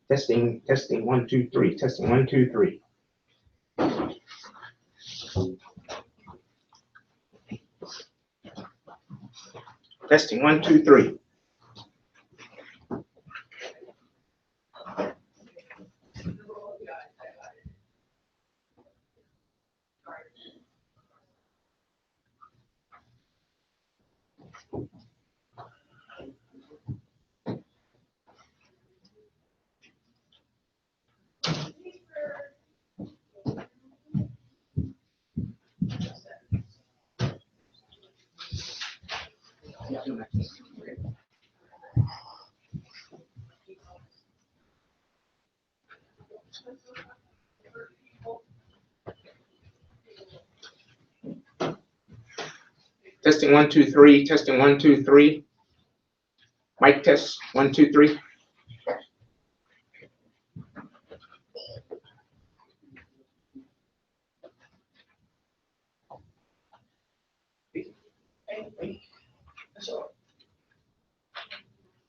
Testing, testing, 1, 2, 3. Testing, 1, 2, 3. Testing, 1, 2, 3. Testing, 1, 2, 3. Testing, 1, 2, 3. Mic test, 1, 2, 3.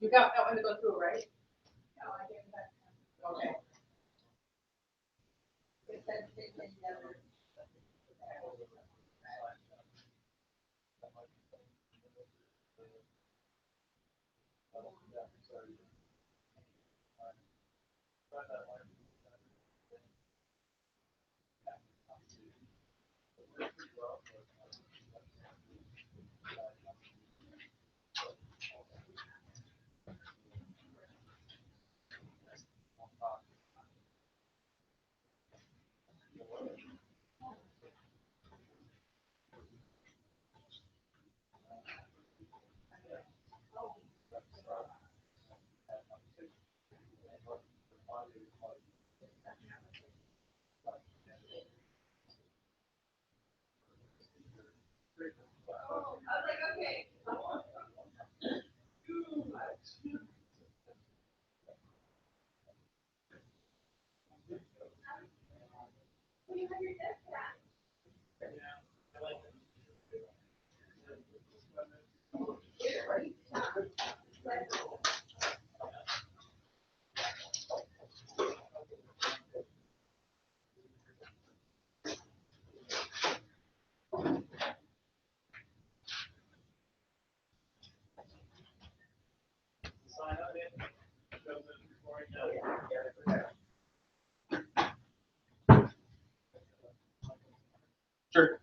You got that one to go through, right? No, I didn't. Okay. Sure.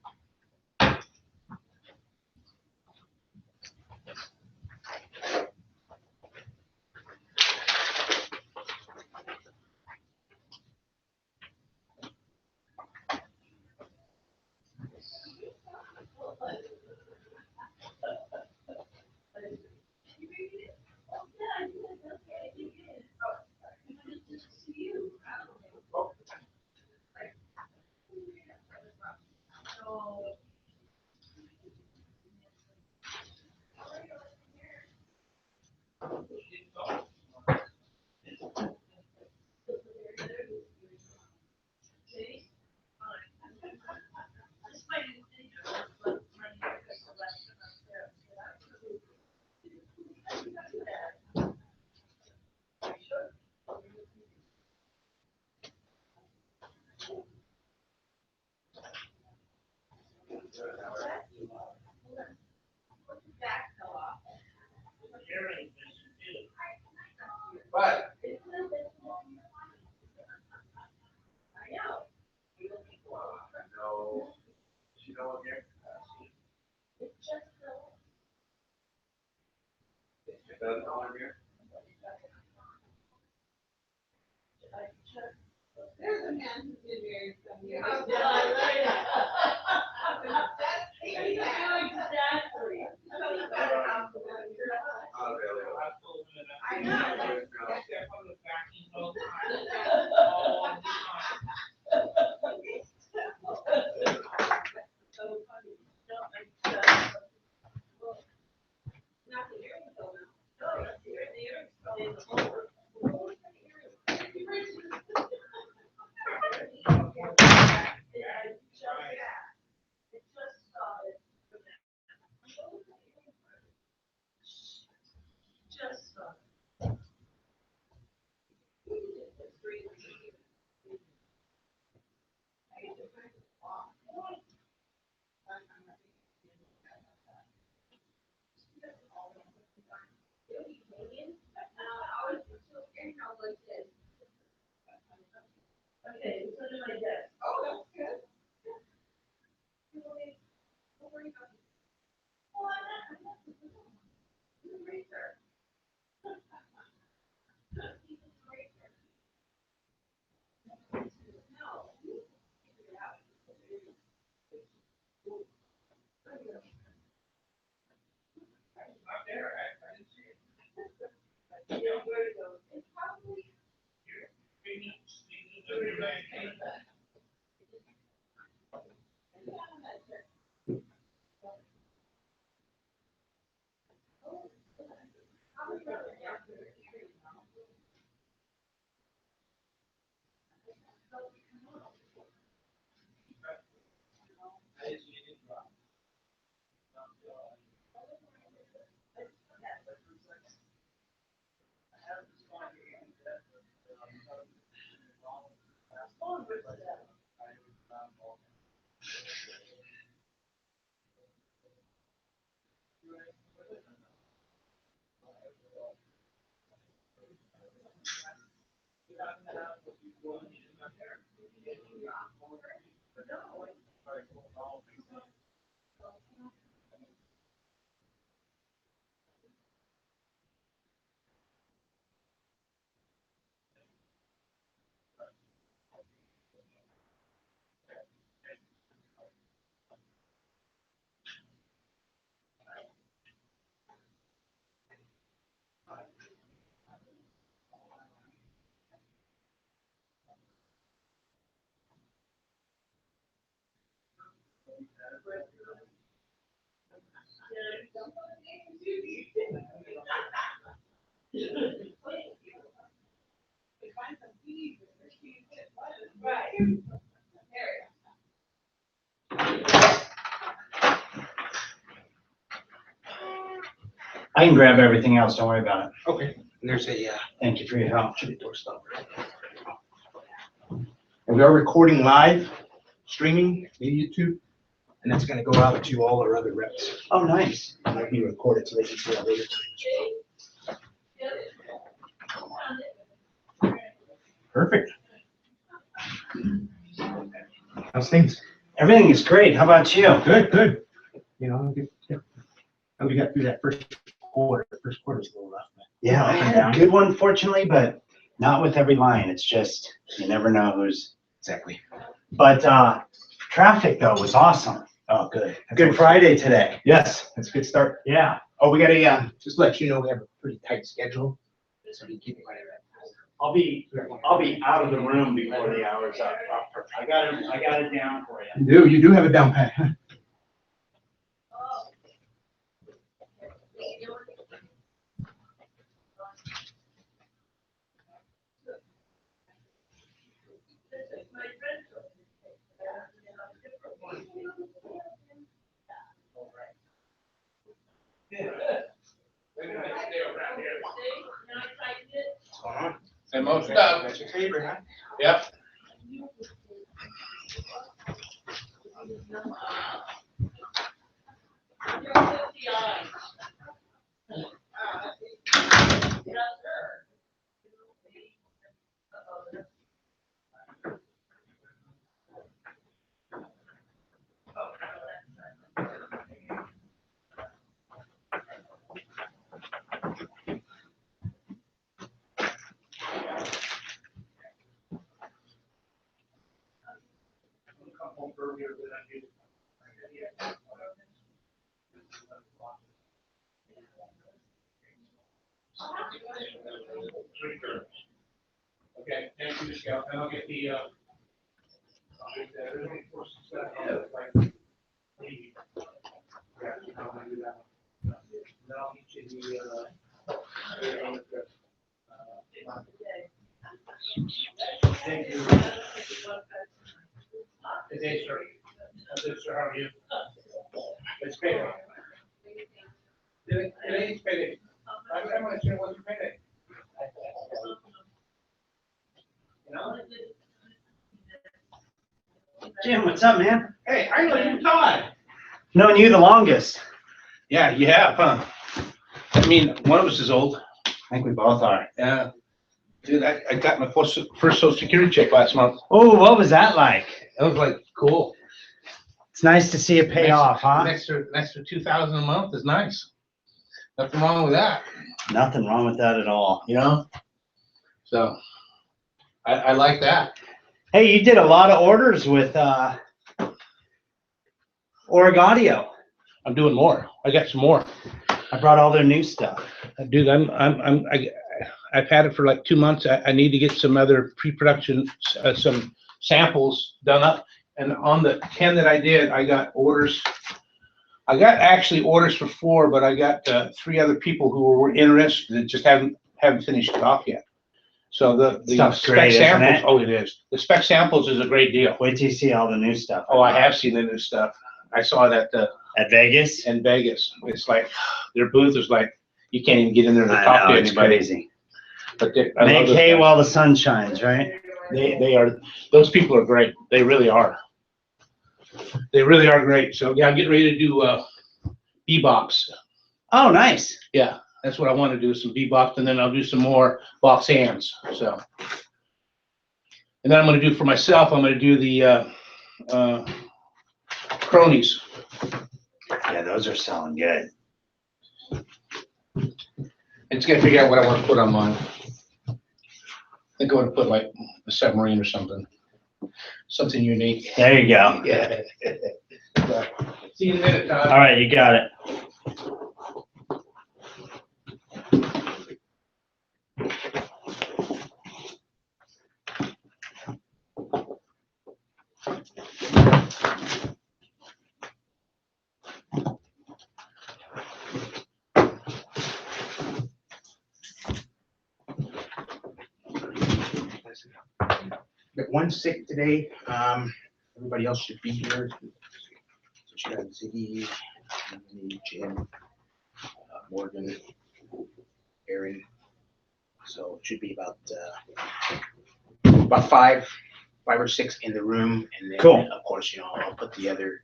But no, she don't here. It doesn't on here. There's a man who's been married some years. I know. Okay, it's under my desk. Oh, that's good. Oh, I'm not. You're a racer. No. Figure it out. Up there, I didn't see it. Yeah, where it goes. It's probably. I didn't see it drop. Right. I can grab everything else, don't worry about it. Okay, and there's a, Thank you for your help. should be door stopper. And we are recording live, streaming via YouTube, and that's gonna go out to all our other reps. Oh, nice. It might be recorded so they can see our later times. Perfect. How's things? Everything is great. How about you? Good, good. You know, how we got through that first quarter. The first quarter's a little rough. Yeah, I had a good one, fortunately, but not with every line. It's just, you never know who's. Exactly. But traffic, though, was awesome. Oh, good. Good Friday today. Yes, that's a good start. Yeah. Oh, we gotta, just to let you know, we have a pretty tight schedule. So we keep it right at I'll be out of the room before the hour's up. I got it down for you. You do have it down pat. And most stuff, That's your favorite, huh? yep. Come home earlier than I did. Okay, thank you, Michelle, and I'll get the, I'll get the, there's only 4 steps, like, maybe. Yeah, I'm gonna do that one. Then I'll get you thank you. Today, sir. Sir, how are you? It's payday. Today's payday. I'm gonna share what's your payday. You know? Jim, what's up, man? Hey, I know you, Todd. Known you the longest. Yeah, you have, huh? I mean, one of us is old. I think we both are. Yeah. Dude, I got my first social security check last month. Oh, what was that like? It was like, cool. It's nice to see it pay off, An huh? extra 2,000 a month is nice. Nothing wrong with that, Nothing wrong with that at all. you know? So, I like that. Hey, you did a lot of orders with Oregadio. I'm doing more. I got some more. I brought all their new stuff. Dude, I've had it for like 2 months. I need to get some other pre-production, some samples done up. And on the 10 that I did, I got orders. I got actually orders for 4, but I got 3 other people who were interested that just haven't finished it off yet. So the Stuff's spec great, isn't samples, it? oh, it is. The spec samples is a great deal. Wait till you see all the new stuff. Oh, I have seen the new stuff. I saw that At Vegas? in Vegas. It's like, their booth is like, you can't even get in there to I talk know, to it's anybody. crazy. But I love Make those hay guys. while the sun shines, right? They are, those people are great. They really are. They really are great. So yeah, I'm getting ready to do bebops. Oh, nice. Yeah, that's what I want to do, some bebops, and then I'll do some more box hands, so. And then I'm gonna do for myself, I'm gonna do the cronies. Yeah, those are selling good. I just gotta figure out what I want to put on mine. I think I want to put like a submarine or something. Something unique. There you go. Yeah. See you in a minute, Todd. All right, you got it. Got one sick today. Everybody else should be here. So should have Ziggy, me, Jim, Morgan, Aaron. So it should be about 5 or 6 in the room, and then Cool. of course, I'll put the other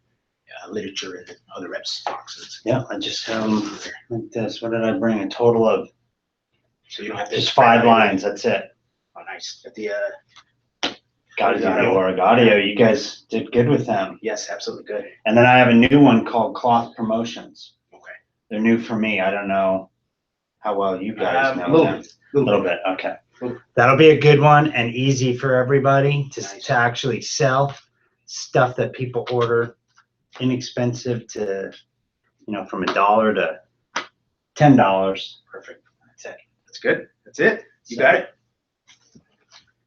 literature in the other reps boxes. Yeah, I just have them like this. What did I bring? A total of So you don't have to just spread 5 out. lines. That's it. Oh, nice. At the Got to do the Oregadio. You guys did good with them. yes, absolutely good. And then I have a new one called Cloth Promotions. Okay. They're new for me. I don't know how well you guys A know little them. bit. A little bit, okay. That'll be a good one and easy for everybody Nice. to actually sell stuff that people order, inexpensive to, from $1 to $10. Perfect. That's it. That's good. That's it. You got it.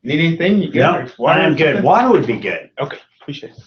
Need anything? You No, good? Water I'm or good. something? Water would be good. Okay, appreciate it.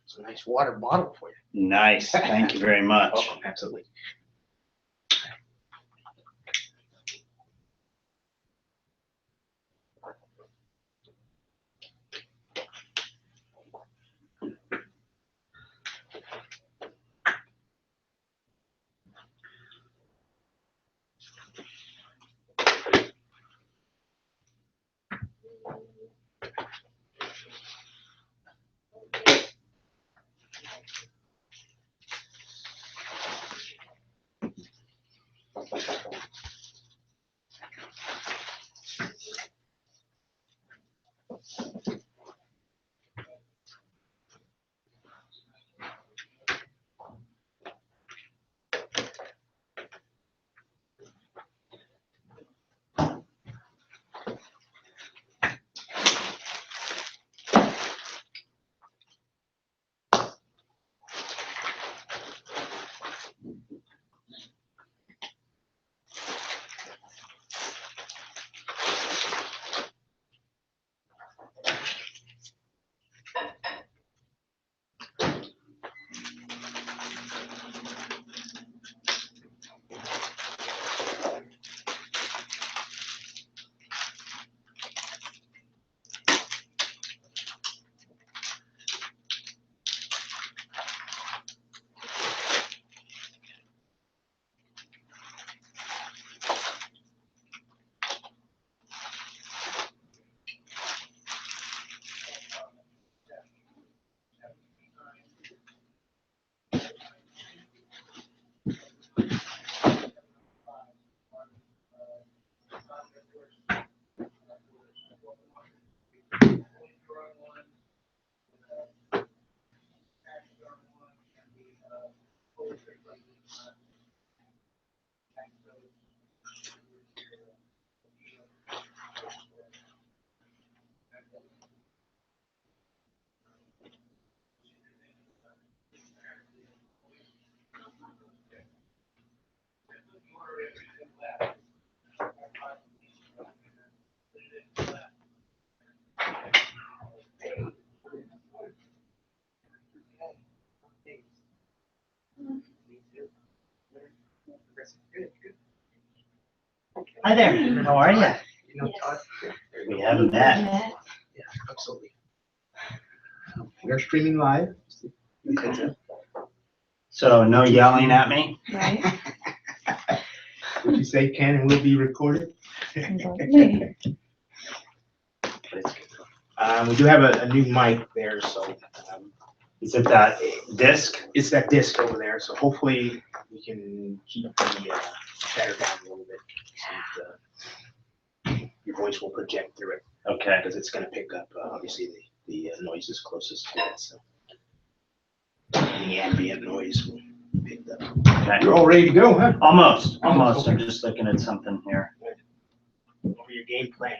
It's a nice water bottle for you. Nice. Thank you very much. Oh, absolutely. Hi there, how are you? You know, Todd? We haven't met. Yeah, absolutely. We are streaming live. Heads up. So no yelling at me? Right. What you say can and will be recorded. Lovely. We do have a new mic there, so Is it that disc? it's that disc over there, so hopefully we can keep the chatter down a little bit. So that, your voice will project through it, Okay. because it's gonna pick up, obviously, the noises closest to it, so. The ambient noise will be picked up. Okay. You're all ready to go, huh? Almost. Almost, I'm okay. just looking at something here. Over your game plan.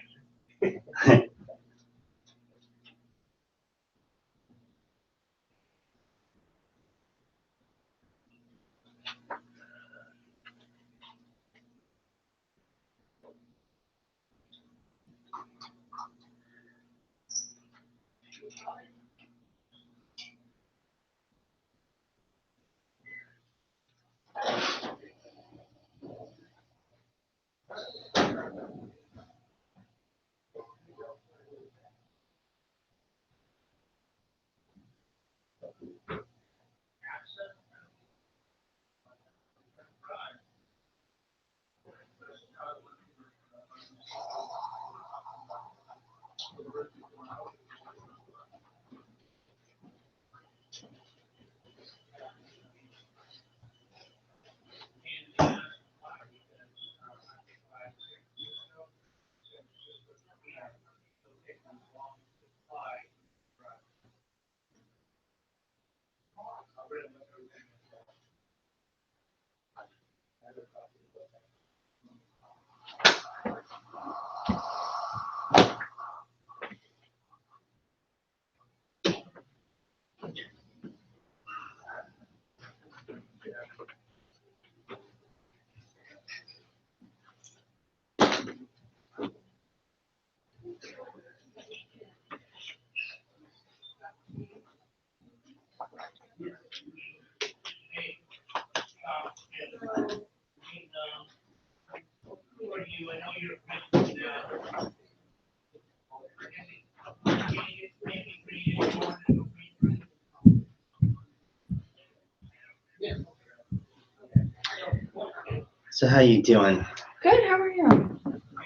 So how you doing? Good, how are you?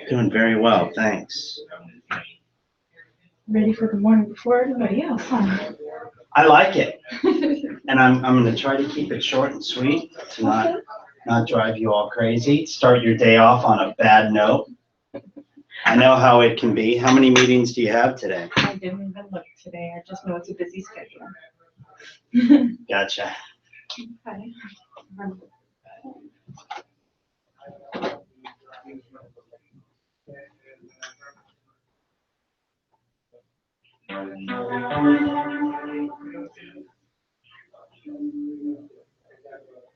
Doing very well, thanks. Ready for the morning before everybody else, huh? I like it, and I'm gonna try to keep it short and sweet to not drive you all crazy. Start your day off on a bad note. I know how it can be. How many meetings do you have today? I didn't even look today, I just know it's a busy schedule. Gotcha. Okay.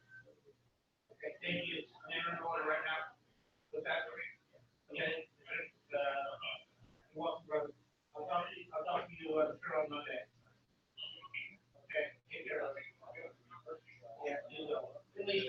Okay, thank you. I'm in order right now. With that, okay, welcome, brother. I'll talk to you, sure on Monday. Okay, take care of it. Yeah, you will. Please,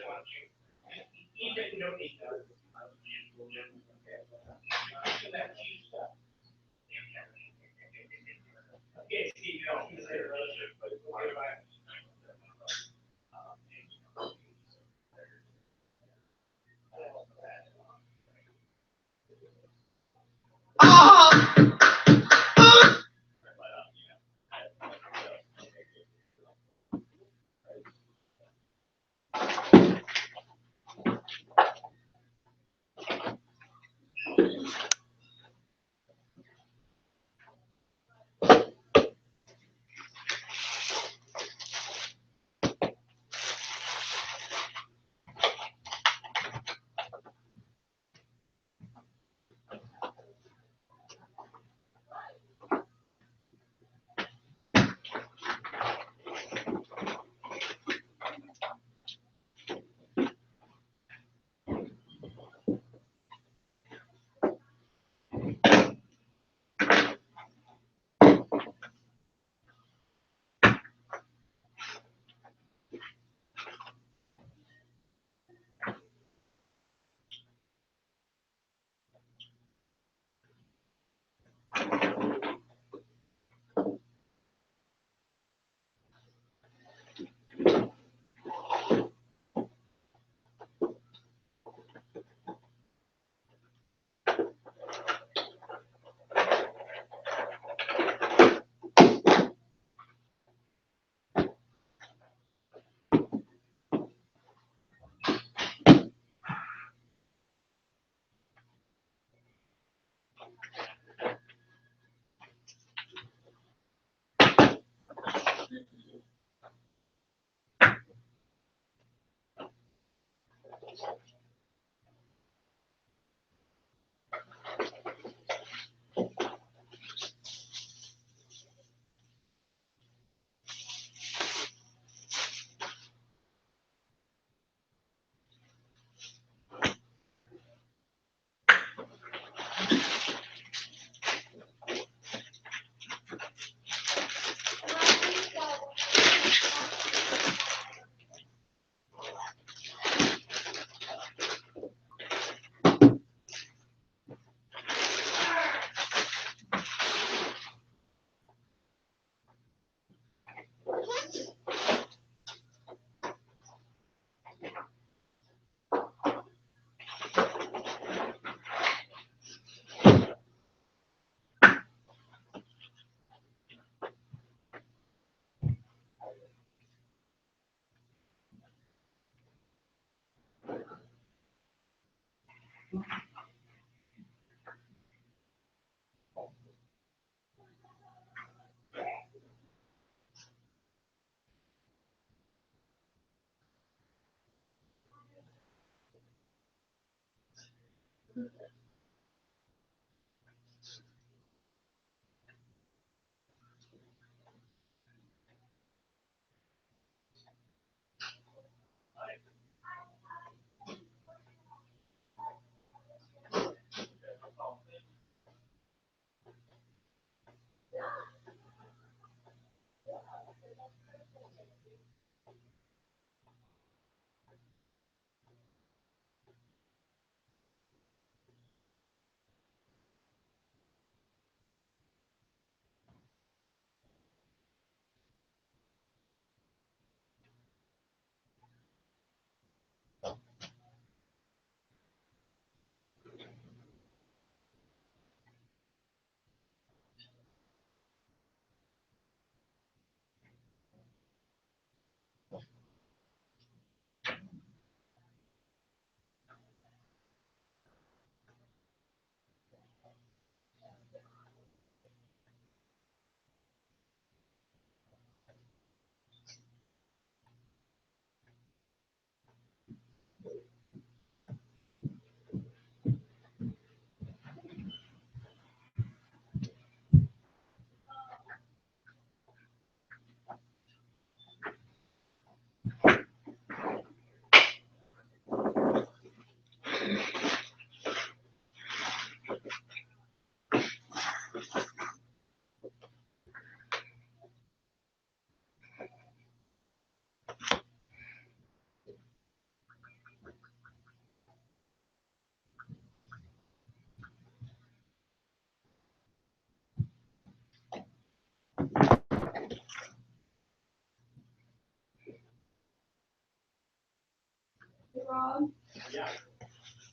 Rob? Yeah.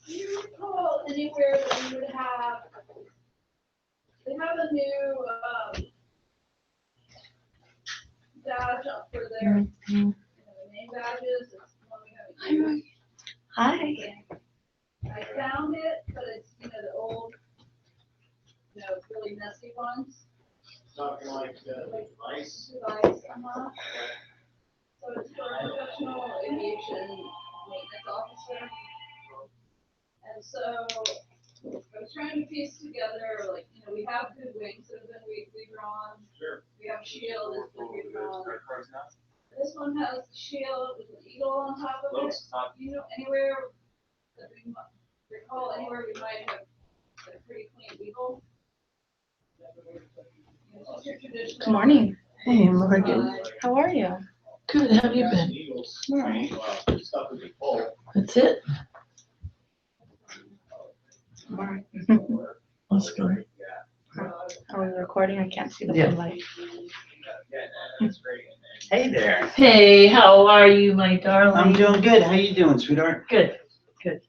Do you recall anywhere that we would have, they have a new, badge up for their, you know, the name badges, it's one we haven't used. Hi. I found it, but it's, you know, the old, you know, really messy ones. Something like Device, uh-huh. So it's for a professional aviation maintenance officer. And so I was trying to piece together, like, you know, we have good wings that have been redrawn. Sure. We have shield that's been redrawn. This one has the shield with an eagle on top of it. You know, anywhere that we recall, anywhere we might have a pretty clean eagle. You know, just your traditional. Good morning. Hey, Morgan. How are you? Good. How have you been? All right. That's it? All right. That's good. Are we recording? I can't see the Yeah. light. Hey there. Hey, how are you, my darling? I'm doing good. How you doing, sweetheart? Good, good.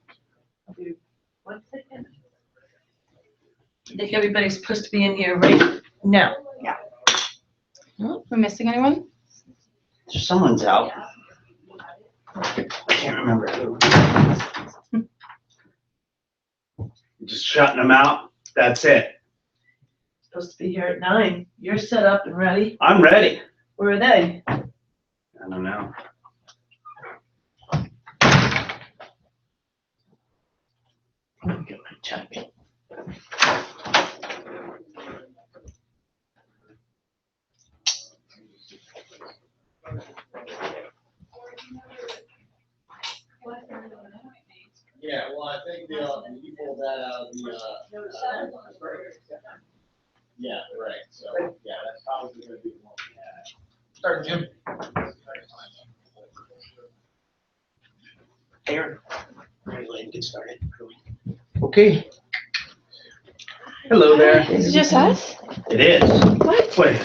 1 second. I think everybody's supposed to be in here right now. Am I missing anyone? Someone's out. I can't remember who. Just shutting them out. That's it. Supposed to be here at 9. You're set up and ready. I'm ready. Where are they? I don't know. Let me get my jacket. Yeah, well, I think you pulled that out of the, yeah, right, so, yeah, that's probably gonna be the one we had. Start, Jim. Aaron, ready to get started? Okay. Hello there. Is it just us? It is. What? Wait,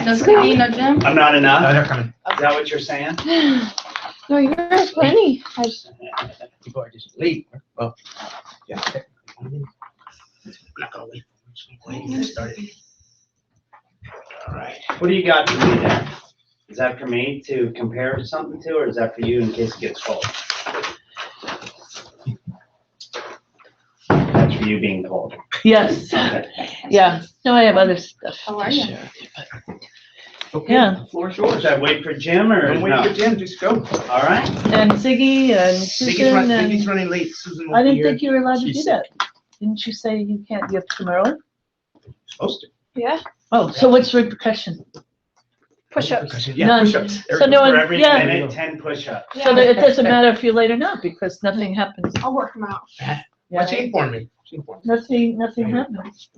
Does it mean no Jim? I'm not enough? They're coming. Is that what you're saying? No, you're plenty. People are just late. Well, yeah. I'm not gonna wait. I'm just gonna get started. All right. What do you got for me there? Is that for me to compare something to, or is that for you in case it gets cold? much for you being cold. Yes, Okay. yeah. No, I have other stuff. How are to you? share. Okay, Yeah. floor is Should yours. I wait for Jim or Don't wait no? for Jim, just go. All right. And Ziggy and Susan Ziggy's and, running late. Susan I won't be didn't here. think you were allowed to She's do that. Didn't you say you can't, you have to come early? Supposed to. Yeah, Oh, so what's repercussion? push-ups. Yeah, None. push-ups. There So we no go. one- For every yeah. minute, 10 push-ups. So that it doesn't matter if you're late or not, because nothing happens. I'll work them out. Well, she informed me. She informed me. Nothing happens.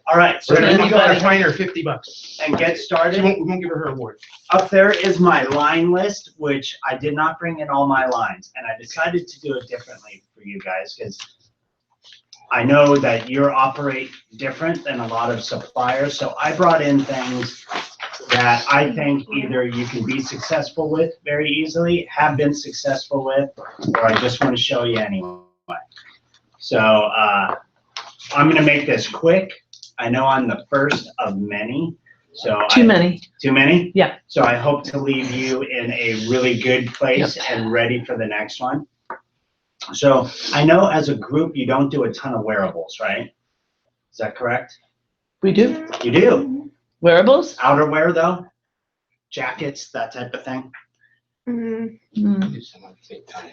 All right, so We're gonna let me go gonna ahead fine her $50. and get She started. won't, we won't give her her award. Up there is my line list, which I did not bring in all my lines, and I decided to do it differently for you guys, because I know that you operate different than a lot of suppliers, so I brought in things that I think either you can be successful with very easily, have been successful with, or I just want to show you anyway. So, I'm gonna make this quick. I know I'm the first of many, so. Too many. Too many? Yeah. So I hope to leave you in a really good place and ready for the next one. So I know as a group, you don't do a ton of wearables, right? Is that correct? We do. You do. Wearables? Outerwear though? Jackets, that type of thing? Mhm. Mm. Do some at the same time.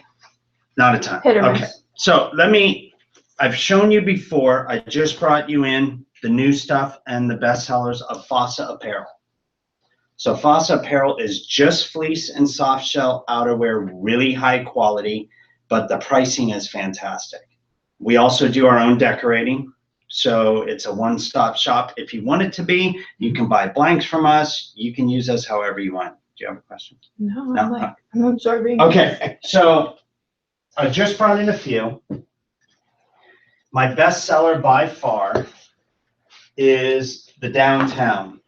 Not a ton. Hit or Okay. miss. So I've shown you before, I just brought you in the new stuff and the best sellers of Fossa Apparel. So Fossa Apparel is just fleece and soft shell outerwear, really high quality, but the pricing is fantastic. We also do our own decorating. So it's a one-stop shop. If you want it to be, you can buy blanks from us. You can use us however you want. Do you have a question? No, No? I'm like, I'm absorbing. Okay, so I just brought in a few. My best seller by far is the Downtown.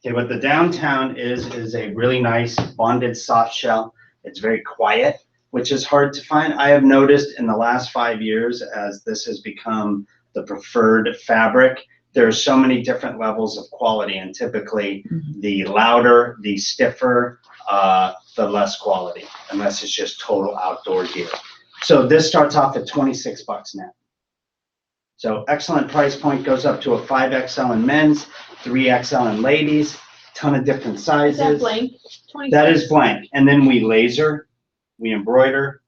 Okay, what the Downtown is a really nice bonded soft shell. It's very quiet, which is hard to find. I have noticed in the last 5 years, as this has become the preferred fabric, there's so many different levels of quality, and typically the louder, the stiffer, the less quality, unless it's just total outdoor gear. So this starts off at $26 net. So excellent price point, goes up to a 5XL in men's, 3XL in ladies, ton of different Is that sizes. blank? That is blank, and then we laser, we embroider.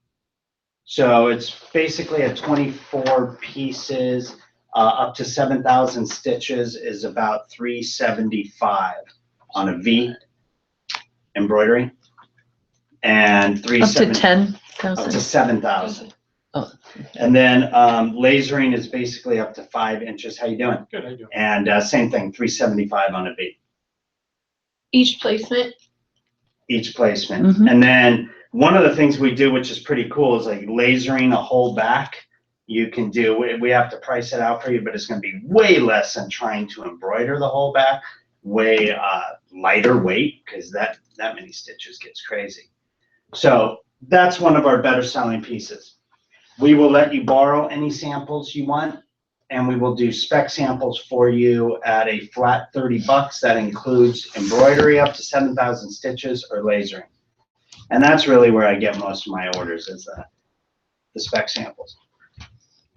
So it's basically a 24 pieces, up to 7,000 stitches is about $375 on a V embroidery. And Up to 370 up to 10,000. 7,000. Oh. And then lasering is basically up to 5 inches. How you doing? Good, I do. And same thing, 375 on a V, Each placement. each placement. Mhm. And then one of the things we do, which is pretty cool, is like lasering a whole back. You can do, we have to price it out for you, but it's gonna be way less than trying to embroider the whole back. Way lighter weight, because that many stitches gets crazy. So that's one of our better selling pieces. We will let you borrow any samples you want, and we will do spec samples for you at a flat $30. That includes embroidery up to 7,000 stitches or lasering. And that's really where I get most of my orders, is the spec samples.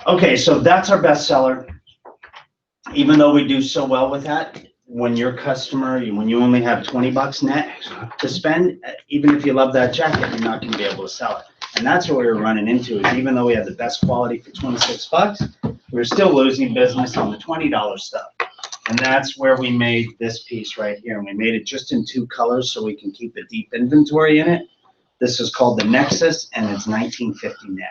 Okay, so that's our best seller. Even though we do so well with that, when your customer, when you only have $20 net to spend, even if you love that jacket, you're not gonna be able to sell it. And that's what we were running into, is even though we had the best quality for $26, we were still losing business on the $20 stuff. And that's where we made this piece right here. And we made it just in 2 colors so we can keep a deep inventory in it. This is called the Nexus, and it's 1950 net.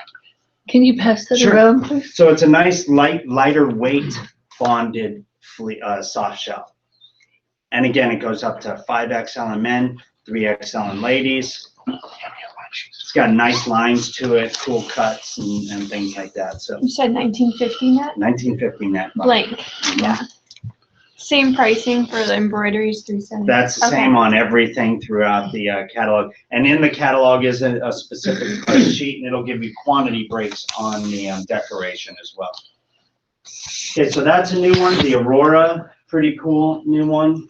Can you pass that Sure. around, please? So it's a nice lighter weight bonded soft shell. And again, it goes up to 5XL in men, 3XL in ladies. It's got nice lines to it, cool cuts and things like that. So You said 1950 net? 1950 net. Blank, yeah. Same pricing for the embroideries, 370. That's the same on everything throughout the catalog. And in the catalog is a specific price sheet, and it'll give you quantity breaks on the decoration as well. Okay, so that's a new one, the Aurora, pretty cool new one.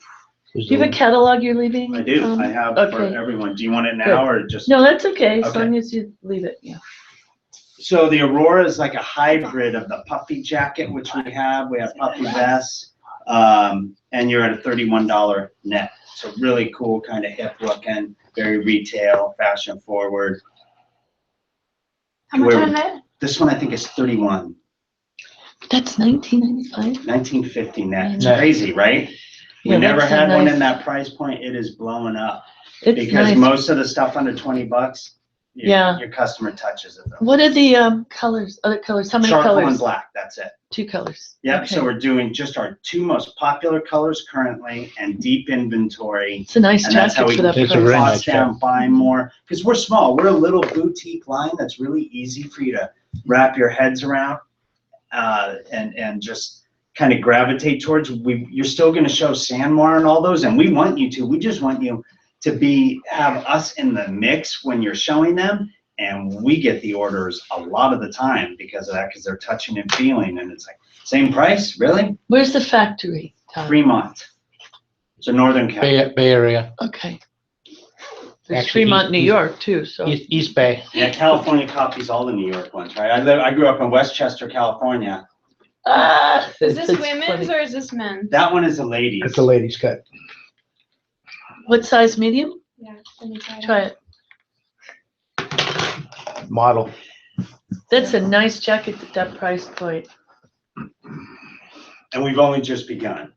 Do you have a catalog you're leaving? I do, I have for okay. everyone. Do you want it now or just? No, that's okay, as Okay. long as you leave it, yeah. So the Aurora is like a hybrid of the puffy jacket, which we have. We have puffy vests, and you're at a $31 net. So really cool, kind of hip looking, very retail, fashion forward. How much on that? This one I think is 31, That's 1995. 1950 net. It's Net. crazy, right? We Yeah, never that's so had one nice. in that price point. It is blowing up It's because nice. most of the stuff under 20 bucks, Yeah. your customer touches it. Though. What are the colors, other colors? How many Charcoal and colors? black, that's it. 2 colors. Yep, Okay. so we're doing just our 2 most popular colors currently and deep inventory. It's a nice And that's how jacket we for can that keep It's a the price. very costs nice down, buy more, because we're small. We're a little boutique line that's really easy for you to wrap your heads around and just kind of gravitate towards. You're still going to show Sanmar and all those, and we want you to. We just want you to have us in the mix when you're showing them, and we get the orders a lot of the time because of that, because they're touching and feeling, and it's like, same price, really? Where's the factory, Tom? Fremont. So Northern California. Bay Area, Okay. There's Actually, Fremont, New East- York too, so. East Bay. Yeah, California copies all the New York ones, right? I grew up in Westchester, California. Ah! Is this That's women's funny. or is this men's? That one is a ladies. It's a ladies' cut. What size, medium? Yeah, let me try it. Try it. Model. That's a nice jacket at that price point. And we've only just begun.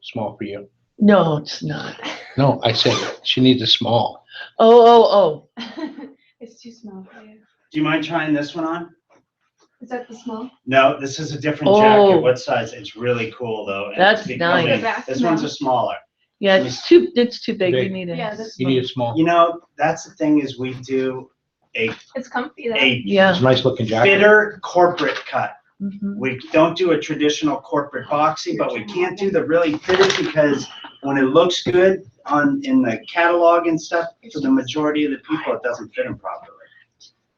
Small for you. No, it's not. No, I said she needs a small. Oh. It's too small for you. Do you mind trying this one on? Is that the small? No, this is a different Oh. jacket. What size? It's really cool though. and That's it's becoming- nice. The back? This one's No. a smaller. Yeah, it's too big. We Big. need it. Yeah, this You need a small. You know, that's the thing is we do It's comfy though. a Yeah. It's a nice looking jacket. fitter corporate cut. Mhm. We don't do a traditional corporate boxy, but we can't do the really fitted because when it looks good in the catalog and stuff, for the majority of the people, it doesn't fit them properly.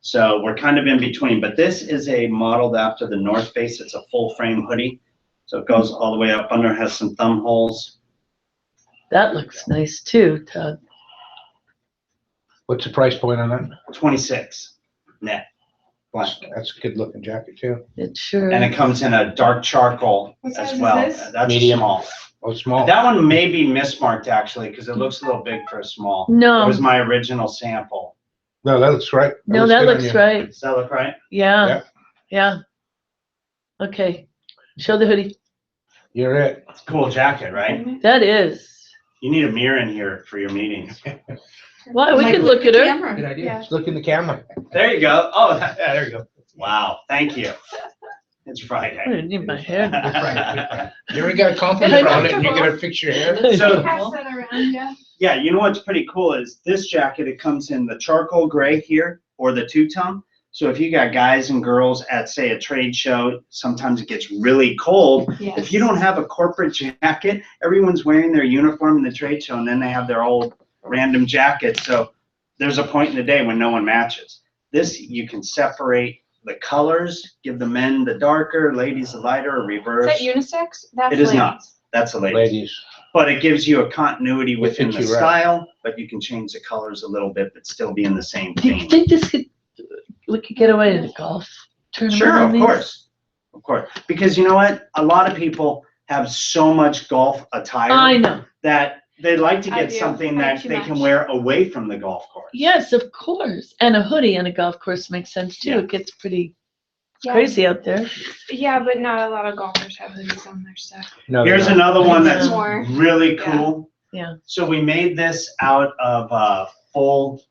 So we're kind of in between, but this is a modeled after the North Face. It's a full frame hoodie. So it goes all the way up under, has some thumb holes. That looks nice too, Todd. What's the price point on that? 26 net. Black. That's a good looking jacket too. It sure And it comes in a dark charcoal What size as is well. this? That's Medium. small. Oh, small. That one may be mismarked actually, because it looks a little big for a small. It No, was my original sample. No, that looks right. no, that good on looks you. right. Does that look right? Yeah. Yeah. Okay. Show the hoodie. You're it. It's a cool jacket, right? That is. You need a mirror in here for your meetings. Why, we Like, can look at her. camera. Good idea. Yeah. Just look in the camera. There you go. Oh, Yeah, there you go. wow. Thank you. It's I Friday. didn't need my hair. You already got a compliment on it and you're gonna fix your hair? So, Pass that around, yeah. yeah, you know what's pretty cool is this jacket, it comes in the charcoal gray here or the two-tone. So if you got guys and girls at, say, a trade show, sometimes it gets really cold. If you don't have a corporate jacket, everyone's wearing their uniform in the trade show and then they have their old random jacket. So there's a point in the day when no one matches. This, you can separate the colors, give the men the darker, ladies the lighter, or Is reverse. that unisex? That's It is ladies. not. That's a lady. Ladies. But it gives you a continuity within the fits you right. style, but you can change the colors a little bit, but still be in the same Do you theme. think we could get away to the golf tournament? Sure, on of these? course. Of course. Because you know what? A lot of people have so much golf attire I know. that they'd like to I get do. something I that too they can much. wear away from the golf course. Yes, of course. And a hoodie on a golf course makes sense too. Yeah. It gets pretty Yeah. crazy out there. Yeah, but not a lot of golfers have hoodies on their stuff. No, Here's they're not. another one that's More. really Yeah. cool. Yeah. So we made this out of full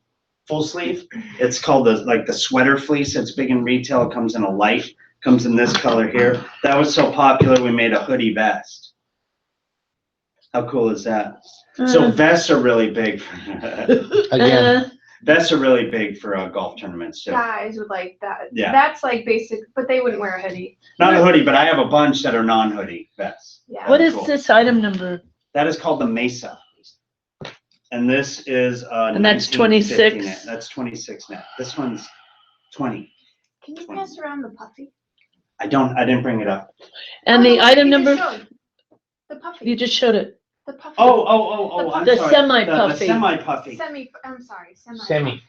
sleeve. It's called the sweater fleece. It's big in retail. It comes in a light, comes in this color here. That was so popular, we made a hoodie vest. How cool is that? So vests are really big. Again. Vests are really big for golf tournaments too. Guys would like that. Yeah. That's like basic, but they wouldn't wear a hoodie. Not a hoodie, but I have a bunch that are non-hoodie vests. Yeah. What is Cool. this item number? That is called the Mesa. And this is And that's 1950 26? net. That's 26 net. This one's 20. Can you pass around the puffy? I didn't bring it up. And Oh, the no, item you just number, showed. The puffy. you just showed it. The puffy. I'm The sorry. semi-puffy. The semi-puffy. I'm sorry, Semi.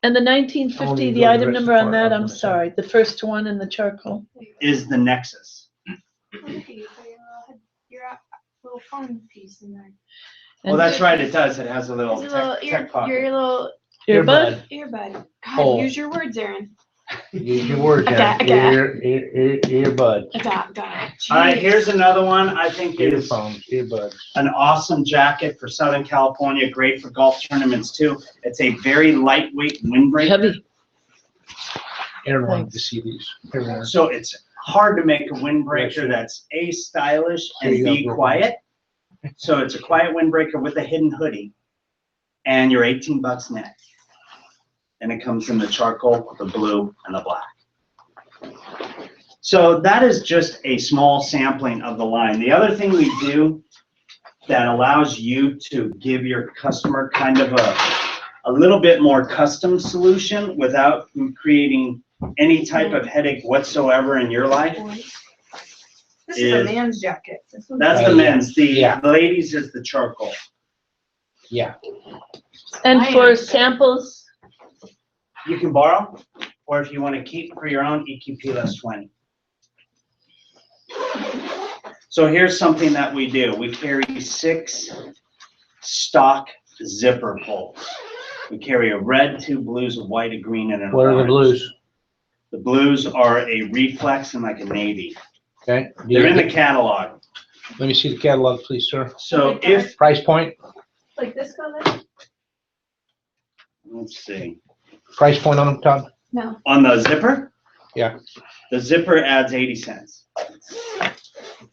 And the 1950, Only the go the item rest number part on that, of I'm the sorry, the first one in the charcoal. Is the Nexus. Oh, look at you, got your little phone piece in there. Well, that's right, it does. It has a little There's a little tech pocket. your little Earbud? earbud. God, Oh. use your words, Aaron. Use your words, I Aaron. got- Earbud. I got it. All right, Jeez. here's another one I think is Earphones, earbuds. an awesome jacket for Southern California, great for golf tournaments too. It's a very lightweight windbreaker. Heavy. Aaron wanted to see these. Here, Aaron. So it's hard to make a windbreaker that's A, stylish, Here and you B, go. quiet. So it's a quiet windbreaker with a hidden hoodie, and you're $18 net. And it comes in the charcoal, the blue, and the black. So that is just a small sampling of the line. The other thing we do that allows you to give your customer kind of a little bit more custom solution without creating any type of headache whatsoever in your life. This is a Is- man's jacket. This one's- That's the men's. The Yeah. ladies is the charcoal. Yeah. And for samples, You can borrow, or if you want to keep for your own, EQP less 20. So here's something that we do. We carry 6 stock zipper pulls. We carry a red, 2 blues, a white, a green, and an What are the orange. blues? The blues are a reflex and like a navy. Okay. They're in the catalog. Let me see the catalog, please, sir. So if, Price point? Like this color? let's see, Price point on them, Todd? No. on the zipper? Yeah. The zipper adds 80 cents.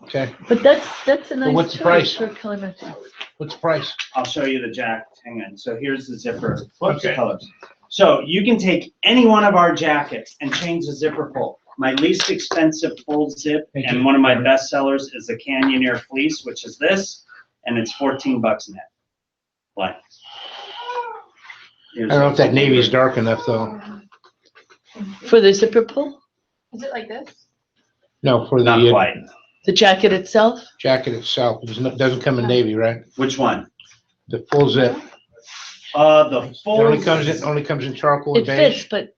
Okay. but that's a nice what's the choice price? for Calamity. What's the price? I'll show you the jacket. Hang on. So here's the zipper. Whoops, Okay. colors. So you can take any one of our jackets and change the zipper pull. My least expensive full zip Thank and you. one of my best sellers is the Canyoneer fleece, which is this, and it's $14 net. Like. I don't know if that navy is dark enough, though. For the zipper pull, Is it like this? No, for Not the quite. the jacket itself? jacket itself. It doesn't come in navy, right? Which one? The full zip. The It full. only comes in charcoal It and beige. fits, but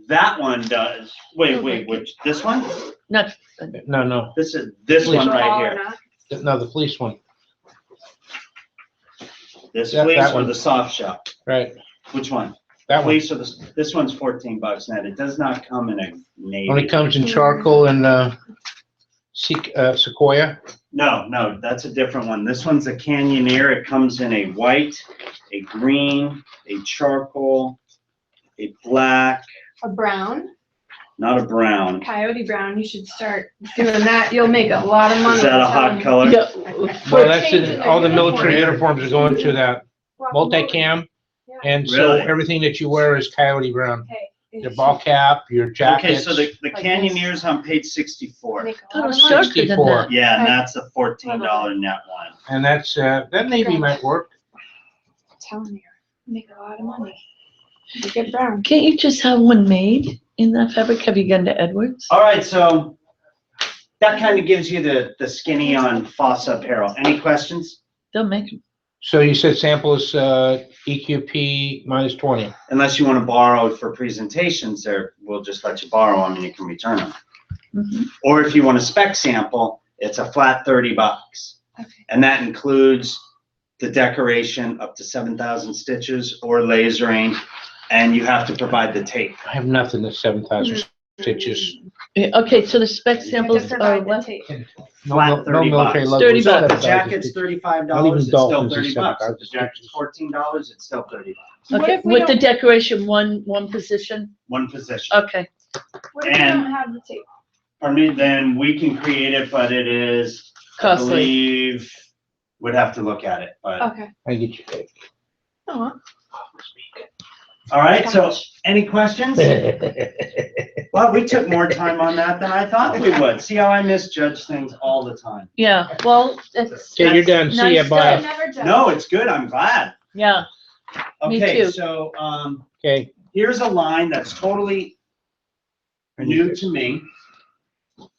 That one does. Wait, which? This one? not, No. This is this one right All or here. not? No, the fleece one, This Yeah, fleece that or one. the soft shell? right? Which one? That one Fleece or this one's $14 net. It does not come in a navy. only comes in charcoal and sequoia. No, that's a different one. This one's a Canyoneer. It comes in a white, a green, a charcoal, a black, A brown, not a brown. coyote brown. You should start doing that. You'll make a lot of money. Is that a hot color? yeah, Well, that's changing all the their military uniform. uniforms are going to that multicam. Yeah. And so Really? everything that you wear is coyote brown. Okay. Your ball cap, your Okay, jackets. so the Like Canyoneer's on page 64. Make a thought it lot was of money. darker than 64. that. Yeah, and Okay. that's a $14 net one. And that's, that navy might work. I'm telling you, make a lot of money. You get brown. Can't you just have one made in that fabric? Have you gone to Edwards? All right, so that kind of gives you the skinny on Fossa apparel. Any questions? They'll make them. So you said sample is, EQP minus 20. Unless you want to borrow for presentations, there, we'll just let you borrow them and you can return them. Mhm. Or if you want a spec sample, it's a flat $30. Okay. And that includes the decoration up to 7,000 stitches or lasering, and you have to provide the tape. I have nothing that's 7,000 stitches. Yeah, okay, so the spec You have samples to are provide the what? tape. No, Flat no 30 military bucks. logo. 30 bucks. The 7,000 jacket's stitches. $35, Not even it's still Dolphins is 30 bucks. 7,000 The jacket's $14, it's still 30 bucks. What Okay, if we with the don't- decoration, one position? One position. Okay, What if you and- don't have the tape? Pardon me, then we can create it, but it is, I costly. believe, would have to look at it, but. Okay. I get you paid. Oh, All right, so any questions? Well, we took more time on that than I thought we would. See how I misjudge things all the time? Yeah, well, it's, Okay, you're done. See ya, Nice bye. stuff. never judge. No, it's good, I'm glad. yeah, Me Okay, too. so, Okay, here's a line that's totally new to me,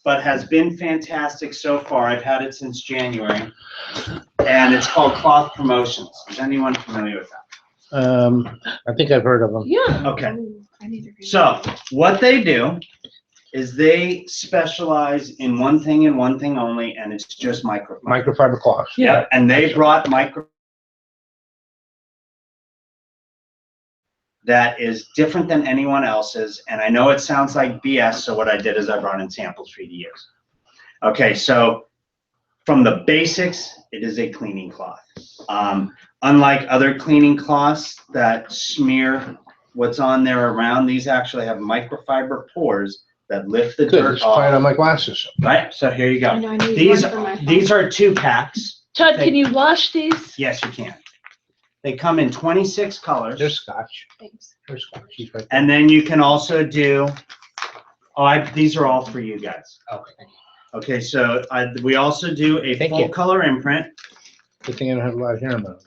but has been fantastic so far. I've had it since January. and it's called Cloth Promotions. Is anyone familiar with that? I think I've heard of them. Yeah. Okay. I need to read. So what they do is they specialize in one thing and one thing only, and it's just microfiber. Microfiber cloths. Yeah, and they brought that is different than anyone else's, and I know it sounds like BS, so what I did is I brought in samples for you to use. Okay, so from the basics, it is a cleaning cloth. Unlike other cleaning cloths that smear what's on there around, these actually have microfiber pores that lift the Good, dirt it's quiet on off. my glasses. Right, so here you I go. know I need These, one for my phone. these are 2 packs. Todd, can you wash these? Yes, you can. They come in 26 colors. There's scotch. Thanks. There's scotch. She's right there. And then you can also do, these are all for you guys. Okay. Okay, so we also do a Thank full you. color imprint. Good thing I don't have a lot of hair in my nose.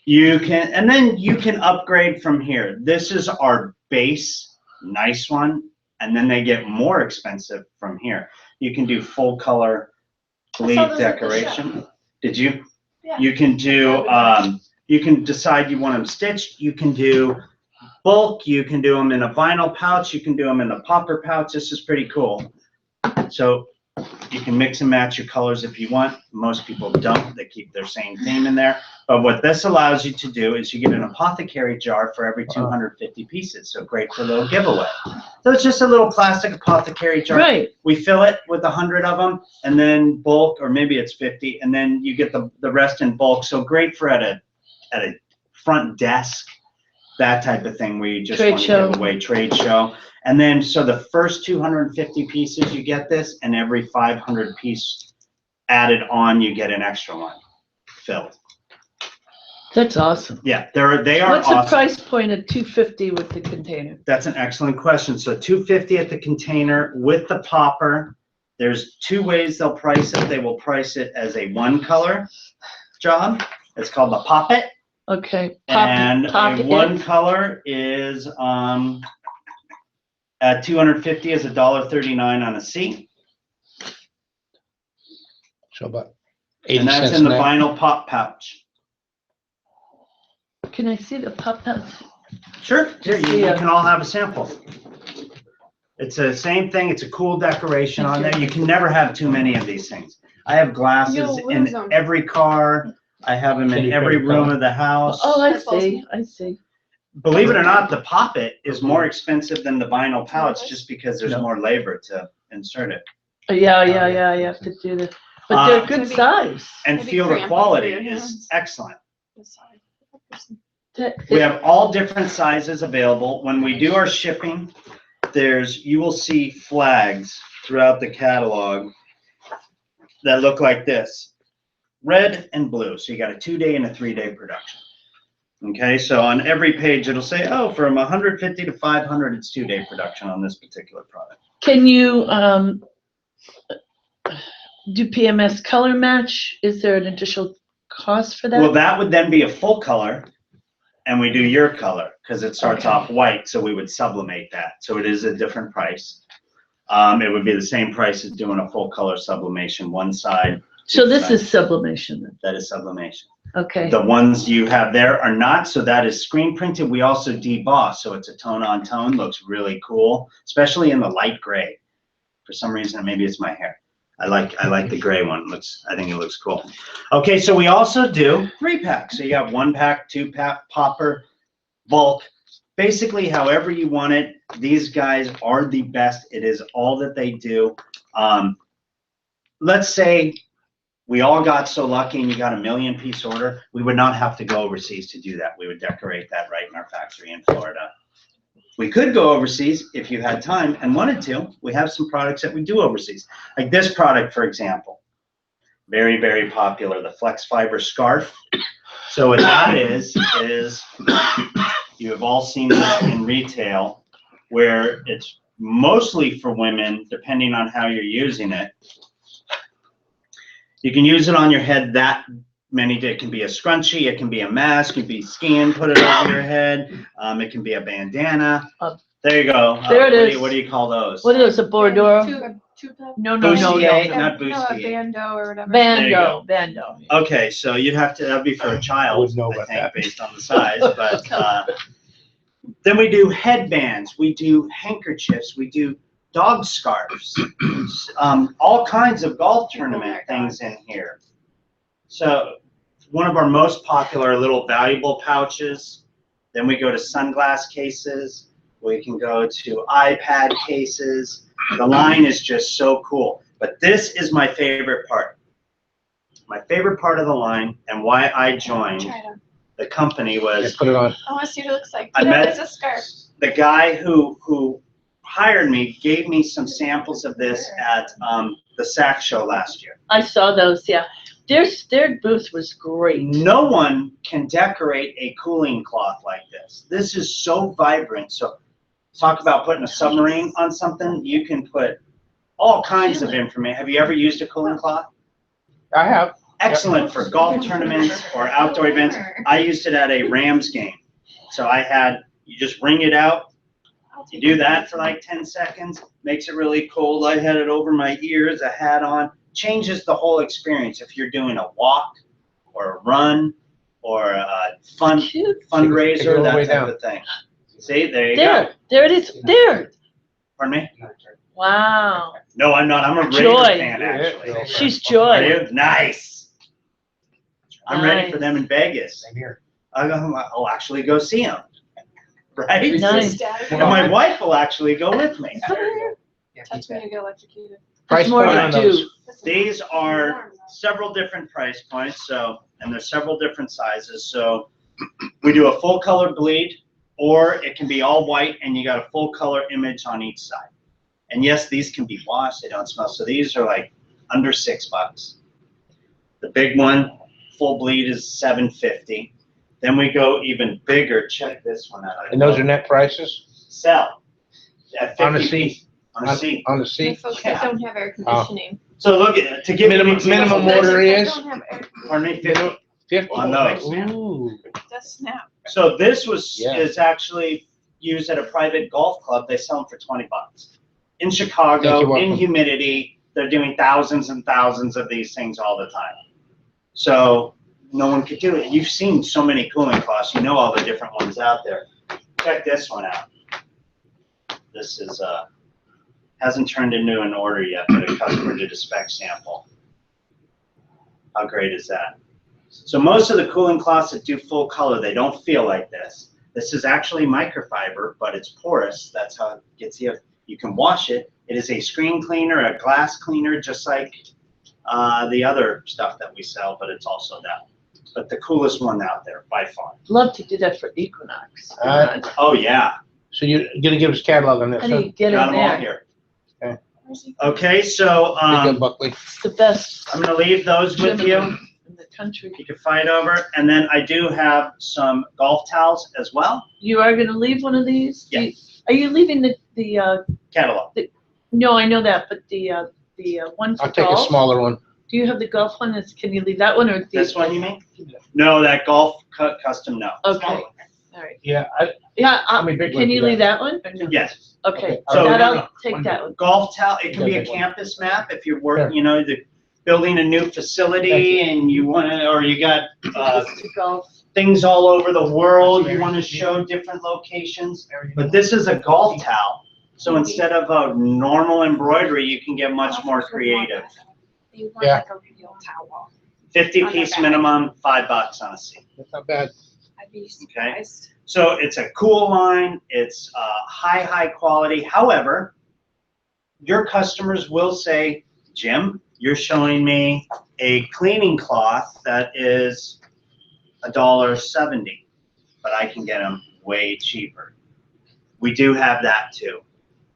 You can, and then you can upgrade from here. This is our base, nice one, and then they get more expensive from here. You can do full color bleed those at the decoration. Did you? Yeah. You can do, you can decide you want them stitched. You can do bulk. You can do them in a vinyl pouch. You can do them in a popper pouch. This is pretty cool. So you can mix and match your colors if you want. Most people don't. They keep their same theme in there. But what this allows you to do is you get an apothecary jar for every 250 pieces. So great for a little giveaway. So it's just a little plastic apothecary jar. Right. We fill it with 100 of them, and then bulk, or maybe it's 50, and then you get the rest in bulk. So great for at a front desk, that type of thing where you just Trade want to show. give away, trade show. And then, so the first 250 pieces, you get this, and every 500 piece added on, you get an extra one filled. That's awesome. Yeah, they are What's the awesome. price point at 250 with the container? That's an excellent question. So 250 at the container with the popper. There's 2 ways they'll price it. They will price it as a 1-color job. It's called the pop it. Okay. And pop a it. 1 color is at 250 is $1.39 on a seat. So about 80 And that's cents in the now. vinyl pop pouch. Can I see the pop outs? Sure, here, you Yeah. can all have a sample. It's the same thing, it's a cool decoration on there. You can never have too many of these things. I have glasses Yo, what in is 'em? every car. I have them Can in you every put it room on? of the house. Oh, I That's see, I see. Believe it or not, the Pop It is more expensive than the vinyl pouch just because there's No. more labor to insert it. Yeah, you have to do the, but they're good Maybe- size. And Maybe feel the cramping quality for your is hands. excellent. Sorry. We have all different sizes available. When we do our shipping, you will see flags throughout the catalog that look like this, red and blue. So you got a 2-day and a 3-day production. Okay, so on every page, it'll say, oh, from 150 to 500, it's 2-day production on this particular product. Can you, do PMS color match? Is there an additional cost for Well, that? that would then be a full color, and we do your color, because it starts Okay. off white, so we would sublimate that. So it is a different price. It would be the same price as doing a full color sublimation, one side. So two this sides. is sublimation then? That is sublimation. Okay, The ones you have there are not, so that is screen printed. We also deboss, so it's a tone on tone, looks really cool, especially in the light gray. For some reason, maybe it's my hair. I like the gray one. I think it looks cool. Okay, so we also do 3-pack. So you have 1-pack, 2-pack, popper, bulk. Basically, however you want it. These guys are the best. It is all that they do. Let's say we all got so lucky and you got a 1,000,000-piece order, we would not have to go overseas to do that. We would decorate that right in our factory in Florida. We could go overseas if you had time and wanted to. We have some products that we do overseas. Like this product, for example, very, very popular, the Flex Fiber Scarf. So what that is you have all seen this in retail, where it's mostly for women, depending on how you're using it. You can use it on your head many, it can be a scrunchie, it can be a mask, it can be skin, put it over your head. It can be a bandana. There you go. There it is. What do you call those? What is it, a Bordoro? Tube top? No, no, no, Bustier, no. not No, a bustier. bandeau or whatever. There you Bando, bando. Okay, so you'd have to, that'd be for a child, Wouldn't know I about think, that. based on the size, but, then we do headbands, we do handkerchiefs, we do dog scarves, all kinds of golf tournament things in here. So one of our most popular little valuable pouches, then we go to sunglass cases, we can go to iPad cases. The line is just so cool. But this is my favorite part. My favorite part of the line and why I joined Try it on. the company Yeah, was put it on. I want to see what it looks like. I No, met- it's a scarf. the guy who hired me gave me some samples of this at the SAC show last year. I saw those, yeah. Their booth was great. No one can decorate a cooling cloth like this. This is so vibrant. So talk about putting a submarine on something. You can put all kinds of information. Have you ever used a cooling cloth? I have. Excellent for golf tournaments or outdoor events. I used it at a Rams game. So you just wring it out. You do that for like 10 seconds, makes it really cold. I had it over my ears, a hat on, changes the whole experience. If you're doing a walk or a run or a Cute. fundraiser, Take it all the that way type down. of thing. See, there you go. There it is, there. Pardon me? Wow. No, I'm not. I'm a Raider Joy. fan, actually. She's Are Joy. you? Nice. I'm ready for Nice. them in Vegas. Same here. I'll actually go see them. Right? Nice. And my wife will actually go with me. Touch me to get electrocuted. Price More point to on do. those. These are several different price points, and there's several different sizes. So we do a full color bleed, or it can be all white and you got a full color image on each side. And yes, these can be washed, they don't smell. So these are like under $6. The big one, full bleed, is $7.50. Then we go even bigger. Check this one out. And those are net prices? Sell at 50 On the piece- seat? On a seat. On the For seat? folks that don't have air conditioning. So look at it, to give you an example, Minimum this- order Folks that is? don't have air- Pardon me, 50. 50? On those. Ooh. Just snap. So this Yeah. is actually used at a private golf club. They sell them for $20. In Thank Chicago, you, in welcome. humidity, they're doing thousands and thousands of these things all the time. So no one could do it. You've seen so many cooling cloths. You know all the different ones out there. Check this one out. This is hasn't turned into an order yet, but a customer did a spec sample. How great is that? So most of the cooling cloths that do full color, they don't feel like this. This is actually microfiber, but it's porous. That's how it gets you. You can wash it. It is a screen cleaner, a glass cleaner, just like the other stuff that we sell, but it's also that. But the coolest one out there by far. Love to do that for Equinox. Oh yeah, So you're gonna give us catalog on this, How do huh? you get got in them all there? here. Where's he? Okay, so Big Buckley. It's the best I'm gonna leave those with you. in the country. You can fight over, and then I do have some golf towels as well. You are gonna leave one of these? Yeah. Are you leaving the, Catalog. no, I know that, but the one for I'll take a golf? smaller one. Do you have the golf one? Can you leave that one or the? This one, you mean? No, that golf custom, no. Okay, all right. Yeah, Yeah, How many big can ones you you leave that one? or no? Yes. Okay, Okay, so- that no, no, I'll take one that one. Golf towel, it can be a Okay. campus map if you're Sure. working, you know, building a new facility and you want to, or you got To golf. things all over the world, you want to show different locations. But this is a golf towel, so instead of a normal embroidery, you can get much more creative. You want Yeah. like a real towel. 50-piece minimum, $5 on a seat. that's not bad. I'd be surprised. So it's a cool line, it's high quality. However, your customers will say, Jim, you're showing me a cleaning cloth that is $1.70, but I can get them way cheaper. We do have that too.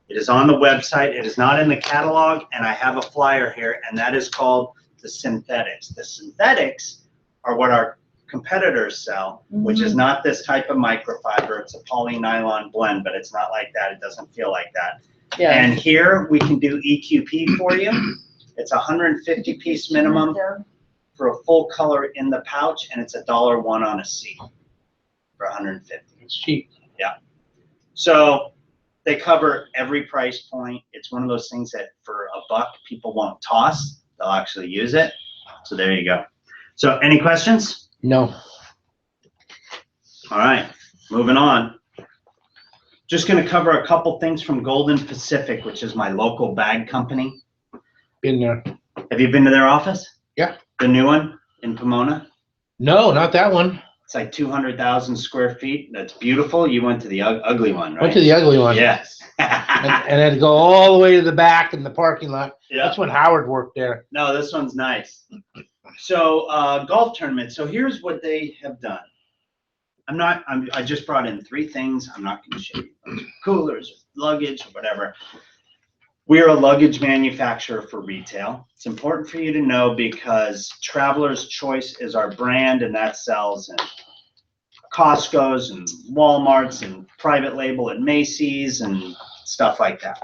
It is on the website, it is not in the catalog, and I have a flyer here, and that is called the synthetics. The synthetics are what our competitors sell, which is not this type of microfiber. It's a polynylon blend, but it's not like that. It doesn't feel like that. Yeah. And here we can do EQP for you. It's a 150-piece minimum. for a full color in the pouch, and it's $1.01 on a seat for 150. It's cheap. So they cover every price point. It's one of those things that for $1 people won't toss. They'll actually use it. So there you go. So any questions? No. All right, moving on. Just going to cover a couple things from Golden Pacific, which is my local bag company. Been there. Have you been to their office? Yeah. The new one in Pomona? No, not that one. It's like 200,000 square feet. That's beautiful. You went to the ugly one, right? Went to the ugly one. Yes. And had to go all the way to the back in the parking lot. Yeah. That's when Howard worked there. No, this one's nice. So golf tournament. So here's what they have done. I just brought in 3 things. I'm not going to show you coolers, luggage, or whatever. We're a luggage manufacturer for retail. It's important for you to know because Traveler's Choice is our brand, and that sells in Costco's and Walmart's and private label at Macy's and stuff like that.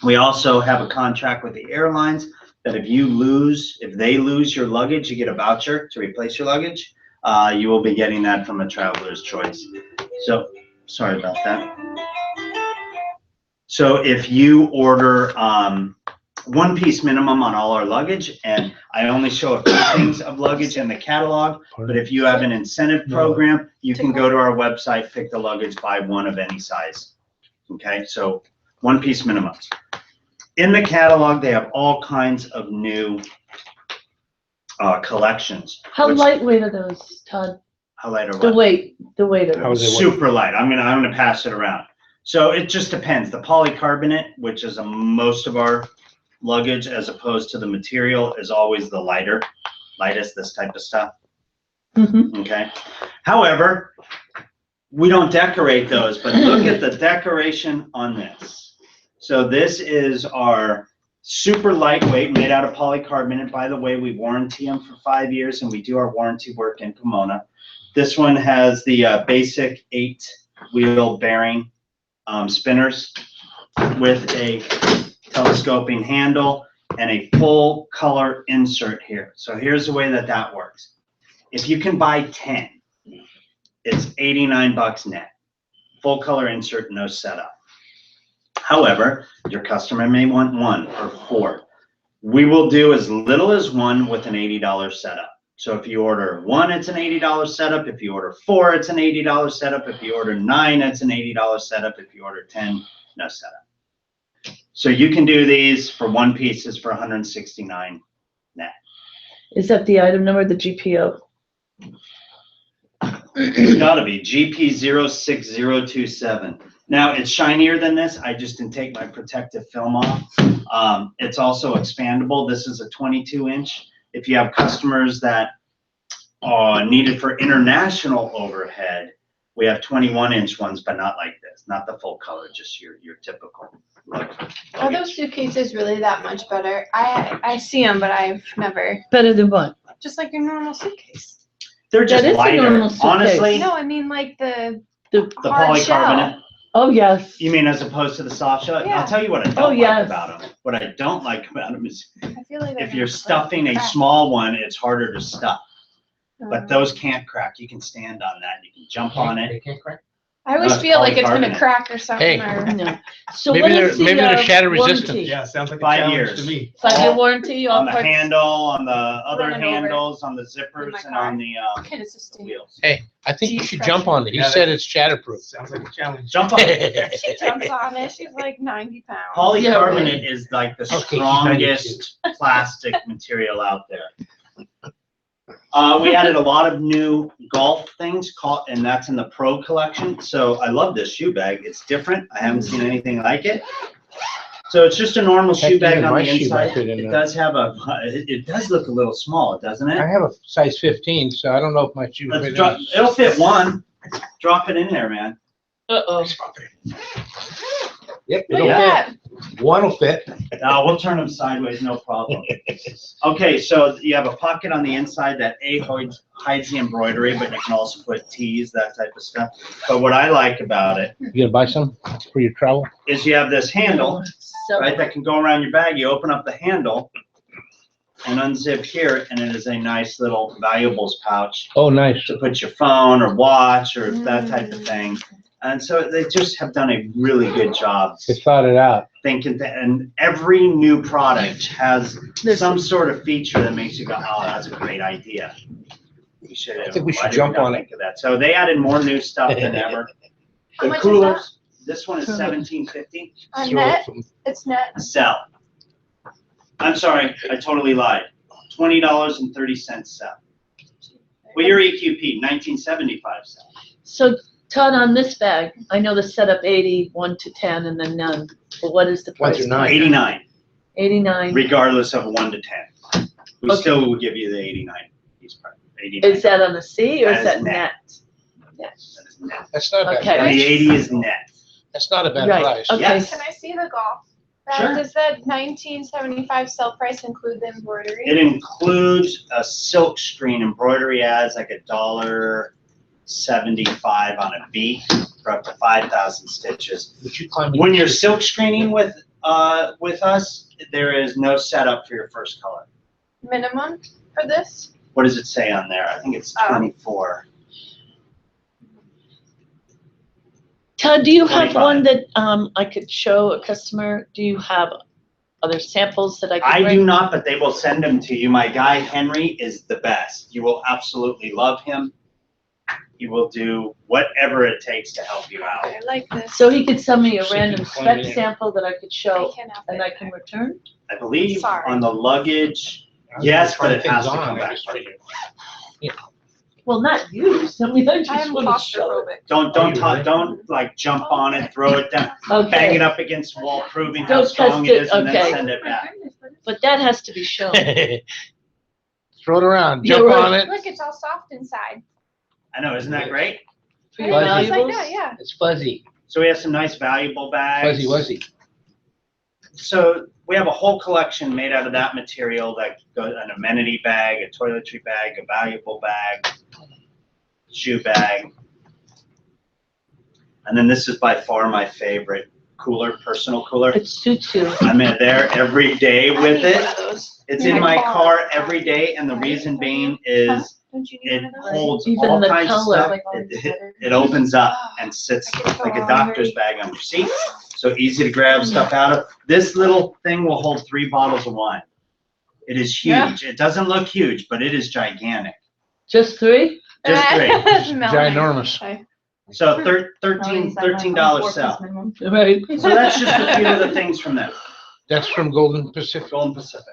We also have a contract with the airlines that if they lose your luggage, you get a voucher to replace your luggage. You will be getting that from a Traveler's Choice. So sorry about that. So if you order 1 piece minimum on all our luggage, and I only show a few things of luggage in the catalog, but if you have an incentive program, you can go to our website, pick the luggage, buy 1 of any size. Okay, so 1 piece minimums. In the catalog, they have all kinds of new collections. How lightweight are those, Todd? How light are The what? weight of How is those. it? Super light. I'm gonna pass it around. So it just depends. The polycarbonate, which is most of our luggage, as opposed to the material, is always the lightest, this type of stuff. Okay. However, we don't decorate those, but look at the decoration on this. So this is our super lightweight, made out of polycarbonate. By the way, we warranty them for 5 years, and we do our warranty work in Pomona. This one has the basic 8-wheel bearing spinners with a telescoping handle and a full color insert here. So here's the way that works. If you can buy 10, it's $89 net. Full color insert, no setup. However, your customer may want 1 or 4. We will do as little as 1 with an $80 setup. So if you order 1, it's an $80 setup. If you order 4, it's an $80 setup. If you order 9, it's an $80 setup. If you order 10, no setup. So you can do these for 1 piece is for $169 net. Is that the item number, the GPO? It's gotta be GP06027. Now it's shinier than this. I just didn't take my protective film off. It's also expandable. This is a 22-inch. If you have customers that need it for international overhead, we have 21-inch ones, but not like this, not the full color, just your typical luggage. Are those suitcases really that much better? I see them, but I've never. Better than what? Just like your normal suitcase. They're just That is a lighter. normal suitcase. Honestly, No, I mean like the the hard polycarbonate. shell. Oh, yes. You mean as opposed to the soft shell? Yeah. I'll tell you what I don't Oh, like yes. about them. What I don't like about them is I feel like if you're stuffing a small one, it's harder to stuff. But those can't crack. You can stand on that. You can jump on it. They can't crack. I always it's feel like it's gonna polycarbonate. crack or something. Hey. Or, No. So Maybe what they're- is the maybe they're shatter resistant. warranty? Yeah, sounds like a 5 challenge years. to me. 5-year warranty, all On the parts? handle, on the other Running over handles, on the in zippers, my and car. on the Kid is just wheels. Hey, I think you Deep should pressure. jump on it. He Yeah, said it's shatterproof. Sounds like a challenge. Jump on it. she jumps on it. She's like 90 pounds. Polycarbonate is like the Okay, strongest plastic material out there. We added a lot of new golf things, and that's in the Pro collection. So I love this shoe bag. It's different. I haven't seen anything like it. So it's just a normal Heck, shoe bag even on my the shoe bag inside. fit in It there. does have it does look a little small, doesn't I it? have a size 15, so I don't know if my shoe Let's fit drop, in. it'll fit 1. Drop it in there, man. Uh-oh. Yep, Look it'll at fit. that. One will fit. No, we'll turn them sideways, no problem. Okay, so you have a pocket on the inside that hides the embroidery, but you can also put tees, that type of stuff. But what I like about it You gonna buy some for your travel? is you have this handle, So, right, that can go around your bag. You open up the handle, and unzip here, and it is a nice little valuables pouch Oh, nice. to put your phone or watch or that type of thing. And so they just have done a really good job They thought it out. thinking that, and every new product has There's some sort of feature that makes you go, oh, that's a great idea. We should have. I think we should why did jump not on think of that? So they added more new stuff than ever. How The much is coolers, this one is $17.50. On net, it's net. Sell. I'm sorry, I totally lied. $20.30 sell. Well, your EQP, $19.75 sell. So Todd, on this bag, I know the setup 80, 1 to 10, and then none. But what is the 1 price? to 9. 89, 89. regardless of 1 to 10. We Okay. still will give you the 89 piece price. 89. Is that on the C or is That that is net. net? That is net. That's not a Okay. bad And the price. 80 is net. That's not a bad Right. price. Okay. Yes. Can I see the golf? Sure. Does that 1975 sell price include the embroidery? It includes a silk screen. Embroidery adds like $1.75 on a beat for up to 5,000 stitches. Would you climb? When you're silk screening with us, there is no setup for your first color. Minimum for this? What does it say on there? I think it's 24. Todd, do you have 25. one that I could show a customer? Do you have other samples that I could I bring? do not, but they will send them to you. My guy Henry is the best. You will absolutely love him. He will do whatever it takes to help you out. I like this. So he could send me a So you random can climb spec in. sample that I could I show cannot and fit I it can back. return? I believe Sorry. on the luggage, I was yes, gonna but try it has things to on, come I back. just figured. Well, not used. I mean, I I just am want to show it. claustrophobic. Don't Oh, you really? don't like jump on it, throw it down, bang Okay, it up against the wall, proving how Don't strong test it it, is, and then okay. send it back. but that has to be shown. Throw it around, You're jump right. on it. Look, it's all soft inside. I know, isn't that great? For your Fuzzy. Just like valuables? that, yeah. It's fuzzy, So we have some nice valuable bags. fuzzy wuzzy. So we have a whole collection made out of that material, that goes an amenity bag, a toiletry bag, a valuable bag, shoe bag. And then this is by far my favorite cooler, personal cooler. It suits you. I'm in there every day I with need one it. of those. It's in in my my car. car every day, and the reason being is Don't you it need one of those? holds Even all the kinds of color. stuff. It opens up and sits I can throw like a on doctor's very- bag on your seat, so easy to grab stuff out of. This little thing will hold 3 bottles of wine. It is Yeah. huge. It doesn't look huge, but it is gigantic. Just 3? Just 3. Melanie. Ginormous. So $13 sell. Right. So that's just a few of the things from them. That's from Golden Pacific. Golden Pacific.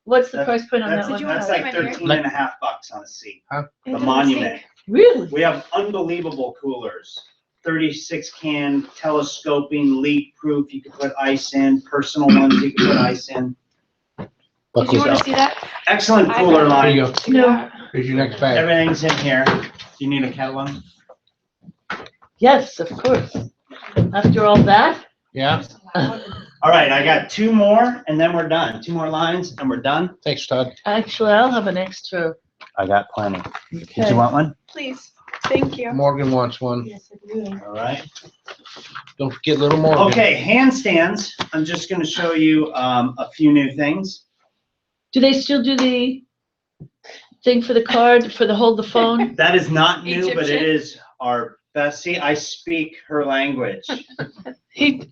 What's the That- price point on That's, that Did you one? want that's to like see my 13 and a half bucks on a seat. It The doesn't monument. stink. Really? We have unbelievable coolers. 36 can, telescoping, leak proof, you can put ice in, personal ones you can put ice in. Did Buckles you want out. to see that? Excellent I cooler got There you line. go. No. Here's your next bag. Everything's in here. Do you need a catalog? Yes, of course. After all that? Yeah, All right, I got 2 more and then we're done. 2 more lines and we're done. thanks, Todd. Actually, I'll have an extra. I got plenty. Okay. want one? Please. Thank you. Morgan wants one. Yes, I do. All right. Don't forget little Morgan. Okay, handstands. I'm just gonna show you a few new things. Do they still do the thing for the card, for the hold the phone? That is not new, but it Egyptian? is our best. See, I speak her language. He,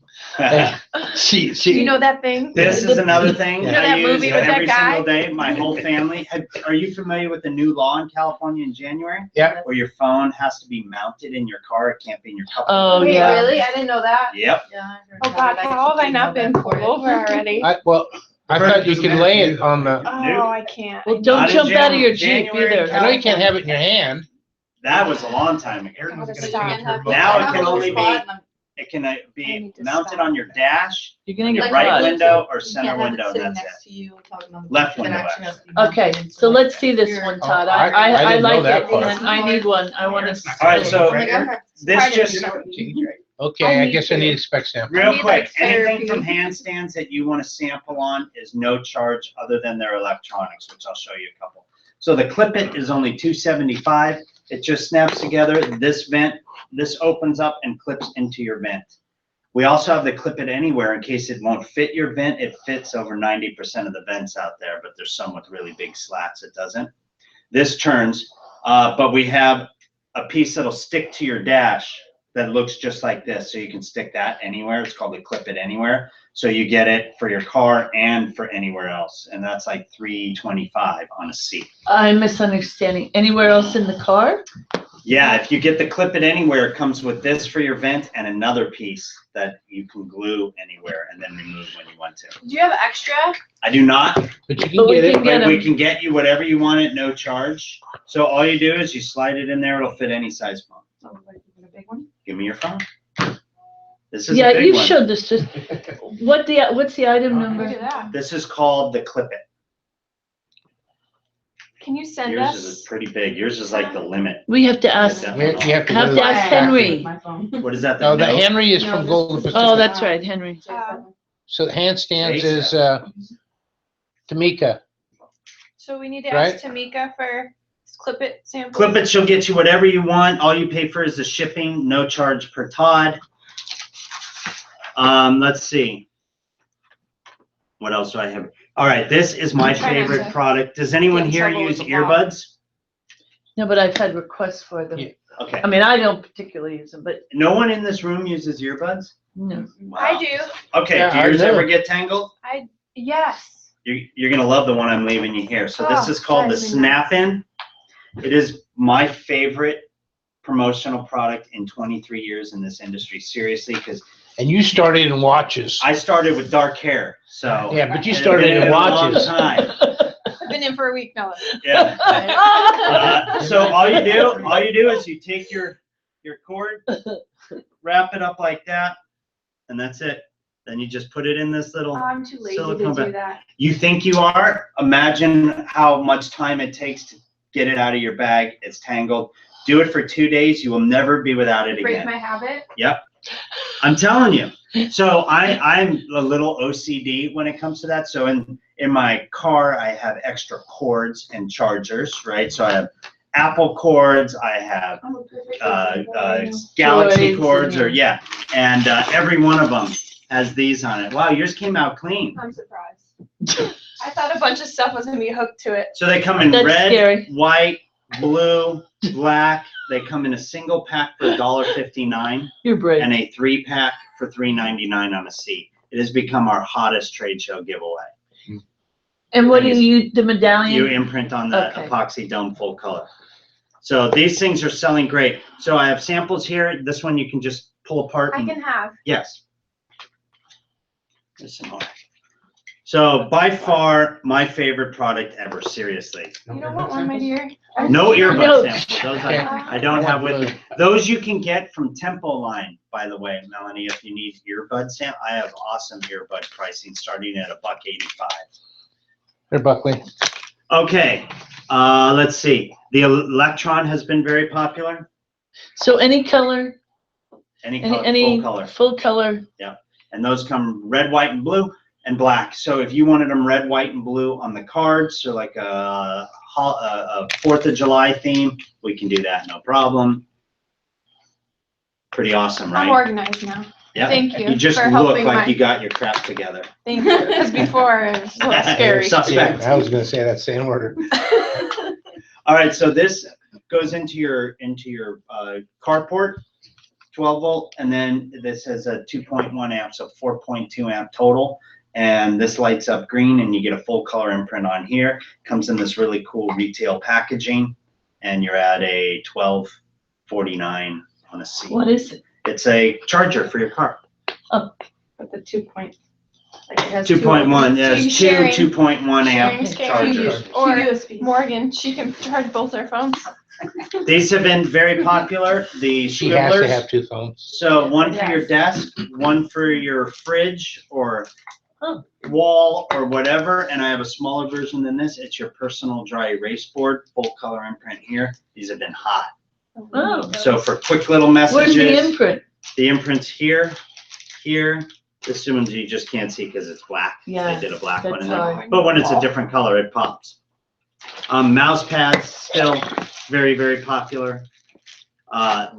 See, Do you know that thing? This is another thing You know I that use movie with that every guy? single day. My whole family. Are you familiar with the new law in California in January? Yeah. Where your phone has to be mounted in your car. It can't be in your cup. Oh, Wait, yeah. really? I didn't know that. Yep. Oh God, how have I not been pulled over already? I thought you could lay it on the, Oh, I can't. well, don't Not in jump out of your January, Jeep January, either. I know you can't have it in your hand. That was a long time ago. Gotta stop. Now it can only be. It can I be need to mounted stop. on your dash, You're gonna your get right caught. window, or center window. That's it. Left window, actually. Okay, so let's see this one, Todd. I I didn't know like that it, part. and I need one. I want to. All right, so this just Okay, I guess I need a spec sample. real need, quick. like, Anything therapy. from handstands that you want to sample on is no charge other than their electronics, which I'll show you a couple. So the clip it is only $275. It just snaps together. This vent, this opens up and clips into your vent. We also have the Clip It Anywhere in case it won't fit your vent. It fits over 90% of the vents out there, but there's some with really big slats it doesn't. This turns, but we have a piece that'll stick to your dash that looks just like this, so you can stick that anywhere. It's called the Clip It Anywhere. So you get it for your car and for anywhere else, and that's like $325 on a seat. I'm misunderstanding. Anywhere else in the car? Yeah, if you get the Clip It Anywhere, it comes with this for your vent and another piece that you can glue anywhere and then remove when you want to. Do you have extra? I do not, But you But can we get it. can get but we 'em. can get you whatever you want at no charge. So all you do is you slide it in there, it'll fit any size phone. Oh, like, is it a big one? Give me your phone. This is Yeah, a big you one. showed this, just, what's the item Look at number? that. This is called the Clip It. Can you send Yours us? is pretty big. Yours is like the limit. We have to ask, Yeah. You have to have go to to ask the Henry. My phone. What is that? No, the note? Henry is No, from this Golden is- Pacific. Oh, that's right, Henry. So handstands is, Tamika. So we need to Right. ask Tamika for Clip It sample. Clip It, she'll get you whatever you want. All you pay for is the shipping, no charge per Todd. Let's see. What else do I have? All right, this is my Try not favorite to product. Does anyone get in here trouble use with the law. earbuds? No, but I've had requests for them. Yeah. Okay. I mean, I don't particularly use them, but No one in this room uses earbuds? no. I do. Okay, Yeah, do I yours know. ever get tangled? Yes. You're gonna love the one I'm leaving you here. So this Oh, is called the drives me nuts. Snap-in. It is my favorite promotional product in 23 years in this industry, seriously, because And you started in watches. I started with dark hair, so. Yeah, but you it's started been in a long watches. time. I've been in for a week now. Yeah. So all you do is you take your cord, wrap it up like that, and that's it. Then you just put it in this little. I'm too lazy to Silicone do bag. that. You think you are? Imagine how much time it takes to get it out of your bag. It's tangled. Do it for 2 days. You will never be without it Break again. my habit. I'm telling you. So I'm a little OCD when it comes to that. So in my car, I have extra cords and chargers, right? So I have Apple cords, I have Galaxy Droids cords, and- or yeah, and every one of them has these on it. Wow, yours came out clean. I'm surprised. I thought a bunch of stuff was gonna be hooked to it. So they come in That's red, scary. white, blue, black. They come in a single pack for $1.59 You're brave. and a 3-pack for $3.99 on a seat. It has become our hottest trade show giveaway. And what do and you, the You medallion? imprint on the Okay. epoxy dome full color. So these things are selling great. So I have samples here. This one you can just pull apart. I and- can have. Yes. There's some more. So by far, my favorite product ever, seriously. You don't want one, my dear? No earbud No. samples. Those I don't have with me. Those you can get from Tempo Line, by the way, Melanie, if you need earbud sample. I have awesome earbud pricing starting at $1.85. Here, Buckley. Okay, let's see. The Electron has been very popular. So any color, Any any, color, any full color. full color, And those come red, white, and blue, and black. So if you wanted them red, white, and blue on the cards, so like a 4th of July theme, we can do that, no problem. Pretty awesome, I'm right? organized now. Yeah. Thank you You just for look helping like my- you got your crap together. Thank you, because before it was a little scary. Yeah, Suspect. I was gonna say that same order. All right, so this goes into your carport, 12 volt, and then this has a 2.1 amp, so 4.2 amp total. And this lights up green, and you get a full color imprint on here. Comes in this really cool retail packaging, and you're at a $12.49 on a seat. what is it? It's a charger for your car. With the 2 point. Like it has 2.1, So there's you two sharing- 2.1 amp sharing scary. chargers. Or USBs. Morgan, she can charge both our phones. These have been very popular, the She has to scribblers. have 2 phones. So one for your Yes. desk, one for your fridge or Oh. wall or whatever, and I have a smaller version than this. It's your personal dry erase board, full color imprint here. These have been hot. Oh, So for quick little where's the messages, imprint? the imprint's here, here. This one you just can't see because it's black. Yeah, They did a black one that's in there. hard. But when it's a different color, it pops. Mouse pads still very, very popular.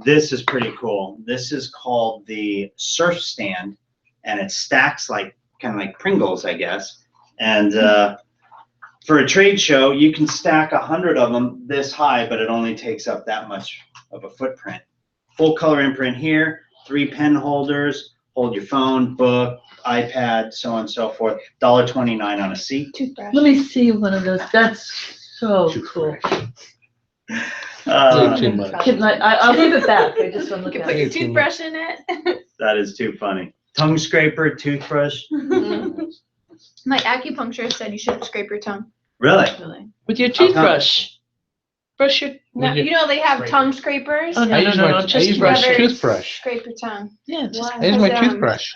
This is pretty cool. This is called the Surf Stand, and it stacks like kind of like Pringles, I guess. And for a trade show, you can stack 100 of them this high, but it only takes up that much of a footprint. Full color imprint here, 3 pen holders, hold your phone, book, iPad, so on and so forth. $1.29 on a seat. Toothbrush. Let me see one of those. That's so cool. Too much. I'll give it back. I just want to look You at can put it. your toothbrush in it. That is too funny. Tongue scraper, toothbrush. My acupuncturist said you shouldn't scrape your tongue. Really? Really. With your How come? toothbrush. Brush your, No, you know they have tongue scrapers. oh, no, I no, use no, my, no, I just use my brush, toothbrush. Scrape your tongue. yeah, just I use my Because, toothbrush.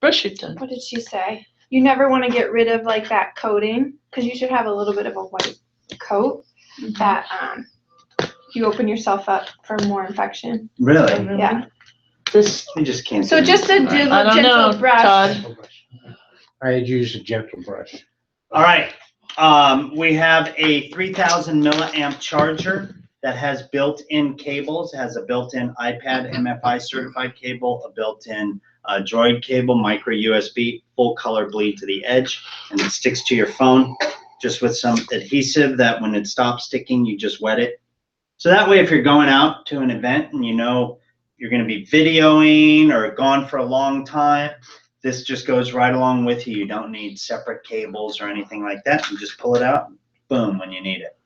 brush your tongue. What did she say? You never want to get rid of like that coating because you should have a little bit of a white coat that you open yourself up for more infection. Really? Yeah. This, You just can't. So do just a anything. little I don't gentle know, brush. Todd. I use a gentle brush. All right. We have a 3000 milliamp charger that has built-in cables. It has a built-in iPad MFI certified cable, a built-in Droid cable, micro USB, full color bleed to the edge, and it sticks to your phone just with some adhesive that when it stops sticking, you just wet it. So that way, if you're going out to an event and you know you're going to be videoing or gone for a long time, this just goes right along with you. You don't need separate cables or anything like that. You just pull it out, boom, when you need it.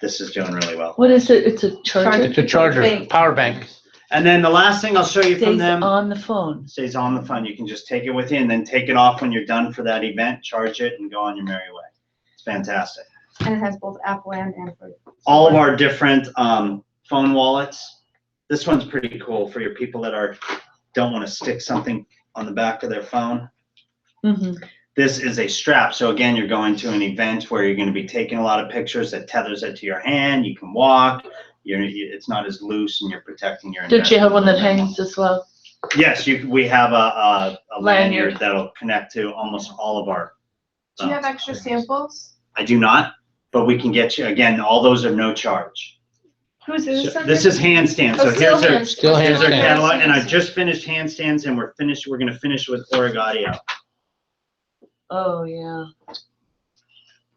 This is doing really well. what is it? It's a charger? It's a charger, Bank. power bank. And then the last thing I'll show you from Stays them on the phone. stays on the phone. You can just take it with you and then take it off when you're done for that event, charge it, and go on your merry way. It's fantastic. and it has both Apple and Android. All of our different phone wallets. This one's pretty cool for your people that don't want to stick something on the back of their phone. Mm-hmm. This is a strap. So again, you're going to an event where you're going to be taking a lot of pictures that tethers it to your hand. You can walk. It's not as loose, and you're protecting your. Don't you have one that investment. hangs as well? Yes, we have a lanyard Lanyard. that'll connect to almost all of our. Do you have extra samples? I do not, but we can get you, again, all those are no charge. Who's this? So this is handstand. So Oh, still here's our, handstand. Still here's our handstand. catalog, and I just finished handstands, and we're going to finish with Origaudio. Oh, yeah.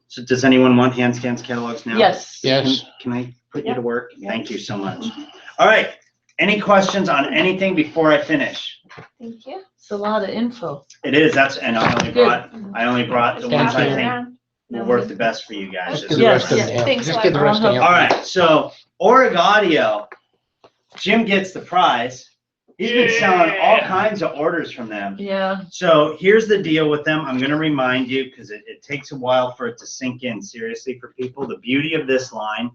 So does anyone want handstands catalogs now? Yes. Yes. Can I put you Yep. to work? Yep. Thank you so much. All right. Any questions on anything before I finish? Thank you. It's a lot of info. It is. And I only brought the ones I Thank you. think will work the best for you guys. Just give the rest of Yes, the, yes. Thanks, just give the rest of the. All right. So Origaudio, Jim gets the prize. He's been selling all kinds of orders from them. Yeah. So here's the deal with them. I'm going to remind you because it takes a while for it to sink in seriously for people. The beauty of this line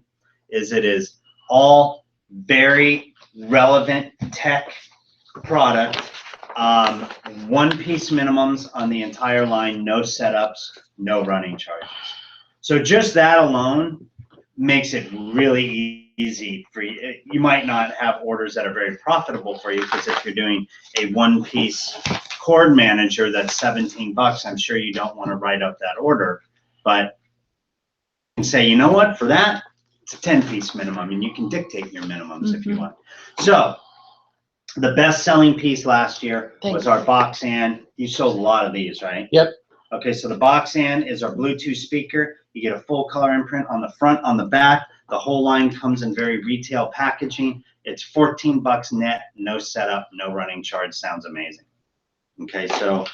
is it is all very relevant tech product. One-piece minimums on the entire line, no setups, no running charges. So just that alone makes it really easy for you. You might not have orders that are very profitable for you because if you're doing a one-piece cord manager that's $17, I'm sure you don't want to write up that order. But you can say, you know what, for that, it's a 10-piece minimum, and you can dictate your minimums if you want. So the best-selling piece last year was our Boxan. You sold a lot of these, right? Yep. Okay, so the Boxan is our Bluetooth speaker. You get a full color imprint on the front, on the back. The whole line comes in very retail packaging. It's $14 net, no setup, no running charge. Sounds amazing. Okay, so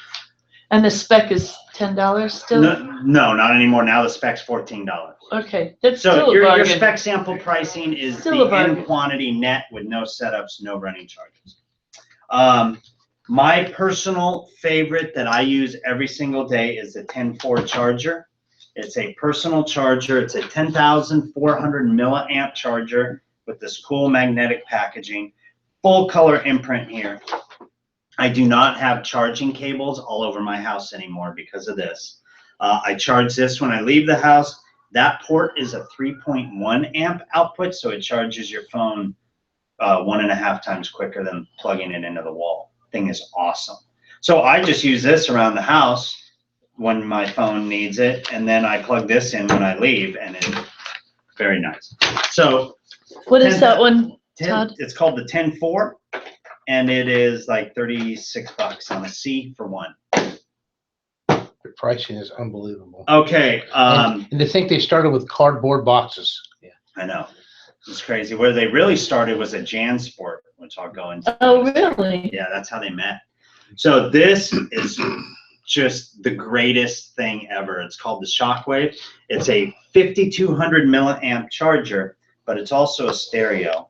And the spec is $10 still? no, not anymore. Now the spec's $14. Okay, that's So still a your bargain. spec sample pricing is Still a the bargain. end quantity net with no setups, no running charges. My personal favorite that I use every single day is the 10-4 charger. It's a personal charger. It's a 10,400 milliamp charger with this cool magnetic packaging, full color imprint here. I do not have charging cables all over my house anymore because of this. I charge this when I leave the house. That port is a 3.1 amp output, so it charges your phone 1.5 times quicker than plugging it into the wall. Thing is awesome. So I just use this around the house when my phone needs it, and then I plug this in when I leave, and it's very nice. So What is that one? Todd? It's called the 10-4, and it is like $36 on a C for one. The pricing is unbelievable. Okay, And to think they started with cardboard boxes. I know, it's crazy. Where they really started was at JanSport, which I'll go into. Oh, really? Yeah, that's how they met. So this is just the greatest thing ever. It's called the Shockwave. It's a 5,200 milliamp charger, but it's also a stereo.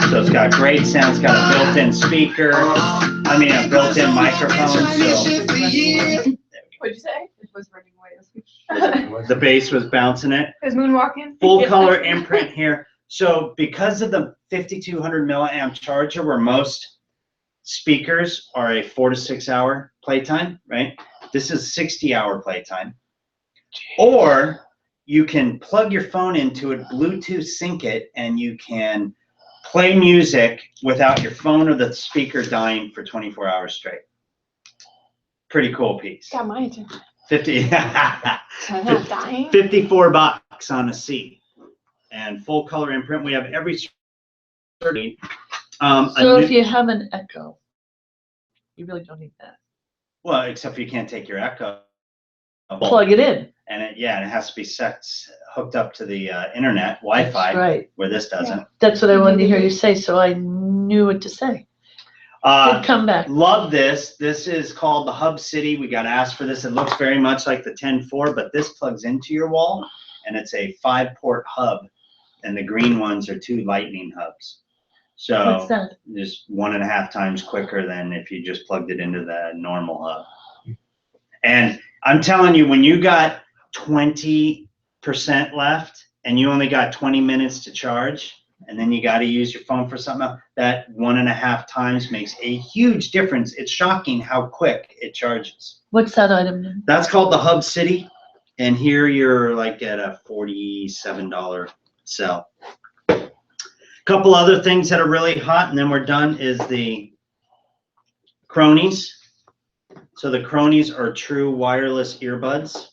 So it's got great sound. It's got a built-in speaker. I mean, a built-in microphone. So What'd you say? It was running away. the bass was bouncing it. Is moonwalking? Full color imprint here. So because of the 5,200 milliamp charger, where most speakers are a 4 to 6 hour playtime, right? This is 60-hour playtime. Or you can plug your phone into it, Bluetooth sync it, and you can play music without your phone or the speaker dying for 24 hours straight. Pretty cool piece. Got my attention. 50, So I'm not dying. $54 on a C. And full color imprint. We have every So if you have an Echo, you really don't need that. well, except for you can't take your Echo. Plug it in. And it has to be hooked up to the internet, Wi-Fi, That's right. where this doesn't. That's what I wanted to hear you say, so I knew what to say. Good comeback. Love this. This is called the Hub City. We got asked for this. It looks very much like the 10-4, but this plugs into your wall, and it's a 5-port hub, and the green ones are 2 lightning hubs. So What's that? just 1.5 times quicker than if you just plugged it into the normal hub. And I'm telling you, when you got 20% left and you only got 20 minutes to charge, and then you got to use your phone for something else, that 1.5 times makes a huge difference. It's shocking how quick it charges. What's that item? That's called the Hub City, and here you're like at a $47 sell. Couple other things that are really hot, and then we're done, is the Cronies. So the Cronies are true wireless earbuds,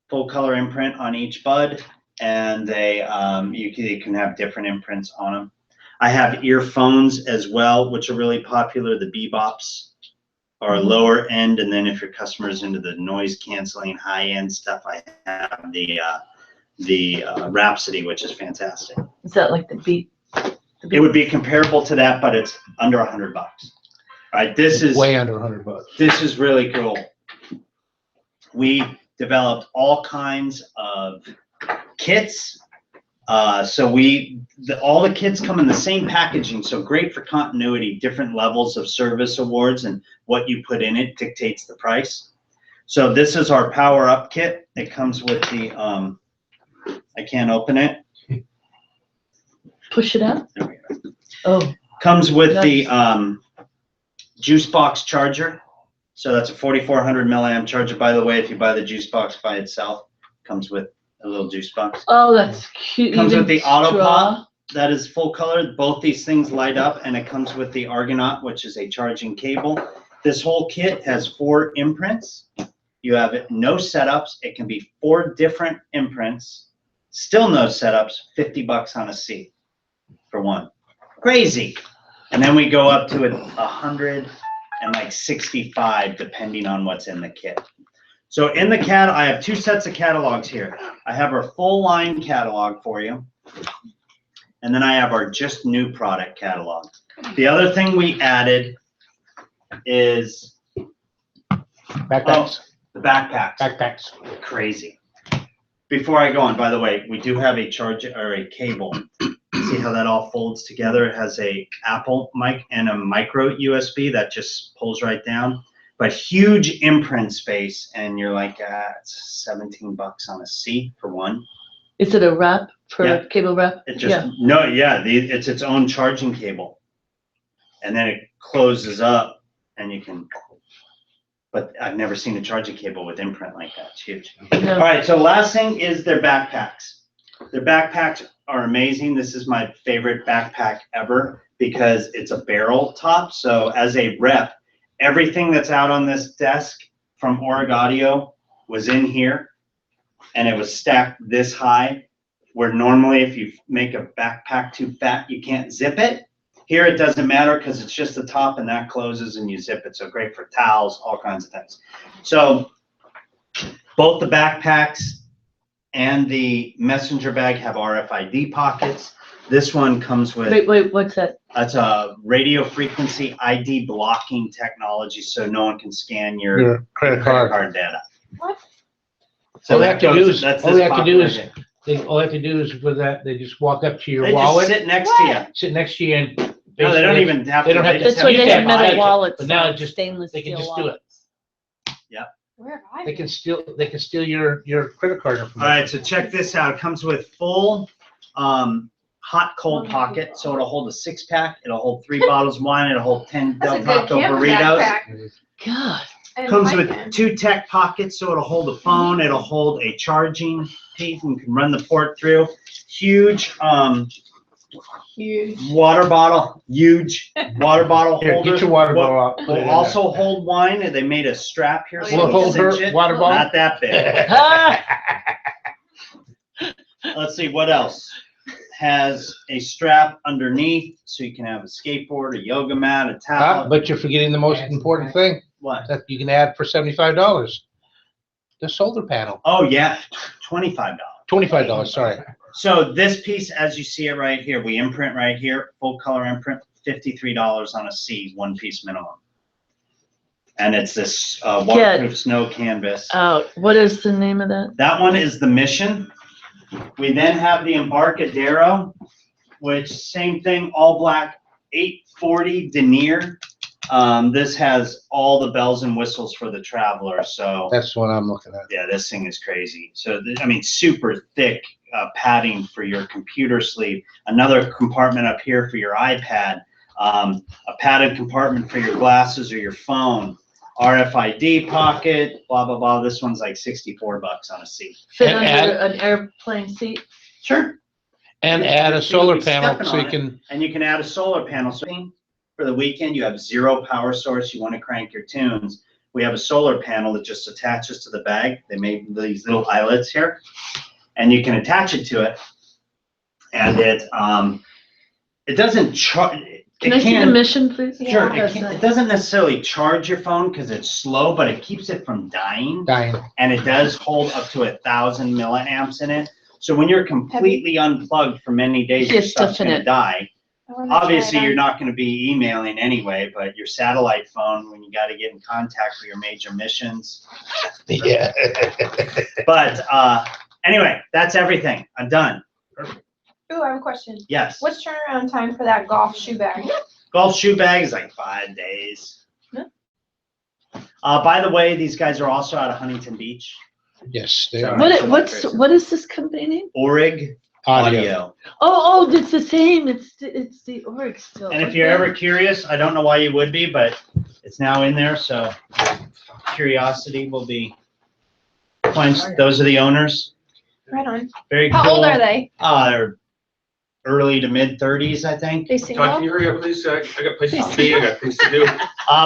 full color imprint on each bud, and they you can have different imprints on them. I have earphones as well, which are really popular. The Bebops are lower end, and then if your customer's into the noise canceling high end stuff, I have the Rhapsody, which is fantastic. Is that like the Beat? It would be comparable to that, but it's under $100. Right, this is Way under $100. This is really cool. We developed all kinds of kits. So all the kits come in the same packaging, so great for continuity. Different levels of service awards, and what you put in it dictates the price. So this is our Power Up kit. It comes with the, I can't open it. Push it out? There we go. Oh, Comes with the Juice Box charger. So that's a 4,400 milliamp charger. By the way, if you buy the Juice Box by itself, comes with a little juice box. oh, that's cute. Comes Even with the Auto straw. Pop. That is full color. Both these things light up, and it comes with the Argonaut, which is a charging cable. This whole kit has 4 imprints. You have no setups. It can be 4 different imprints. Still no setups. $50 on a C for one. Crazy. And then we go up to 165, depending on what's in the kit. So in the I have 2 sets of catalogs here. I have our full line catalog for you, and then I have our just new product catalog. The other thing we added is Backpacks. the backpacks. Backpacks. Crazy. Before I go on, by the way, we do have a charger or a cable. See how that all folds together? It has a Apple mic and a micro USB that just pulls right down. But huge imprint space, and you're like, it's $17 on a C for one. Is it a wrap for Yeah. cable wrap? It just it's its own charging cable, and then it closes up, and you can. But I've never seen a charging cable with imprint like that. It's huge. No. All right, so last thing is their backpacks. Their backpacks are amazing. This is my favorite backpack ever because it's a barrel top. So as a rep, everything that's out on this desk from Org Audio was in here and it was stacked this high, where normally if you make a backpack too fat, you can't zip it. Here it doesn't matter because it's just the top and that closes and you zip it. So great for towels, all kinds of things. So both the backpacks and the messenger bag have RFID pockets. This one comes with, Wait, what's that? that's a radio frequency ID blocking technology, so no one can scan your credit credit card. card data. What? So All they that have to do goes, is- that's all this they have to do popular is- here. All they have to do is with that, they just walk up to your They just wallet, sit next to you. sit next to you and. No, they don't basically- even have to. they don't have to- just That's why you they can't have buy metal it, wallets. but now now, it's just- stainless they can steel just do it. wallets. Where have I They been? can steal your credit card information. All right, so check this out. It comes with full hot cold pocket, so it'll hold a 6-pack. It'll hold 3 bottles of wine. It'll hold 10 That's a Del good Taco camper burritos. backpack. God. And Comes hiking. with 2 tech pockets, so it'll hold a phone. It'll hold a charging piece, and you can run the port through. Huge Huge. water bottle, huge water bottle Here, holder. get your water bottle out. put it Will in also hold wine, and they made a strap here. Oh, so Will it it'll hold her cinch it. water bottle? Not that big. Ah! Let's see, what else? Has a strap underneath, so you can have a skateboard, a yoga mat, a towel. But you're forgetting the most important thing What? that you can add for $75. The solar panel, Oh, yeah, $25. $25, sorry. So this piece, as you see it right here, we imprint right here, full color imprint, $53 on a C, 1-piece minimum. And it's this waterproof snow canvas. What is the name of that? That one is the Mission. We then have the Embarcadero, which same thing, all black, 840 denier. This has all the bells and whistles for the traveler, so. That's what I'm looking at. Yeah, this thing is crazy. So, I mean, super thick padding for your computer sleeve. Another compartment up here for your iPad. A padded compartment for your glasses or your phone. RFID pocket, blah, blah, blah. This one's like $64 on a seat. Fit And under an airplane seat? Sure. And Yeah, add a you'll solar be panel stepping so on you it. can, And you can add a solar panel. So for the weekend, you have 0 power source, you want to crank your tunes. We have a solar panel that just attaches to the bag. They made these little eyelets here, and you can attach it to it. And it doesn't charge. Can I see the Mission, please? Sure, Yeah. it doesn't necessarily charge your phone because it's slow, but it keeps it from dying. dying. And it does hold up to 1,000 milliamps in it. So when you're completely unplugged for many days, your Just stuff's stuff in gonna it. die. I wanna try Obviously, it you're on. not gonna be emailing anyway, but your satellite phone, when you gotta get in contact for your major missions. Yeah. But, anyway, that's everything. I'm done. Ooh, I have a question. Yes. What's turnaround time for that golf shoe bag? Golf shoe bag is like 5 days. By the way, these guys are also out of Huntington Beach. Yes, they are. What is this company name? Orig Audio. Audio. Oh, it's the same. It's the Oryx still. And if you're ever curious, I don't know why you would be, but it's now in there, so curiosity will be. Those are the owners. Right on. Very cool. How old are they? They're early to mid-30s, I think. They Todd, can single? you hurry up, please? I got places to be, I got things to do.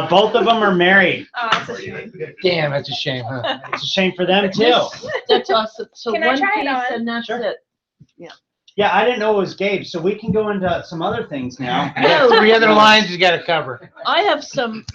Both of them are married. Oh, that's a shame. Damn, that's a shame, huh? It's a shame for them too. That's awesome. So Can I one try it piece on? and that's Sure. it. Yeah, I didn't know it was Gabe, so we can go into some other things now. Yeah, 3 other lines you gotta cover. I have some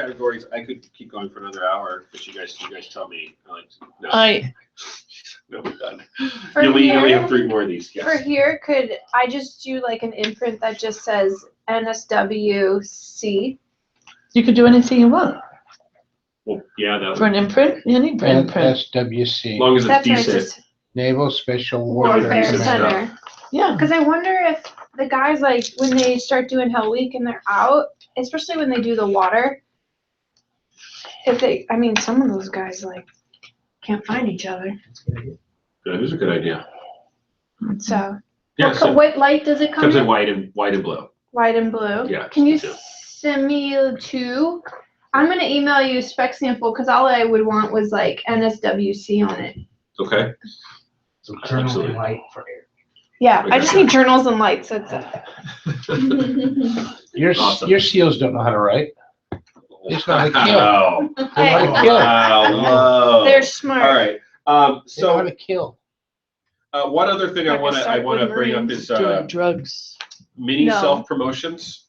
categories, I could keep going for another hour, but you guys tell me. No, no, we're done. For You only have here, 3 more of these, for yes. here, could I just do like an imprint that just says NSWC? You can do anything you want. Well, yeah, For an imprint, any imprint. as SWC, long as it's That's what I decent. just, Naval Special Warfare Warfare Decent Command. Center. Yeah. Because I wonder if the guys, like, when they start doing Hell Week and they're out, especially when they do the water, if they, I mean, some of those guys, like, can't find each other. That is a good idea. So, Yeah, so what light does it come comes in in? white and blue. White and blue? Yeah. Can you yeah. send me 2? I'm going to email you a spec sample because all I would want was, like, NSWC on it. Okay. So journal Absolutely. and light for air. Yeah, I just Okay. need journals and lights. That's it. Awesome. Your seals don't know how to write. It's not a kill. Wow. They Hey, want to kill. Wow. they're smart. All right. They know how So to kill. one other thing I Like a want to start with bring up Marines is Doing drugs. mini No. self promotions.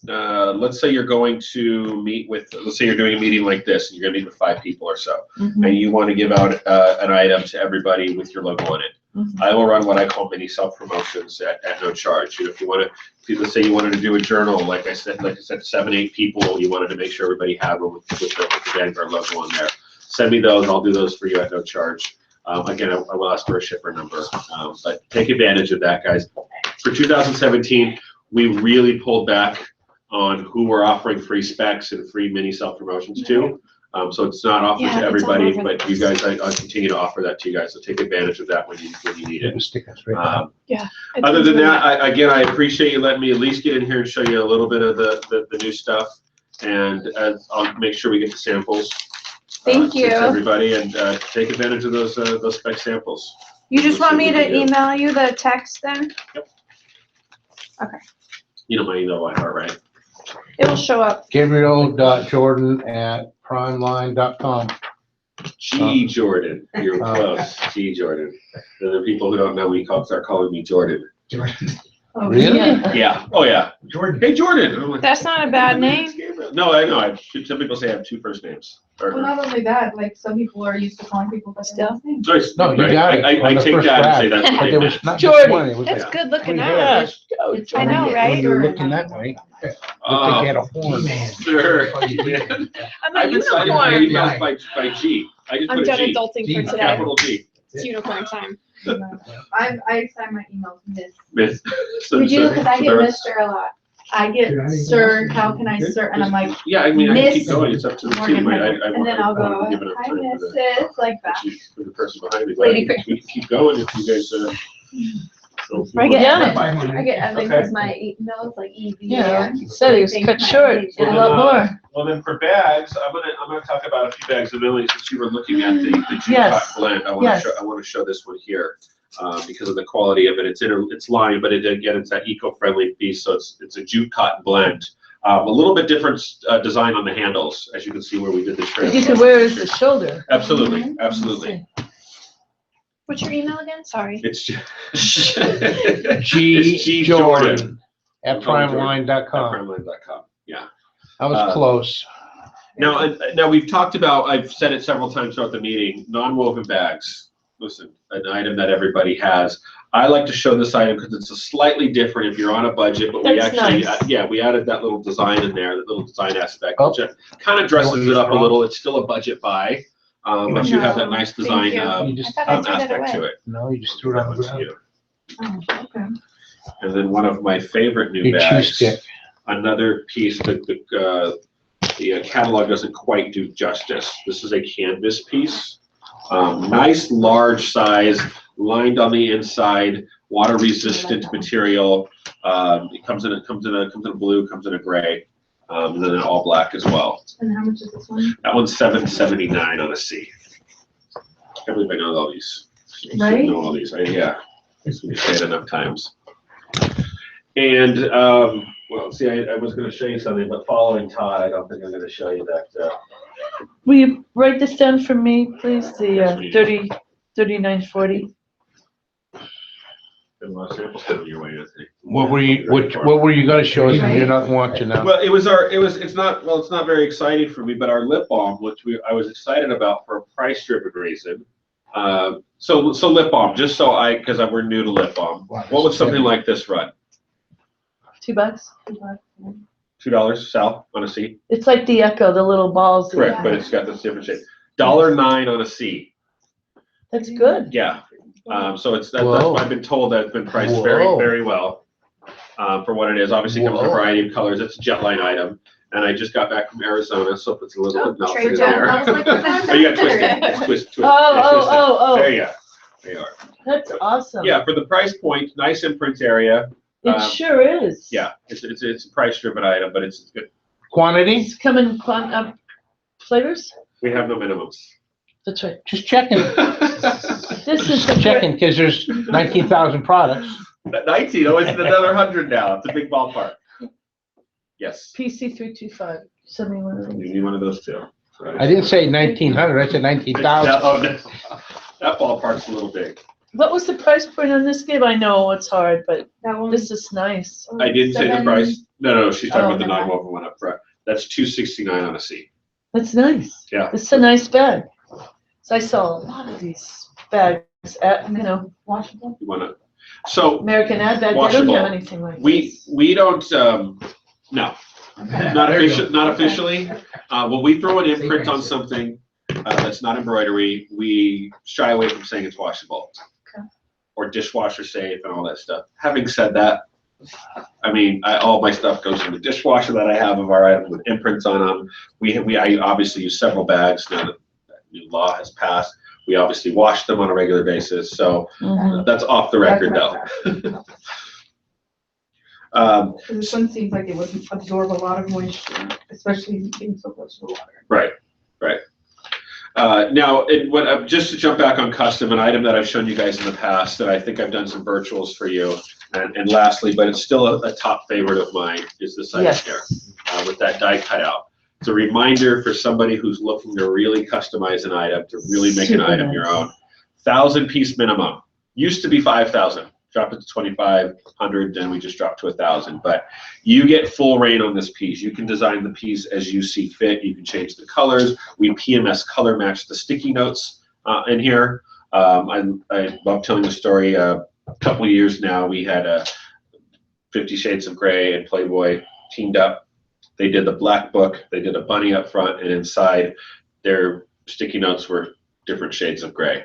Let's say you're going to meet with, let's say you're doing a meeting like this, and you're gonna meet with 5 people or so, Mhm. and you want to give out an item to everybody with your logo on it. Mhm. I will run what I call mini self promotions at no charge. If you want to, let's say you wanted to do a journal, like I said, 7, 8 people, you wanted to make sure everybody had one with the Vanguard logo on there. Send me those. I'll do those for you at no charge. Again, I will ask for a shipper number, but take advantage of that, guys. For 2017, we really pulled back on who we're offering free specs and free mini self promotions to. So it's not offered Yeah, to it's all everybody, over but the you guys, I'll continue to offer that to you guys. So take advantage of that when you need It it. was sticking straight out. Other than that, I appreciate you letting me at least get in here and show you a little bit of the new stuff. And I'll make sure we get the samples. Thank to you. everybody, and take advantage of those spec samples. You just want me to Absolutely. email you the text then? You know my email by heart, right? It will show up. Gabriel.jordan@primeline.com. G Jordan, you're close. G Jordan. The people who don't know me start calling me Jordan. Jordan. Oh, Really? yeah. Yeah. Oh yeah. Jordan. Hey Jordan. And I'm like, That's not a bad name. No, I know. Some people say I have 2 first names. Or- Well, not only that, like some people are used to calling people by their last name. Nice. No, you Right. got it. I On the take first that and graph. say that's what But they there meant. was not Jordan. just one, it was That's like good looking three out. hairs. I know, When right? you were looking that way, looked like you had a horn. Sure. I'm I a decided my unicorn. emails by G. I just I'm put a done G. adulting for G. today. Capital G. It's unicorn time. I sign my emails Miss. Miss. So- We do, so- because I so get there- Mr. a lot. I get Sir, how can I sir, and I'm like, Yeah, I mean, I can keep Miss going. It's up to the Morgan team. I and then I'll want go, to give it a hi time for the. Mrs., like that. For the person behind me, but Lady we can keep going if you guys, so- I get Yeah. Evan, I get Evan Okay. because my email is like EV. Yeah, you said it was cut short, a Well, lot more. Well, then for bags, I'm gonna talk about a few bags. Emily, since you were looking at the G Yes. blend, I Yes. want to show this one here. Because of the quality of it, it's lined, but again, it's that eco-friendly piece, so it's a jute cotton blend. A little bit different design on the handles, as you can see where we did the trim. But you can wear it as a shoulder. Absolutely, absolutely. What's your email again? Sorry. It's G. Jordan at Jordan. primeline.com. primeline.com. Yeah. I was close. Now we've talked about, I've said it several times throughout the meeting, non-woven bags. Listen, an item that everybody has. I like to show this item because it's a slightly different if you're on a budget, but we That's actually, nice. we added that little design in there, that little design aspect, Oh. which kind of dresses it up a little. It's still a budget buy, but you have that nice No, design thank You just, I thought I threw that aspect to away. it. no, you just threw it on the That ground. one's you. Oh, okay. And then one of my favorite new Your chew bags, stick. another piece that the catalog doesn't quite do justice. This is a canvas piece. Nice large size, lined on the inside, water resistant material. It comes in a blue, comes in a gray, and then an all black as well. And how much is this one? That one's $7.79 on a C. I can't believe I know all these. I Right? know all these. Yeah. We say it enough times. And well, see, I was going to show you something, but following Todd, I don't think I'm going to show you that. Will you write this down for me, please? The 3940. Been a lot of samples coming your way, Anthony. What were you gonna show us and you're not watching now? Well, it's not very exciting for me, but our lip balm, which I was excited about for a price-driven reason. So lip balm, because we're new to lip balm. What would something like this run? $2. $2 south on a C? It's like the Echo, the little balls. Correct, but it's got this different shape. $1.09 on a C. That's good. Yeah. So that's Whoa. why I've been told that it's been priced very, Whoa. very well, for what it is. Obviously it comes in a Whoa. variety of colors. It's a jet line item. And I just got back from Arizona, so it's a little bit melted trade there. down. I was like, Oh, you got twist. Oh. There you go. There you are. That's awesome. Yeah, for the price point, nice imprint area. It sure is. Yeah, it's a price driven item, but it's good. Quantity? It's coming flavors? We have no minimums. That's right. Just checking, This is the checking, because there's 19,000 products. 19, oh, it's another 100 now. It's a big ballpark. Yes. PC 325. Send me one of You these. need one of those too. Right. I didn't say 1,900, I said 19,000. That ballpark's a little big. What was the price point on this game? I know it's hard, but That one. this is nice. I didn't say the price. No, she's talking about the Oh. non-woven one up front. That's $269 on a C. That's nice. Yeah. It's a nice bag. So I saw a lot of these bags at, Washington, You wanna? So American Ad Bag. They don't Washable. have anything like we this. don't no, not officially. When we throw an imprint on something that's not embroidery, we shy away from saying it's washable. Okay. Or dishwasher safe and all that stuff. Having said that, I mean, all my stuff goes in the dishwasher that I have of our items with imprints on them. I obviously use several bags now that new law has passed. We obviously wash them on a regular basis, so Mhm. that's off the record though. This one seems like it would absorb a lot of moisture, especially being so close to the water. Right. Now, just to jump back on custom, an item that I've shown you guys in the past, that I think I've done some virtuals for you. And lastly, but it's still a top favorite of mine, is the side Yes. chair with that die cutout. It's a reminder for somebody who's looking to really customize an item, to really make an Super item nice. your own. 1,000-piece minimum. Used to be 5,000. Drop it to 2,500, then we just dropped to 1,000. But you get full reign on this piece. You can design the piece as you see fit. You can change the colors. We PMS color match the sticky notes in here. I love telling the story. A couple of years now, we had 50 Shades of Grey and Playboy teamed up. They did the black book. They did a bunny up front, and inside their sticky notes were different shades of gray.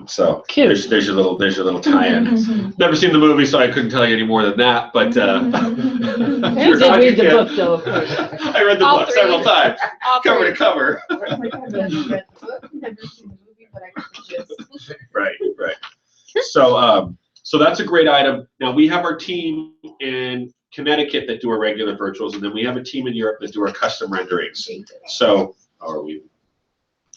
So Cute. there's your little tie-in. Never seen the movie, so I couldn't tell you any more than that. But You did read the book, though, of course. I read the All book three. several times, All cover three. to cover. I've never read the book, never seen the movie, but I get the gist. Right. So that's a great item. Now we have our team in Connecticut that do our regular virtuals, and then we have a team in Europe that do our custom renderings. So, or we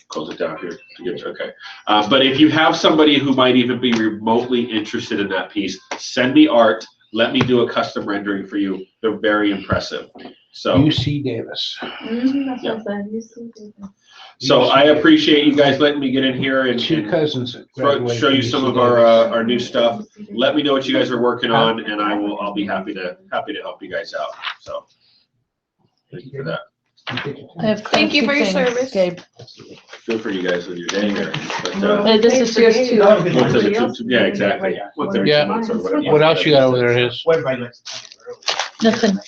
close it down here to get to, okay. But if you have somebody who might even be remotely interested in that piece, send me art. Let me do a custom rendering for you. They're very impressive. So. UC Davis. That's what I'm saying. You see, So I appreciate you guys letting me get in here and Two cousins. that show graduated you from some UC of Davis. our new stuff. Let me know what you guys are working on, and I'll be happy to help you guys out. So thank you for that. I have Thank you for your fancy service. things, Gabe. Good for you guys with your day here. But, This is yours too. once every yeah, exactly. Once every 2 Yeah. months or whatever. What else you got over there, His? Everybody likes to come in early. Nothing.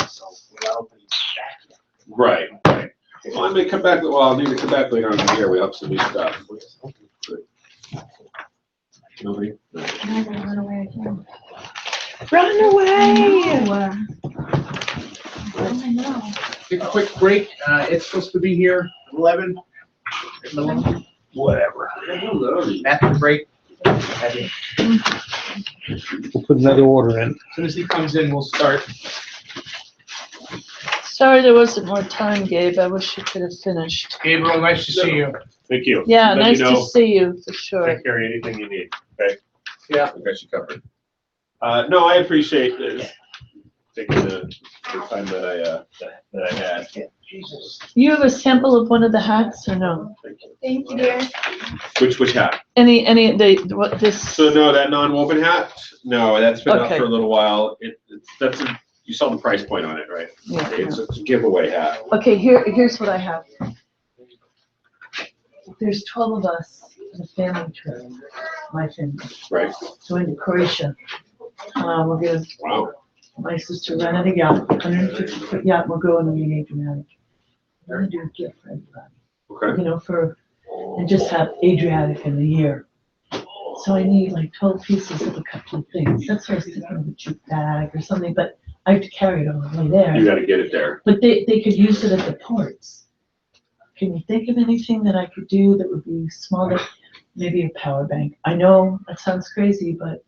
So without opening back yet. Right. Well, I may come back. Well, I'll need to come back later on in the year. We have some new stuff. Nobody? No. Run away! Take a quick break. It's supposed to be here at 11. Whatever. Bathroom break. We'll put another order in. As soon as he comes in, we'll start. Sorry there wasn't more time, Gabe. I wish you could have finished. Gabriel, nice to see you. Thank you. Yeah, Let me nice to know. see you, for sure. Take care of anything you need. Okay. Yeah, I got you covered. No, I appreciate taking the time that I had. Jesus. You have a sample of one of the hats or no? Thank you, dear. Which hat? Any, what this? So no, that non-woven hat, no, that's been up Okay. for a little while. You saw the price point on it, right? Yeah, It's a giveaway hat. Okay, here's what I have. There's 12 of us in a family trip, my family, Right. going to Croatia. We're gonna, Wow. my sister rented a yacht, 150-foot yacht, we're going to the Adriatic. We're gonna do a gift for everybody, Okay. you know, and just have Adriatic in the year. So I need like 12 pieces of a couple of things. That's why I was thinking of a jute bag or something, but I have to carry it all the way You there. gotta get it there. But they could use it at the ports. Can you think of anything that I could do that would be small, that maybe a power bank? I know that sounds crazy, but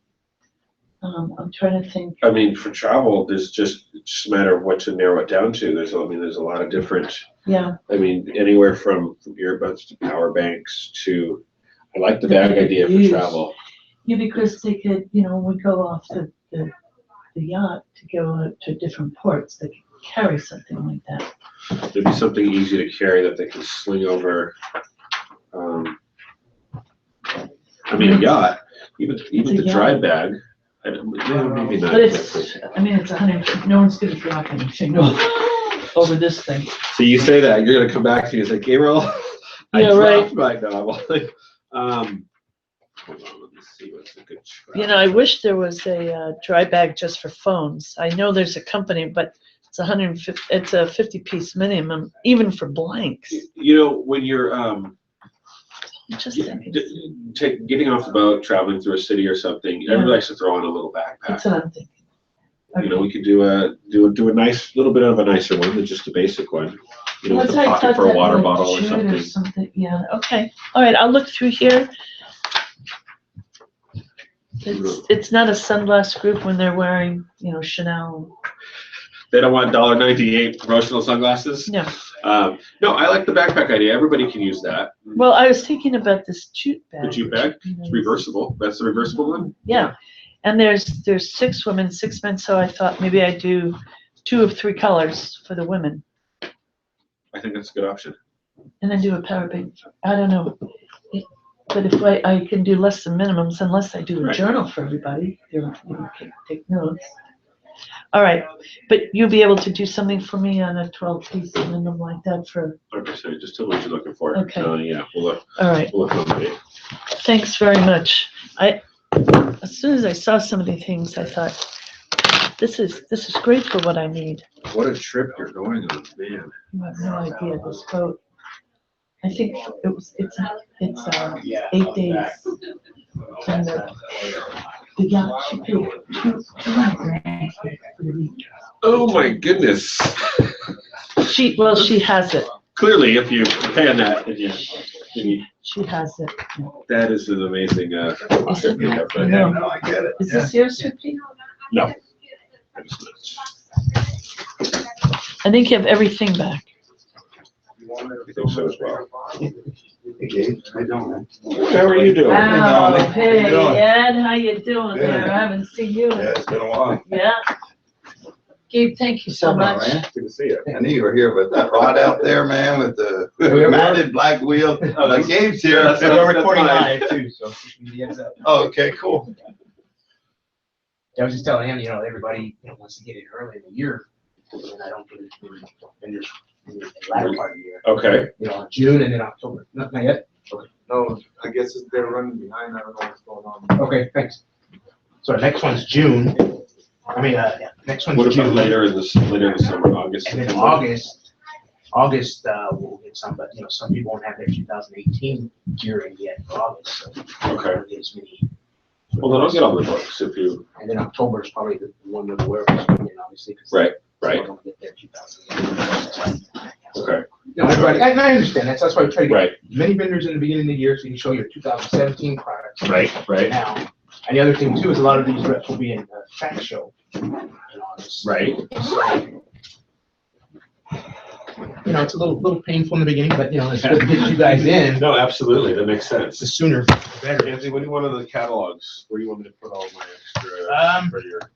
I'm trying to think. I mean, for travel, it's just a matter of what to narrow it down to. There's a lot of different, Yeah, I mean, anywhere from earbuds to power banks to, I like the bag idea for travel. yeah, because they could, you know, when we go off the yacht to go to different ports, they could carry something like that. There'd be something easy to carry that they can sling over. I mean, a yacht, even the yacht. dry bag, maybe not. But it's, I mean, it's 100, no one's gonna drop anything over this thing. So you say that, you're gonna come back to me and say, Gabriel, I Yeah, right. dropped my novel. Hold on, let me see what's a good You know, I wish there was a dry bag just for phones. I know there's a company, but it's 150, it's a 50-piece minimum, even for blanks. You know, when you're, Just thinking. getting off the boat, traveling through a city or something, Yeah. everybody likes to throw on a little backpack. That's what I'm thinking. You know, we could do a nice, little bit of a nicer one than just a basic one. You know, with That's a why I pocket thought for a that water like bottle or jute something. Yeah, okay. All right, I'll look through here. It's not a sunglass group when they're wearing, you know, Chanel. They don't want $1.98 promotional sunglasses? No. No, I like the backpack idea. Everybody can use that. Well, I was thinking about this jute bag. The jute bag? you know, It's reversible. That's the reversible one? Yeah, and there's 6 women, 6 men, so I thought maybe I'd do 2 of 3 colors for the women, I think that's a good option. and then do a power bank. I don't know. But if I can do less than minimums, unless I do a Right. journal for everybody, you can take notes. All right, but you'll be able to do something for me on a 12-piece minimum like that for, 100%. Just tell me what you're looking for. Okay. Yeah, we'll all right, accommodate. thanks very much. As soon as I saw some of the things, I thought, this is great for what I need. What a trip you're going on, man. You have no idea, this boat, I think it's 8 days. And the yacht, she paid $200 grand for the week. Oh my goodness. She has it, Clearly, if you pay on that, then she has it. that is an amazing Is trip it? you have I right know. now. I get it. Is this yours, Vicky? No. I think you have everything back. I think so as well. Hey, Gabe, how you doing, man? How are you doing? Wow, How you hey, doing? Ed, how you doing Good. there? I haven't seen you. Yeah, it's been a while. Yeah. Gabe, thank you so much. Good to see you. I knew you were here, but that rod out there, man, with the we have matted black wheel, like Gabe's here. That's We're recording fine. live too, so media heads up. Oh, okay, cool. I was just telling him, everybody, wants to get it early in the year, and I don't get it in vendors in the latter part of the year. Okay. June and then October. Not yet? No, I guess they're running behind. I don't know what's going on. Okay, thanks. So the next one's June. Next one's What about June. later in the summer, August? And then September? August, we'll get some, but, some people won't have their 2018 gear in yet for August, so. Okay. We'll get as many. Well, then I'll get on the books if you, And then October is probably the one with the wearables, obviously. 'cause right, some right, don't get their 2018. okay, Everybody, and I understand, that's why we try to get right, many vendors in the beginning of the year, so you can show your 2017 products. right. Now, and the other thing too is a lot of these reps will be in the track show in August. Right. So, it's a little painful in the beginning, but it's good to get you guys in. No, absolutely, that makes The sense. sooner, the better. Anthony, what do you want on the catalogs? Where do you want me to put all my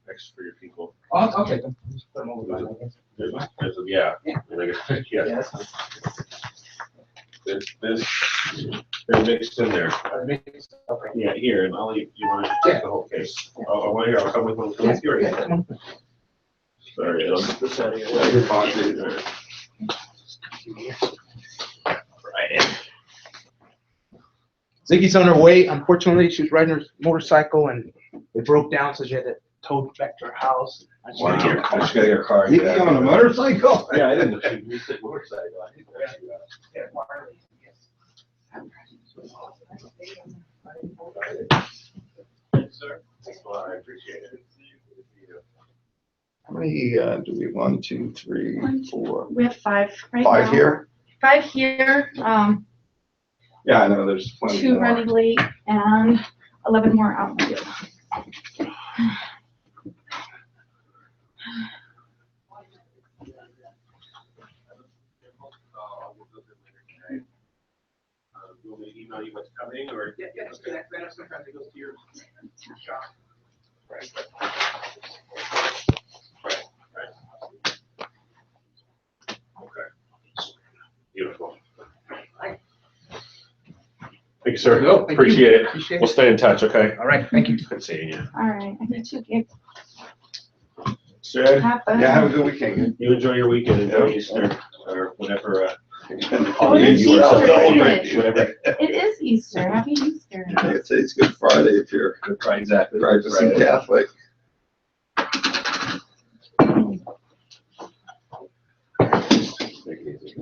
extra, for your people? I'll take them. Just put them over by, I guess. Yeah. Yeah. They're mixed in there. Okay. Yeah, here, and I'll leave, you want to take the whole case? I want to hear, I'll come with one. Come with you. Yeah. Sorry, I'll get this out of your pocket. Right in. Ziggy's on her way. Unfortunately, she was riding her motorcycle and it broke down, so she had to tow it back to her house. I just gotta get her car. You on a motorcycle? Yeah, I didn't know you said motorcycle. I think that's, Yeah, Marley, yes. Sir, thanks a lot, I appreciate it. How many, do we, 1, 2, 3, 4? We have 5 right now. 5 here? 5 here, Yeah, I know, there's plenty 2 more. running late, and 11 more out in the field. You want me to email you what's coming, or? Yeah, just do that. That's not gonna go to your shop. Right. Okay. Beautiful. Thank you, sir. No, thank you. Appreciate it. Appreciate We'll it. stay in touch, okay? All right, thank you. Good seeing you. All right, I need to get Sid, happen. Yeah, have a good weekend. you enjoy your weekend, enjoy Easter, or whatever, Oh, it is you are Easter, celebrating, isn't whatever. It is Easter, happy Easter. It's Good Friday if you're Right, exactly. practicing Right. Catholic. Take it easy.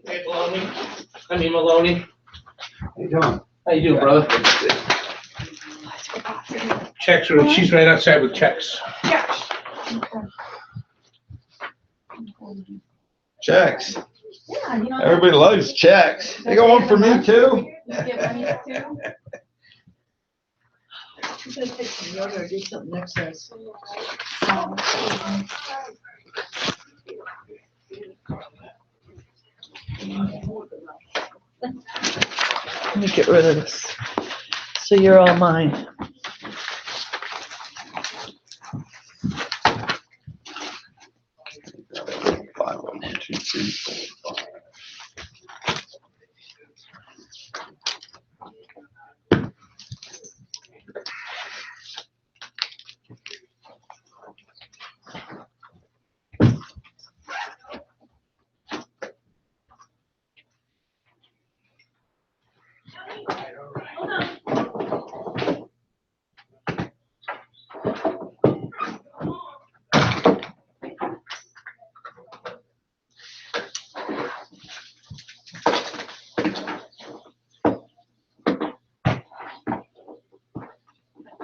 Hey, Maloney. Honey Maloney. How you doing? How you doing, brother? Checks are, she's right outside with checks. Checks. Yeah, you know. Everybody loves checks. They got one for me too. You get money too? You gotta take some yoga or do something exercise. Let me get rid of this. So you're all mine. Five, 1, 2, 3, 4, 5.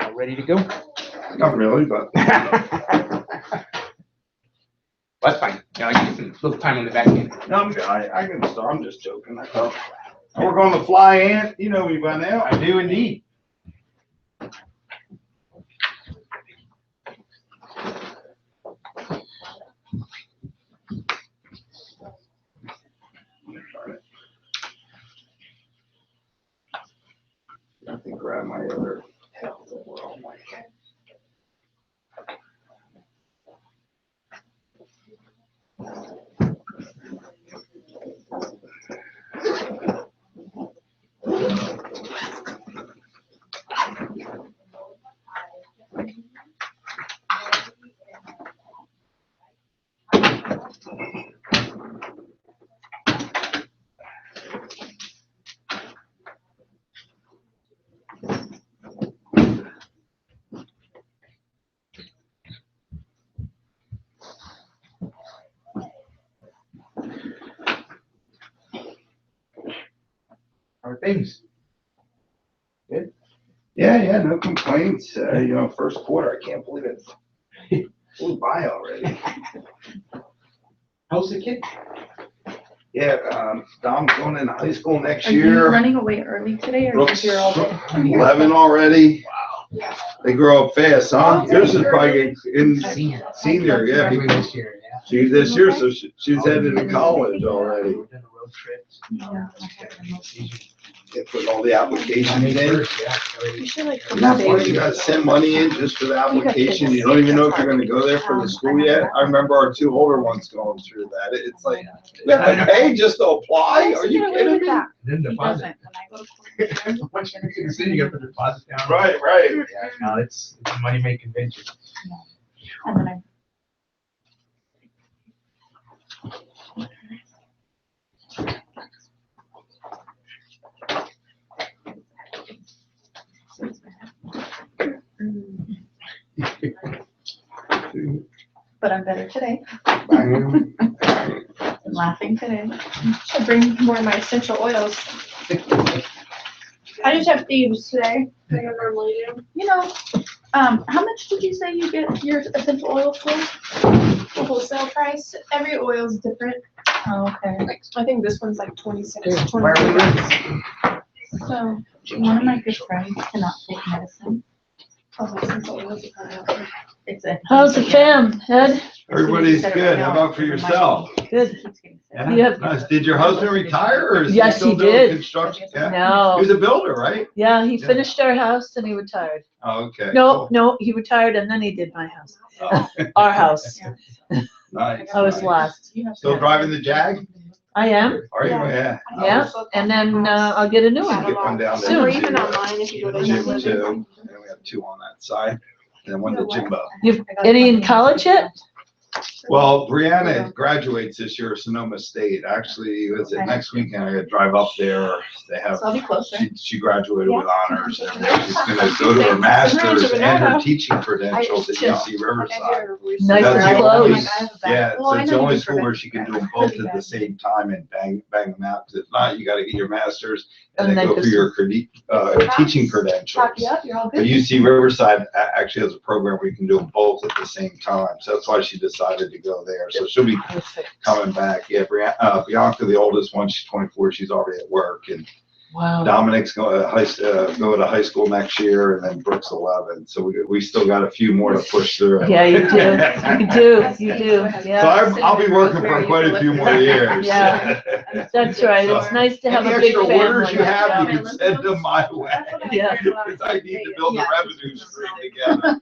All ready to go? Not really, but. That's fine. Yeah, I give you a little time on the back end. No, I can start. I'm just joking. I work on the fly ant. You know me by now. I do indeed. I think grab my other. How are things? Yeah, no complaints. First quarter, I can't believe it flew by already. How's the kid? Yeah, Dom's going into high school next Are you year. running away early today or Brooks, is your all day? 11 already. Wow. They grow up fast, huh? Yours is probably in Senior. senior, yeah. Graduating this year, yeah. She's this year, so she's headed to college already. We've done a road trip. They put all the applications May in. 1st, yeah, already. You should like. Isn't that funny? You gotta send money in just for the application. You don't even know if you're gonna go there for the school yet. I remember our 2 older ones going through that. It's like, you have to pay just to apply? Are you kidding me? Then deposit. Once you get to the city, you gotta put the deposit down. Right. Yeah, no, it's a money-making venture. And then but I'm better today. I'm laughing today. Should bring more of my essential oils. I just have thieves today. Like I normally do. You know, how much did you say you get your essential oils for? The wholesale price. Every oil is different. Oh, okay. Like I think this one's like 26, Where are 20. we? So One of my good friends cannot take medicine. oh, essential oils are probably out there. It's a. How's the fam, Ed? Everybody's good. How about for yourself? Good. Yeah? You have- Nice. Did your husband retire or is he Yes, still he doing did. construction? Yeah. He No, was a builder, right? yeah, he Yeah. finished our house and he retired. Oh, okay. No, no, he retired and then he did my house, Cool. Oh, our house. nice. I was nice. last. Still driving the Jag? I am, Are you? Yeah. Yeah. yeah, and then, I'll get a new I'll one. get one down Soon. Or there. even online if you go to Jim YouTube. too. And then we have 2 on that side. And then one to Jimbo. You've, any in college yet? Well, Brianna graduates this year at Sonoma State. Actually, is it next weekend? I gotta drive up there. They have, So I'll be closer. she graduated with honors and everything. She's gonna go to her master's and her teaching credentials at UC Riverside. Nice That's and the only- close. Yeah, Well, so I it's know the only you school where she can do them both at the same time and bang them out. 'Cause if not, you gotta get your master's and And then then go just- for your teaching credentials. Talk you up, you're all But good. UC Riverside actually has a program where you can do them both at the same time. So that's why she decided to go there. So she'll be Perfect. coming back. Yeah, Bianca, the oldest one, she's 24, she's already at work. And Wow. Dominic's going to high school next year, and then Brooks 11. So we still got a few more to push through. Yeah, you do, you do, So yeah. I'll be working for quite a few more years. Yeah. That's right, it's nice to have Any a big extra orders family. you have, you can send them my way. Yeah. Because I need to build the revenue stream together.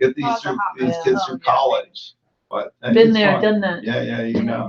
Get these kids through college. But Been it's there, fun. done that. Yeah, you know.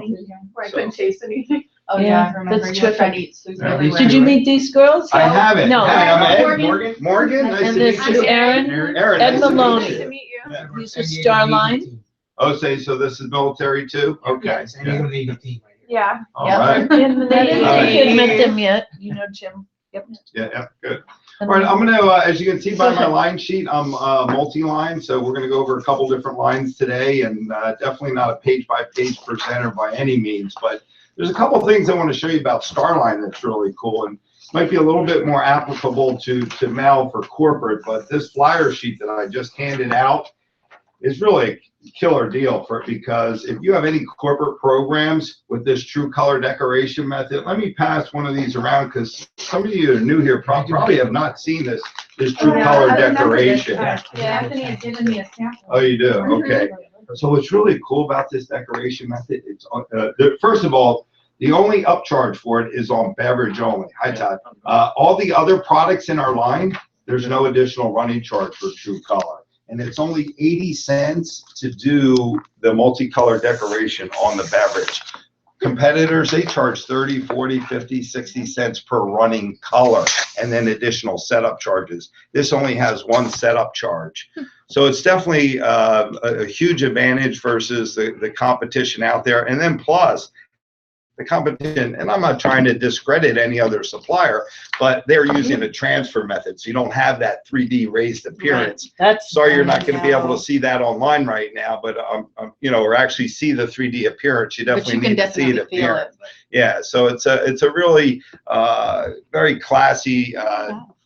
Where I couldn't taste anything. Oh, Yeah, yeah, I remember that's your friend terrific. eats food Yeah, everywhere. Did you meet these girls? I haven't. No. Hi, I'm Ed. Morgan. Morgan, nice to And meet this you. is Aaron, Aaron, Ed nice to meet Maloney. Nice you. to meet you. Yeah. These are Starline. Oh, so this is military too? Okay. Yes, and you're gonna need a team. Yeah. All Yeah. right. And the name, Hi. you haven't met them yet, you know Jim. Yep. Yeah, good. All right, I'm gonna, as you can see by my line sheet, I'm multi-line, so we're gonna go over a couple different lines today, and definitely not a page-by-page presenter by any means, but there's a couple things I want to show you about Starline that's really cool, and might be a little bit more applicable to mail for corporate, but this flyer sheet that I just handed out is really a killer deal for it, because if you have any corporate programs with this true color decoration method, let me pass one of these around, because some of you that are new here probably have not seen this true color decoration. Anthony had given me a sample. Oh, you do? Okay. So what's really cool about this decoration method, it's, first of all, the only upcharge for it is on beverage only. Hi, Todd. All the other products in our line, there's no additional running charge for true color. And it's only 80 cents to do the multicolor decoration on the beverage. competitors, they charge 30, 40, 50, 60 cents per running color and then additional setup charges. This only has one setup charge. So it's definitely a huge advantage versus the competition out there. And then plus, the competition, and I'm not trying to discredit any other supplier, but they're using a transfer method. So you don't have that 3D raised appearance. That's. Sorry, you're not going to be able to see that online right now, but you know, or actually see the 3D appearance. You But definitely you can need to see the definitely feel appearance. it. Yeah, so it's a really very classy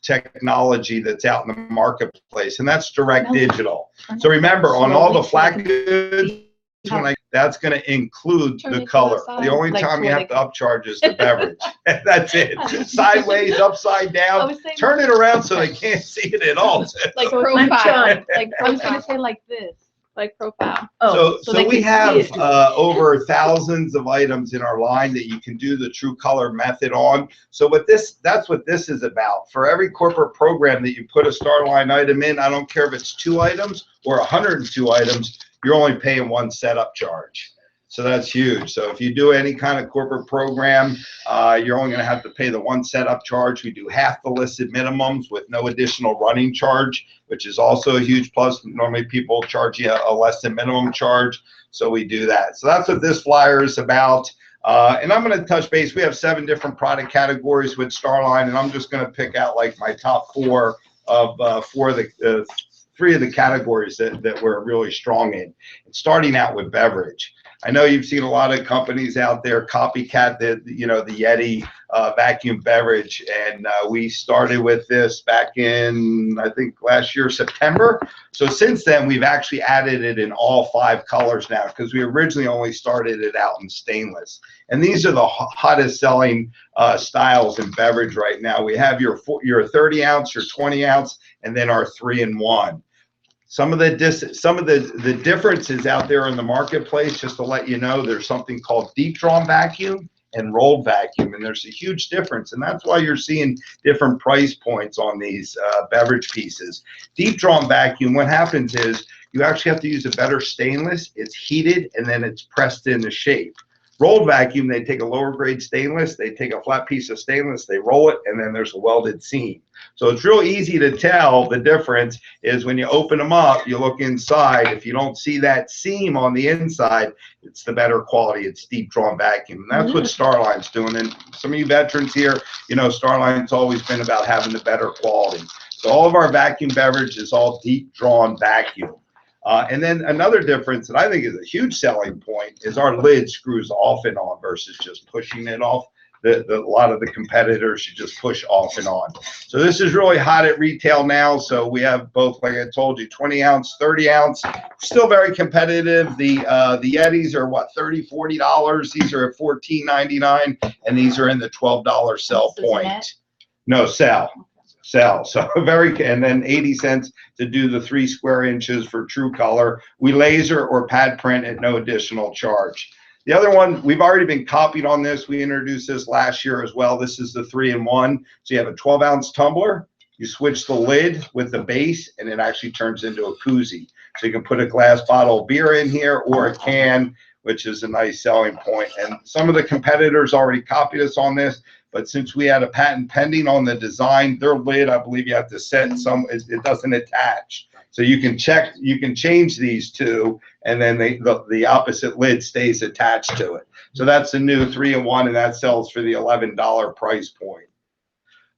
technology that's out in the marketplace, and that's direct digital. So remember, on all the flat goods, that's going to include Turn the it to the color. side. The only Like time you where have to upcharge is the beverage. That's it. Sideways, upside down. Turn it around so they can't see it at all. Like I'm profile, trying. like I was gonna profile. say like this. Like profile. Oh, So they we can see have it. over thousands of items in our line that you can do the true color method on. So that's what this is about. For every corporate program that you put a Starline item in, I don't care if it's 2 items or 102 items, you're only paying one setup charge. So that's huge. So if you do any kind of corporate program, you're only going to have to pay the one setup charge. We do half the listed minimums with no additional running charge, which is also a huge plus. Normally people charge you a less than minimum charge. So we do that. So that's what this flyer is about. And I'm going to touch base. We have 7 different product categories with Starline, and I'm just going to pick out like my top 4 of 4 of the 3 of the categories that we're really strong in. And starting out with beverage. I know you've seen a lot of companies out there copycat the Yeti vacuum beverage, and we started with this back in, I think, last year, September. So since then, we've actually added it in all 5 colors now, because we originally only started it out in stainless. And these are the hottest selling styles in beverage right now. We have your 30 ounce, your 20 ounce, and then our 3-in-1. Some of the differences out there in the marketplace, just to let you know, there's something called deep drawn vacuum and rolled vacuum, and there's a huge difference, and that's why you're seeing different price points on these beverage pieces. Deep drawn vacuum, what happens is you actually have to use a better stainless. It's heated and then it's pressed into shape. Rolled vacuum, they take a lower grade stainless, they take a flat piece of stainless, they roll it, and then there's a welded seam. So it's real easy to tell the difference is when you open them up, you look inside. If you don't see that seam on the inside, it's the better quality. It's deep drawn vacuum. And that's what Starline's doing. And some of you veterans here, you know, Starline's always been about having the better quality. So all of our vacuum beverage is all deep drawn vacuum. And then another difference that I think is a huge selling point is our lid screws off and on versus just pushing it off. A lot of the competitors, you just push off and on. So this is really hot at retail now. So we have both, like I told you, 20 ounce, 30 ounce, still very competitive. The Yetis are what, $30, $40. These are at $14.99, and these are in the $12 sell point. No, sell. So very, and then 80 cents to do the 3 square inches for true color. We laser or pad print at no additional charge. The other one, we've already been copied on this. We introduced this last year as well. This is the 3-in-1. So you have a 12 ounce tumbler. You switch the lid with the base, and it actually turns into a koozie. So you can put a glass bottle of beer in here or a can, which is a nice selling point. And some of the competitors already copied us on this. But since we had a patent pending on the design, their lid, I believe you have to set it doesn't attach. So you can change these 2, and then the opposite lid stays attached to it. So that's the new 3-in-1, and that sells for the $11 price point.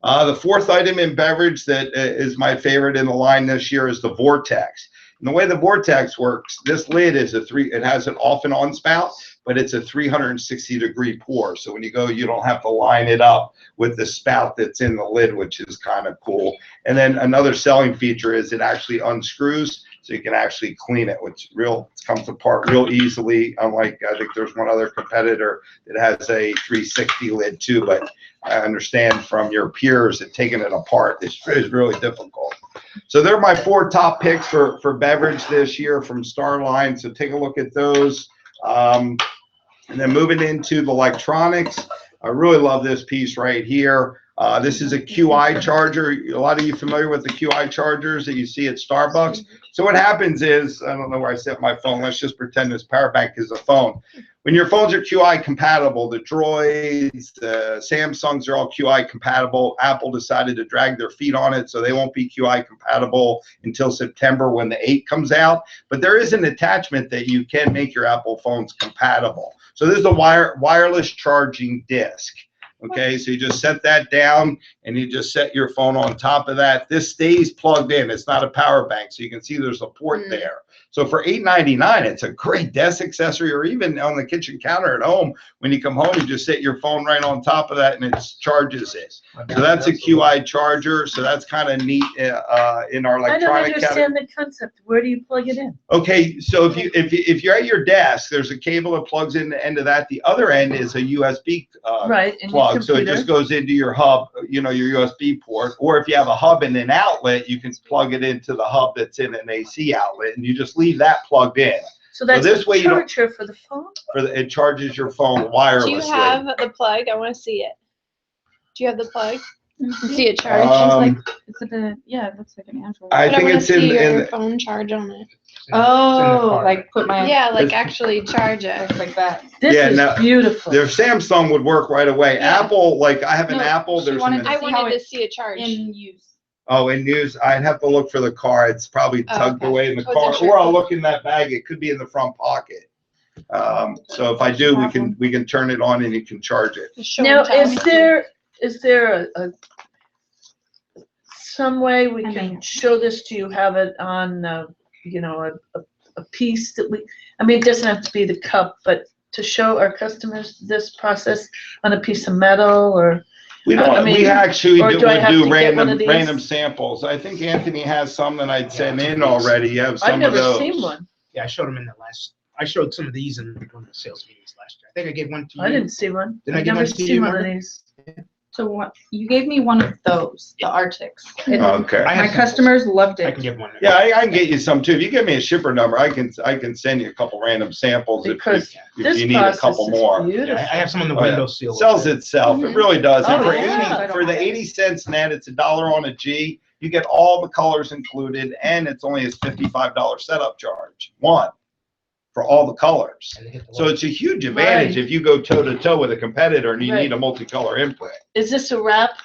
The 4th item in beverage that is my favorite in the line this year is the Vortex. And the way the Vortex works, this lid is it has an off and on spout, but it's a 360-degree pour. So when you go, you don't have to line it up with the spout that's in the lid, which is kind of cool. And then another selling feature is it actually unscrews, so you can actually clean it, which comes apart real easily. Unlike, I think there's one other competitor that has a 360 lid too, but I understand from your peers that taking it apart is really difficult. So they're my 4 top picks for beverage this year from Starline. So take a look at those. And then moving into the electronics, I really love this piece right here. This is a QI charger. A lot of you familiar with the QI chargers that you see at Starbucks? So what happens is, I don't know where I set my phone. Let's just pretend this power bank is a phone. When your phones are QI compatible, the Droids, the Samsungs are all QI compatible. Apple decided to drag their feet on it, so they won't be QI compatible until September when the 8 comes out. But there is an attachment that you can make your Apple phones compatible. So this is a wireless charging disc. Okay, so you just set that down and you just set your phone on top of that. This stays plugged in. It's not a power bank, so you can see there's a port there. So for $8.99, it's a great desk accessory, or even on the kitchen counter at home. When you come home, you just set your phone right on top of that and it charges it. So that's a QI charger. So that's kind of neat in our I don't electronic category. understand the concept. Where do you plug it in? Okay, so if you're at your desk, there's a cable that plugs in the end of that. The other end is a USB Right, in your plug, so it computer. just goes into your hub, you know, your USB port. Or if you have a hub and an outlet, you can plug it into the hub that's in an AC outlet, and you just leave that plugged in. So that's this a way you don't- charger for the phone? It charges your phone wirelessly. Do you have the plug? I want to see it. Do you have the plug? See it charge? Is it a, yeah, it looks like an Android. I But I think want to it's see in your phone charge on it. Oh, like put my, Yeah, like actually charge it. like that. This Yeah, is no, beautiful. their Samsung would work right away. Yeah. Apple, like I have an No, Apple. she There's wanted an to I see how wanted to it- see it charge. In use. Oh, in news, I'd have to look for the car. It's probably Oh, tugged okay. away in the I car, wasn't sure. or I'll look in that bag. It could be in the front pocket. So if I do, we can turn it on and you can charge it. Just show Now, and tell. is there a some way we I can mean- show this? Do you have it on, you know, a piece that I mean, it doesn't have to be the cup, but to show our customers this process on a piece of metal or? We don't, I mean, we actually or do, do I would have do to get one random, of these? random samples. I think Anthony has some that I'd sent in already. You have I've some of never those. seen one. Yeah, I showed them in the last, I showed some of these in one of the sales meetings last year. I think I gave one to you. I didn't see one. Did I I've give never one to you, seen one of Margaret? these. So what, you gave me one of those, the Arctics. And Okay. I have my some. customers loved I it. can give one. Yeah, I can get you some too. If you give me a shipper number, I can send you a couple random samples if Because if this you need a process couple is more. beautiful. Yeah, I have some on the Oh, yeah. window seal. Sells itself. It Mhm. really does. And Oh, for yeah. 80, for the 80 cents net, it's $1 on a G. You get all the colors included, and it's only a $55 setup charge. One for all the colors. And they hit the So light. it's a huge advantage if you go toe to toe with a competitor and you Right. need a multicolor input. Is this a wrap?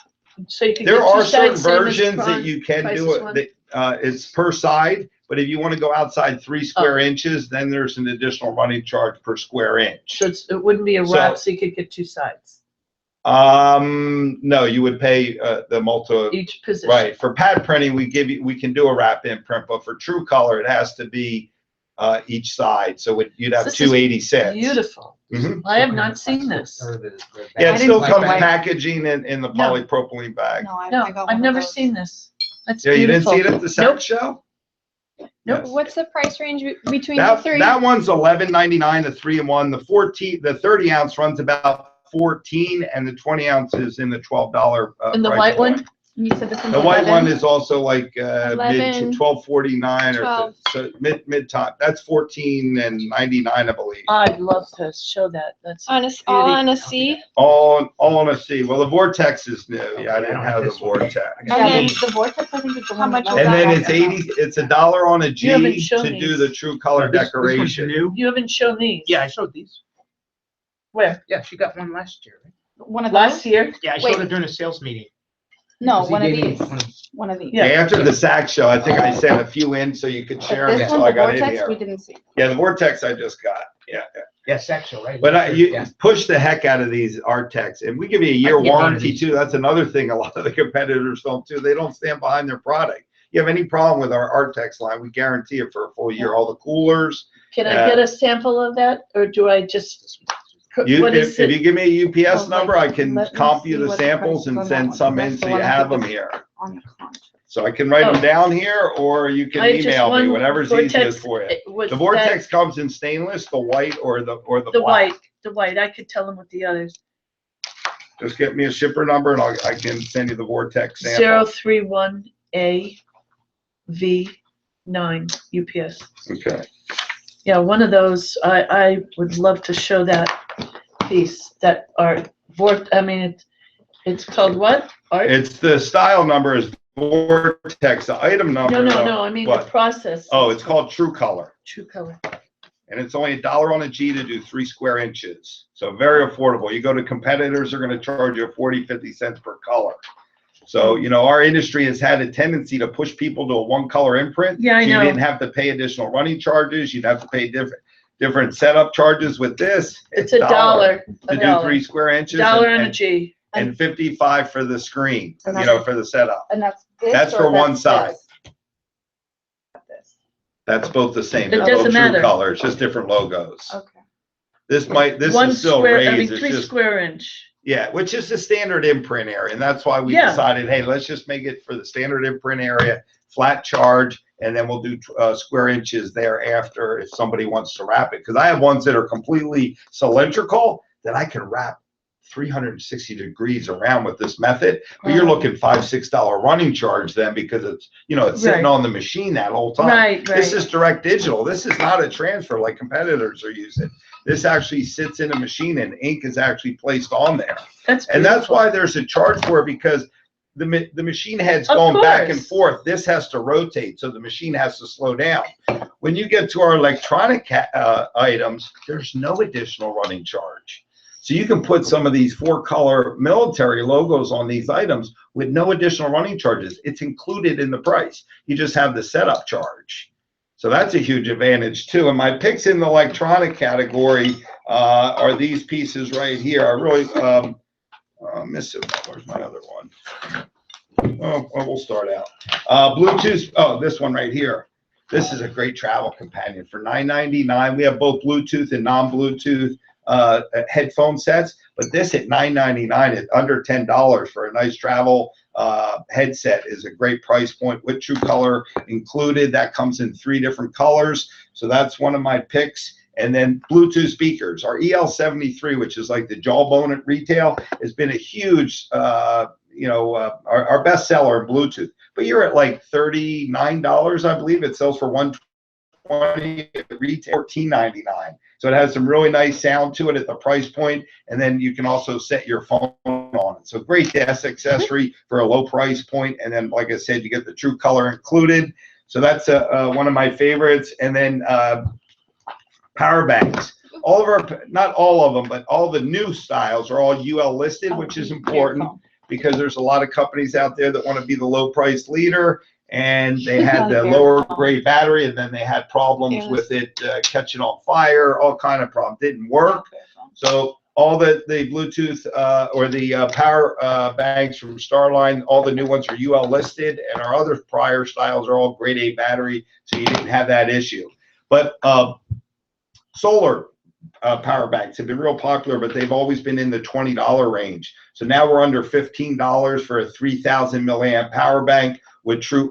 So you can There get are two certain sides, same as versions that prawn- you can price do as it, one? that, it's per side, but if you want to go outside 3 square inches, then there's an additional running charge per square inch. So it wouldn't be a So- wrap, so you could get two sides, No, you would pay, the multi, each position. right. For pad printing, we can do a wrap in print, but for true color, it has to be, each side. So you'd have This is 280 cents. Beautiful. Mhm. I have not seen this. Or the Yeah, I it still didn't comes like- packaging in the No. polypropylene bag. No, I No, got I've one of never those. seen this. That's Yeah, you didn't beautiful. see it at the SAC Nope. show? Nope. What's the price range between the That, three? that one's $11.99, the 3-in-1. The 30 ounce runs about 14, and the 20 ounces in the $12. And the price white one? point. You said this one's The white 11? one is also like mid 11, 12.49 or 12. so mid top. That's 14.99, I believe. I'd love to show that. That's On a, all beauty. on a C? All on a C. Well, the Vortex is new. Okay, Yeah, I didn't don't have the this one. Vortex. Yeah, And then- the Vortex, I think is the How one. much that was And that? then it's 80. It's $1 on a You haven't G shown to do these. the true color This one's decoration. new. You haven't shown these. Yeah, I showed these. Where? Yeah, she got one last year. Right? One of Last those? year? Yeah, I Wait. showed it during a sales meeting. No, 'Cause he one of gave me these. One of these. Yeah. After the SAC show, I think I sent a few in so you could share But them this until one, I the got in Vortex, we here. didn't see. Yeah, the Vortex I just got. Yeah. Yeah, SAC show, right? But you Yeah. push the heck out of these Artex, and we give you a I year can get one of warranty these. too. That's another thing a lot of the competitors don't do. They don't stand behind their product. You have any problem with our Artex line, we guarantee it for a full year. All the coolers. Can I get a sample of that, or do I just, what is If you it? give me a UPS Well, number, I can let me comp you see the what the samples price and is on send that one. some in That's so the you one I have think them is here. On the contract. So I can write them Oh. down here, or you can I just email me, want whatever's Vortex, easiest for you. was The that- Vortex comes in stainless, the white or the The black. white, I could tell them with the others. Just get me a shipper number and I can send you the Vortex sample. 031AV9 UPS. Okay. Yeah, one of those, I would love to show that piece, that art, I mean, it's called what? Art? It's the style number is Vortex, the item number. No, I mean the What? process. Oh, it's called True Color. True Color. And it's only $1 on a G to do 3 square inches. So very affordable. You go to competitors, they're going to charge you 40, 50 cents per color. So, you know, our industry has had a tendency to push people to a one color imprint. Yeah, I So know. you didn't have to pay additional running charges. You'd have to pay different setup charges. With this, It's $1. to do 3 square inches. Dollar and a and, G. and 55 for the screen, And you know, for the setup. And that's this? That's or for one that's side. this? That's both the same. It They're doesn't both matter. True Color. It's just different logos. Okay. This One is still square, I mean, raised. It's 3 just, square inch. yeah, which is the standard imprint area. And that's why we Yeah. decided, hey, let's just make it for the standard imprint area, flat charge, and then we'll do square inches thereafter if somebody wants to wrap it. Because I have ones that are completely cylindrical that I can wrap 360 degrees around with this method. But you're looking $5, $6 running charge then, because it's, you know, it's sitting Right. on the machine that whole time. Right, This right. is direct digital. This is not a transfer like competitors are using. This actually sits in a machine and ink is actually placed on there. That's And that's beautiful. why there's a charge for it, because the machine head's Of going back and course. forth. This has to rotate, so the machine has to slow down. When you get to our electronic items, there's no additional running charge. So you can put some of these 4-color military logos on these items with no additional running charges. It's included in the price. You just have the setup charge. So that's a huge advantage too. And my picks in the electronic category are these pieces right here. I really miss it. Where's my other one? Oh, well, we'll start out. Bluetooth. Oh, this one right here. This is a great travel companion for $9.99. We have both Bluetooth and non-Bluetooth headphone sets, but this at $9.99 at under $10 for a nice travel headset is a great price point with True Color included. That comes in 3 different colors. So that's one of my picks. And then Bluetooth speakers, our EL73, which is like the jawbone at retail, has been a huge, our best seller in Bluetooth. But you're at like $39, I believe. It sells for $120 at retail, $14.99. So it has some really nice sound to it at the price point, and then you can also set your phone on it. So great desk accessory for a low price point. And then, like I said, you get the True Color included. So that's one of my favorites. And then power banks. All of our, not all of them, but all the new styles are all UL listed, which is important because there's a lot of companies out there that want to be the low price leader, and they had the lower grade battery, and then they had problems with it catching on fire, all kind of problems. Didn't work. So all the Bluetooth or the power banks from Starline, all the new ones are UL listed, and our other prior styles are all grade A battery, so you didn't have that issue. But solar power banks have been real popular, but they've always been in the $20 range. So now we're under $15 for a 3,000 milliamp power bank with True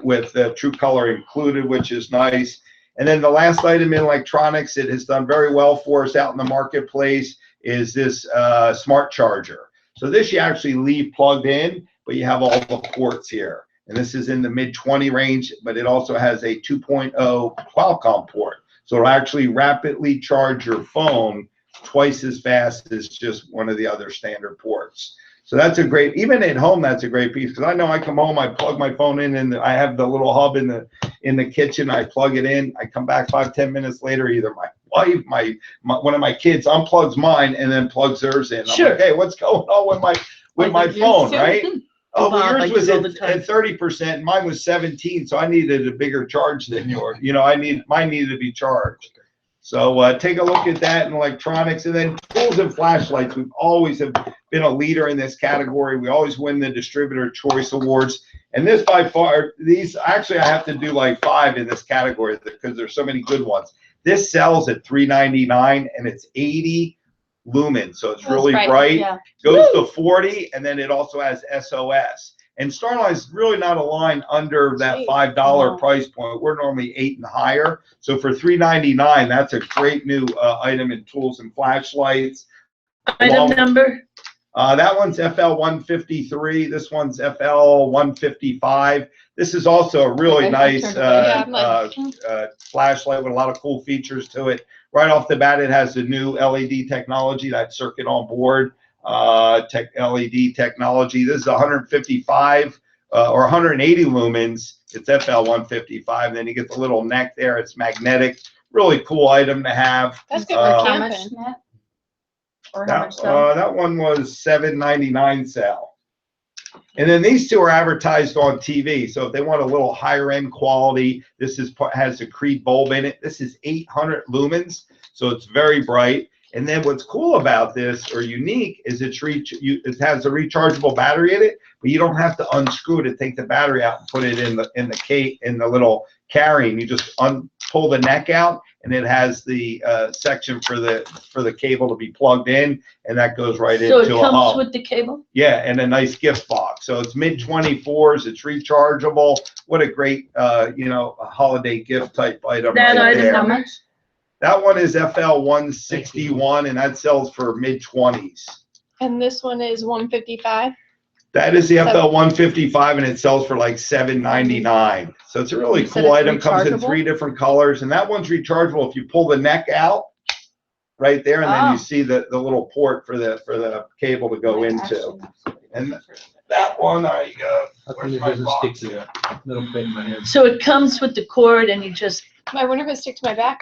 Color included, which is nice. And then the last item in electronics, it has done very well for us out in the marketplace, is this smart charger. So this you actually leave plugged in, but you have all the ports here. And this is in the mid 20 range, but it also has a 2.0 Qualcomm port. So it'll actually rapidly charge your phone twice as fast as just one of the other standard ports. So that's a great, even at home, that's a great piece, because I know I come home, I plug my phone in, and I have the little hub in the kitchen. I plug it in. I come back 5-10 minutes later. Either my wife, one of my kids unplugs mine and then plugs theirs in. I'm like, hey, what's going on with my phone, right? Oh, well, yours was at 30%, mine was 17, so I needed a bigger charge than yours. You know, mine needed to be charged. So take a look at that in electronics. And then tools and flashlights. We've always have been a leader in this category. We always win the Distributor Choice Awards. And this by far, actually I have to do like 5 in this category because there's so many good ones. This sells at $3.99 and it's 80 lumens, so it's really bright. Yeah. Goes to 40, and then it also has SOS. And Starline's really not a line under that $5 price point. We're normally 8 and higher. So for $3.99, that's a great new item in tools and flashlights. Item number? That one's FL153. This one's FL155. This is also a really nice flashlight with a lot of cool features to it. Right off the bat, it has the new LED technology, that circuit on board LED technology. This is 155 or 180 lumens, it's FL155. And then you get the little neck there. It's magnetic. Really cool item to have. That's good Uh, for How much camping. net? Or how That, much sell? that one was $7.99 sale. And then these two are advertised on TV. So if they want a little higher end quality, this has a Creed bulb in it. This is 800 lumens, so it's very bright. And then what's cool about this, or unique, is it has a rechargeable battery in it, but you don't have to unscrew it and take the battery out and put it in the little carrying. You just pull the neck out, and it has the section for the cable to be plugged in, and that goes right So into it a comes hub. with the cable? Yeah, and a nice gift box. So it's mid-24s. It's rechargeable. What a great, a holiday gift type item That right item, there. how much? That one is FL161, and that sells for mid-20s. And this one is 155. That is the FL155, and it sells for like $7.99. So it's a really You said cool it's item. Comes in rechargeable? 3 different colors, and that one's rechargeable. If you pull the neck out right there, and then Oh. you see the little port for the cable to go into. And that one, there you go. How come Where's it my doesn't stick box? to that little bit in my head? So it comes with the cord and you just, I wonder if it sticks to my back.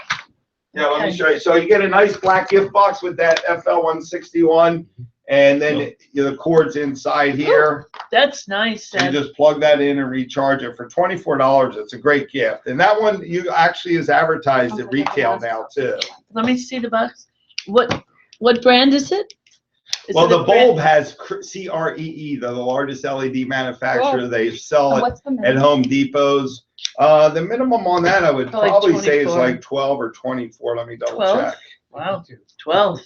Yeah, let me show you. So you get a nice black gift box with that FL161, and then the cord's inside here. that's nice. So you just plug that in and recharge it for $24. It's a great gift. And that one actually is advertised at retail now too. Let me see the box. What brand is it? Is Well, it a the brand? bulb has CREE, the largest LED manufacturer. Whoa. They sell it What's the at minimum? Home Depots. The minimum on that, I would Probably probably say is 24. like 12 or 24. Let me double 12? check. Wow, 12.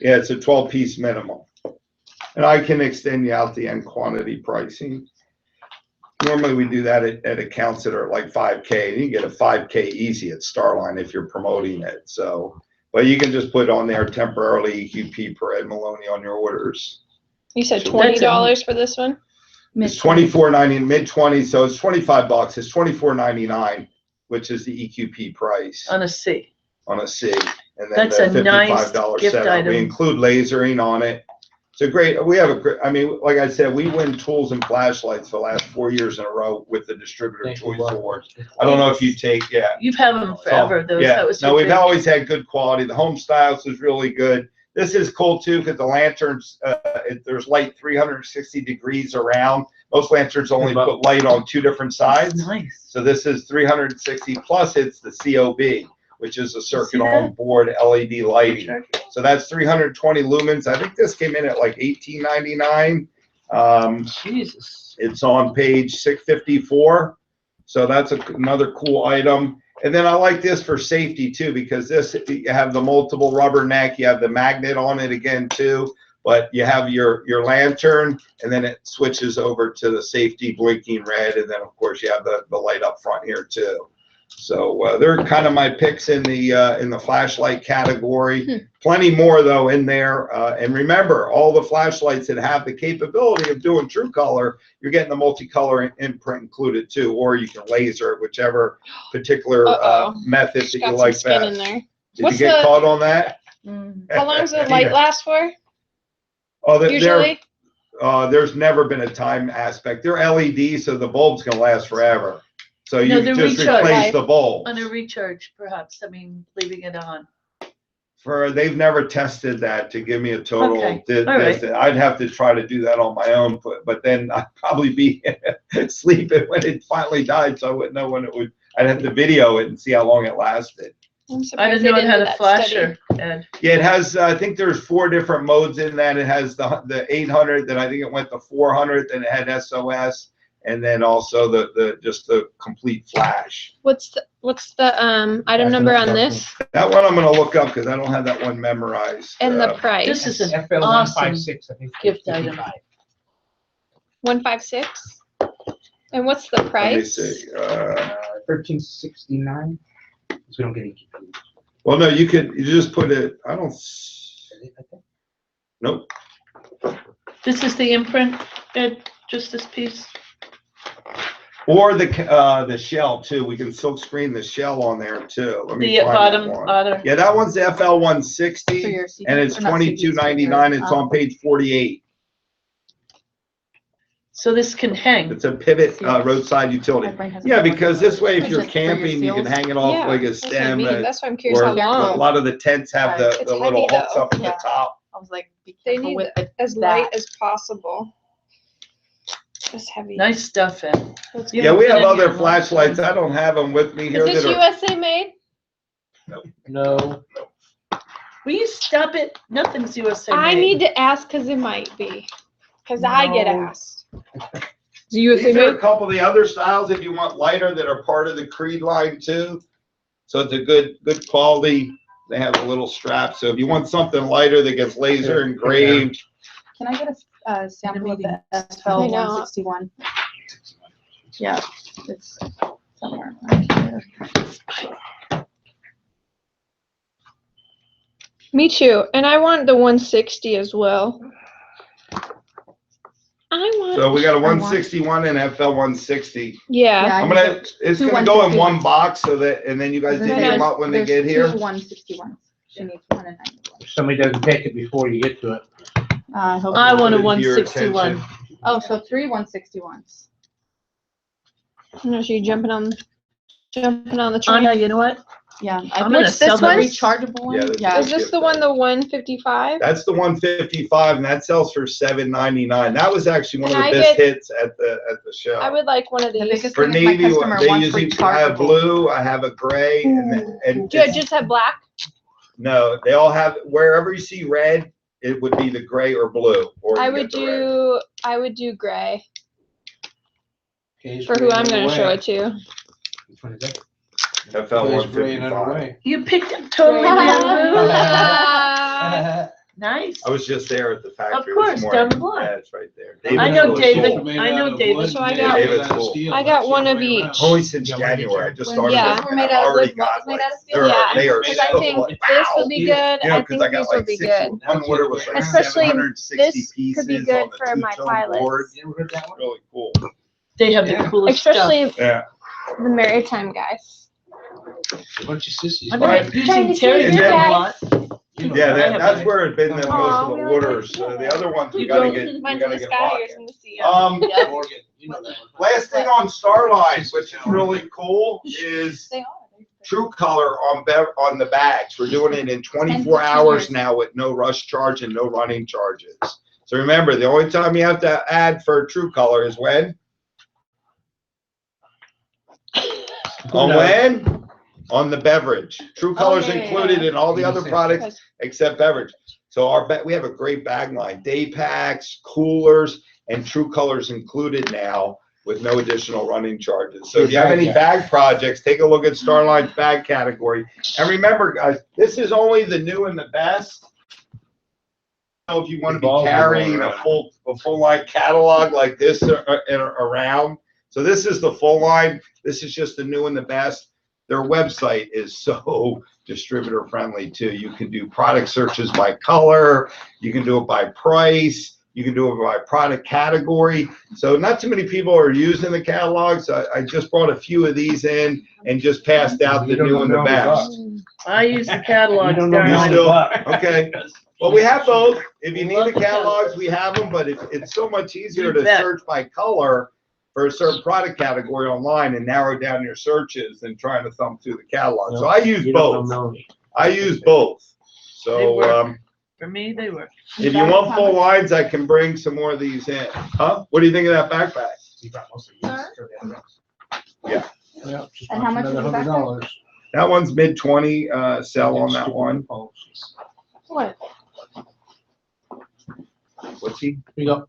Yeah, it's a 12-piece minimum. And I can extend you out the end quantity pricing. Normally we do that at accounts that are like 5K, and you get a 5K easy at Starline if you're promoting it. So, but you can just put on there temporarily EQP per Ed Maloney on your orders. You said So $20 for this one? It's $24.90, mid-20s, so it's $25. It's $24.99, which is the EQP price On a C. on a C. And then That's the a nice $55 gift setup. item. We include lasering on it. It's a great, we have a great, I mean, like I said, we win tools and flashlights for the last 4 years in a row with the Distributor Thank you, Choice Bob. Awards. I don't know if you take, yeah. You've had them forever, those, Yeah, that was no, your we've big- always had good quality. The Home Styles is really good. This is cool too, because the lanterns, there's light 360 degrees around. Most lanterns only put light on 2 different sides. Nice. So this is 360 plus it's the COB, which is a circuit that? on board LED lighting. So that's 320 lumens. I think this came in at like $18.99. Jesus. It's on page 654. So that's another cool item. And then I like this for safety too, because this, you have the multiple rubber neck, you have the magnet on it again too, but you have your lantern, and then it switches over to the safety blinking red, and then of course you have the light up front here too. So they're kind of my picks in the flashlight category. Plenty more though in there. And remember, all the flashlights that have the capability of doing true color, you're getting the multicolor imprint included too, or you can laser it, whichever particular method that you Got some like skin in best. there. Did What's you get the- caught on that? How long does the light last for? Oh, Usually? there's never been a time aspect. They're LED, so the bulb's gonna last forever. So No, you they're just recharge. replace the bulb. On a recharge, perhaps, I mean, leaving it on. They've never tested that to give me a total. Okay, all right. I'd have to try to do that on my own, but then I'd probably be sleeping when it finally died, so I wouldn't know when it would. I'd have to video it and see how long it lasted. I'm I surprised didn't they know it had do a that flasher, study. Ed. Yeah, it has, I think there's 4 different modes in that. It has the 800, then I think it went to 400, then it had SOS, and then also just the complete flash. What's the item number on this That one I'm gonna look up because I don't have that one memorized. and the price? This is an FL awesome 156, I think. gift item. 156. And what's the Let me price? see. 1369. So we don't get any. Well, no, you just put it, I don't, nope. This is the imprint, Ed, just this piece? Or the shell too. We can silk screen the shell on there too. Let me The find bottom, that one. bottom. Yeah, that one's the FL For 160 your and it's or not CDs, for your, $22.99. It's on page 48. So this can hang. It's a pivot roadside utility. Yeah, because this way, if you're camping, you can hang it off Yeah, like a that's what I stem. mean. That's why I'm curious Or how a long. lot of the tents have the It's little heavy, hooks though. up at the Yeah. top. I was like, be They careful need with as light as possible. Just heavy. Nice stuff, Ed. That's Yeah, good. we have Been in other here flashlights. I don't have them with me here. Is this that are- USA made? No, Will you stop it? Nothing's USA I made. need to ask because it might be. Because I get No. asked. Is it USA These are a made? couple of the other styles if you want lighter that are part of the Creed line too. So it's a good quality. They have a little strap. So if you want something lighter that gets laser engraved, Can I get a sample of the I FL know. 161? Yeah, it's somewhere around here. Me too. And I want the 160 as well. I want. so we got a 161 and FL 160. Yeah. Yeah, I'm gonna, it's two gonna go in 161s. one box so that, and then you guys There's- dig them up when they get there's here. two 161s. She needs one and 91. if somebody doesn't take it before you get to it. I hope. I want a Put it to your 161. attention. Oh, so three 161s. No, so you're jumping on the train. Anna, you know what? Yeah. I I'm think gonna What's this sell the one? rechargeable one. Yeah, this Yeah. Is this the one, the 155? That's the 155 and that sells for $7.99. That was actually one of Can the I best get- hits at the show. I would like one of The these. biggest For thing is my Navy, customer they wants usually, I have rechargeable. blue, I have a gray, and Do I just have black? no, they all have, wherever you see red, it would be the gray or blue. Or I you would get the red. do gray Okay, for who I'm gonna show it to. Which one is that? FL It's gray and 155. underway. You picked up totally new. Ah, Nice. I was just there at the factory course, this morning. down the block. Yeah, it's right there. I David's know really David. cool. I know David. So I Yeah, got- David's cool. I got one of each. Only since January, I just started. Yeah. it, Were and made I out of already wood, what got was made like, out of steel? they're- Yeah, they are because I so think like, this wow. will be good. You know, I 'cause think I got these will like be 60 good. One order was like Especially 760 this pieces could be good on the for my two-tone pilots. board. You ever heard that one? Really cool. They have the coolest stuff. Especially Yeah. the maritime guys. A bunch of sissies. I've Right. been using Terry's And then- a lot. You know Yeah, that. that's where it's been the most Aw, of the we like orders. The other ones we You gotta don't- get, we Mine's in gotta the get sky, locked yours in. in the sea. Yeah. Morgan, you know that one. Last thing on Starlines, which is really cool, is They are. True Color on the bags. We're doing it in 24 15 hours years. now with no rush charge and no running charges. So remember, the only time you have to add for True Color is when? On No. when? On the beverage. True Color's yeah, yeah, included yeah. in all the other products Because except beverage. So we have a great bag line, day packs, coolers, and True Colors included now with no additional running charges. So if you have any bag projects, take a look at Starline's bag category. And remember, guys, this is only the new and the best. So if you want to be carrying a full line catalog like this around. So this is the full line. This is just the new and the best. Their website is so distributor friendly too. You can do product searches by color. You can do it by price. You can do it by product category. So not too many people are using the catalogs. I just brought a few of these in and just passed out the You don't new and the know best. I use the catalog. You don't know You Starline. still, okay. Well, we have both. If you need the catalogs, we have them, but it's so much easier You to bet. search by color for a certain product category online and narrow down your searches than trying to thumb through the catalog. So I use You don't both. know me. I use both. They So, work. For me, they work. if you want full lines, I can bring some more of these in. Huh? What do you think of that backpack? Yeah, just And how much is another the backpack? $100. That one's mid-20, sell on that one. what? What's he? Here you go.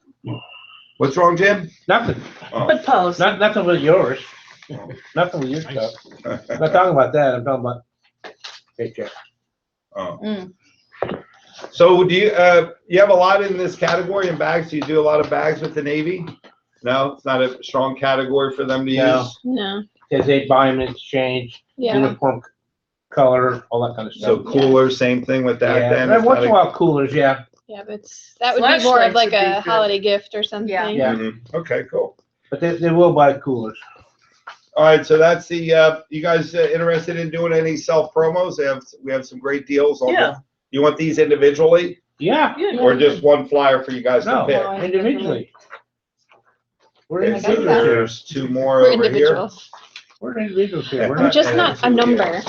What's wrong, Jim? Nothing, Oh. But Paul's. nothing with yours. Nothing with your stuff. I'm not talking about that, I'm talking about paycheck. Oh. Mm. So do you have a lot in this category in bags? Do you do a lot of bags with the Navy? No, it's not a strong category for them to No. use. No. Cause they buy them in exchange, Yeah. uniform color, all that kind of So stuff. cooler, same thing with that Yeah, then? and It's once not in a while coolers, yeah. Yeah, but that would be more of Flashlights like would be a good. holiday gift or something. Yeah. Yeah. Mhm. Okay, cool. But they will buy coolers. All right, so that's the, you guys interested in doing any self promos? We have some great deals on Yeah. them. You want these individually Yeah, Yeah. or just one flyer for you guys to no, pick? individually. We're Okay, so individuals here. there's two more We're over here. individuals. We're individuals here. We're I'm just not a number.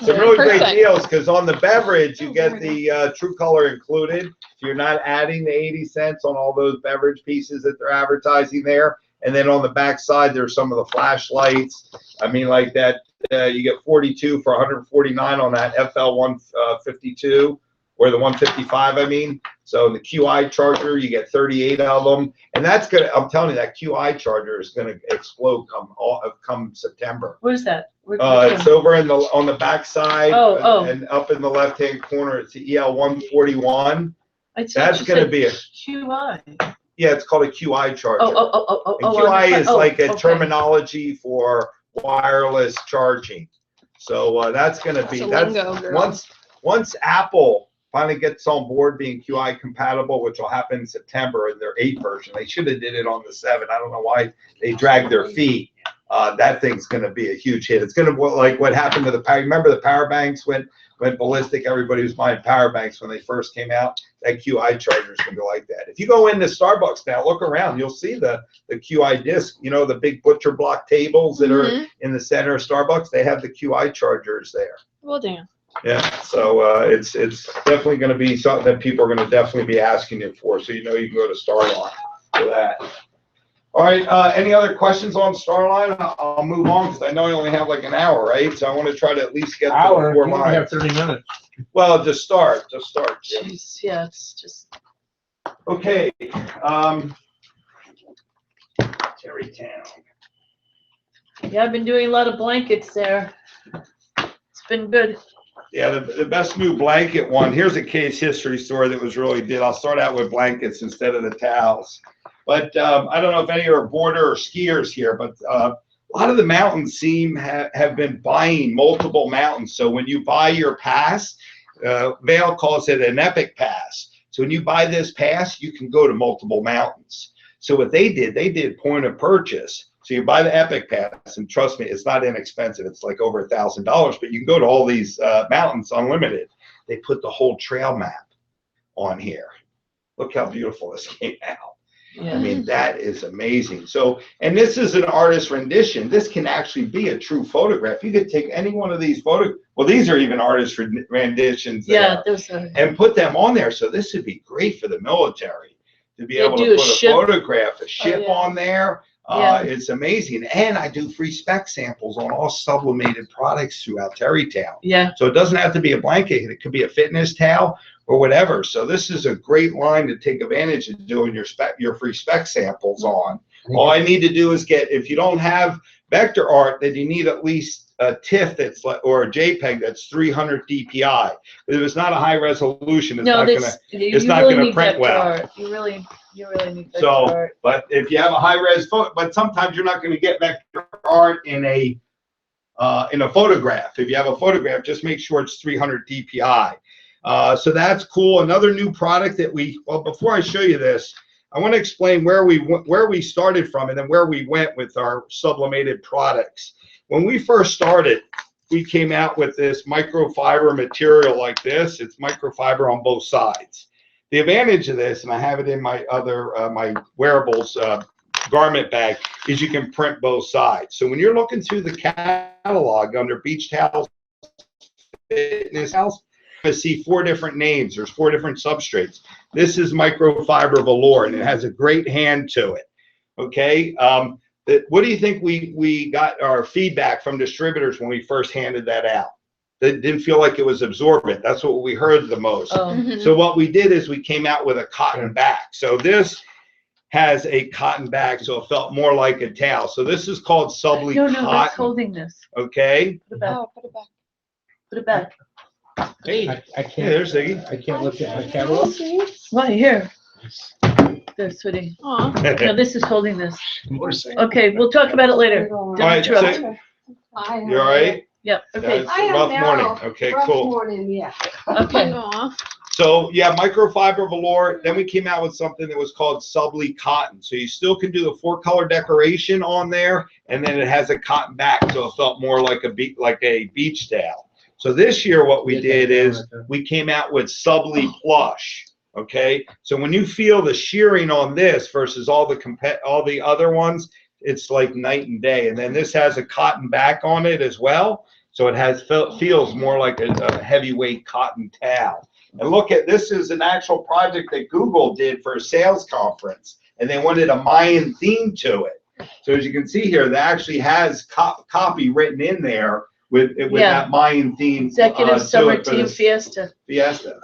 Some really great Person. deals, because on the beverage, you get the True Color included. So you're not adding the 80 cents on all those beverage pieces that they're advertising there. And then on the back side, there's some of the flashlights. I mean, like that, you get 42 for 149 on that FL 152, or the 155, I mean. So the QI charger, you get 38 of them. And that's gonna, I'm telling you, that QI charger is gonna explode come September. What is that? It's over on the back side. Oh. And up in the left-hand corner, it's the EL 141. That's gonna be a, QI. yeah, it's called a QI charger. Oh. And QI is like a okay. terminology for wireless charging. So that's gonna be, It's a that's, lingo, girl. once Apple finally gets on board being QI compatible, which will happen in September in their 8 version. They should have did it on the 7. I don't know why they dragged their feet. That thing's going to be a huge hit. It's going to like what happened to the power. Remember the power banks went ballistic. Everybody was buying power banks when they first came out. That QI charger is going to be like that. If you go into Starbucks now, look around, you'll see the QI disc. You know, the big butcher block tables that are in the center of Starbucks. They have the QI chargers there. Well, damn. Yeah, so it's definitely going to be something that people are going to definitely be asking you for. So you know you can go to Starline for that. All right, any other questions on Starline? I'll move on because I know I only have like an hour, right? So I want to try to at least get to the Hour, 4 you only have lines. 30 minutes. Well, just start. Jim. Jeez, yeah, it's just. Okay. Terrytown. Yeah, I've been doing a lot of blankets there. It's been good. Yeah, the best new blanket one. Here's a case history story that was really good. I'll start out with blankets instead of the towels. But I don't know if any are border or skiers here, but a lot of the mountains have been buying multiple mountains. So when you buy your pass, Vail calls it an epic pass. So when you buy this pass, you can go to multiple mountains. So what they did point of purchase. So you buy the Epic Pass, and trust me, it's not inexpensive. It's like over $1,000, but you can go to all these mountains unlimited. They put the whole trail map on here. Look how beautiful this came out. Yeah. I mean, that is amazing. So, and this is an artist rendition. This can actually be a true photograph. You could take any one of these photos. Well, these are even artist renditions. Yeah, and put them on there. So this would be great for the military to be able to do a put a ship. photograph, a ship yeah. on there. Yeah. It's amazing. And I do free spec samples on all sublimated products throughout Terrytown. Yeah. So it doesn't have to be a blanket. It could be a fitness towel or whatever. So this is a great line to take advantage of doing your free spec samples on. All I need to do is if you don't have vector art, then you need at least a TIFF that's or a JPEG that's 300 DPI. If it's not a high resolution, it's not gonna print well. Art. You really need vector So, art. but if you have a high res photo, but sometimes you're not going to get vector art in a photograph. If you have a photograph, just make sure it's 300 DPI. So that's cool. Another new product that well, before I show you this, I want to explain where we started from and then where we went with our sublimated products. When we first started, we came out with this microfiber material like this. It's microfiber on both sides. The advantage of this, and I have it in my other my wearables garment bag, is you can print both sides. So when you're looking through the catalog under beach towels, fitness towels, you see 4 different names. There's 4 different substrates. This is microfiber velour, and it has a great hand to it. Okay. What do you think we got our feedback from distributors when we first handed that out? They didn't feel like it was absorbent. That's what we heard the most. So what we did is we came out with a cotton back. So this has a cotton back, so it felt more like a towel. So this is called Subli No, Cotton. that's holding this. Okay. Put it back. Put it back. Put it back. Hey, I can't. hey, there's Ziggy. I can't look at my catalog. Right here. There, sweetie. Aw. No, this is holding this. Okay, we'll talk about it later. All right, so, you all right? Yep. Okay. It's a rough morning. Okay, cool. Okay. Aw. So yeah, microfiber velour. Then we came out with something that was called Subli Cotton. So you still can do the 4-color decoration on there, and then it has a cotton back, so it felt more like a beach towel. So this year, what we did is we came out with Subli Plush. Okay, so when you feel the shearing on this versus all the other ones, it's like night and day. And then this has a cotton back on it as well, so it feels more like a heavyweight cotton towel. And look at this is an actual project that Google did for a sales conference, and they wanted a Mayan theme to it. So as you can see here, that actually has copy written in there with that Mayan theme. Executive Summer to it for Team this Fiesta.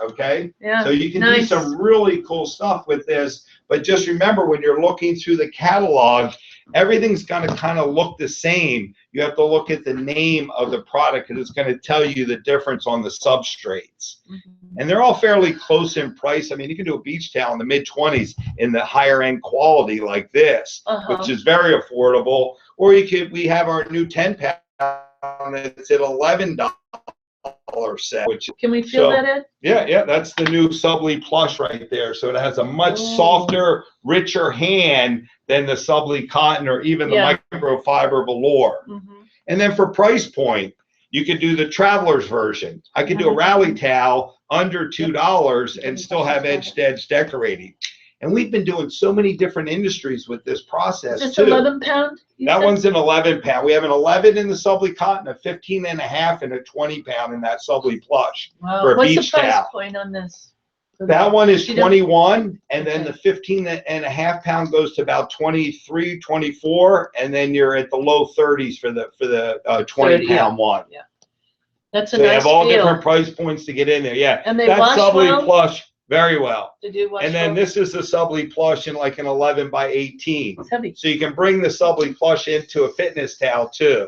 Okay? Yeah, So you can do nice. some really cool stuff with this, but just remember when you're looking through the catalog, everything's gonna kind of look the same. You have to look at the name of the product because it's gonna tell you the difference on the substrates. And they're all fairly close in price. I mean, you can do a beach towel in the mid-20s in the higher end quality like this, which is very affordable. Or we have our new 10-pound that's at $11 set. Can we feel that, Ed? Yeah, that's the new Subli Plush right there. So it has a much softer, richer hand than the Subli Cotton or even the microfiber velour. And then for price point, you could do the Traveler's version. I could do a rally towel under $2 and still have edge-to-edge decorating. And we've been doing so many different industries with this process It's too. 11 pound? That one's an 11 pound. We have an 11 in the Subli Cotton, a 15 and a half, and a 20 pound in that Subli Plush for a What's beach the price towel. point on this? That one is You don't- 21, and then the 15 and a half pound goes to about 23, 24, and then you're at the low 30s for the 20 30, pound one. That's a So they nice have all deal. different price points to get in there. Yeah, And they that's wash Subli well? Plush very well. They do wash And then well? this is the Subli Plush in like an 11 by 18. It's heavy. So you can bring the Subli Plush into a fitness towel too,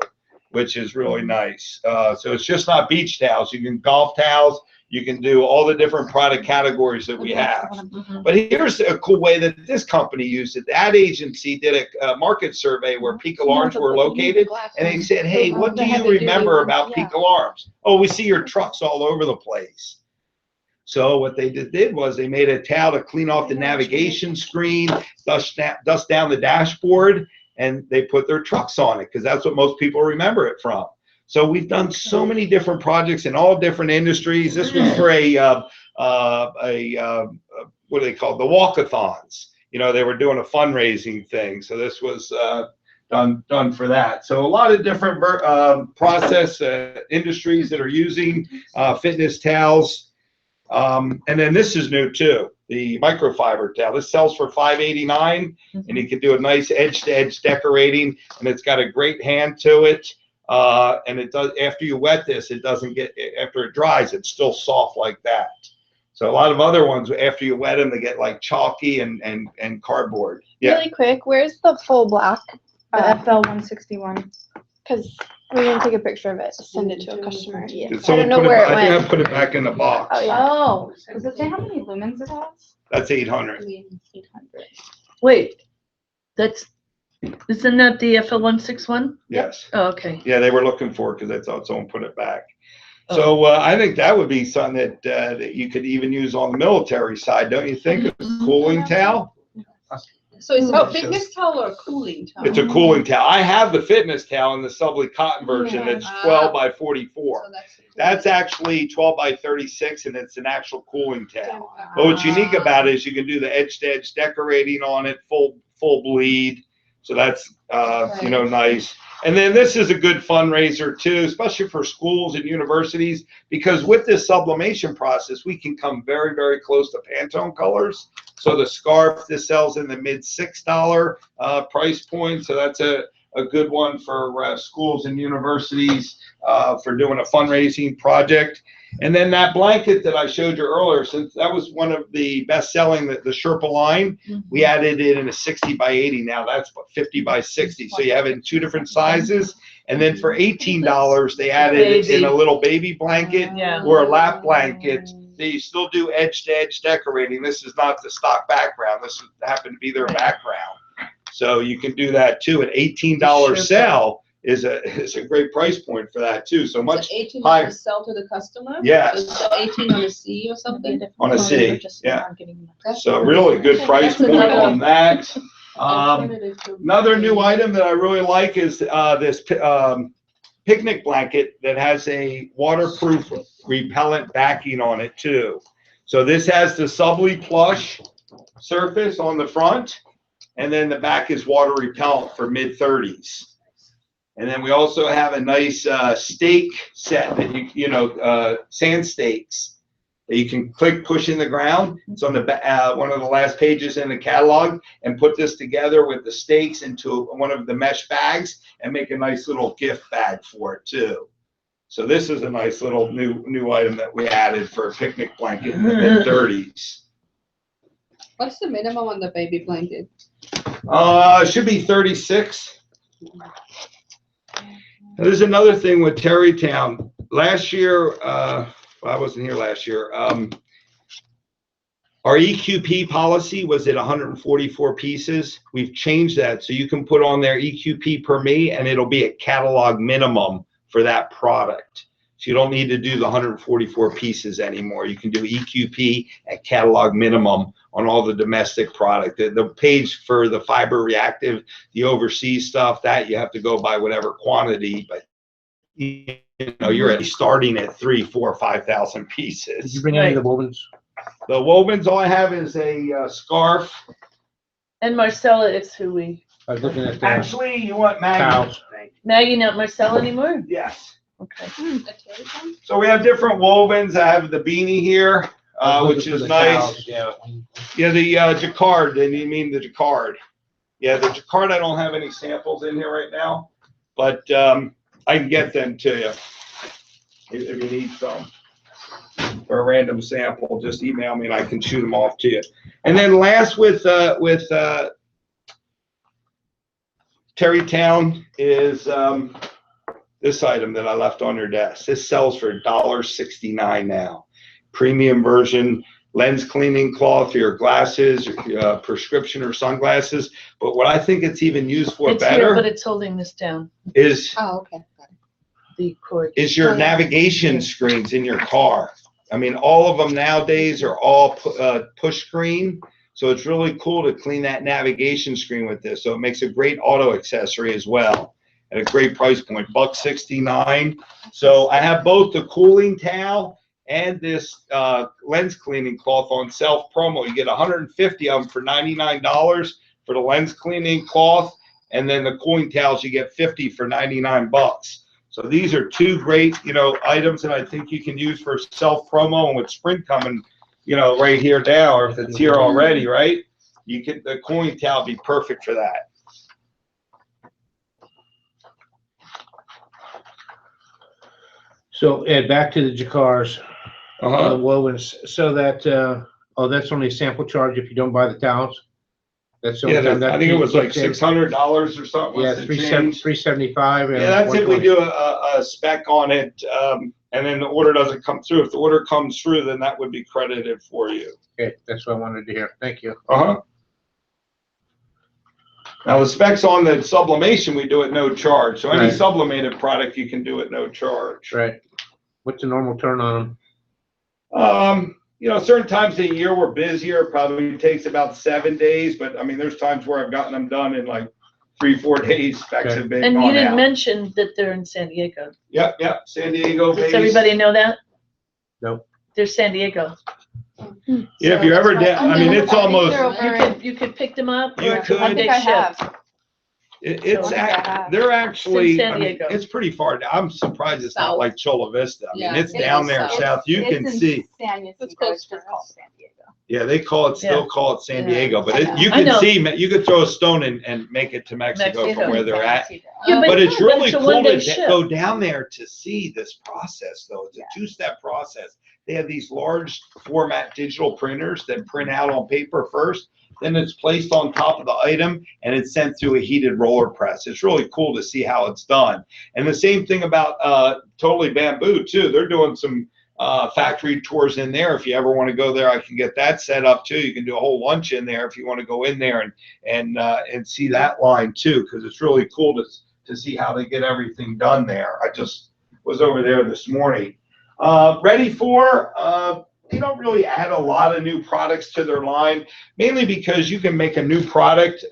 which is really nice. So it's just not beach towels. You can golf towels. You can do all the different product categories that we have. But here's a cool way that this company used it. That agency did a market survey where Peak Alarms were located, and they said, hey, what do you remember about Peak Alarms? Oh, we see your trucks all over the place. So what they did was they made a towel to clean off the navigation screen, dust down the dashboard, and they put their trucks on it because that's what most people remember it from. So we've done so many different projects in all different industries. This was for what do they call it? The walkathons. You know, they were doing a fundraising thing. So this was done for that. So a lot of different process industries that are using fitness towels. And then this is new too, the microfiber towel. This sells for $5.89, and you can do a nice edge-to-edge decorating, and it's got a great hand to it. And it does, after you wet this, it doesn't get, after it dries, it's still soft like that. So a lot of other ones, after you wet them, they get like chalky and cardboard. Yeah. Really quick, where's the full black FL161? Because we're gonna take a picture of it, send it to a customer. Did I someone don't know put where it, it I think I went. put it back in the box. Oh, yeah. Oh, does it say how many lumens it has? That's 800. 800. Wait, isn't that the FL161? Yes. Oh, okay. Yeah, they were looking for it because they thought someone put it back. So I think that would be something that you could even use on the military side, don't you think? A cooling towel? So it's a fitness towel or a cooling towel? It's a cooling towel. I have the fitness towel in the Subli Cotton version that's 12 by 44. So That's actually 12 by 36, and it's an actual cooling towel. But what's unique about it is you can do the edge-to-edge decorating on it, full bleed. So that's, you know, nice. And then this is a good fundraiser too, especially for schools and universities, because with this sublimation process, we can come very, very close to Pantone colors. So the scarf, this sells in the mid $6 price point. So that's a good one for schools and universities for doing a fundraising project. And then that blanket that I showed you earlier, since that was one of the best selling, the Sherpa line, we added it in a 60 by 80. Now that's 50 by 60. So you have it in two different sizes. And then for $18, they added it in a little baby blanket or a lap blanket. They still do edge-to-edge decorating. This is not the stock background. This happened to be their background. So you can do that too. An $18 sell is a great price point for that too. So much $18 higher. sell to the customer? Yes. Is the 18 on a C or something? On a C, yeah. That's So really good price point on that. alternative to- Another new item that I really like is this picnic blanket that has a waterproof repellent backing on it too. So this has the Subly Plush surface on the front, and then the back is water repellent for mid-30s. And then we also have a nice stake set that sand stakes that you can push in the ground. It's on the one of the last pages in the catalog, and put this together with the stakes into one of the mesh bags and make a nice little gift bag for it too. So this is a nice little new item that we added for a picnic blanket in the mid-30s. What's the minimum on the baby blanket? It should be 36. There's another thing with Terrytown. Last year, I wasn't here last year. Our EQP policy was at 144 pieces. We've changed that so you can put on there EQP per me, and it'll be a catalog minimum for that product. So you don't need to do the 144 pieces anymore. You can do EQP at catalog minimum on all the domestic product. The page for the fiber reactive, the overseas stuff, that you have to go by whatever quantity, but you're already starting at 3,000, 4,000, 5,000 pieces. Did you bring any of the wovens? The wovens, all I have is a scarf. And Marcella is who we, I was looking at Actually, you want Maggie? towels. Maggie, not Marcella anymore? Yes. Okay. So we have different wovens. I have the beanie here, which is nice. Yeah. Yeah, the jacquard, and you mean the jacquard. Yeah, the jacquard, I don't have any samples in here right now, but I can get them to you if you need some. Or a random sample, just email me and I can shoot them off to you. And then last with Terrytown is this item that I left on your desk. This sells for $1.69 now. Premium version lens cleaning cloth for your glasses, your prescription or sunglasses. But what I think it's even used for It's here, better but it's holding this down, is Oh, okay. the cord. your navigation screens in your car. I mean, all of them nowadays are all push screen. So it's really cool to clean that navigation screen with this. So it makes a great auto accessory as well at a great price point, $1.69. So I have both the cooling towel and this lens cleaning cloth on self promo. You get 150 of them for $99 for the lens cleaning cloth, and then the cooling towels you get 50 for 99 bucks. So these are two great, items that I think you can use for self promo, and with spring coming, right here now, or if it's here already, right? The cooling towel be perfect for that. So Ed, back to the jacquards, the Uh-huh. wovens, so that, that's only a sample charge if you don't buy the towels? That's the Yeah, only time that I think it was like kicks in? $600 or something. Yeah, was the change. $375 and Yeah, that's if we 120. do a spec on it, and then the order doesn't come through. If the order comes through, then that would be credited for you. Okay, that's what I wanted to hear. Thank you. Uh-huh. Now, the specs on the sublimation, we do at no charge. So any Right. sublimated product, you can do at no charge. Right. What's the normal turn on them? Certain times of the year we're busier, probably takes about 7 days, but I mean, there's times where I've gotten them done in like 3-4 days. Specs Okay. have been And you gone didn't out. mention that they're in San Diego. Yep, San Diego Does based. everybody know that? Nope. They're San Diego. Yeah, if you're ever down, I mean, it's almost, You could pick them up. You or it's could. one day I ship. have. it's, So- they're actually, San I mean, Diego. it's pretty far. I'm surprised it's not South. like Chula Vista. I mean, Yeah, it's it down is there south. south. You can see. It's close to San Diego. Yeah, they still call it San Yeah. Diego, but I know. you I can know. see, you could throw a stone and make it to Mexico Mexico. from where they're at. Yeah, But it's no, really it's a cool one-day to ship. go down there to see this process, though. It's a two-step process. They have these large format digital printers that print out on paper first, then it's placed on top of the item and it's sent through a heated roller press. It's really cool to see how it's done. And the same thing about Totally Bamboo too. They're doing some factory tours in there. If you ever want to go there, I can get that set up too. You can do a whole lunch in there if you want to go in there and see that line too, because it's really cool to see how they get everything done there. I just was over there this morning. Ready for, they don't really add a lot of new products to their line, mainly because you can make a new product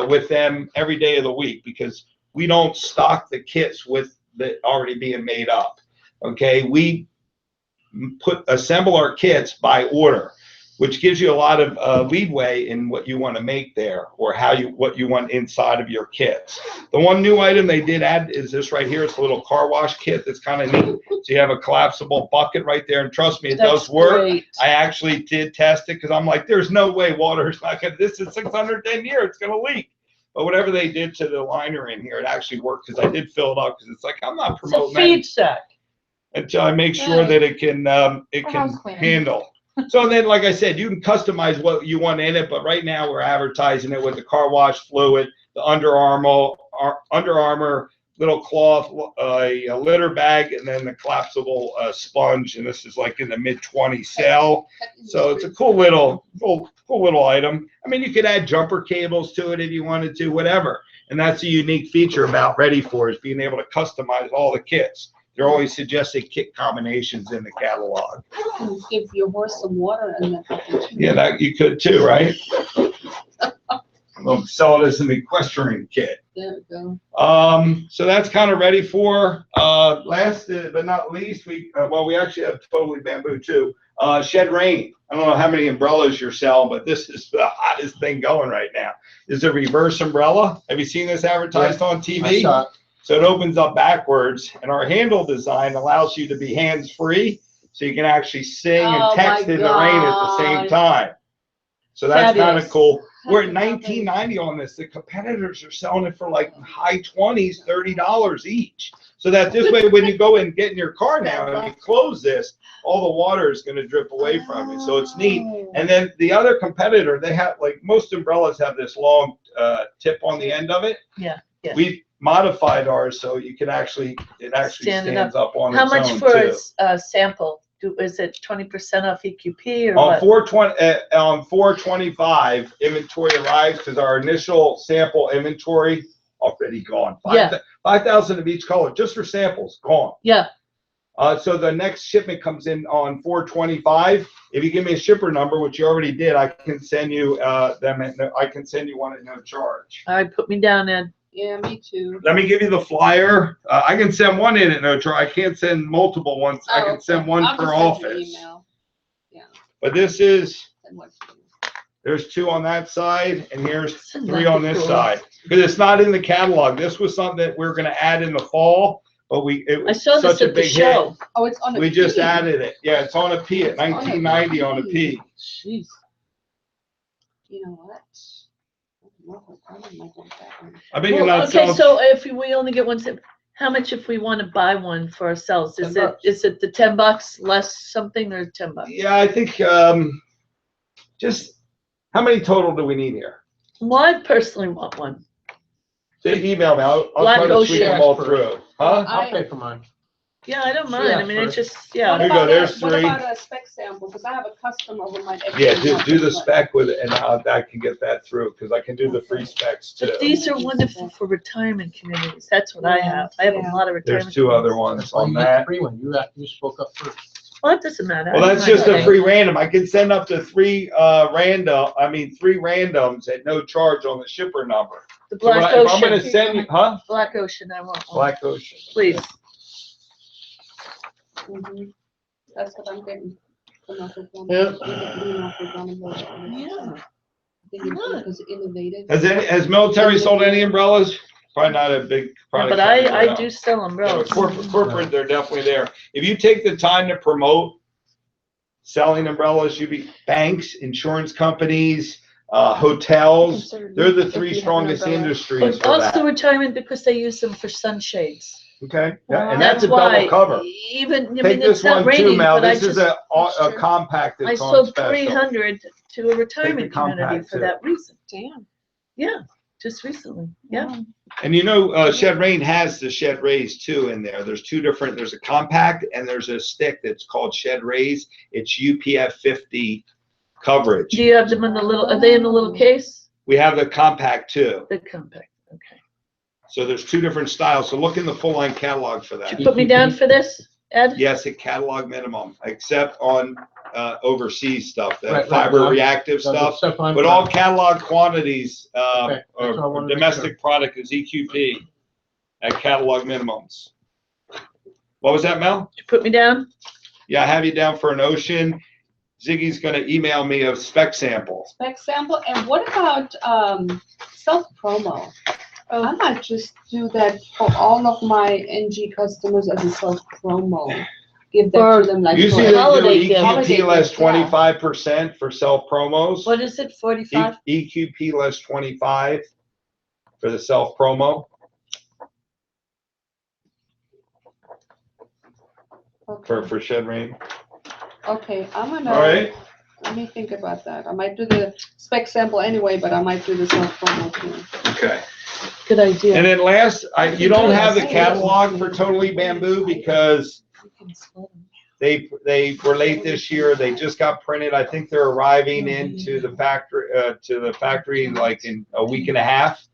with them every day of the week, because we don't stock the kits with the already being made up. Okay, we assemble our kits by order, which gives you a lot of leadway in what you want to make there, or what you want inside of your kits. The one new item they did add is this right here. It's a little car wash kit that's kind of neat. So you have a collapsible bucket right there, and trust me, it does work. Great. I actually did test it because I'm like, there's no way water is not gonna. This is 610 years, it's gonna leak. But whatever they did to the liner in here, it actually worked because I did fill it up because it's like I'm not It's a promoting feed sack. until I make sure that it can house cleaning. handle. So then, like I said, you can customize what you want in it, but right now we're advertising it with the car wash fluid, the Under Armour little cloth, a litter bag, and then the collapsible sponge. And this is like in the mid-20 sale. So it's a cool little item. I mean, you could add jumper cables to it if you wanted to, whatever. And that's a unique feature about Ready For, is being able to customize all the kits. They're always suggesting kit combinations in the catalog. Give your horse some water and then. Yeah, that you could too, right? We'll sell it as an equestrian kit. There we go. So that's kind of Ready For. Last but not least, we actually have Totally Bamboo too. Shed Rain. I don't know how many umbrellas you're selling, but this is the hottest thing going right now. This is a reverse umbrella. Have you seen this advertised on TV? I saw it. So it opens up backwards, and our handle design allows you to be hands-free, so you can actually sing and Oh text my in the rain at the same God. time. So that's kind Fabulous. of cool. We're at That's $19.90 on this. The competitors are selling it for like high 20s, $30 each. So that this way, when you go and get in your car now and you close this, all the water is going to drip away from it. So it's neat. And then the other competitor, they have, like most umbrellas have this long tip on the end of it. Yeah, yeah. We modified ours so you can actually, it actually Stand it stands up on How its much own for too. a sample? Is it 20% off EQP or On what? 425, inventory arrives because our initial sample inventory already gone. Yeah. 5,000 of each color, just for samples, gone. Yeah, So the next shipment comes in on 425. If you give me a shipper number, which you already did, I can send you I can send you one at no charge. all right, put me down, Ed. Yeah, me too. Let me give you the flyer. I can send one in at no charge. I can't send multiple ones. I Oh, can send okay. one I'll per just send you an office. email. Yeah. But this is, Send one to you. there's 2 on that side, and here's This is 3 on this cool. side. Because it's not in the catalog. This was something that we're gonna add in the fall, but it I was saw such this a at the big hit. show. Oh, it's on a We just P. added it. Yeah, it's on a P at on a 1990 on a P. Jeez. You know what? I don't know what that one. I bet you're Well, not okay, selling. so if we only get one, how much if we want to buy one for ourselves? Is $10. it the $10 less something or $10? Yeah, I think, just, how many total do we need here? Well, I personally want one. Just email me. I'll Black try to sweep them all Ocean. through. Huh? I'll pay for mine. Yeah, I don't mind. I mean, it's just, What yeah. Here you about go, there's what 3. about a spec sample? Because I have a customer who might. Yeah, actually do the want spec with it, and I can get that through, because I can do the free specs too. But these are wonderful for retirement communities. That's what I have. I have a lot of retirement. There's 2 other communities. ones That's why on you get the that. free one. You spoke up first. Well, it doesn't matter. I Well, don't that's mind just a paying. free random. I can send up to 3 randoms at no charge on the shipper number. The So Black if I'm gonna Ocean, send you, huh? Black Ocean, I want one. Black Ocean. Please. Mhm. That's what I'm getting. Yeah. Yeah. Because innovative. Has military sold any umbrellas? Probably not a big product. But I do sell Yeah, umbrellas. but corporate, they're definitely there. If you take the time to promote selling umbrellas, banks, insurance companies, hotels, they're the 3 strongest industries But for also that. retirement because they use them for sunshades. Okay, yeah, and that's a why double cover. Even, I mean, Take it's this not one too, raining, Mel. but I This is just, a compact I that's on sold special. 300 to a retirement community compact, for too. that reason. Damn. Yeah, just recently. Yeah. And you know, Shed Rain has the Shed Raise too in there. There's 2 different, there's a compact and there's a stick that's called Shed Raise. It's UPF 50 coverage. Do you have them in the little, are they in the little case? We have the compact too. The compact, okay. So there's 2 different styles. So look in the full line catalog for Did that. you put me down for this, Ed? Yes, at catalog minimum, except on overseas stuff, the Right, fiber right. reactive So the stuff. stuff I'm- But all catalog quantities, Okay, that's what I or wanted to make domestic product is EQP at catalog minimums. What was that, Mel? Did you put me down? Yeah, I have you down for an Ocean. Ziggy's gonna email me a spec sample. Spec sample, and what about, self-promo? I might just do that for all of my NG customers as a self-promo. Give that to them like. Usually for they do holiday gift. Holiday EQP less gift, yeah. 25% for self promos. What is it, 45? EQP less 25 for the self promo. Okay. For Shed Rain. Okay, I'm All gonna, right. let me think about that. I might do the spec sample anyway, but I might do the self-promo too. Okay. Good idea. And then last, you don't have the catalog for Totally Bamboo because they were late this year. They just got printed. I think they're arriving into the factory like in a week and a half.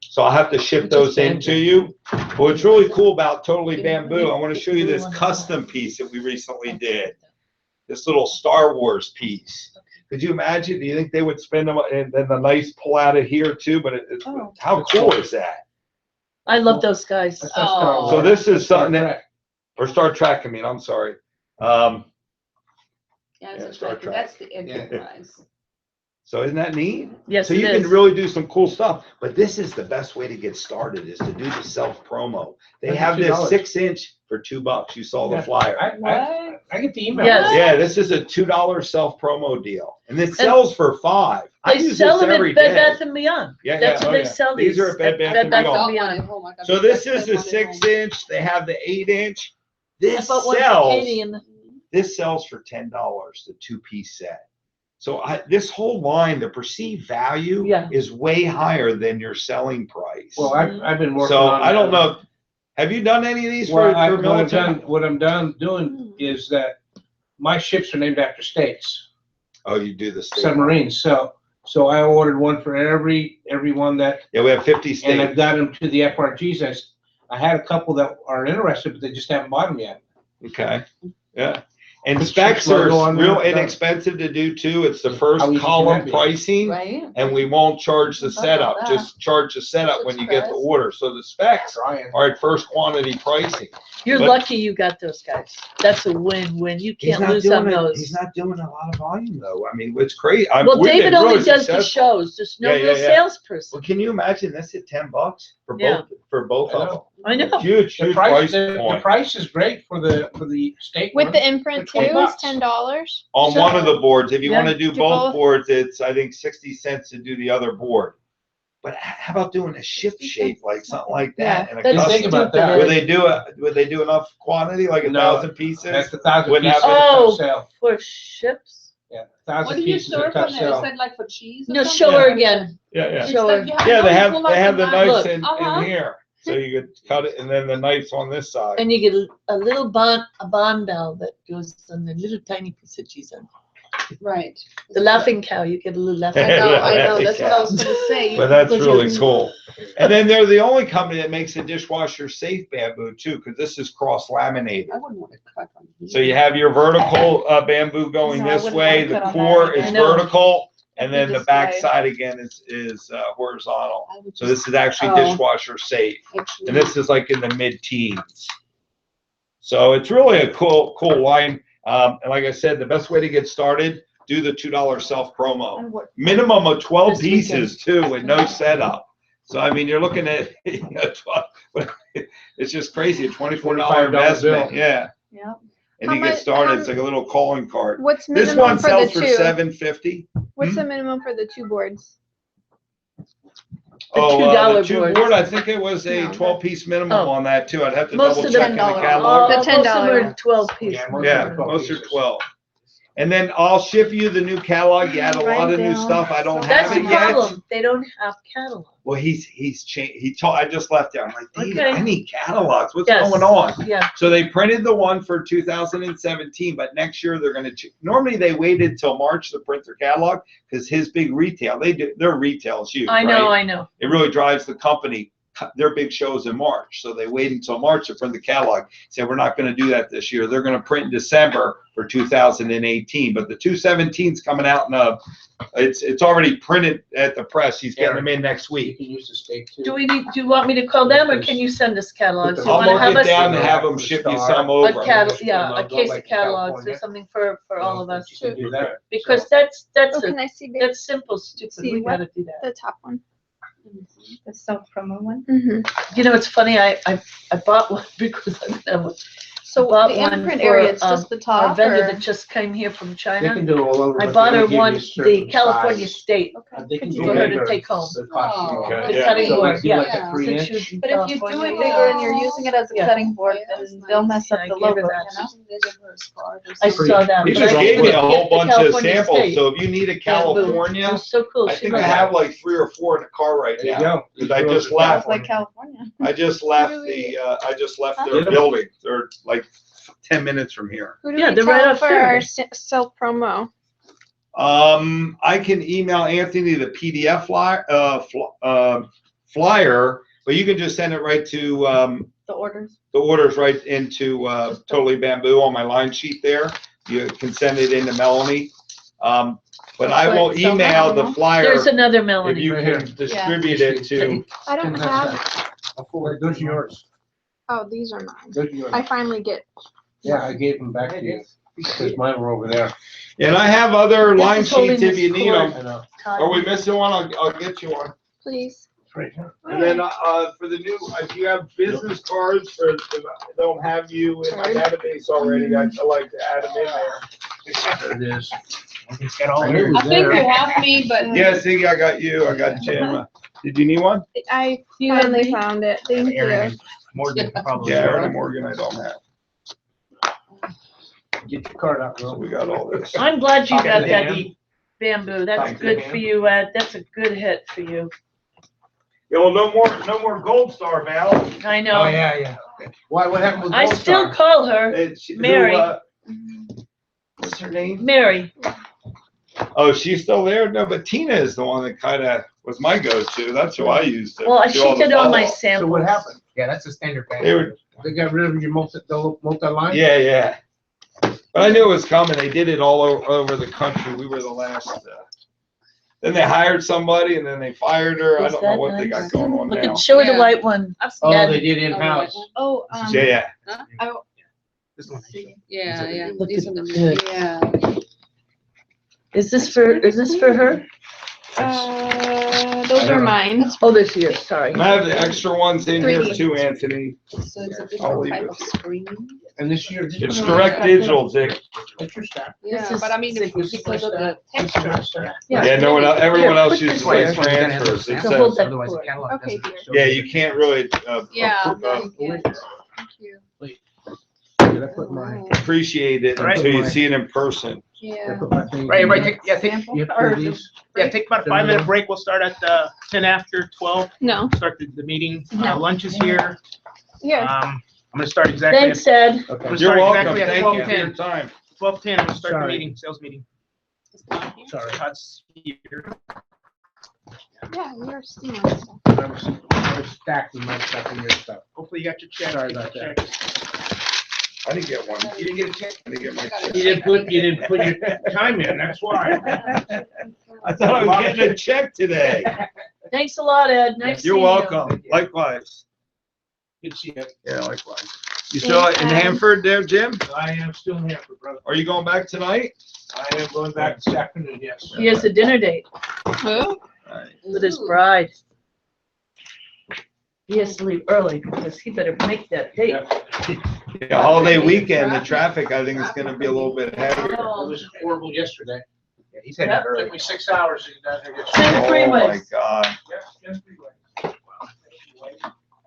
So I'll have to ship those in to you. What's really cool about Totally Bamboo, I want to show you this custom piece that we recently did. This little Star Wars piece. Could you imagine? Do you think they would spend them and then the nice pull out of here too? But how cool is that? I love those guys. So this is something that, or Star Trek, I mean, I'm sorry. Yeah, Yeah, that's Star right, Trek. that's the Enterprise. So isn't that neat? Yes, So it you is. can really do some cool stuff, but this is the best way to get started is to do the self promo. They That's have this $2. 6-inch for $2. You saw the Yeah. flyer. I get the email. Yes. Yeah, this is a $2 self promo deal, and it sells for $5. I They use sell this them every at Bed day. Bath and Beyond. Yeah, That's yeah. what they sell These are at Bed Bath and Got Beyond. one at home. I got So the this spec is the one at home. 6-inch. They have the 8-inch. I This bought one for sells. Katie and This sells for $10, the 2-piece set. So this whole line, the perceived value is way higher than your selling price. Well, I've been working So on. I don't know. Have you done any of these Well, for military? what I'm done doing is that my ships are named after states, Oh, you do the state. submarines. So I ordered one for every one that, Yeah, we have 50 and I've states. got them to the FRGs. I had a couple that are interested, but they just haven't bought them yet. Okay, yeah. And The specs chips logo are on there, real yeah. inexpensive to do too. It's the How first easy can column that be? pricing. right? And we won't charge the How about setup, that? just charge the setup when you get the Express. order. So the specs Trying. are at first quantity pricing. You're But- lucky you got those guys. That's a win-win. You He's can't not lose on doing it. those. He's not doing a lot of volume though. I mean, it's crazy. Well, David only does the shows. There's no real salesperson. Well, can you imagine this at $10 for Yeah. both I of know. them? I know. Huge, The huge price, price the point. price is great for the state With one. the imprint For too, $20. it's $10. On one of the boards, if you Yeah. want to do Do both both. boards, it's, I think, 60 cents to do the other board. But how about doing a ship shape, like something like that? and a That's Didn't think custom? about that. Would they do enough quantity, like No. 1,000 pieces? That's 1,000 Wouldn't pieces. have- Oh. Tough sell. For ships? Yeah, What 1,000 do you pieces serve of tough on there? Is sell. that like for cheese or No, something? show her again. Yeah, yeah. It's Show like her. you Yeah, no, they you have, pull they out have the knife. knives Look. in here. So you could cut it and then the knife's on this side. And you get a little bond bell that goes on the little tiny piece of cheese on. Right. The laughing cow, you get a little laughing I know, cow. I know, that's what I was gonna say. But that's Because really you- cool. And then they're the only company that makes a dishwasher safe bamboo too, because this is cross laminated. I wouldn't want to cut on here. So you have your vertical bamboo going No, I this wouldn't way, wanna the cut on core that is either. I know. vertical, and then the This back way. side again is horizontal. I would So just this is actually Oh. dishwasher safe. actually- And this is like in the mid-teens. So it's really a cool line. And like I said, the best way to get started, do the $2 self promo. And what- Minimum of 12 This weekend. pieces too, with no setup. So I mean, you're looking at, 12, it's just crazy, a $24 investment, bill. yeah. Yep. And How you get much- started, it's like a little calling card. What's This minimum one for the sells for two? $7.50. What's the minimum for the two boards? The Oh, $2 the two boards. board, I think it was a No. 12-piece minimum Oh. on that too. I'd have to Most double of them check in the $10. catalog. The Most of them $10 are 12 pieces. Yeah, most are 12. And then I'll ship you the new catalog. You add a Write lot it of new down. stuff. I don't That's have the it yet. problem. They don't have catalog. Well, he's changed. He told, I just left there. I'm like, David, Okay. I need catalogs. What's Yes. going on? Yeah. So they printed the one for 2017, but next year they're going to, normally they waited till March to print their catalog because his big retail, their retail is huge. I know, right? I know. It really drives the company. their big shows in March. So they wait until March to print the catalog. Said, we're not gonna do that this year. They're gonna print in December for 2018, but the 217's coming out in it's already printed at the press. He's getting them in next You week. can use the state too. Do you want me to call them, or can you send us catalogs? You I'll wanna have mark it down us and have them ship you some over. a case Like of catalogs or California. something for all of us? You can do that. Because that's Oh, can I see the simple, stupid, See we what? gotta do that. the top one? The self-promo one? Mm-hmm. You know, it's funny, I bought one because I'm gonna have So bought the one imprint for, area, it's just the a top, vendor or? that just came here from They China. can do all over. I but bought they her give you one, the certain California size. State, They can for do her to bigger. take home. The costume. Okay. The Yeah. cutting So board, like do yeah. like a 3 Since inch. you- But if you do it bigger and you're using it as a Yeah. cutting board, then they'll mess up I the gave her logo, that. you know? I saw that. He but just I gave me a didn't whole get the bunch of California samples, State. so if you need a It California, was so cool. I She think I looked- have like 3 or 4 in the car right There you now. go. Because I just Sounds left, like California. I just left Really? their Huh? building. They're like 10 minutes from here. Who do Yeah, we they're right tell up for there. our self promo? I can email Anthony the PDF flyer, but you can just send it right to, The orders. the orders right into, Totally Bamboo on my line sheet there. You can send it into Melanie. But I will But so email the Melanie- flyer There's another if Melanie. you Right here. can distribute it to. I don't have, Those are yours. oh, these are mine. Those are yours. I finally get, Yeah, I gave them back to you. Because mine were over there. And I have other line This is holding sheets if you this need cord. them. I know. Are we missing one? I'll get you one. please. It's right here. And then, for the new, if you have business cards for, don't have you in my database already, I'd like to add them in there. There it is. It's got all I knew it the. was I think you there. have me, but Yeah, see, I got you, I got Jim. Did you need one? I You have finally me? found it. Thank you. Aaron and Morgan probably. Yeah, Aaron and Morgan, I don't have. Get your card out, So girl. we got all this. I'm glad you Okay, got that Dan. bamboo. That's Thank you, good Dan. for you, Ed. That's a good hit for you. Yeah, well, no more Gold Star, Val. I Oh, know. yeah. Why, what happened with I Gold still Star? call her Mary. What's her name? Mary. Oh, she's still there? No, but Tina is the one that kinda was my go-to. That's who I used to. Well, do she all the did all my follow-up. samples. So what happened? Yeah, that's a standard band. They were, They got rid of your multi-line? yeah, yeah. But I knew it was coming. They did it all over the country. We were the last, then they hired somebody and then they fired her. I Is don't know that what they got nice? going on Look now. at, show her the Yeah. white one. Oh, Yeah. they did in-house. Oh, Yeah, This one. yeah, yeah. Look These at are the, good. yeah. Is this for her? Those are mine. Oh, this year, sorry. and I have the extra ones in here 3D. too, Anthony. So it's a I'll different leave type it. of screen. And this year. It's direct digital, Dick. What's your stack? Yeah, is but I mean, This is because of the This is texture. my stack. Yeah, no one, everyone Here, else put uses this like there. transfers. It So hold says, that Otherwise the cord. catalog Okay, doesn't dear. show. yeah, you can't really, Yeah. appro- Yeah. Thank you. Did I put my, appreciate it Right. until you see it in person. did I Yeah. put my thing? Right, everybody, take You have two of these? take about a 5-minute break. We'll start at 10 after 12. No. Start the meeting. No. Lunch is here. Here. I'm gonna start exactly at Thanks, Ed. I'm Okay. gonna You're start welcome. exactly at Thank you for your 12:10. time. 12:10, I'm gonna start the Sorry. meeting, sales meeting. Sorry. Todd's here. Yeah, you're stealing stuff. I was stacked with my stuff and your stuff. Hopefully you got your check. Sorry about Get your that. check. I didn't get one. You didn't get a check? I didn't get my check. You didn't put your time in, that's why. I thought I was getting a check today. Thanks a lot, Ed. Nice seeing You're you. welcome. Likewise. Good to see you. Yeah, likewise. You still in Thanks, Hanford there, Jim? I am still here for brother. Are you going back tonight? I am going back this afternoon, yes. He has a dinner date Who? with his bride. He has to leave early because he better make that date. Yeah, holiday weekend, the traffic, I think is gonna be a little bit heavier. It was horrible yesterday. Yeah, he said Yep. that It took earlier. me 6 hours to get down here Send yesterday. it three Oh, my ways. God. Yes, freeway.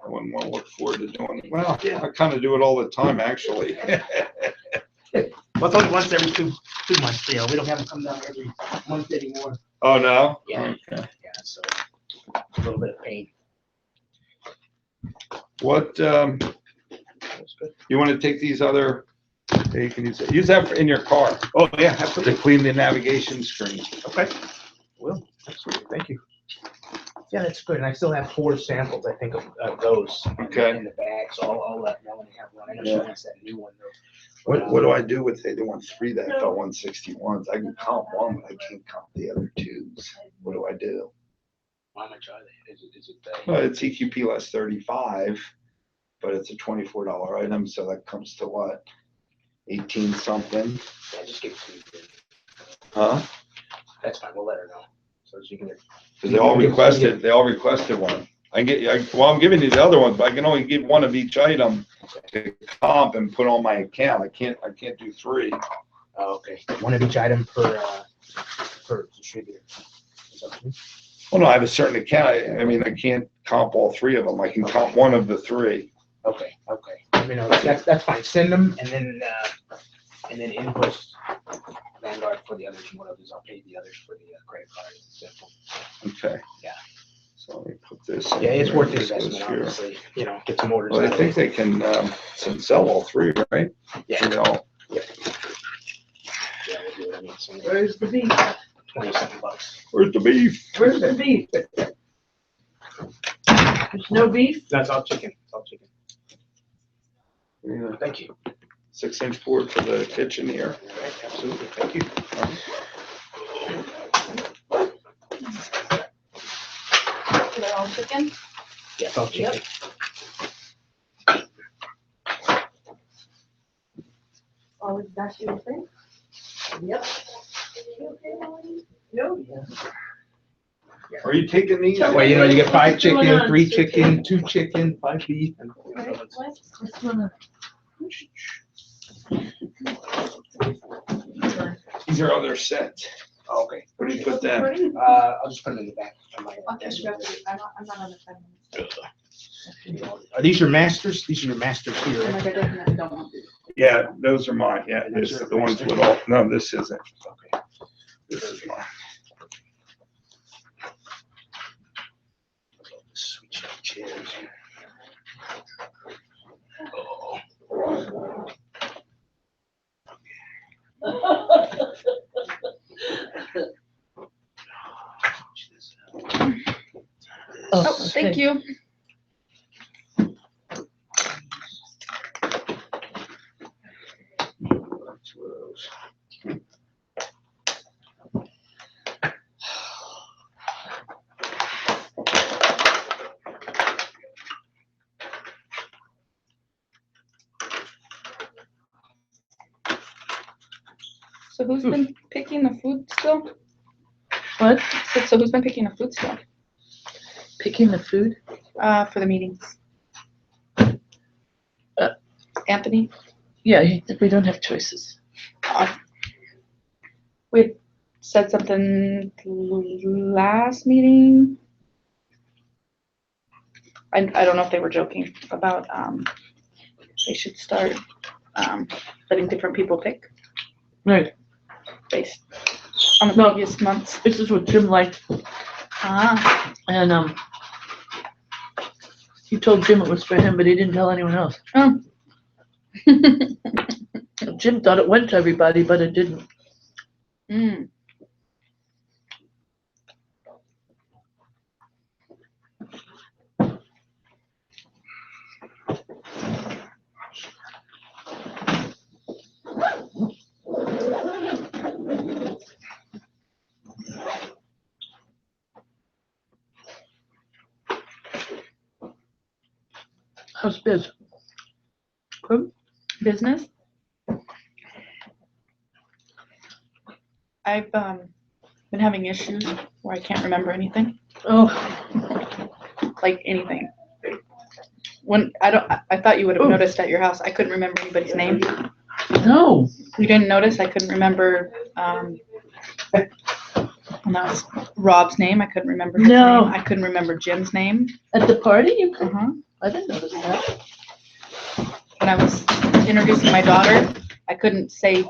I wouldn't wanna look forward to doing it. Well, yeah, I kinda do it all the time, actually. Well, it's only once every two months, Leo. We don't have them come down every month anymore. Oh, no? Yeah. Okay. Yeah, so a little bit of pain. What, you wanna take these other, yeah, you can use that in your car. Oh, yeah, absolutely. To clean the navigation screen. Okay. Will, absolutely. Thank you. Yeah, that's good. And I still have 4 samples, I think, of those Okay. in the bag. So I'll let Melanie have one. I know she Yeah. wants that new one though. What do I do with it? They want 3 that fell 161s. I can comp one, but I can't comp the other 2s. What do I do? Why much are they? Is it It's EQP less 35, but it's a $24 item, so that comes to what? 18 something? Yeah, just give it to me. Huh? That's fine. We'll let her know. So she can. Because they all requested one. I'm giving you the other ones, but I can only give one of each item to comp and put on my account. I can't do 3. Oh, okay. One of each item per distributor. Is that what you mean? Well, no, I have a certain account. I mean, I can't comp all 3 of them. I can comp one of the 3. Okay. Let me know. That's fine. Send them and then invoice Vanguard for the others. And what I'll do is I'll pay the others for the credit card. It's simple. Okay. Yeah. So let me put this. Yeah, it's worth the This goes investment, here. obviously. You know, get some orders. Well, I out of think it. they can sell all 3, right? Yeah. You know, Yeah, we'll do it. I mean, Where's the beef? $27. where's the beef? Where's the beef? There's no beef? That's all chicken. It's all chicken. Yeah. Thank you. 6-inch board for the kitchen here. All right, absolutely. Thank you. Is that all chicken? Yeah, it's all chicken. Oh, that's your thing? Yep. No. Are you taking these? That way, you know, you get 5 What's going chicken, on, 3 Sir chicken, 2 chicken, 5 beef. And What's going on? These are other sets. Okay. Where do you put them? I'll just put them in the back. of my desk. I'm not on the phone. Are these your masters? These are your masters here. Oh my right? God, I definitely don't want to. Yeah, those are mine. Yeah, this is the ones with all, no, this isn't. Okay. This is mine. Sweet chairs here. Oh. Oh, thank you. So who's been picking the food still? What? So who's been picking the food still, Picking the food? for the meetings? Anthony? Yeah, we don't have choices. We had said something last meeting. I don't know if they were joking about, they should start, letting different people pick Right. based on the No. previous months. This is what Jim liked, Ah, and, he told Jim it was for him, but he didn't tell anyone else. oh. Jim thought it went to everybody, but it didn't. Mm. How's biz? Good? Business? I've, been having issues where I can't remember anything, Oh, like anything. When, I thought you would have Ooh. noticed at your house, I couldn't remember anybody's name. no. You didn't notice? I couldn't remember, and that was Rob's name. I couldn't remember his No. name. I couldn't remember Jim's name. At the party, you could? Uh-huh. I didn't notice that. When I was introducing my daughter, I couldn't say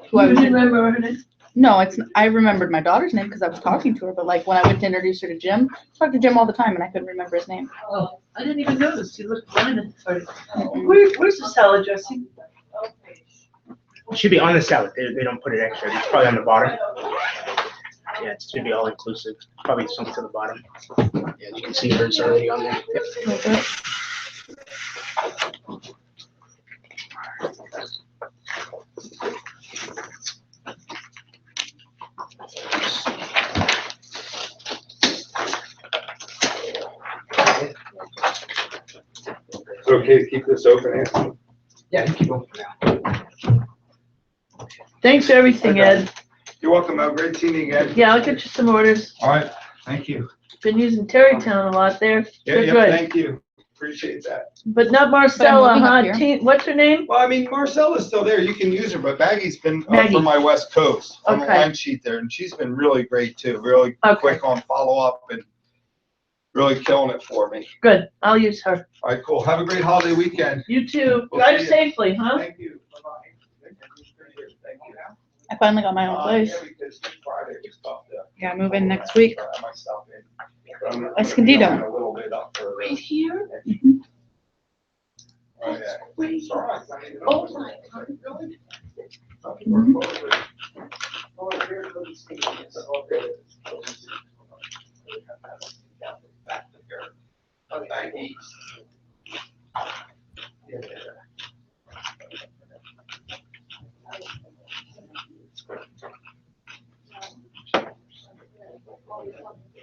who I You was. didn't remember her name? No, I remembered my daughter's name because I was talking to her, but like when I went to introduce her to Jim, I talked to Jim all the time and I couldn't remember his name. Oh, I didn't even notice. You looked fine at the party. Mm-mm. Where's the salad dressing? It should be on the salad. They don't put it extra. It's probably on the bottom. Yeah, should be all inclusive, probably something to the bottom. Yeah, you can see hers already on there. Yep. It's okay to keep this open, Anthony? Yeah, you keep open now. Thanks for everything, Ed. You're welcome, Mel. Great seeing you again. Yeah, I'll get you some orders. All right, thank you. Been using Terrytown a lot there. Yeah, They're yeah, good. thank you. Appreciate that. But not Marcella, moving up huh? here. What's her name? Well, I mean, Marcella's still there. You can use her, but Maggie's been up Maggie. for my West Coast on the Okay. line sheet there, and she's been really great too. Really Okay. quick on follow-up and really killing it for me. Good, I'll use her. All right, cool. Have a great holiday weekend. You too. We'll Drive see you. safely, huh? Thank you. Bye-bye. Thank you. I finally got my own place. Yeah, because Friday was tough to- Yeah, move in next week. I might stop in. But I'm gonna Escondido. be a little bit up for- Right here? Oh, yeah. Great. It's all right. I mean, Oh my God, really?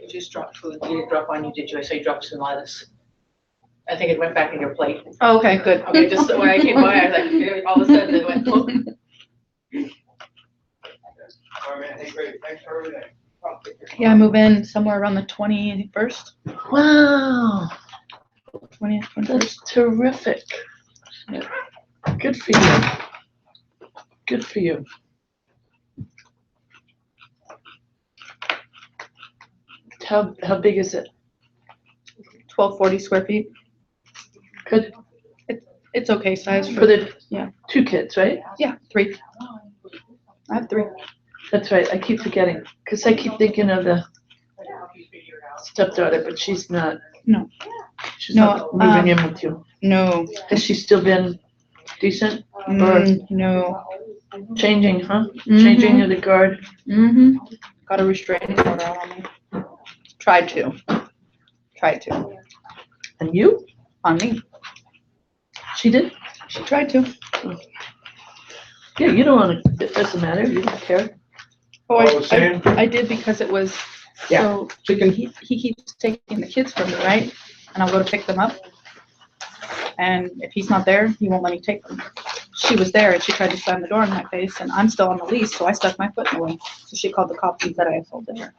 You just dropped food. You didn't drop on you, did you? I saw you dropped some lettuce. I think it went back in your plate. Oh, okay, good. Okay, just when I came by, I was like, all of a sudden it went, oh. All right, man. Hey, great. Thanks for everything. Yeah, I move in somewhere around the 21st, Wow, 20th, 21st. that's terrific. Good for you. Good for you. How big is it? 1240 square feet. Good. It's okay size For the yeah. 2 kids, right? Yeah, 3. I have 3. That's right, I keep forgetting, because I keep thinking of the stepdaughter, but she's not. No. She's No, not moving in with you. No. Has she still been decent? No. Changing, huh? Mhm. Changing of the guard? Mm-hmm. Got a restraining order on me. Tried to. And you? On me. She did? She tried to. Yeah, you don't wanna, it doesn't matter, you don't care. Oh, What I was saying? I did because it was, Yeah, so chicken. he keeps taking the kids from me, right? And I'll go to pick them up. And if he's not there, he won't let me take them. She was there and she tried to slam the door in my face and I'm still on the lease, so I stuck my foot in the way. So she called the cops and said I assaulted her.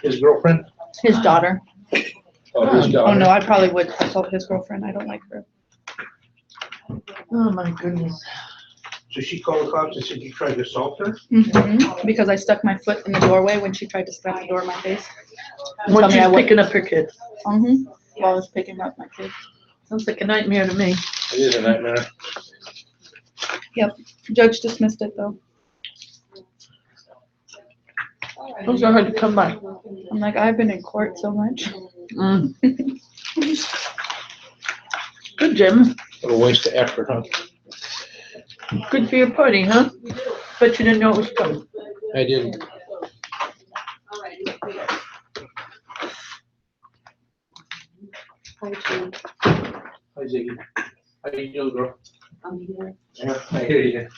His girlfriend? His daughter. Oh, his Oh, no, I probably would assault his girlfriend. I don't like her. Oh, my goodness. So she called the cops and said you tried to assault her? Because I stuck my foot in the doorway when she tried to slam the door in my face. And When tell me I she's would- picking up her kid. While I was picking up my kid. Sounds like a nightmare to me. It is a nightmare. Yep. Judge dismissed it though. Those are hard to come by. I'm like, I've been in court so much. Mm. Good, Jim. What a waste of effort, huh? Good for your party, huh? Bet you didn't know it was coming. I didn't. Hi, Jim. Hi, Ziggy. How you doing, girl? I'm here. Yeah, I hear you.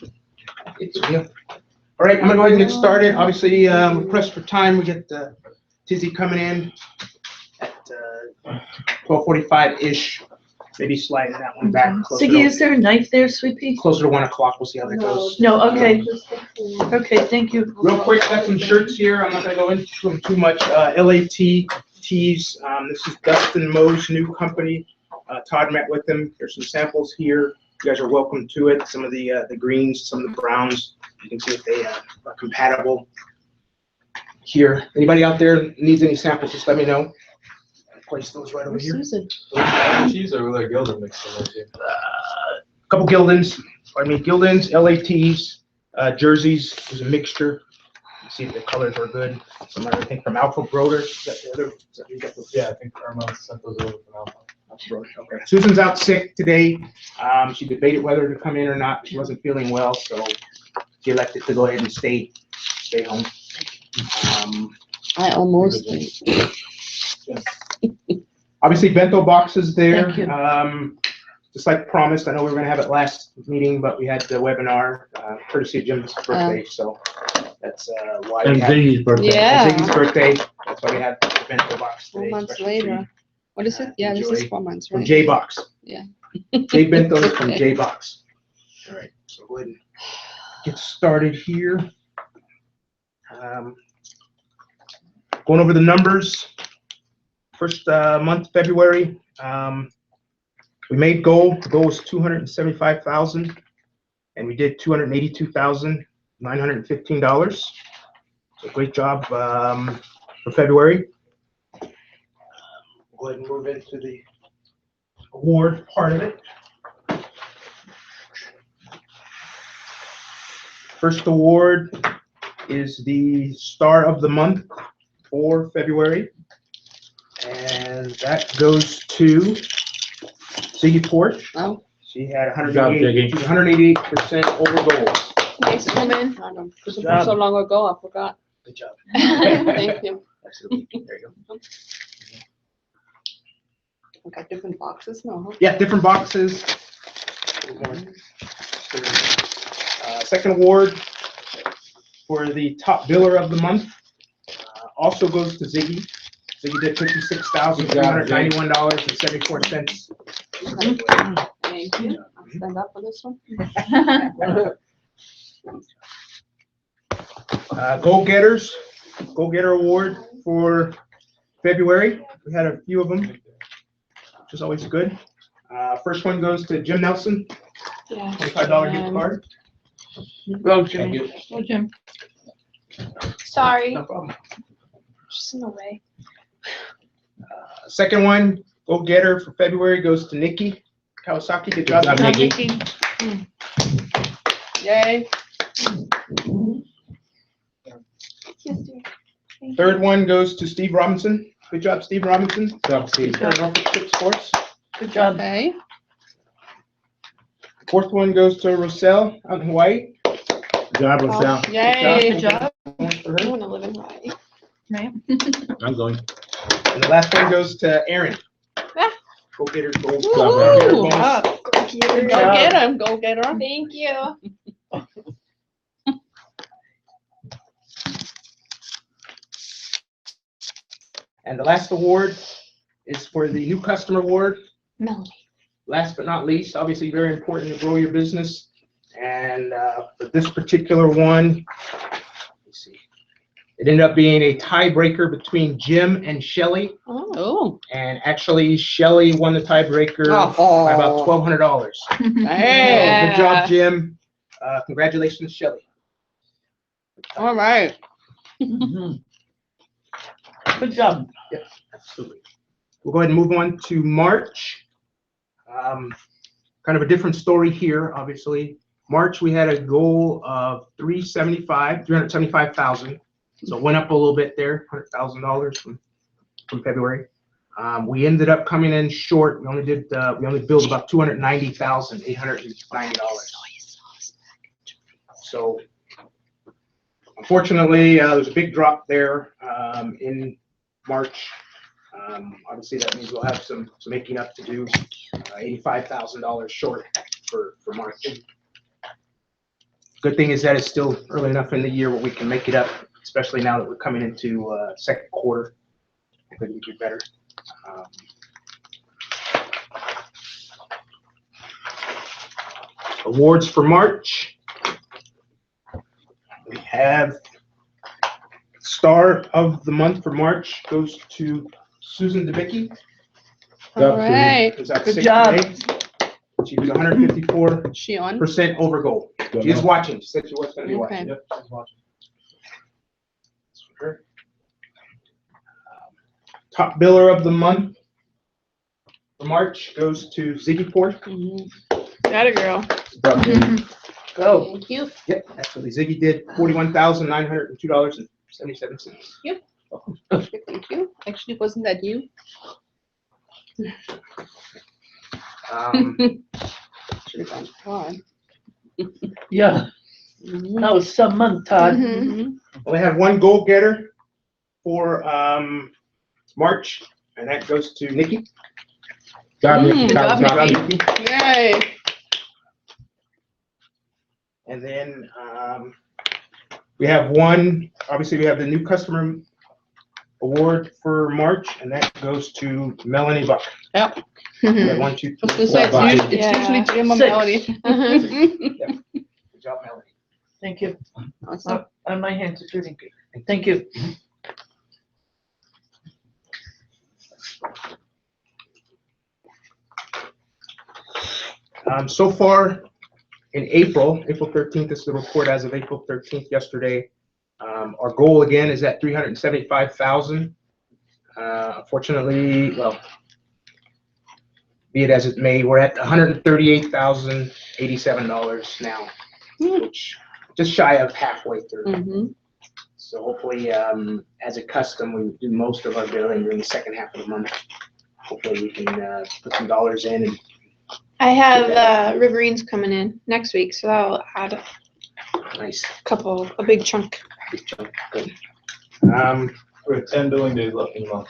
It's real. All right, I'm gonna go ahead and get started. Obviously, pressed for time. We get Tizzy coming in at 12:45-ish, maybe sliding that one back closer Siggy, to, is there a knife there, sweet pea? closer to 1 o'clock. We'll see how that goes. No, okay. Okay, thank you. Real quick, got some shirts here. I'm not gonna go into them too much. LAT tees. This is Dustin Moe's new company. Todd met with them. There's some samples here. You guys are welcome to it. Some of the greens, some of the browns. You can see if they are compatible here. Anybody out there needs any samples, just let me know. Place those right over here. Susan. Cheese or with a Gildan mix in there too? Couple Gildans, Gildans, LATs, jerseys. There's a mixture. You see the colors are good. Some I think from Alpha Broder. Is that the other? Is that you got those? Yeah, I think Irma sent those over from Alpha. Okay. Susan's out sick today. She debated whether to come in or not. She wasn't feeling well, so she elected to go ahead and stay home. I almost did. Obviously, bento boxes there. Thank you. Just like promised, I know we were gonna have it last meeting, but we had the webinar, courtesy of Jim's birthday, so that's, why we And had. Ziggy's birthday. Yeah. Ziggy's birthday, that's why we had the bento box 4 today. months especially for you. later. What is it? Yeah, this is Enjoy. 4 months, From right? J Box. Yeah. J Bentos from J Box. All right, so go ahead and get started here. Going over the numbers. First month, February, we made goal. The goal was 275,000, and we did $282,915. So great job for February. Go ahead and move into the award part of it. First award is the Star of the Month for February. And that goes to Ziggy Porch. Oh. She had Good job, Ziggy. 188% over goals. Nice woman. This was job. so long ago, I forgot. Good job. Thank you. Absolutely. There you go. We got different boxes now, huh? Yeah, different boxes. Second award for the top biller of the month also goes to Ziggy. Ziggy did $56,391.74. Thank you. I'll stand up for this one. Go-getters, Go-getter award for February. We had a few of them, which is always good. First one goes to Jim Nelson, Yeah. $25 gift card. Go, Jim. Oh, Jim. Sorry, No problem. just in the way. Second one, Go-getter for February goes to Nikki Kawasaki. Good job, job, Nikki. Nikki. Yay. Yes, dear. Thank Third you. one goes to Steve Robinson. Good job, Steve Robinson. Good job, Steve. For Norfolk State Sports. Good job. Okay. Fourth one goes to Roselle out in Hawaii. Good job, Rochelle. Yay. Good job. Points for I her. wanna live in Hawaii. Right? I'm going. And the last one goes to Aaron. Ah. Go-getter gold. Woo-hoo. Go-getter bonus. Go Go get him, go get her. Thank you. And the last award is for the new customer award. Melanie. Last but not least, obviously very important to grow your business. And for this particular one, let's see, it ended up being a tiebreaker between Jim and Shelly. Oh. And actually, Shelly won the tiebreaker by about $1,200. Hey. Good job, Jim. Congratulations, Shelly. All right. Mhm. Good job. Yeah, absolutely. We'll go ahead and move on to March. Kind of a different story here, obviously. March, we had a goal of 375,000. So it went up a little bit there, $100,000 from February. We ended up coming in short. We only billed about $290,890. So unfortunately, there's a big drop there in March. Obviously, that means we'll have some making up to do. $85,000 short for March. Good thing is that it's still early enough in the year where we can make it up, especially now that we're coming into second quarter. I think we do better. Awards for March. We have Star of the Month for March goes to Susan DeVicki. All right. Who's out Good sick job. today. She was 154% She on? over goal. She is watching. She said she was going to be watching. Okay. Yep, she's watching. That's for her. Top biller of the month for March goes to Ziggy Port. Got a girl. Go. Thank you. Yep, absolutely. Ziggy did $41,902.77. Yep. Thank you. Actually, wasn't that you? Um, Should have gone far. Yeah. That was some month, Todd. Mhm. We have one goal getter for March, and that goes to Nikki. Job, Good job, job, job. Nikki. Yay. And then we have one, obviously we have the new customer award for March, and that goes to Melanie Buck. Yep. We have 1, 2, 3, So it's Yeah. usually Jim and Six. Melody. Good job, Melanie. Thank you. Awesome. On my hands are shooting. Thank you. So far in April 13th, this is the report as of April 13th, yesterday. Our goal again is at 375,000. Unfortunately, well, be it as it may, we're at $138,087 now, which just shy of halfway through. Mhm. So hopefully, as a custom, we do most of our billing during the second half of the month. Hopefully we can put some dollars in and I have Riverines coming in next week, so that'll add nice. a big chunk. Big chunk. Good. We have 10 billing days left in the month.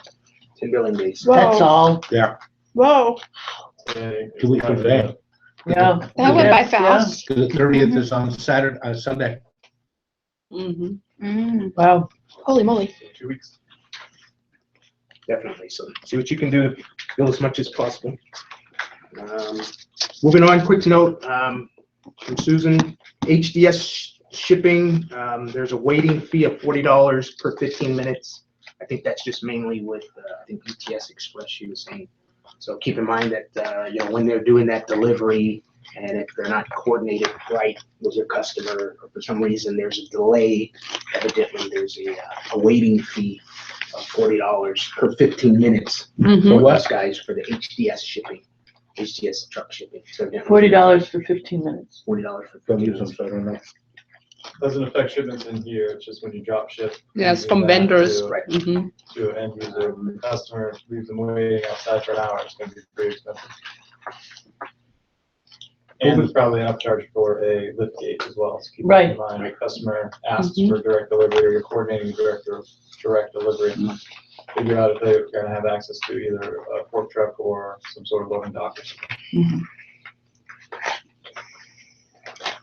10 billing days. That's all. Whoa, 2 weeks from today. Yeah. that went by Yes, fast. Because the 30th is on Saturday, Sunday. Mhm. Mm, Wow. holy moly. 2 weeks. Definitely. So see what you can do to bill as much as possible. Moving on, quick note from Susan, HDS shipping, there's a waiting fee of $40 per 15 minutes. I think that's just mainly with, I think UTS Express, she was saying. So keep in mind that, when they're doing that delivery and if they're not coordinated right with your customer, or for some reason there's a delay, evidently there's a waiting fee of $40 per 15 minutes for us guys for the HDS shipping. HDS truck shipping. So $40 for 15 minutes. $40 for Don't 15 use them, minutes. so I don't know. Doesn't affect shipments in here, it's just when you drop ship. Yeah, it's you from do that vendors. to- Right. Mhm. To an end user, the customer leaves them waiting outside for an hour, it's gonna be pretty expensive. And there's probably an upcharge for a lift gate as well, so keep that Right. in mind. The customer asks Mhm. for direct delivery, or you're coordinating direct delivery. Figure out if they're gonna have access to either a fork truck or some sort of loading dock or something.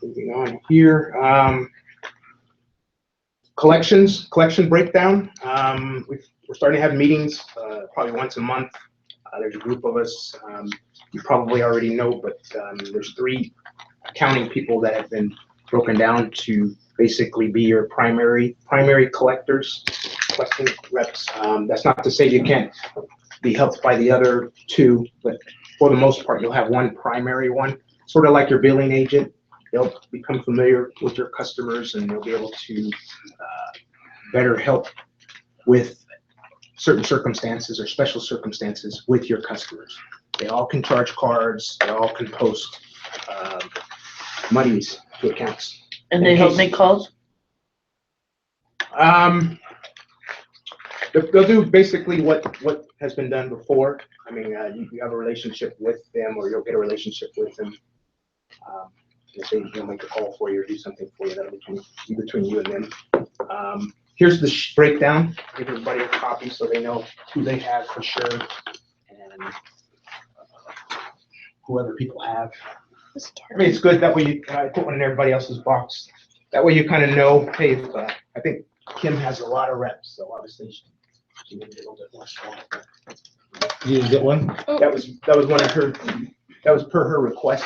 Moving on here, collection breakdown. We're starting to have meetings, probably once a month. There's a group of us, you probably already know, but there's 3 accounting people that have been broken down to basically be your primary collectors, collecting reps. That's not to say you can't be helped by the other 2, but for the most part, you'll have one primary one, sort of like your billing agent. They'll become familiar with your customers and they'll be able to better help with certain circumstances or special circumstances with your customers. They all can charge cards, they all can post monies to accounts. And they help make calls? They'll do basically what has been done before. I mean, you have a relationship with them or you'll get a relationship with them. If they'll make a call for you or do something for you, that'll be between you and them. Here's the breakdown. Give everybody a copy so they know who they have for sure and who other people have. I mean, it's good that way you, I put one in everybody else's box. That way you kind of know, hey, if, I think Kim has a lot of reps, so obviously she needs a little bit more strong. You didn't get one? That was one of her, that was per her request.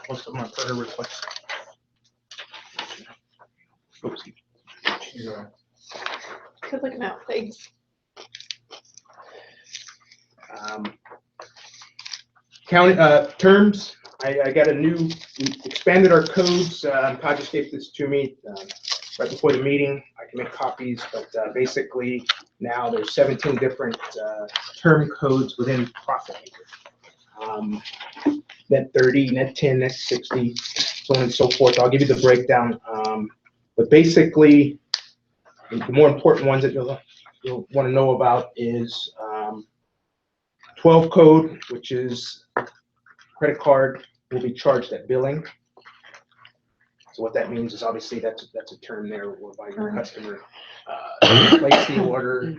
Most of them are per her request. Oopsie. Good looking out, thanks. Terms, I got a new, we expanded our codes. Todd just gave this to me right before the meeting. I can make copies, but basically now there's 17 different term codes within Profit Maker. Net 30, net 10, net 60, so on and so forth. I'll give you the breakdown. But basically, the more important ones that you'll want to know about is 12 code, which is credit card will be charged at billing. So what that means is obviously that's a term there whereby your customer place the order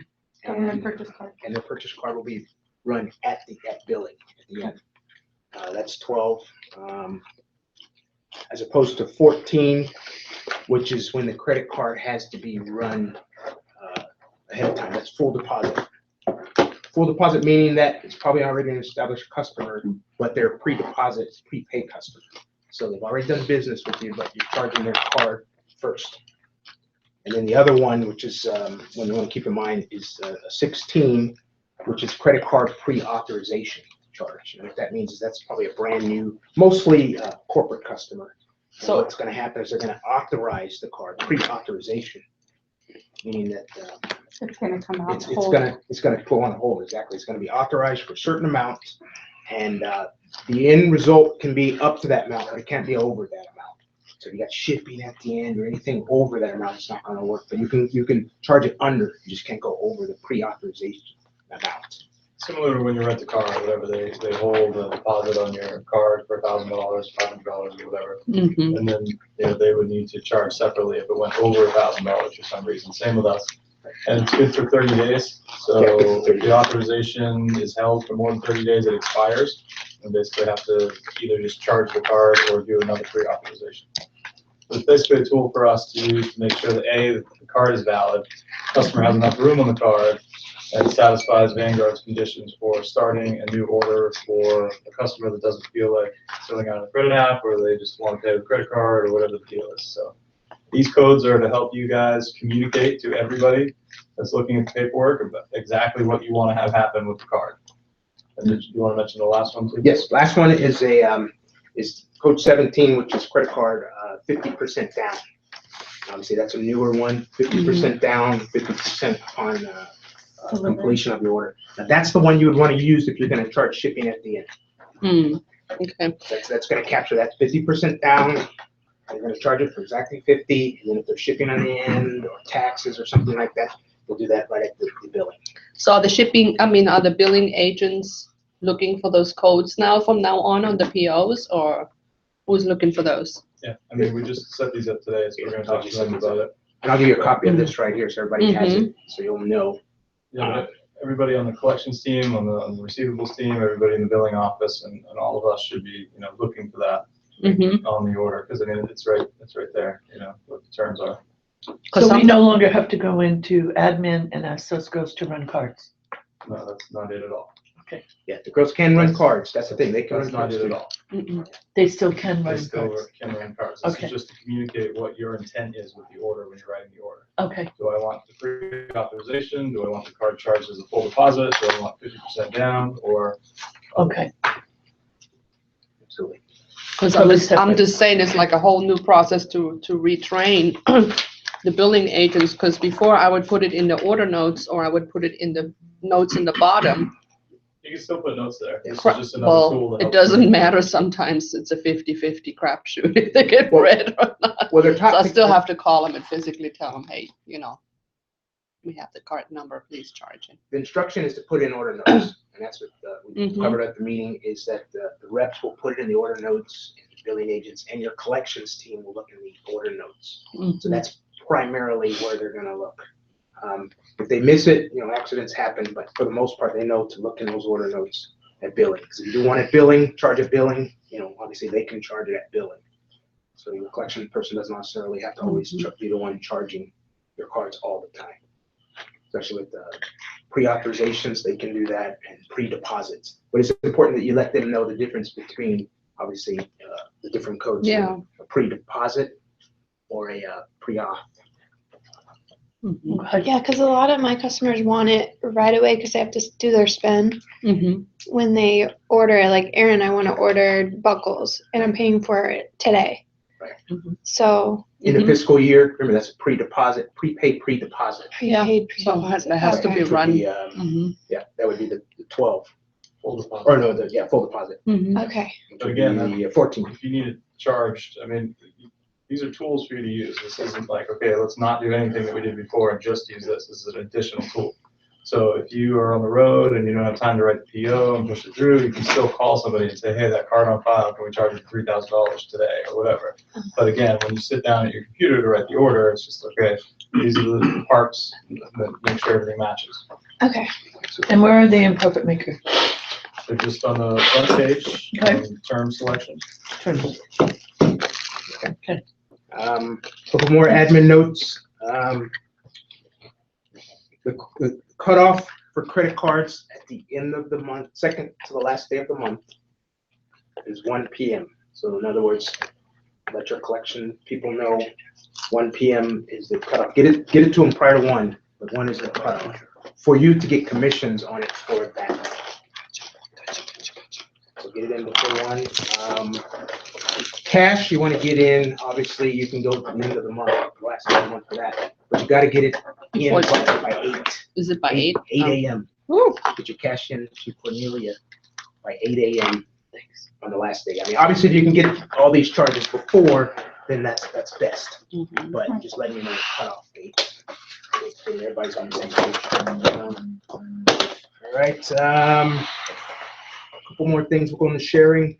Government purchase card. and the purchase card will be run at billing at the end. That's 12, as opposed to 14, which is when the credit card has to be run ahead of time. That's full deposit. Full deposit meaning that it's probably already an established customer, but they're pre-deposit, prepaid customer. So they've already done business with you, but you're charging their card first. And then the other one, which is one you want to keep in mind, is 16, which is credit card pre-authorization charge. And what that means is that's probably a brand new, mostly corporate customer. So what's going to happen is they're going to authorize the card, pre-authorization, meaning that It's gonna come out. it's gonna go on hold, exactly. It's gonna be authorized for certain amounts, and the end result can be up to that amount, but it can't be over that amount. So if you got shipping at the end or anything over that amount, it's not gonna work, but you can charge it under, you just can't go over the pre-authorization amount. Similar to when you rent a car or whatever, they hold a deposit on your card for $1,000, $500 or whatever. Mhm. And then, they would need to charge separately if it went over $1,000 for some reason. Same with us. And it's good for 30 days. So if the authorization is held for more than 30 days, it expires. And basically have to either just charge the card or do another pre-authorization. So it's basically a tool for us to use to make sure that the card is valid, customer has enough room on the card, and satisfies Vanguard's conditions for starting a new order for a customer that doesn't feel like filling out a credit app, or they just want to pay with credit card, or whatever the deal is. So these codes are to help you guys communicate to everybody that's looking at the paperwork about exactly what you want to have happen with the card. And did you want to mention the last one, please? Yes, last one is is code 17, which is credit card 50% down. Obviously, that's a newer one, 50% down, 50% upon completion of your order. Now, that's the one you would want to use if you're going to charge shipping at the end. Okay. That's going to capture that 50% down. They're going to charge it for exactly 50, and then if they're shipping on the end or taxes or something like that, we'll do that right at the billing. So are the billing agents looking for those codes now from now on the POs, or who's looking for those? Yeah, I mean, we just set these up today, so we're going to talk to them about it. And I'll give you a copy of this right here, so everybody has it, so you'll know. Yeah, but everybody on the collections team, on the receivables team, everybody in the billing office, and all of us should be, looking for that on the order, because I mean, it's right there, what the terms are. So we no longer have to go into admin and ask those girls to run cards. No, that's not it at all. Okay. Yeah, the girls can run cards, that's the thing, they can run That's not cards it at too. all. They still can They run still cards. can run cards. This Okay. is just to communicate what your intent is with the order when you're writing the order. Okay. Do I want the pre-authorization? Do I want the card charged as a full deposit? Do I want 50% down, or? Okay. Absolutely. Because Totally I'm separate. just saying it's like a whole new process to retrain the billing agents, because before I would put it in the order notes, or I would put it in the notes in the bottom. You can still put notes there. This is just another tool. Well, to it help doesn't you. matter. Sometimes it's a 50-50 crapshoot if they get read or not. Well, they're So I talking. still have to call them and physically tell them, hey, we have the card number, please charge it. The instruction is to put in order notes, and that's what we Mhm. covered at the meeting, is that the reps will put it in the order notes, and the billing agents and your collections team will look in the order notes. So that's primarily where they're gonna look. If they miss it, accidents happen, but for the most part, they know to look in those order notes at billing. Because if you do want it billing, charge it billing, obviously they can charge it at billing. So your collection person doesn't necessarily have to always be the one charging your cards all the time. Especially with the pre-authorizations, they can do that, and pre-deposits. But it's important that you let them know the difference between, obviously, the different codes. Yeah. A pre-deposit or a pre-auth. Yeah, because a lot of my customers want it right away because they have to do their spend when they order. Like, Aaron, I want to order buckles, and I'm paying for it today. Right. So In the fiscal year, remember, that's a pre-deposit, prepaid pre-deposit. prepaid So pre-deposit. that has to Okay. be Which would run. be, yeah, that would be the 12, Full deposit. or no, full deposit. Okay. Which But would again, be 14. If you need it charged, I mean, these are tools for you to use. This isn't like, okay, let's not do anything that we did before and just use this. This is an additional tool. So if you are on the road and you don't have time to write the PO and push it through, you can still call somebody and say, hey, that card on file, can we charge you $3,000 today or whatever? But again, when you sit down at your computer to write the order, it's just, okay, these are the parts that make sure everything matches. Okay. And where are they in Puppet Maker? They're just on the front page, Okay. term selection. Okay. Couple more admin notes. The cutoff for credit cards at the end of the month, second to the last day of the month, is 1 p.m. So in other words, let your collection people know 1 p.m. is the cutoff. Get it to them prior to 1, but 1 is the cutoff for you to get commissions on it for that. So get it in before 1. Cash, you want to get in, obviously, you can go to the end of the month, the last day of the month for that. But you got to get it in by 8. Is it by 8? 8 a.m. Get your cash in to Cornelia by 8 a.m. on the last day. I mean, obviously, if you can get all these charges before, then that's best. But just letting you know the cutoff date. So everybody's on the same page. All right. A couple more things we're going to sharing.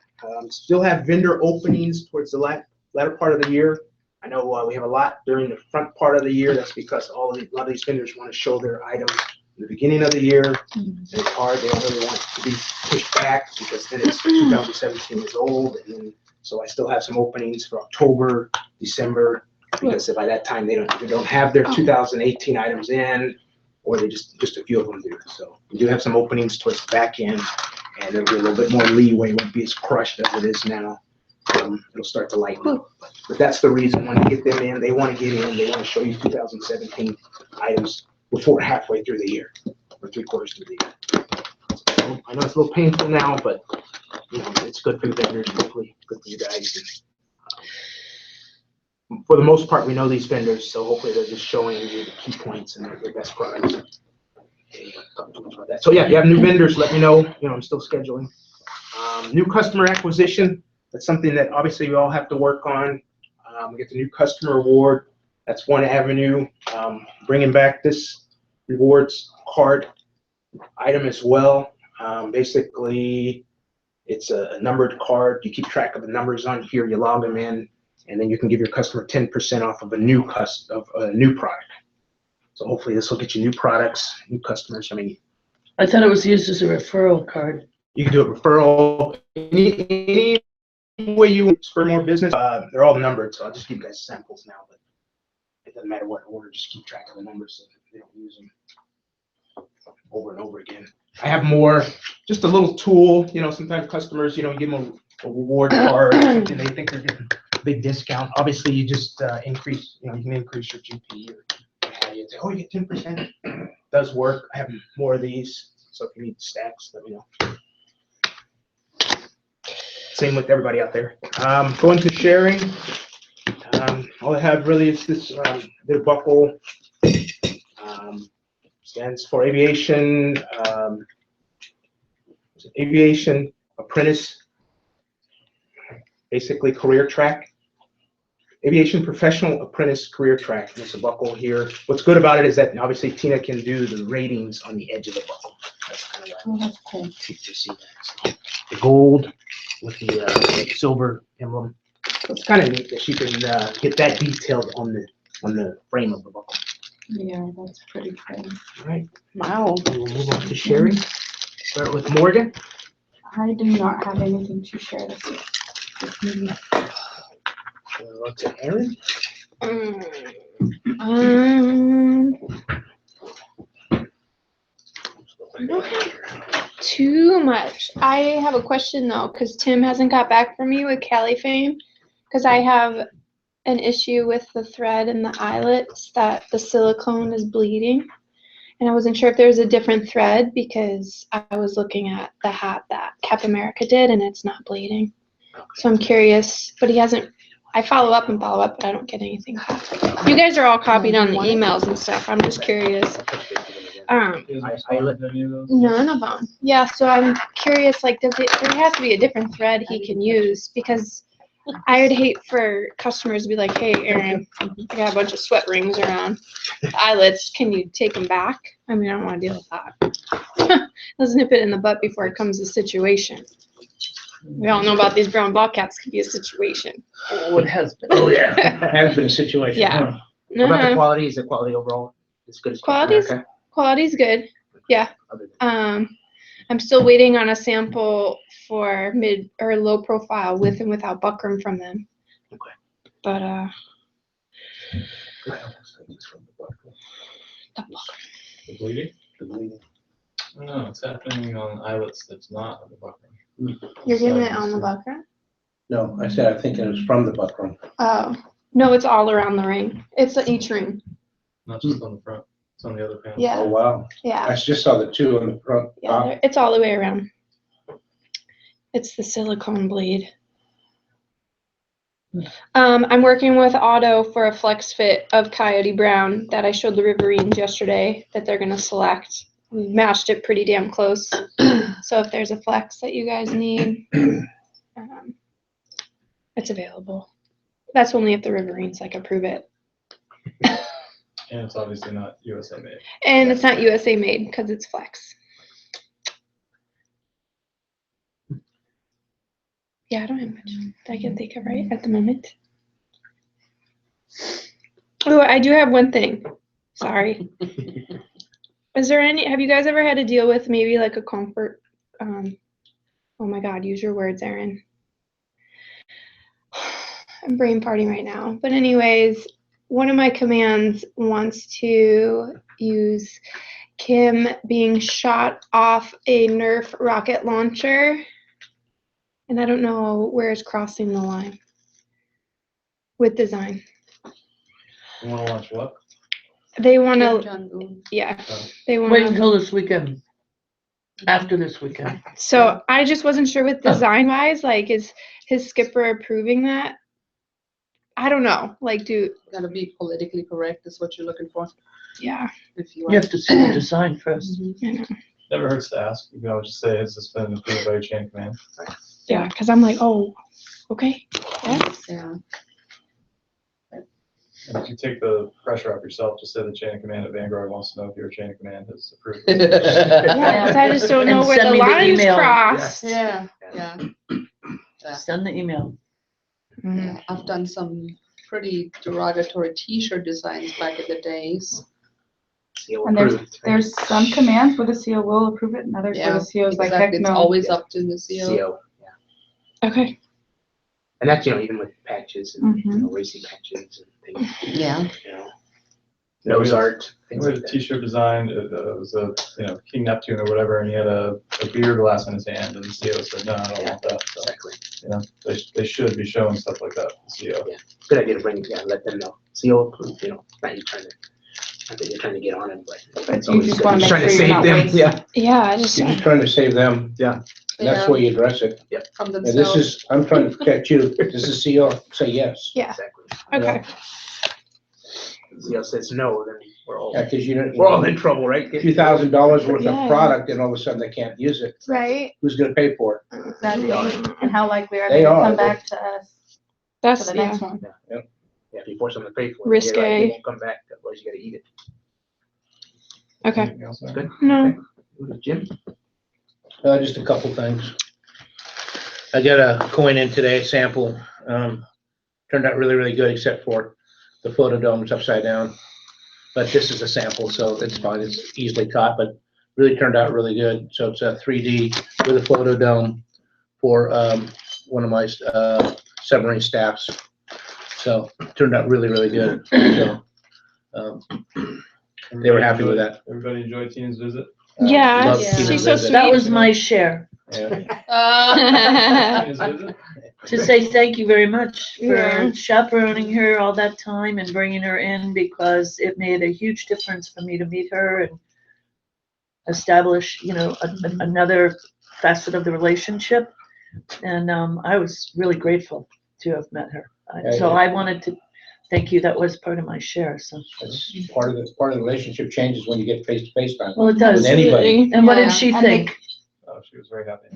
Still have vendor openings towards the latter part of the year. I know we have a lot during the front part of the year. That's because a lot of these vendors want to show their items in the beginning of the year. And it's hard. They don't really want it to be pushed back because then it's 2017 is old. And then, so I still have some openings for October, December, because by that time they don't have their 2018 items in, or they just a few of them do. So we do have some openings towards the back end, and there'll be a little bit more leeway. It won't be as crushed as it is now. It'll start to lighten up. But that's the reason when you get them in, they want to get in, they want to show you 2017 items before halfway through the year, or 3/4 through the year. So I know it's a little painful now, but you know, it's good for the vendors, hopefully good for you guys. And, for the most part, we know these vendors, so hopefully they're just showing you the key points and their best products. So yeah, if you have new vendors, let me know. You know, I'm still scheduling. New customer acquisition. That's something that obviously we all have to work on. We get the new customer award. That's one avenue. Bringing back this rewards card item as well. Basically, it's a numbered card. You keep track of the numbers on here. You log them in, and then you can give your customer 10% off of a new product. So hopefully this will get you new products, new customers. I mean, I thought it was used as a referral card. you can do a referral. Any way you spur more business. They're all numbered, so I'll just give you guys samples now. But it doesn't matter what order. Just keep track of the numbers so they don't use them over and over again. I have more. Just a little tool. You know, sometimes customers, you know, you give them a reward card and they think they're getting a big discount. Obviously, you just increase. You know, you can increase your GP or you say, oh, you get 10%. Does work. I have more of these. So if you need stacks, let me know. Same with everybody out there. Going to sharing. All I have really is this their buckle. Stands for aviation. Aviation apprentice. Basically career track. Aviation professional apprentice career track. There's a buckle here. What's good about it is that obviously Tina can do the ratings on the edge of the buckle. That's kind of that's cool. You see that. So the gold with the silver emblem. So it's kind of neat that she can get that detailed on the frame of the buckle. Yeah, that's pretty cool. All right. Wow. We'll move on to Sherry. Start with Morgan. I do not have anything to share this meeting. To Aaron. Too much. I have a question though, because Tim hasn't got back from me with Cali Fame, because I have an issue with the thread and the eyelets that the silicone is bleeding, and I wasn't sure if there was a different thread because I was looking at the hat that Cap America did and it's not bleeding. So I'm curious, but he hasn't. I follow up, but I don't get anything back. You guys are all copied on the emails and stuff. I'm just curious. None of them. Yeah, so I'm curious, like, there has to be a different thread he can use, because I would hate for customers to be like, hey, Erin, I got a bunch of sweat rings around the eyelets. Can you take them back? I mean, I don't want to deal with that. Let's nip it in the butt before it comes to situation. We all know about these brown bobcats could be a situation. Oh, it has been. Oh, yeah. Has been a situation. Yeah. huh? What about the Uh-huh. quality? Is the quality overall as good as? Quality's- Okay. Quality's good. Yeah. Other than- I'm still waiting on a sample for mid or low profile with and without buckram from them. Okay. But The bleeding? The bleeding. No, it's happening on eyelets that's not on the buckram. you're getting it on the buckram? No, I said, I think it was from the buckram. Oh, no, it's all around the ring. It's each ring. Not just on the front, it's on the other panel. Yeah. Oh, wow. Yeah. I just saw the two on the front. Yeah, it's all the way around. It's the silicone blade. I'm working with Otto for a flex fit of Coyote Brown that I showed the Riverines yesterday that they're gonna select. We matched it pretty damn close. So if there's a flex that you guys need, it's available. That's only if the Riverines like approve it. And it's obviously not USA made. And it's not USA made because it's flex. Yeah, I don't have much that I can think of right at the moment. Oh, I do have one thing. Sorry. Is there have you guys ever had to deal with maybe like a comfort, oh my God, use your words, Erin. I'm brain partying right now. But anyways, one of my commands wants to use Kim being shot off a Nerf rocket launcher. And I don't know where it's crossing the line with design. You wanna watch what? They want Kim to, Jong-un. yeah, they want Wait to. until this weekend. After this weekend. So I just wasn't sure with design wise, like, is his skipper approving that? I don't know. Like, Gotta be politically correct is what you're looking for. Yeah. If you You want. have to see the design first. I know. Never hurts to ask. You can always just say, has this been approved by your chain of command? Yeah, because I'm like, oh, okay. Yeah. Yeah. And if you take the pressure off yourself, just say the chain of command at Vanguard wants to know if your chain of command has approved. Yeah, 'cause I just don't know And where send the me the lines email. cross. Yeah, yeah. Send the email. Yeah, I've done some pretty derogatory T-shirt designs back in the days. And there's some commands where the CO will approve it and others where Yeah, the CO is like, heck exactly. It's no. always up to the CO. CO, yeah. Okay. And that's, even with patches and, Mhm. racing patches and things, Yeah. Nose art, things We like had a that. T-shirt design, it was a, King Neptune or whatever, and he had a beer glass in his hand, and the CO said, no, I don't want that, so, Exactly. they should be showing stuff like that, the CO. Yeah. Good idea to bring it, let them know. CO approved, not you trying to, not that you're trying to get on it, but. it's you always just good. wanna make Trying to sure you're save not them, wasting. Yeah. Yeah, I just, You're just trying to save them. Yeah. That's Yeah. the way you address it. From And this themselves. is, I'm trying to protect you. This is CO, say yes. yeah. Exactly. Okay. CO says no, then we're all, Yeah, because we're all in trouble, right? $2,000 worth Yeah. of product and all of a sudden they can't use it. Right. Who's gonna pay for it? Exactly. And how likely are They they to are. come back to us for That's, the yeah. next one? Yeah, if you force them to pay for it. Risque. They won't come back, otherwise you gotta eat it. Okay. Anything else, Aaron? Good? No. Okay. Jim? Just a couple things. I got a coin in today, sample. Turned out really, really good, except for the photodome is upside down. But this is a sample, so it's fine. It's easily caught, but really turned out really good. So it's a 3D with a photodome for one of my submarine staffs. So turned out really, really good. So they were happy with that. Everybody enjoyed Tina's visit? Yeah, Love she's Tina's so visit. sweet. That was my share. Yeah. Tina's visit? To say thank you very much for Yeah. chaperoning her all that time and bringing her in, because it made a huge difference for me to meet her and establish, another facet of the relationship. And I was really grateful to have met her. So I wanted to thank you. That was part of my share, so. That's part of the relationship changes when you get face-to-face time. Well, it does. With anybody. And what did Yeah. she And think? Oh, she was very happy.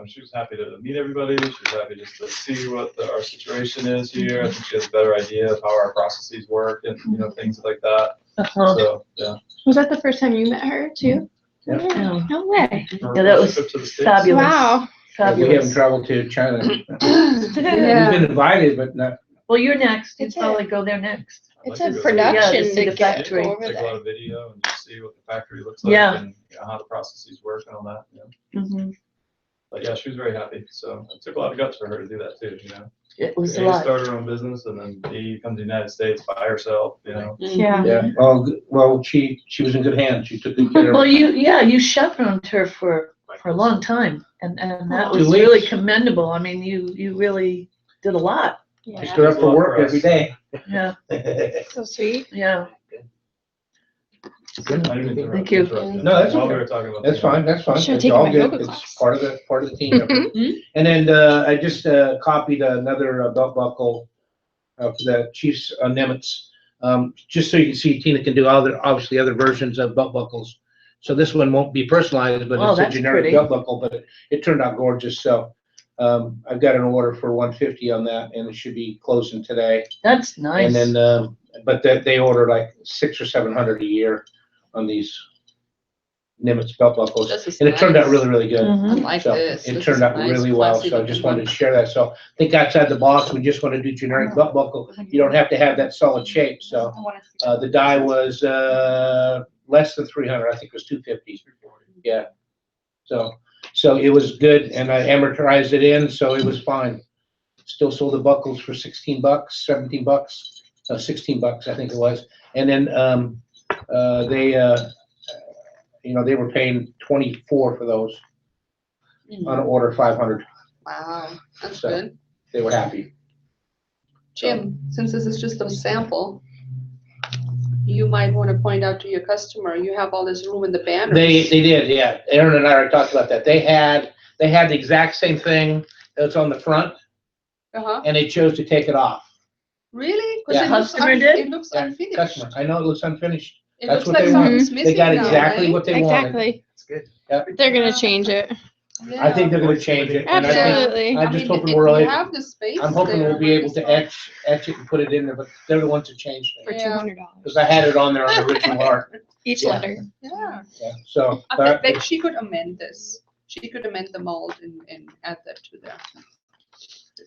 She was happy to meet everybody. She was happy just to see what our situation is here. I think she has a better idea of how our processes work and, you know, things like that. Uh-huh. So, yeah. Was that the first time you met her too? Yeah. Yeah. No way. Yeah, that was Trip to the States. fabulous. Wow. We haven't Fabulous. traveled to China. We've Yeah. been invited, but not, Well, you're next. You'd It's probably go there next. I'd It's like a to go production Yeah, to see to the get factory. over Take a lot there. of video and just see what the factory looks like Yeah. and you know, how the processes work and all that. You know. Mhm. But yeah, she was very happy. So it took a lot of guts for her to do that too. You know, It was a A, lot. start her own business and then B, come to the United States by herself. You know. Yeah. yeah, well, she was in good hands. She took good care Well, of you chaperoned her for a long time, and that was 2 really weeks. commendable. I mean, you really did a lot. She stood up for work every day. Yeah, So sweet. yeah. I didn't mean to Thank you. interrupt you. No, that's While we okay. were talking about That's the- fine, that's fine. Should've It's taken all my good. yoga It's class. part of the team effort. And then, I just, copied another belt buckle, for the Chiefs, Nimitz. Just so you can see, Tina can do obviously other versions of belt buckles. So this one won't be personalized, but Oh, it's a that's generic pretty. belt buckle, but it turned out gorgeous, so. I've got an order for 150 on that, and it should be closing today. That's nice. And then, but they order like 600 or 700 a year on these Nimitz belt buckles. This is And it turned out nice. really, really good. Mhm. I like So this. it This turned is out nice, really well, classy so I looking just wanted one. to share that. So I think outside the box, we just want to do generic belt buckle. You don't have to have that solid shape, so. The die was, less than 300, I think it was 250. Yeah. So it was good, and I amortized it in, so it was fine. Still sold the buckles for $16, $17, no, $16, I think it was. And then, they, you know, they were paying 24 for those on an order of 500. Wow, that's So- good. They were happy. Jim, since this is just a sample, you might want to point out to your customer, you have all this room in the banners. They did, yeah. Aaron and I already talked about that. They had the exact same thing that's on the front, Uh-huh, and they chose to take it off. really? 'Cause Yeah. it looks Customer did? It looks Yeah, unfinished. Customer, I know it looks unfinished. It That's looks what like they want. something's They missing got now, exactly right? what they wanted. Exactly. It's good. They're gonna change it. I think Yeah. they're gonna change it. and I think- Absolutely. I'm just I mean, hoping if we're, you have the space I'm hoping there, we'll be might able as to well. etch it and put it in there, but they're the ones that changed For it. Yeah. $200 Because I had it on there on the original art. each Yeah. letter. Yeah, Yeah, so, I but bet she could amend this. She could amend the mold and add that to there.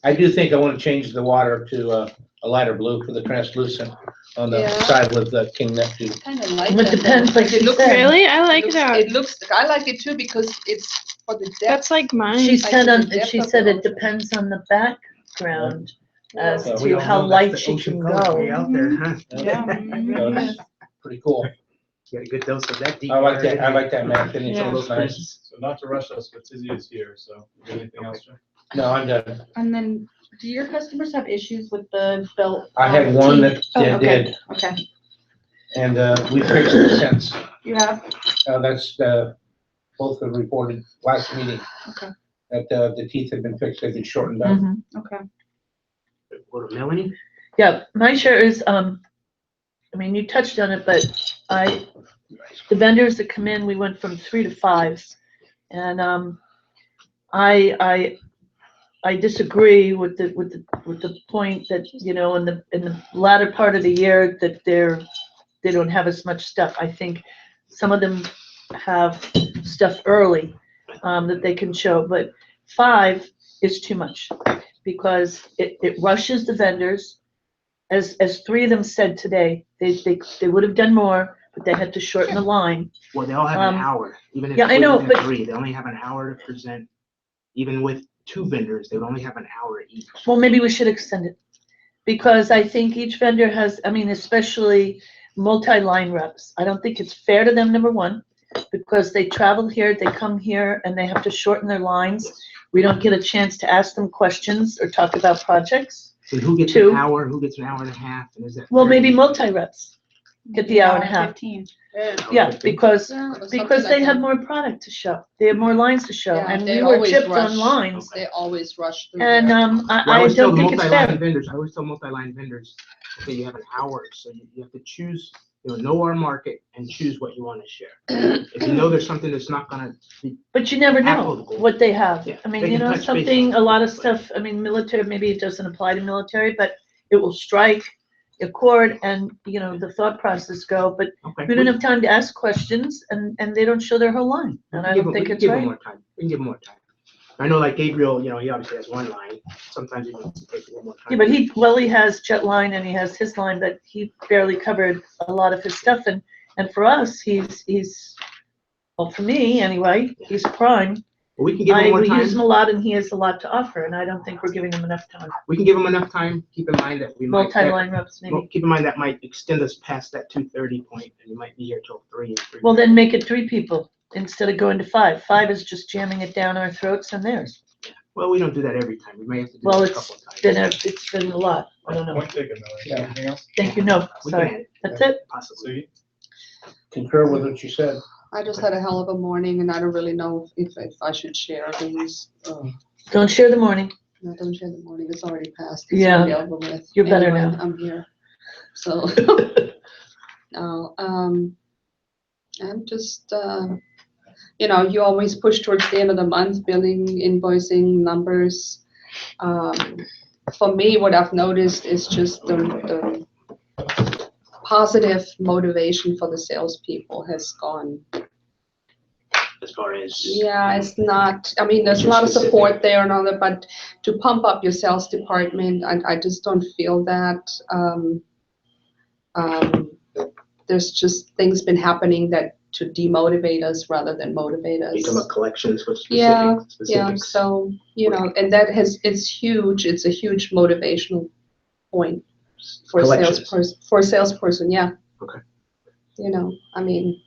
I do think I want to change the water to a lighter blue for the translucent on the Yeah. side with the King Neptune. Kind of like It that. depends, though. like It you looks- said. Really? I like looks- that. It looks, I like it too because it's for the depth. That's like mine. She Like said the on, depth she of said the it ocean. depends on the background as Yeah. to how light she can go. Out there, huh? Yeah. So it's pretty cool. Get a good dose of that deep. I like water. that matte finish. Yeah. It looks nice. So not to rush us, but Tizzy is here, so you got anything else, Jim? No, I'm done. And then, do your customers have issues with the belt? I had one that Okay. did, Okay, and we fixed it since. you have, That's, both have reported last meeting. Okay. That, the teeth had been fixed, they've been shortened up. Mhm. okay. Or Melanie? Yeah, my share is, I mean, you touched on it, but the vendors that come in, we went from 3 to 5. And, I disagree with the point that, you know, in the latter part of the year that they don't have as much stuff. I think some of them have stuff early, that they can show, but 5 is too much because it rushes the vendors. As 3 of them said today, they would have done more, but they had to shorten the line. Well, they all have an hour, even if. yeah, I know, within but- 3, they only have an hour to present. Even with 2 vendors, they would only have an hour each. Well, maybe we should extend it, because I think each vendor has, I mean, especially multi-line reps. I don't think it's fair to them, number one, because they travel here, they come here, and they have to shorten their lines. We don't get a chance to ask them questions or talk about projects. So who gets 2. an hour, who gets an hour and a half, and is that? Well, fair? maybe multi-reps get the hour and a half. 15. Yeah, because Something they like have that. more product to show. They have more lines to show, Yeah, and they we were always chipped rush. on lines. They always rush through And, there. Well, I always tell don't think it's multi-line fair. vendors, I always tell multi-line vendors, okay, you have an hour, so you have to choose know our market and choose what you want to share. If you know there's something that's not gonna be But you never know applicable. what they have. Yeah, I mean, they you can know, touch base something, on a lot of it, but- stuff, I mean, military, maybe it doesn't apply to military, but it will strike a chord and, you know, the thought process go, but Okay. we don't have time to ask questions and they don't show their whole line. We And can I give don't them- think we can it's give them right. more time. We can give them more time. I know like Gabriel, he obviously has one line. Sometimes it needs to take a little more time. Yeah, but he has Jet Line and he has his line, but he barely covered a lot of his stuff. And for us, he's, well, for me anyway, he's prime. We can give him more We use him time. a lot and he has a lot to offer and I don't think we're giving him enough time. We can give him enough time. Keep in mind that we might. Multi-line reps Well, maybe. keep in mind that might extend us past that 2:30 point, and you might be here till 3 and 3. Well, then make it 3 people instead of going to 5. 5 is just jamming it down our throats and theirs. Well, we don't do that every time. We may have to do Well, it a couple of times. it's been a lot. I don't know. Point taken, though. Anything else? Thank you. No, We sorry. can- That's it. Possibly. Concur with what you said. I just had a hell of a morning and I don't really know if I should share these. Don't share the morning. No, don't share the morning. It's already passed. It's Yeah. already over with. You're better Anyway, now. I'm here. So, no, I'm just, you always push towards the end of the month, billing, invoicing, numbers. For me, what I've noticed is just the positive motivation for the salespeople has gone. As far as. Yeah, it's not, I mean, there's a lot of support there and all that, but to pump up your sales department, I just don't feel that. There's just things been happening that to demotivate us rather than motivate us. You talking about collections with Yeah, specifics? so, and that it's huge, it's a huge motivational point for a Collections. salesperson, yeah. Okay. I mean,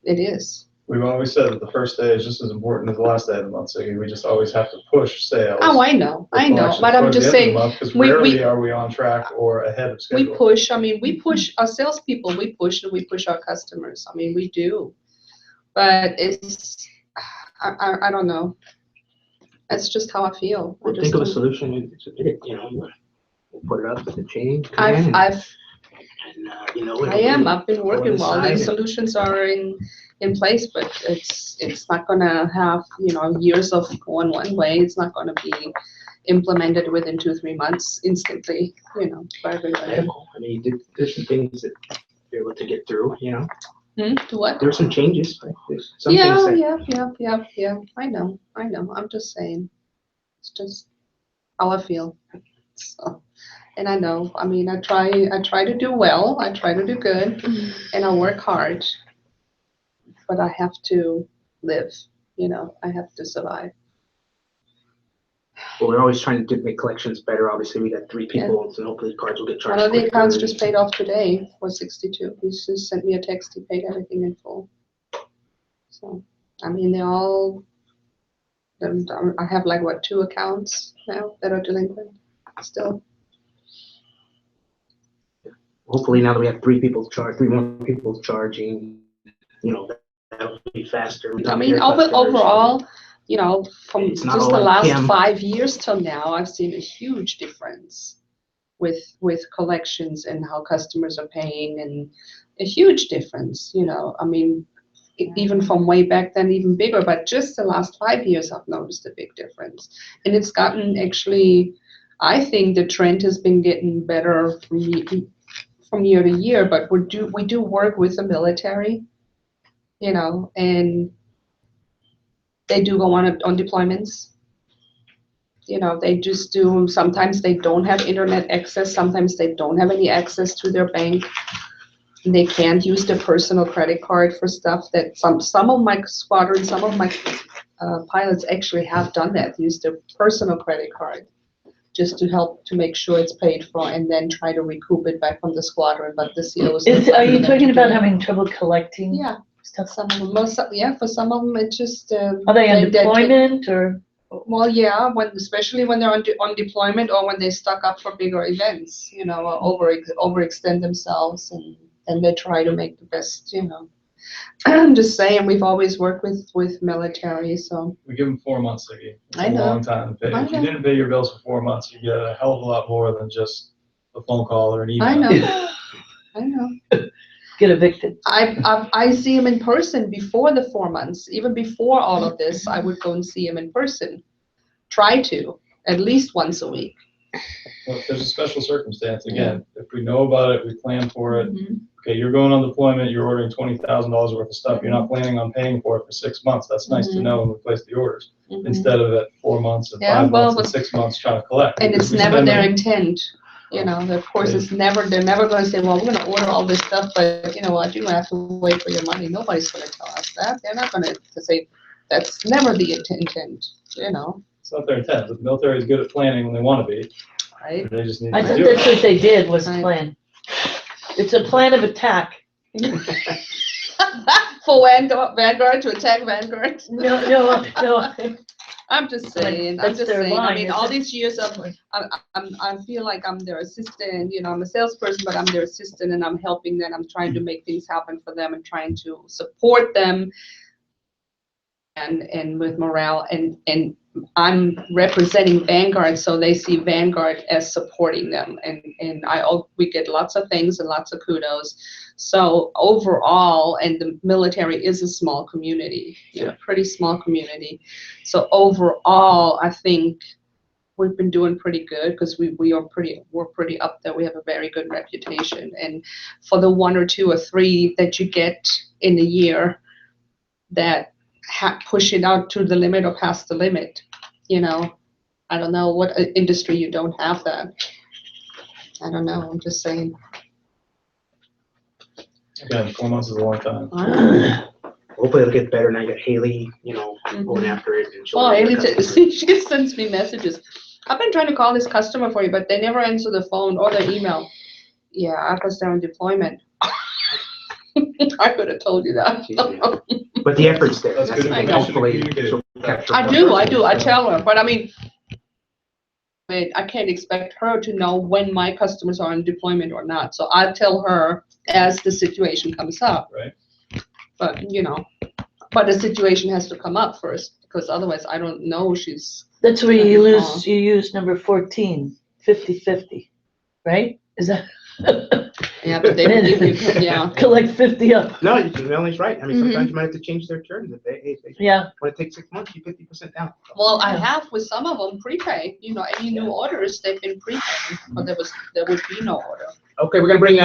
it is. We've always said that the first day is just as important as the last day of the month, so we just always have to push sales. Oh, I know, collections but I'm towards the just end saying, of the month, 'cause we- rarely are we on track or ahead of we schedule. push, we push our salespeople, we push our customers, we do. But it's, I don't know. That's just how I feel. I Well, just think of a don't- solution, and submit it, we'll put it up with the change. I am, I've been working well, the solutions are in place, but it's not gonna have, years of going one way, it's not gonna be implemented within 2-3 months instantly, for everybody. There's some things that you're able to get through, To what? There's some changes, right? There's some things that. Yeah, I know, I'm just saying, it's just how I feel, so. And I know, I try to do well, I try to do good, and I work hard. But I have to live, I have to survive. Well, we're always trying to make collections better. Obviously, we got 3 people, so hopefully cards will get charged. One of the quicker. accounts just paid off today for 62. He just sent me a text, he paid everything in full. So, they're all, I have 2 accounts now that are delinquent still. Hopefully, now that we have 3 more people charging, that'll be faster. Overall, from It's just not all the like last him. 5 years till now, I've seen a huge difference with collections and how customers are paying, and a huge difference, even from way back then, even bigger, but just the last 5 years, I've noticed a big difference. And it's gotten actually, I think the trend has been getting better from year to year, but we do work with the military, and they do go on deployments. They just do, sometimes they don't have internet access, sometimes they don't have any access to their bank. They can't use their personal credit card for stuff that some of my squadron, some of my pilots actually have done that, use their personal credit card just to help to make sure it's paid for, and then try to recoup it back from the squadron, but the COs. Are you talking about having trouble collecting? Yeah. Stuff. Some of them, for some of them, it's just. Are they on deployment or? Well, yeah, especially when they're on deployment, or when they stock up for bigger events, or overextend themselves, and they try to make the best, I'm just saying, we've always worked with military, so. We give them 4 months, Vicki. It's I a know. long time to pay. I If you know. didn't pay your bills for 4 months, you get a hell of a lot more than just a phone call or an email. I know. I know. get evicted. I see him in person before the 4 months, even before all of this, I would go and see him in person. Try to, at least once a week. Well, if there's a special circumstance, again, if we know about it, we plan for it. Okay, you're going on deployment, you're ordering $20,000 worth of stuff, you're not planning on paying for it for 6 months. That's nice to know when we place the orders, instead of at 4 months and 5 months and 6 months trying to collect. And it's never their intent, you know, of course, they're never gonna say, well, we're gonna order all this stuff, but you know what, you're gonna have to wait for your money. Nobody's gonna tell us that. They're not gonna say, that's never the intent, you know. It's not their intent, but the military is good at planning when they want to be. Right. They just need I to thought do that's it. what they did, was plan. It's a plan of attack. For Vanguard to attack Vanguard? No. I'm just saying, That's their I line, mean, all isn't it? these years of, I feel like I'm their assistant, you know, I'm a salesperson, but I'm their assistant and I'm helping them. I'm trying to make things happen for them and trying to support them and with morale, and I'm representing Vanguard, so they see Vanguard as supporting them, and we get lots of things and lots of kudos. So overall, and the military is a small community, you know, pretty small community. So overall, I think we've been doing pretty good because we're pretty up there. We have a very good reputation, and for the 1 or 2 or 3 that you get in a year that push it out to the limit or past the limit, you know, I don't know what industry you don't have that. I don't know, I'm just saying. Again, 4 months is a long time. Hopefully it'll get better. Now you got Haley, you know, going after it. And Well, Haley, she sends me messages. I've been trying to call this customer for you, but they never answer the phone or the email. Yeah, I was there on deployment. I could have told you that. But the effort's there. That's good I information to Hopefully communicate. she'll capture I do, I tell her, but I mean, I can't expect her to know when my customers are on deployment or not, so I tell her as the situation comes up. Right. But, you know, but the situation has to come up first, because otherwise I don't know she's. That's where you use number 14, 50/50, right? Is that? Yeah, but they don't give you, yeah. Collect 50 up. No, Melanie's right. I mean, sometimes you might have to change their terms. If they Yeah. want to take 6 months, you 50% down. Well, I have with some of them prepay, you know, any new orders, they've been prepaying, but there would be no order. Okay, we're gonna bring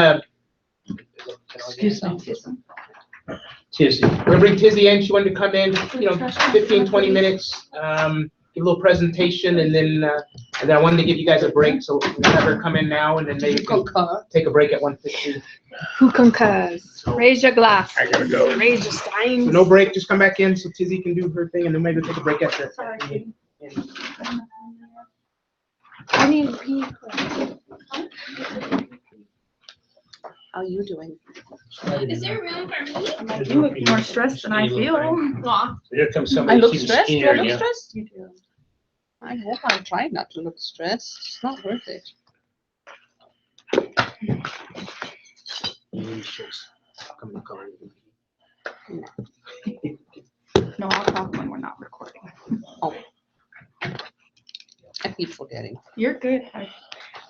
Excuse me. Tizzy. We're gonna bring Tizzy in. She wanted to come in, you know, 15, 20 minutes, give a little presentation, and then I wanted to give you guys a break, so we'll have her come in now, and then maybe take a break at 1:15. Who concurs? Raise your glass. I gotta go. Raise your stein. So no break, just come back in so Tizzy can do her thing, and then maybe we'll take a break after. I need to pee. How are you doing? Is there room for me? You look more stressed than I feel. Aw. Here comes I somebody. look keeps stressed? Do I scaring look you. stressed? You do. I hope I'm trying not to look stressed. It's not worth it. No, I'll talk when we're not recording. I keep forgetting. You're good.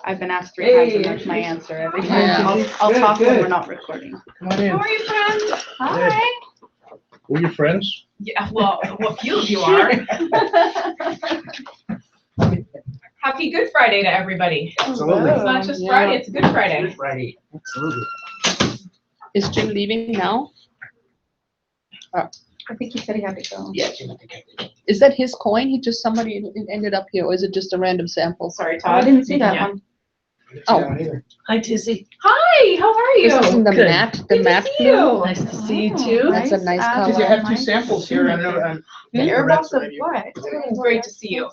I've been asked 3 times and that's my answer every time. Yeah. I'll Good, talk when good. we're not recording. Come on in. How are you, friends? Hi. Who are your friends? Yeah, well, a few of you are. Happy Good Friday to everybody. Absolutely. It's not just Yeah. Friday, it's Good Friday. Good Friday. Absolutely. Is Jim leaving now? I think he said he had to go. Yeah. Is that his coin? Somebody ended up here, or is it just a random sample? Sorry, Oh, I Todd. didn't see that Yeah. one. Oh. Hi, Tizzy. Hi, how are you? This is in the Good. mat, Good to see you. Nice to see you Oh, too. That's a nice nice. Tizzy, I color. have 2 samples here. I know. The airbox of what? It's great to see you.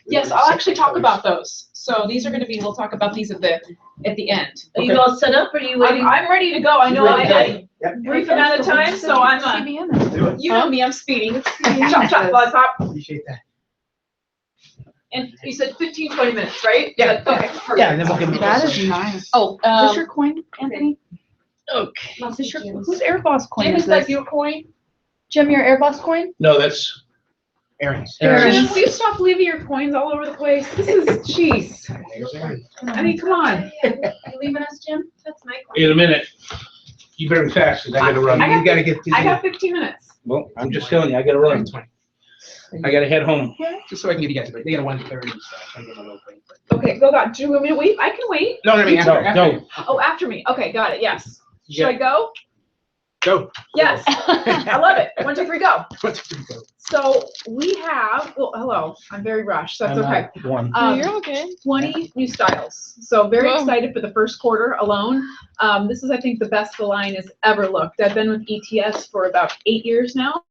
Yes, I'll actually talk about those. So these are gonna be, we'll talk about these at the end. Are you all set up or are you waiting? I'm ready to go. I know I had Yep. a brief amount of time, so I'm, you know me, I'm speeding. Chop, chop, blah, chop. Appreciate that. And you said 15, 20 minutes, right? Yeah. Okay. perfect. Yeah, and then we'll give them. That is nice. Oh, Is this your coin, Anthony? Okay. Is this your, whose Airboss coin Jim, is is that this? your coin? Jim, your Airboss coin? No, that's Aaron's. Aaron's. Jim, will you stop leaving your coins all over the place? This is, jeez. There's Aaron. I mean, come on. You leaving us, Jim? That's my coin. in a minute. You better be fast, 'cause I gotta run. You gotta get to I got the, 15 minutes. well, I'm just telling you, I gotta run. I gotta head home. Just so I can give you guys, they got a 1:30, so I can get a little thing. Okay, go on. Do you want me to wait? I can wait. No, I mean, No, after. no. Oh, after me. Okay, got it. Yes. Should I Yeah. go? Go. Yes. I love it. 1, 2, 3, go. So we have, well, hello, I'm very rushed, that's I'm okay. not one. You're okay. 20 new styles. So very Whoa. excited for the first quarter alone. This is, I think, the best the line has ever looked. I've been with ETS for about 8 years now.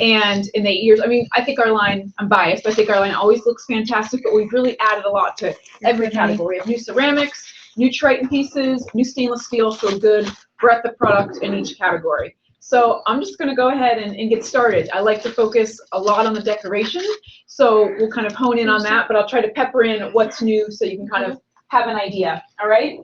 And in 8 years, I mean, I think our line, I'm biased, but I think our line always looks fantastic, but we've really added a lot to every category. We have new ceramics, new Triton pieces, new stainless steel, so a good breadth of product in each category. So I'm just gonna go ahead and get started. I like to focus a lot on the decoration, so we'll kind of hone in on that, but I'll try to pepper in what's new so you can kind of have an idea, all right?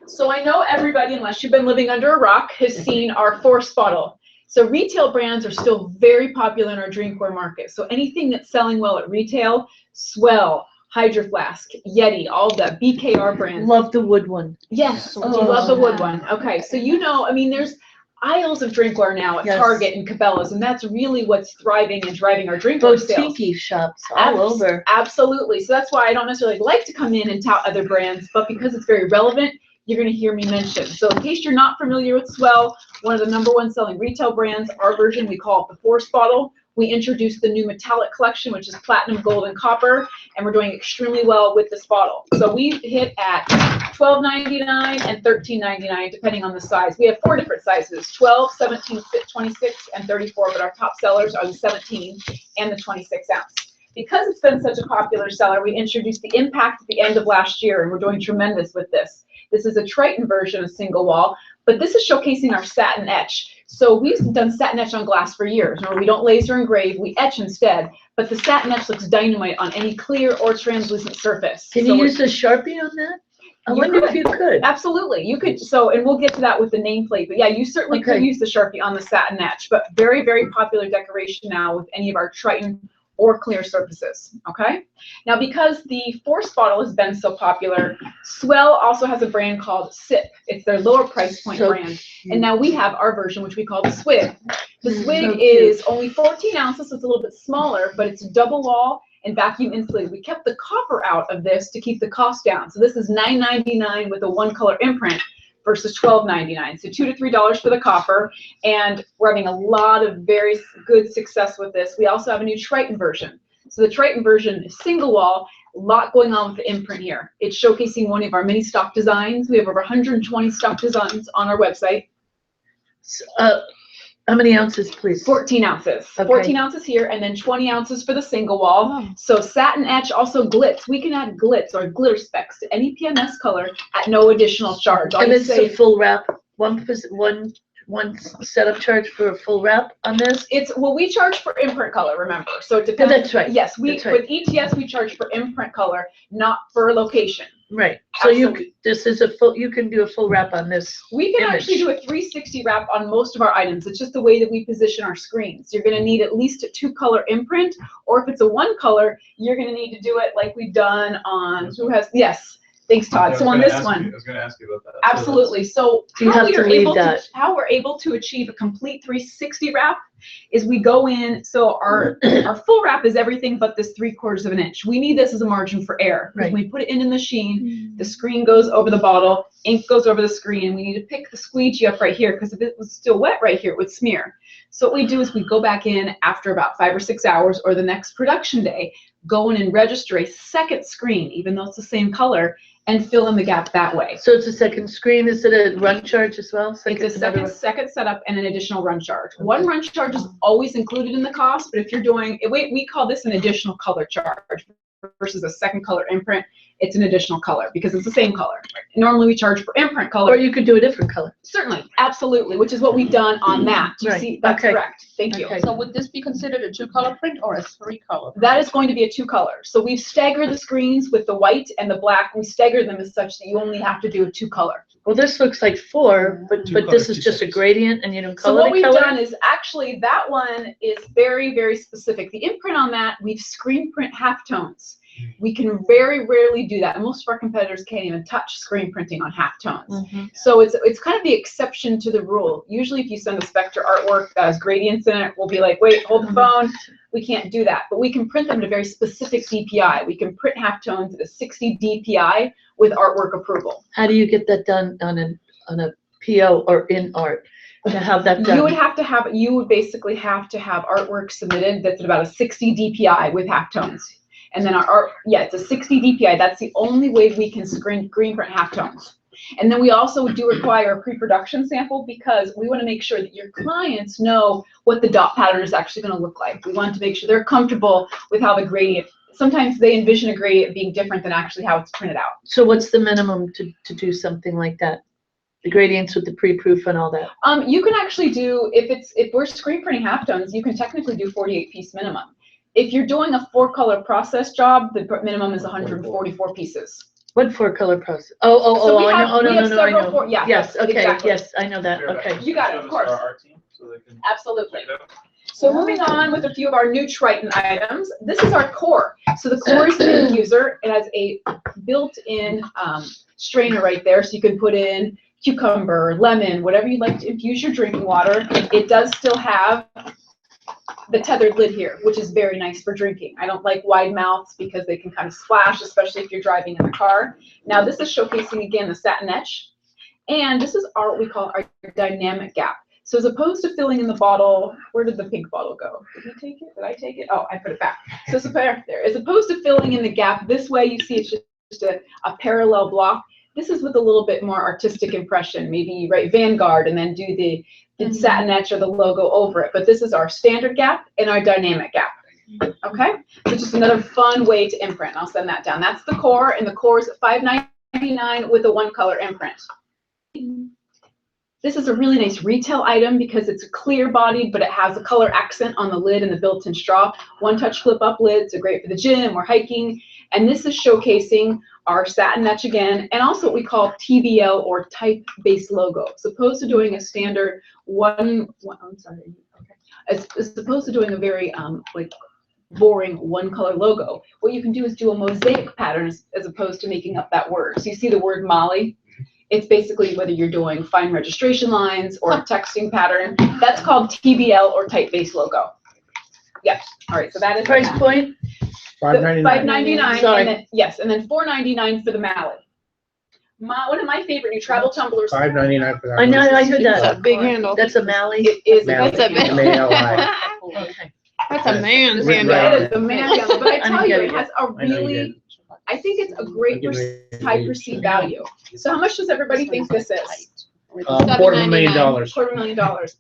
So I know everybody, unless you've been living under a rock, has seen our Force bottle. So retail brands are still very popular in our drinkware market. So anything that's selling well at retail, Swell, Hydro Flask, Yeti, all of that, BKR brands. Love the wood one. Yes, Oh. you love the wood one. Okay, so you know, I mean, there's aisles of drinkware now at Yes. Target and Cabela's, and that's really what's thriving and driving our drinkware sales. Boutique shops all over. Absolutely. So that's why I don't necessarily like to come in and tout other brands, but because it's very relevant, you're going to hear me mention. So in case you're not familiar with Swell, one of the #1 selling retail brands, our version, we call it the Force bottle. We introduced the new metallic collection, which is platinum, gold, and copper, and we're doing extremely well with this bottle. So we hit at $12.99 and $13.99, depending on the size. We have 4 different sizes, 12, 17, 26, and 34, but our top sellers are the 17 and the 26 ounce. Because it's been such a popular seller, we introduced the Impact at the end of last year, and we're doing tremendous with this. This is a Triton version of single wall, but this is showcasing our satin etch. So we've done satin etch on glass for years. Remember, we don't laser engrave, we etch instead, but the satin etch looks dynamite on any clear or translucent surface. Can So you we're- use a Sharpie on that? I You wonder could. if you could. Absolutely, you could, so, and we'll get to that with the nameplate, but yeah, you certainly could Okay. use the Sharpie on the satin etch, but very, very popular decoration now with any of our Triton or clear surfaces, okay? Now, because the Force bottle has been so popular, Swell also has a brand called Sip. It's their lower price point So brand. And now we have our version, which we call the Swig. The Swig So cute. is only 14 ounces, so it's a little bit smaller, but it's double wall and vacuum insulated. We kept the copper out of this to keep the cost down. So this is $9.99 with a 1-color imprint versus $12.99. So $2 to $3 for the copper, and we're having a lot of very good success with this. We also have a new Triton version. So the Triton version is single wall, a lot going on with the imprint here. It's showcasing one of our mini stock designs. We have over 120 stock designs on our website. How many ounces, please? 14 ounces. Okay. 14 ounces here, and then 20 ounces for the single wall. Oh. So satin etch, also glitz. We can add glitz or glitter specs to any PMS color at no additional charge. All And you it's say- a full wrap, one setup charge for a full wrap on this? It's, well, we charge for imprint color, remember, so it Yeah, depends. that's right. Yes, That's right. with ETS, we charge for imprint color, not for location. Right, so Absolutely. this is a full, you can do a full wrap on this. We can image. actually do a 360 wrap on most of our items. It's just the way that we position our screens. You're gonna need at least a 2-color imprint, or if it's a 1-color, you're gonna need to do it like we've done on, who has, yes, thanks Todd. So on this one. I was gonna ask you about that. Absolutely. So You how have we to are leave able to, that. how we're able to achieve a complete 360 wrap is we go in, so our full wrap is everything but this 3/4 of an inch. We need this as a margin for error. Because Right. when we put it in the machine, the screen goes over the bottle, ink goes over the screen, and we need to pick the squeegee up right here, because if it was still wet right here, it would smear. So what we do is we go back in after about 5 or 6 hours, or the next production day, go in and register a second screen, even though it's the same color, and fill in the gap that way. So it's a second screen, is it a run charge as well? It's a another second setup and an additional run charge. One run charge is always included in the cost, but if you're doing, we call this an additional color charge versus a second color imprint. It's an additional color because it's the same color. Normally we charge for imprint color. Or you could do a different color. Certainly, absolutely, which is what we've done on that. You Right, see, that's okay. correct. Thank you. Okay. So would this be considered a 2-color print or a 3-color? That is going to be a 2-color. So we've staggered the screens with the white and the black. We stagger them as such that you only have to do a 2-color. Well, this looks like 4, but Two this colors, is two just a sets. gradient and you don't So color what the we've color? done is actually that one is very, very specific. The imprint on that, we've screen print halftones. We can very rarely do that. And most of our competitors can't even touch screen printing on halftones. Mhm. So it's kind of the exception to the rule. Usually if you send a Spectre artwork that has gradients in it, we'll be like, wait, hold the phone. We can't do that. But we can print them to very specific DPI. We can print halftones at a 60 DPI with artwork approval. How do you get that done on a PO or in art? To have that done? You would basically have to have artwork submitted that's at about a 60 DPI with halftones. And then it's a 60 DPI. That's the only way we can green print halftones. And then we also do require a pre-production sample because we want to make sure that your clients know what the dot pattern is actually going to look like. We want to make sure they're comfortable with how the gradient, sometimes they envision a gradient being different than actually how it's printed out. So what's the minimum to do something like that? The gradients with the pre-proof and all that? You can actually do, if we're screen printing halftones, you can technically do 48 piece minimum. If you're doing a 4-color process job, the minimum is 144 pieces. What 4-color process? So we I have- know. Oh, we have no, I several know. yeah, Yes, okay, exactly. yes, I know that, okay. You got it, of course. Our team, so they can Absolutely. So moving on with a few of our new Triton items, this is our core. So the core is the infuser. It has a built-in strainer right there, so you can put in cucumber, lemon, whatever you'd like to infuse your drinking water. It does still have the tethered lid here, which is very nice for drinking. I don't like wide mouths because they can kind of splash, especially if you're driving in the car. Now this is showcasing again the satin etch, and this is what we call our dynamic gap. So as opposed to filling in the bottle, where did the pink bottle go? Did he take it? Did I take it? Oh, I put it back. So it's there. As opposed to filling in the gap this way, you see it's just a parallel block. This is with a little bit more artistic impression. Maybe you write Vanguard and then do the satin etch or the logo over it. But this is our standard gap and our dynamic gap. Okay? So just another fun way to imprint. I'll send that down. That's the core, and the core is at $5.99 with a 1-color imprint. This is a really nice retail item because it's clear bodied, but it has a color accent on the lid and the built-in straw. One-touch flip-up lids are great for the gym or hiking. And this is showcasing our satin etch again, and also what we call TBL or type-based logo. As opposed to doing a standard as opposed to doing a very like boring 1-color logo, what you can do is do a mosaic pattern as opposed to making up that word. So you see the word Molly. It's basically whether you're doing fine registration lines or a texting pattern. That's called TBL or type-based logo. Yes. All right. So that is Price point? $5.99. Sorry. And then, yes, and then $4.99 for the mallet. One of my favorite new travel tumblers. $5.99 for that. I know, I heard It's that. a big handle. That's a Mally? It is. Mally. That's a big- M-A-L-I. Okay. That's a man's Right. handle. It is the man handle, but I I tell didn't you, get it it has a I know you really, did. I think it's a great high perceived value. So how much does everybody think this is? $250,000. $250,000.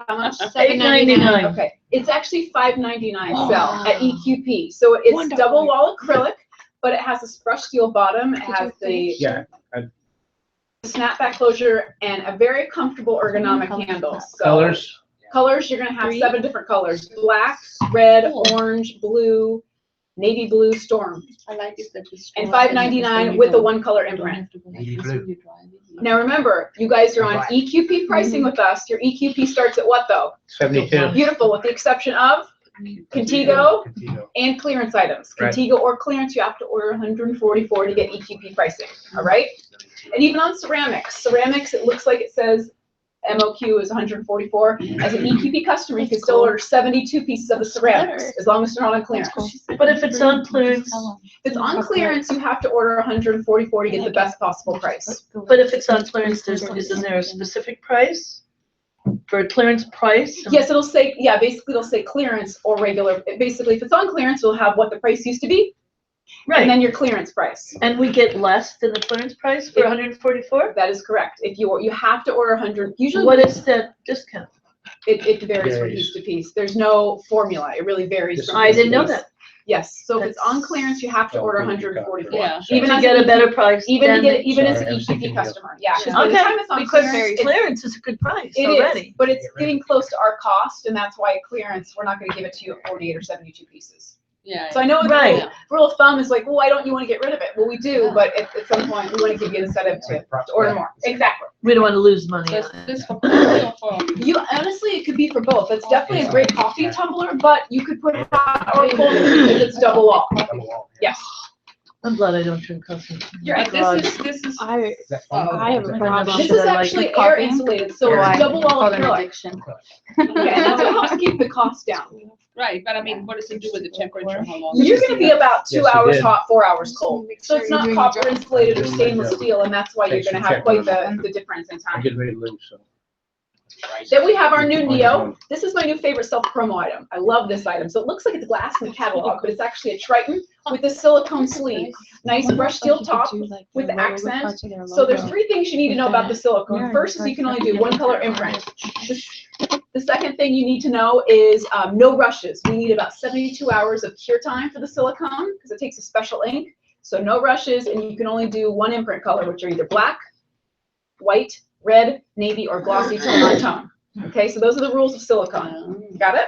How much? $8.99. Okay, it's actually $5.99 sell at EQP. So it's double wall acrylic, but it has this brushed steel bottom. It has the Yeah, snapback closure and a very comfortable ergonomic handle. So colors, you're gonna have 7 different colors: black, red, orange, blue, navy blue, storm. I like it that it's. And $5.99 with a 1-color imprint. Now remember, you guys are on EQP pricing with us. Your EQP starts at what though? 72. Beautiful, with the exception of Contigo and clearance items. Right. Contigo or clearance, you have to order 144 to get EQP pricing, all right? And even on ceramics, it looks like it says MOQ is 144. As an EQP customer, you can still order 72 pieces of the ceramics, as long as they're not on clearance. But if it's on clearance, If it's on clearance, you have to order 144 to get the best possible price. but if it's on clearance, isn't there a specific price? For a clearance price? Yes, it'll say, yeah, basically it'll say clearance or regular. Basically, if it's on clearance, it'll have what the price used to be, and Right, then your clearance price. and we get less than the clearance price for 144? That is correct. If you have to order 100, usually What is that discount? it varies from Varies. piece to piece. There's no formula. It really varies. From I piece to didn't know piece. that. Yes, so if it's on clearance, you have to order 144. Yeah. Even To as get an a better price even to than get even as Sorry, an I'm thinking EQP of- customer, yeah. 'Cause by the Okay, time it's on because clearance, clearance is a good price it already. is, but it's getting close to our cost, and that's why at clearance, we're not gonna give it to you at 48 or 72 pieces. Yeah. So I know the Right. rule of thumb is like, well, why don't you wanna get rid of it? Well, we do, but at some point, we wanna give you incentive to order more. Exactly. We don't want to lose money on it. This for coffee or for? You, honestly, it could be for both. It's definitely a great coffee tumbler, but you could put it hot or cold because it's double wall. Yes. I'm glad I don't drink coffee. You're right, this is. I Oh. have a problem. This is actually air insulated, so it's double wall Call it an acrylic. addiction. Okay, and that's what helps keep the cost down. Right, but I mean, what does it do with the temperature? How long? You're gonna be about 2 Yes, you hours did. hot, 4 hours cold. Make So sure it's you're not doing copper your job. insulated or Doing my stainless job. steel, and that's why you're Thanks gonna for have quite checking the difference in I'm time. getting ready to leave, so. Then we have our new Neo. This is my new favorite self-promo item. I love this item. So it looks like it's glass in the catalog, but it's actually a Triton with a silicone sleeve. Nice brushed steel top with the accent. So there's 3 things you need to know about the silicone. First is you can only do 1 color imprint. The second thing you need to know is no rushes. We need about 72 hours of cure time for the silicone because it takes a special ink. So no rushes, and you can only do 1 imprint color, which are either black, white, red, navy, or glossy tone on tone. Okay, so those are the rules of silicone. Got it?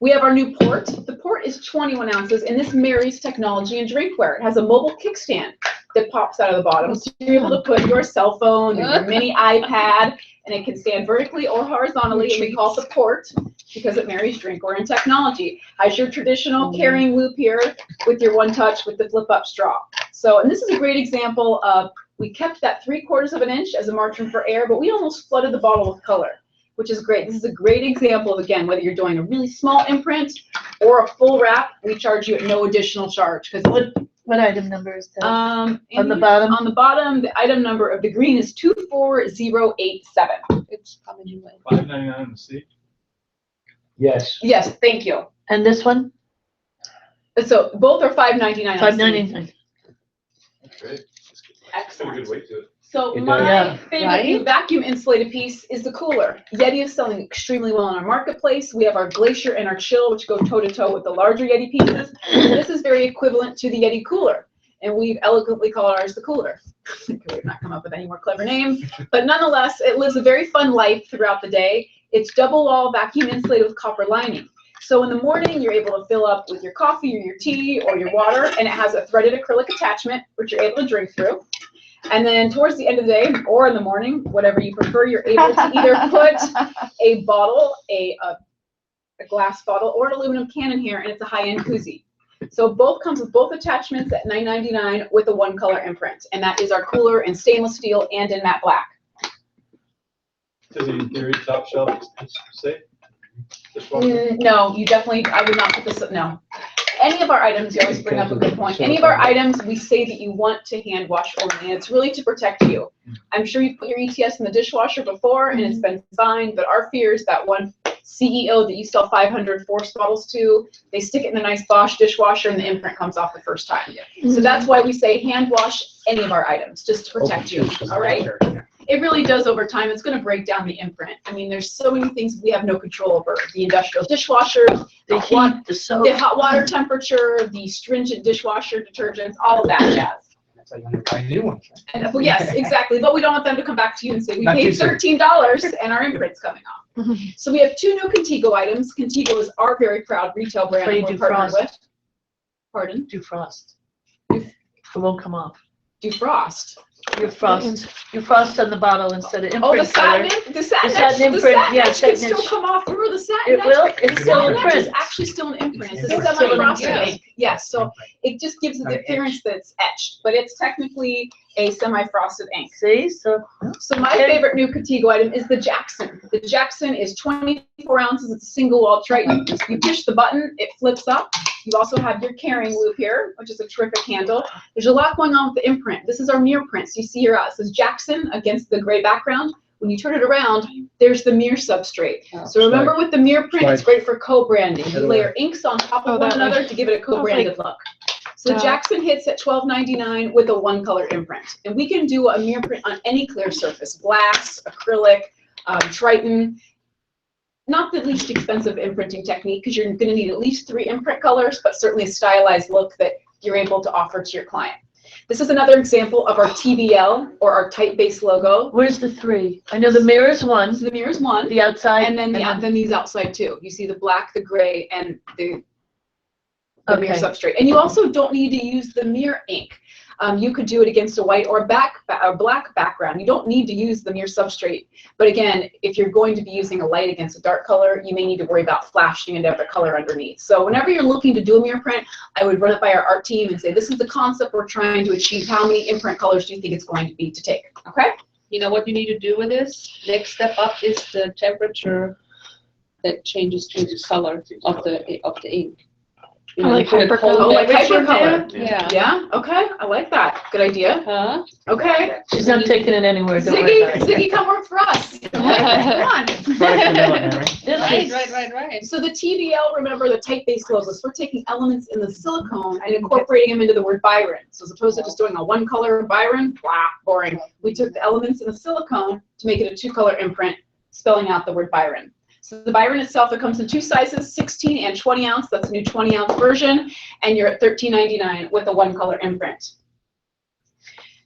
We have our new port. The port is 21 ounces, and this marries technology and drinkware. It has a mobile kickstand that pops out of the bottom, so you're able to put your cell phone or your mini iPad, and it can stand vertically or horizontally, and we call it the port because it marries drinkware and technology. Has your traditional carrying loop here with your one touch with the flip-up straw. So, and this is a great example of, we kept that 3/4 of an inch as a margin for error, but we almost flooded the bottle with color, which is great. This is a great example of, again, whether you're doing a really small imprint or a full wrap, we charge you at no additional charge. Because What item number is that? on On the bottom? On the bottom, the item number of the green is 24087. It's coming in late. $5.99 on the seat. Yes. Yes, thank you. And this one? So both are $5.99. $5.99. Great. Excellent. Got a good weight to it. So It my does. favorite Right? new vacuum insulated piece is the cooler. Yeti is selling extremely well in our marketplace. We have our Glacier and our Chill, which go toe to toe with the larger Yeti pieces. This is very equivalent to the Yeti cooler, and we've elegantly called ours the cooler. We've not come up with any more clever names, but nonetheless, it lives a very fun life throughout the day. It's double wall vacuum insulated with copper lining. So in the morning, you're able to fill up with your coffee or your tea or your water, and it has a threaded acrylic attachment, which you're able to drink through. And then towards the end of the day or in the morning, whatever you prefer, you're able to either put a bottle, a glass bottle, or an aluminum can in here, and it's a high-end koozie. So both comes with both attachments at $9.99 with a 1 color imprint, and that is our cooler in stainless steel and in matte black. Does it in theory top shelf is safe? Dishwasher? No, you definitely, I would not put this, no. Any of our items, you always bring up a good point. Any of our items, we say that you want to hand wash only, and it's really to protect you. I'm sure you put your ETS in the dishwasher before, and it's been fine, but our fear is that one CEO that you sell 500 force bottles to, they stick it in a nice Bosch dishwasher, and the imprint comes off the first time. So that's why we say hand wash any of our items, just to protect you, all right? It really does over time. It's going to break down the imprint. I mean, there's so many things we have no control over. The industrial dishwasher, The heat, the soap. the hot water temperature, the stringent dishwasher detergents, all of that jazz. That's how you want to buy new ones. And, well, yes, exactly. But we don't want them to come back to you and say, we Not paid too soon. $13 and our imprint's coming off. So we have 2 new Contigo items. Contigo is our very proud retail brand But you that do we're partnered frost. with. Pardon? Do frost. It won't come off. Defrost. You frost on the bottle instead of Oh, the imprint color. satin, the satin, The satin edge, the imprint, satin yeah, edge can satin still edge. come off. Remember the satin It edge? will? The It's still satin edge is imprint. actually still an imprint. It's a It's semi-frosted still an ink. Yes, so it just gives it the appearance that it's etched, but it's technically a semi-frosted ink. See, so. So my favorite new Contigo item is the Jackson. The Jackson is 24 ounces. It's a single wall Triton. You push the button, it flips up. You also have your carrying loop here, which is a terrific handle. There's a lot going on with the imprint. This is our mirror print. So you see here, it says Jackson against the gray background. When you turn it around, there's the mirror substrate. So remember with the mirror print, it's great for co-branding. You layer inks on top of one another to give it a co-branded look. So the Jackson hits at $12.99 with a 1 color imprint. And we can do a mirror print on any clear surface, glass, acrylic, Triton. Not the least expensive imprinting technique because you're going to need at least 3 imprint colors, but certainly a stylized look that you're able to offer to your client. This is another example of our TBL or our type-based logo. Where's the 3? I know the mirror's 1. So the mirror's 1. The outside. And then then these outside too. You see the black, the gray, and the mirror Okay. substrate. And you also don't need to use the mirror ink. You could do it against a white or a black background. You don't need to use the mirror substrate. But again, if you're going to be using a light against a dark color, you may need to worry about flashing into the color underneath. So whenever you're looking to do a mirror print, I would run it by our art team and say, this is the concept we're trying to achieve. How many imprint colors do you think it's going to be to take? Okay? You know what you need to do with this? Next step up is the temperature that changes to the color of the ink. You know, like you put a cold Oh, like temperature hypercolor. there. Yeah. Yeah, okay, I like that. Good idea. Huh? Okay. She's not taking it anywhere, don't worry Ziggy, about it. Ziggy, come work for us. Come on. This Right, is- right. So the TBL, remember the typeface logos, we're taking elements in the silicone and incorporating them into the word Byron. So as opposed to just doing a one color Byron, blah, boring. We took the elements in the silicone to make it a 2-color imprint, spelling out the word Byron. So the Byron itself, it comes in 2 sizes, 16 and 20 ounce. That's a new 20-ounce version. And you're at $13.99 with a 1-color imprint.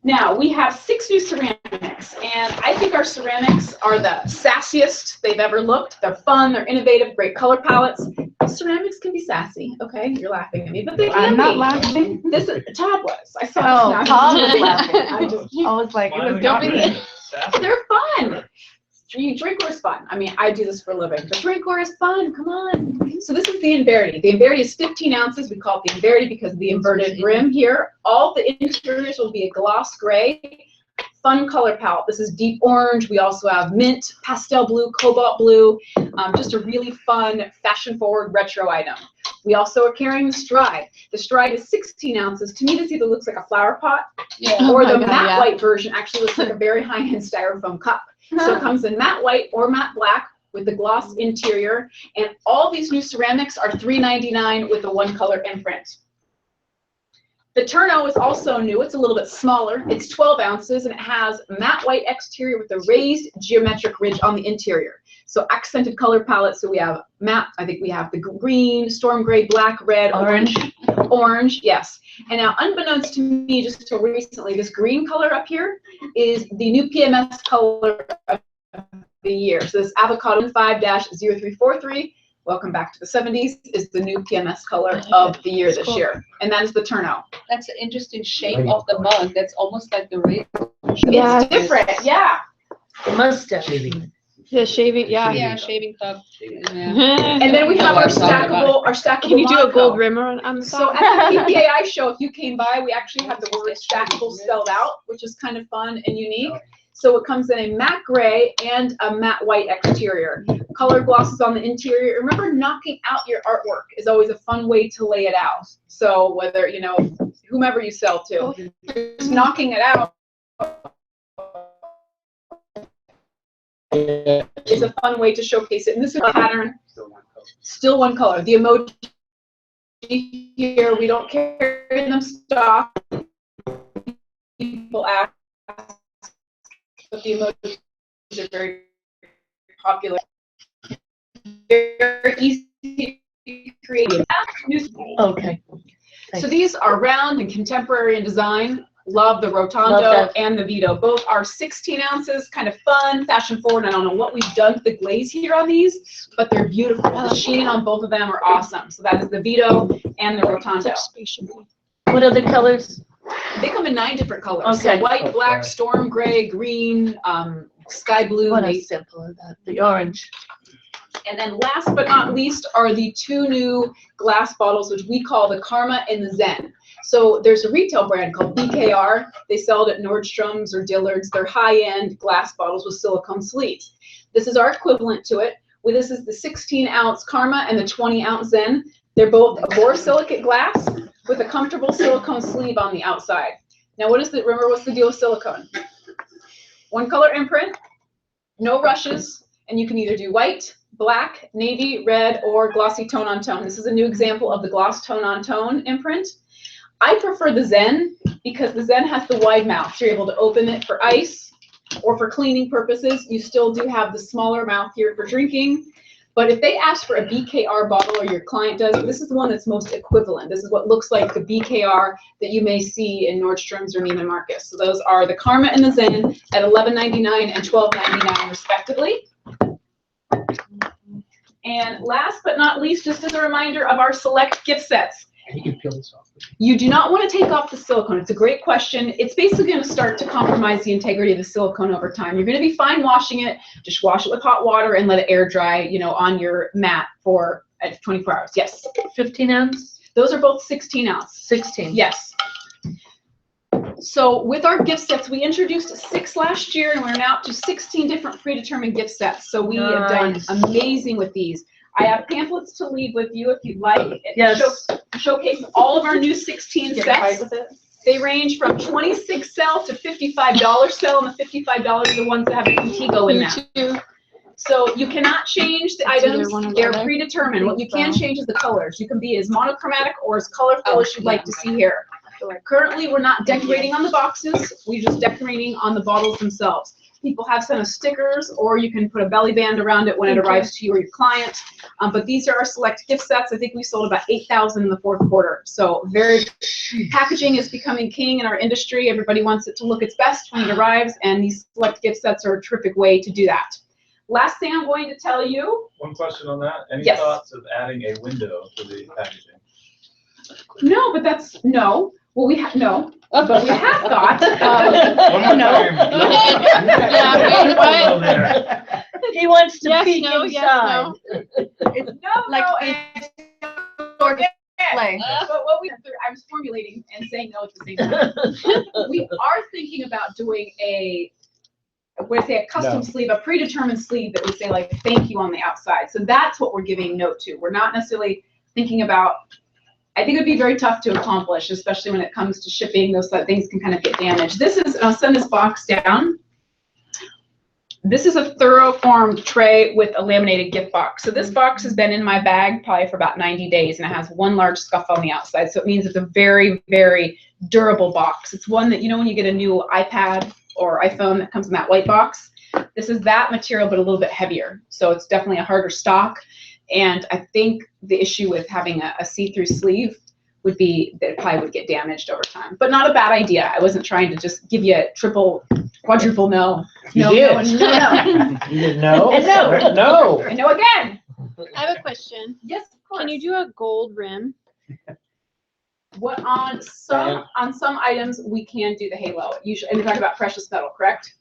Now, we have 6 new ceramics, and I think our ceramics are the sassiest they've ever looked. They're fun, they're innovative, great color palettes. Ceramics can be sassy, okay? You're laughing at me, but they can I'm not be. laughing. This is, Todd was. I saw Oh, him. Todd was laughing. I just, I was like, it was don't be, not. they're fun. Drinkware is fun. I mean, I do this for a living, but drinkware is fun. Come on. So this is the Inverity. The Inverity is 15 ounces. We call it the Inverity because of the inverted rim here. All the interiors will be a gloss gray. Fun color palette. This is deep orange. We also have mint, pastel blue, cobalt blue. Just a really fun, fashion-forward retro item. We also are carrying the Stride. The Stride is 16 ounces. To me, this either looks like a flower pot, or the matte white version actually looks like a very high-end styrofoam cup. So it comes in matte white or matte black with the gloss interior. And all these new ceramics are $3.99 with a 1-color imprint. The Turno is also new. It's a little bit smaller. It's 12 ounces and it has matte white exterior with a raised geometric ridge on the interior. So accented color palette. So we have matte, I think we have the green, storm gray, black, red, orange, yes. And now unbeknownst to me just until recently, this green color up here is the new PMS color of the year. So this Avocado 5-0343, welcome back to the 70s, is the new PMS color of the year this year. And that is the Turno. That's an interesting shape of the mug. That's almost like the ring. Yeah. It's different, yeah. Mustache. The shaving, yeah. Yeah, shaving cup. Yeah. And then we have our stackable Can you do a Monaco. gold rimmer on the So top? at the PPAI show, if you came by, we actually have the word stackable spelled out, which is kind of fun and unique. So it comes in a matte gray and a matte white exterior. Color glosses on the interior. Remember, knocking out your artwork is always a fun way to lay it out. So whether, you know, whomever you sell to, just knocking it out is a fun way to showcase it. And this is a pattern, still 1 color. The emoji here, we don't carry them stock. People ask, but the emojis are very popular. Very easy to create. Okay. So these are round and contemporary in design. Love the Love Rotondo that. and the Vito. Both are 16 ounces, kind of fun, fashion forward. I don't know what we've done to the glaze here on these, but they're beautiful. The sheen on both of them are awesome. So that is the Vito and the Rotondo. What other colors? They come in 9 different colors. Okay. So white, black, storm gray, green, sky blue. What and a simple of that. The orange. And then last but not least are the 2 new glass bottles, which we call the Karma and the Zen. So there's a retail brand called BKR. They sell it at Nordstrom's or Dillard's. They're high-end glass bottles with silicone sleeves. This is our equivalent to it. This is the 16-ounce Karma and the 20-ounce Zen. They're both a borosilicate glass with a comfortable silicone sleeve on the outside. Now, remember what's the deal with silicone? 1 color imprint, no rushes, and you can either do white, black, navy, red, or glossy tone on tone. This is a new example of the gloss tone on tone imprint. I prefer the Zen because the Zen has the wide mouth. So you're able to open it for ice or for cleaning purposes. You still do have the smaller mouth here for drinking. But if they ask for a BKR bottle or your client does, this is the one that's most equivalent. This is what looks like the BKR that you may see in Nordstrom's or Neiman Marcus. So those are the Karma and the Zen at $11.99 and $12.99 respectively. And last but not least, just as a reminder of our select gift sets. You can peel this off. You do not want to take off the silicone. It's a great question. It's basically going to start to compromise the integrity of the silicone over time. You're going to be fine washing it. Just wash it with hot water and let it air dry, you know, on your mat for 24 hours. Yes. 15 ounce? Those are both 16 ounce. 16. Yes. So with our gift sets, we introduced 6 last year, and we're now up to 16 different predetermined gift sets. So we have done amazing with these. I have pamphlets to leave with you if you'd like. It Yes. Showcase all of our new 16 sets. They range from 26 cell to $55 cell, and the $55 are the ones that have a Contigo in them. So you cannot change the items. They're predetermined. What you can change is the colors. You can be as monochromatic or as colorful as you'd like to see here. Currently, we're not decorating on the boxes. We're just decorating on the bottles themselves. People have sent us stickers, or you can put a belly band around it when it arrives to you or your client. But these are our select gift sets. I think we sold about 8,000 in the 4th quarter. So packaging is becoming king in our industry. Everybody wants it to look its best when it arrives, and these select gift sets are a terrific way to do that. Last thing I'm going to tell you. One question on that. Any Yes. thoughts of adding a window to the packaging? No, but that's, no. Well, we have, no, but we have got. One more time. Yeah, what? He wants to peek inside. No, Like, But what I was formulating and saying no at the same time. We are thinking about doing a custom sleeve, a predetermined sleeve that would say like, thank you on the outside. So that's what we're giving note to. We're not necessarily thinking about, I think it'd be very tough to accomplish, especially when it comes to shipping. Those things can kind of get damaged. This is, and I'll send this box down. This is a ThoroForm tray with a laminated gift box. So this box has been in my bag probably for about 90 days, and it has one large scuff on the outside. So it means it's a very, very durable box. It's one that, you know, when you get a new iPad or iPhone that comes in that white box, this is that material, but a little bit heavier. So it's definitely a harder stock. And I think the issue with having a see-through sleeve would be that it probably would get damaged over time. But not a bad idea. I wasn't trying to just give you a triple, quadruple no. You No, did. no, and no. You did no? And no. No. And no again. I have a question. Yes, of course. Can you do a gold rim? What on some items we can do the halo. Usually, and you're talking about precious metal, correct?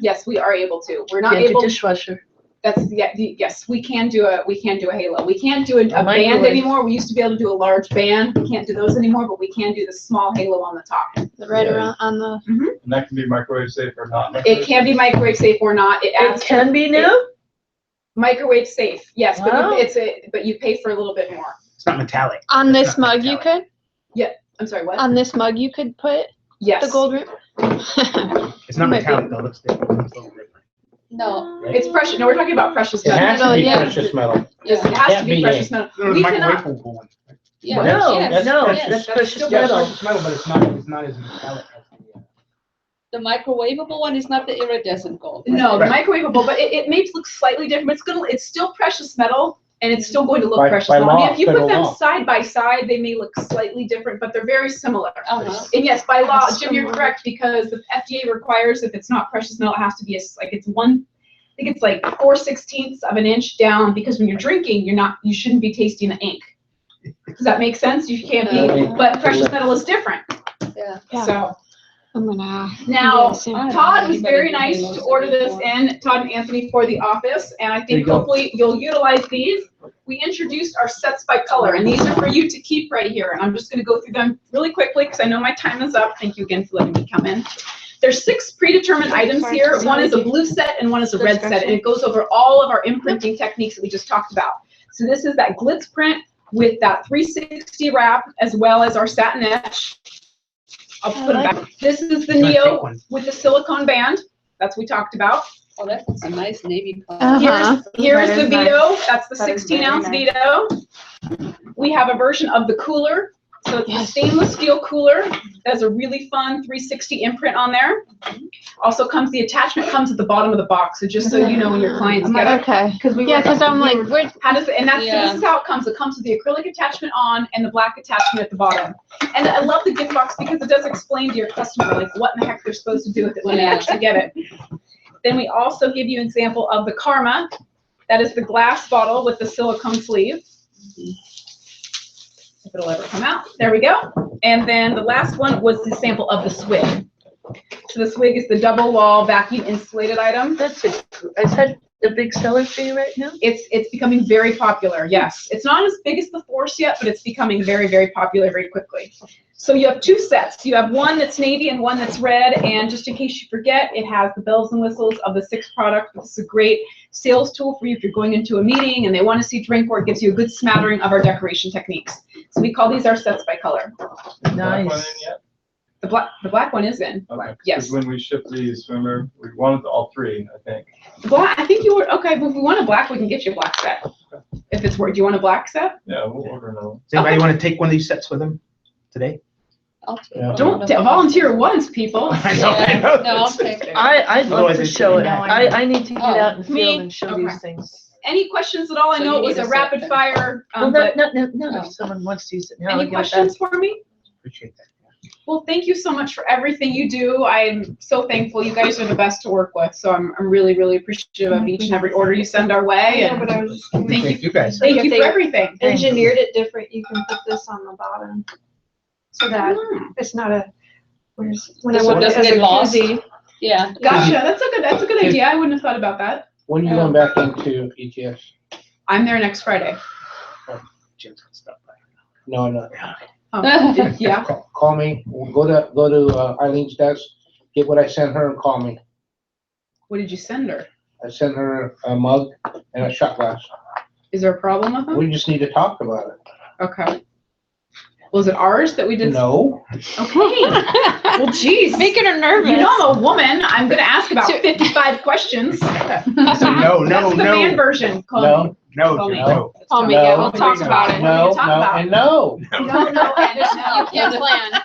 Yes, we are able to. We're not Get the able. dishwasher. That's yes, we can do a halo. We can't do a band microwave. anymore. We used to be able to do a large band. We can't do those anymore, but we can do the small halo on the top. Right around on the. And that can be microwave safe or not? It can be microwave safe or not. It It can be now? microwave safe. Yes, but Wow. but you pay for a little bit more. It's not metallic. On this mug, you could. I'm sorry, what? On this mug, you could put Yes. the gold rim. It's not Might be. metallic though. It looks different. It looks a little different. No. It's precious. No, we're talking about precious It has metal. to be Yeah. precious metal. Yes, it has to Can't be be precious a- metal. No, the We microwave cannot. will go in. Yeah. No, Yes. no, Yes. that's precious still Yeah, it's metal. precious metal, but it's not as metallic as the. The microwavable one is not the iridescent gold. No, the Right. microwavable, but it may look slightly different. It's still precious metal, and it's still going to look By- precious by metal. I mean, law, if you put federal them law. side by side, they may look slightly different, but they're very similar. Uh-huh. And yes, by law, That's Jim, you're similar. correct, because the FDA requires if it's not precious metal, it has to be I think it's like 4/16 of an inch down, because when you're drinking, you shouldn't be tasting the ink. Does that make sense? You can't be, but precious metal is different. Yeah. So. I'm gonna. Now, Yeah, Todd was very nice to order this in, Todd and Anthony, for the office, and I There think you go. hopefully you'll utilize these. We introduced our sets by color, and these are for you to keep right here, and I'm just gonna go through them really quickly, because I know my time is up. Thank you again for letting me come in. There's 6 predetermined items here. One is a blue set and one is a red set, and it goes over all of our imprinting techniques that we just talked about. So this is that glitz print with that 360 wrap, as well as our satin etch. I'll put them back. This is the You wanna take Neo one? with the silicone band. That's what we talked about. Oh, that's a nice navy color. Uh-huh. Here's That the is nice. Vito. That's the That is 16 very ounce nice. Vito. We have a version of the cooler. So it's a Yes. stainless steel cooler. That's a really fun 360 imprint on there. Also the attachment comes at the bottom of the box. So just so you know when your clients get it. Okay. Because Yeah, because I'm like, where? How does it, and that's, Yeah. this is how it comes. It comes with the acrylic attachment on and the black attachment at the bottom. And I love the gift box because it does explain to your customer like what in the heck they're supposed to do with it when they Yeah. actually get it. Then we also give you an example of the Karma. That is the glass bottle with the silicone sleeve. if it'll ever come out. There we go. And then the last one was the sample of the swig. So the swig is the double wall vacuum insulated item. That's it. Is that a big seller for you right now? It's becoming very popular, yes. It's not as big as the Force yet, but it's becoming very, very popular very quickly. So you have two sets. You have one that's navy and one that's red, and just in case you forget, it has the bells and whistles of the 6 products. This is a great sales tool for you if you're going into a meeting and they want to see drink, or it gives you a good smattering of our decoration techniques. So we call these our sets by color. Nice. The black one is in. Okay. Yes. 'Cause when we shipped these, remember, we wanted all 3, I think. Black, I think you were, okay, but if we want a black, we can get you a black set. If it's, do you want a black set? Yeah, we'll order another one. Does anybody want to take one of these sets with them today? Don't volunteer once, people. I know. No, I'll take it. I'd love Otherwise to it's show it. gonna be- I need to get out in the Me? field and show Okay. these things. Any questions at all? I So know you it was need a a set rapid then. fire, Well, but no, if someone wants to use it now. I'll any give it back. questions for me? Appreciate that. Well, thank you so much for everything you do. I'm so thankful. You guys are the best to work with. So I'm really, really appreciative of each and every order you send our way. Yeah, And but I was just thank you. Thank you guys. Thank Like you if for they everything. engineered it different, you can put this on the bottom. So that it's not a, when I This want one it doesn't as a get lost. koozie. Yeah. Gotcha. That's a good idea. I wouldn't have thought about that. When are you going back into ETS? I'm there next Friday. Jim's got stuff by. No, I'm not. Yeah. Call me, go to Eileen's desk, get what I sent her and call me. What did you send her? I sent her a mug and a shot glass. Is there a problem with them? We just need to talk about it. Okay. Was it ours that we did? No. Okay. Well, geez. Making her nervous. You know I'm a woman. I'm gonna ask about 55 questions. So no, That's the man version. Call me. No, No, Call Jim, me. no. Call me, No. yeah, we'll talk about it. no, talk no, about and no. No, no, and no. You can't plan. No,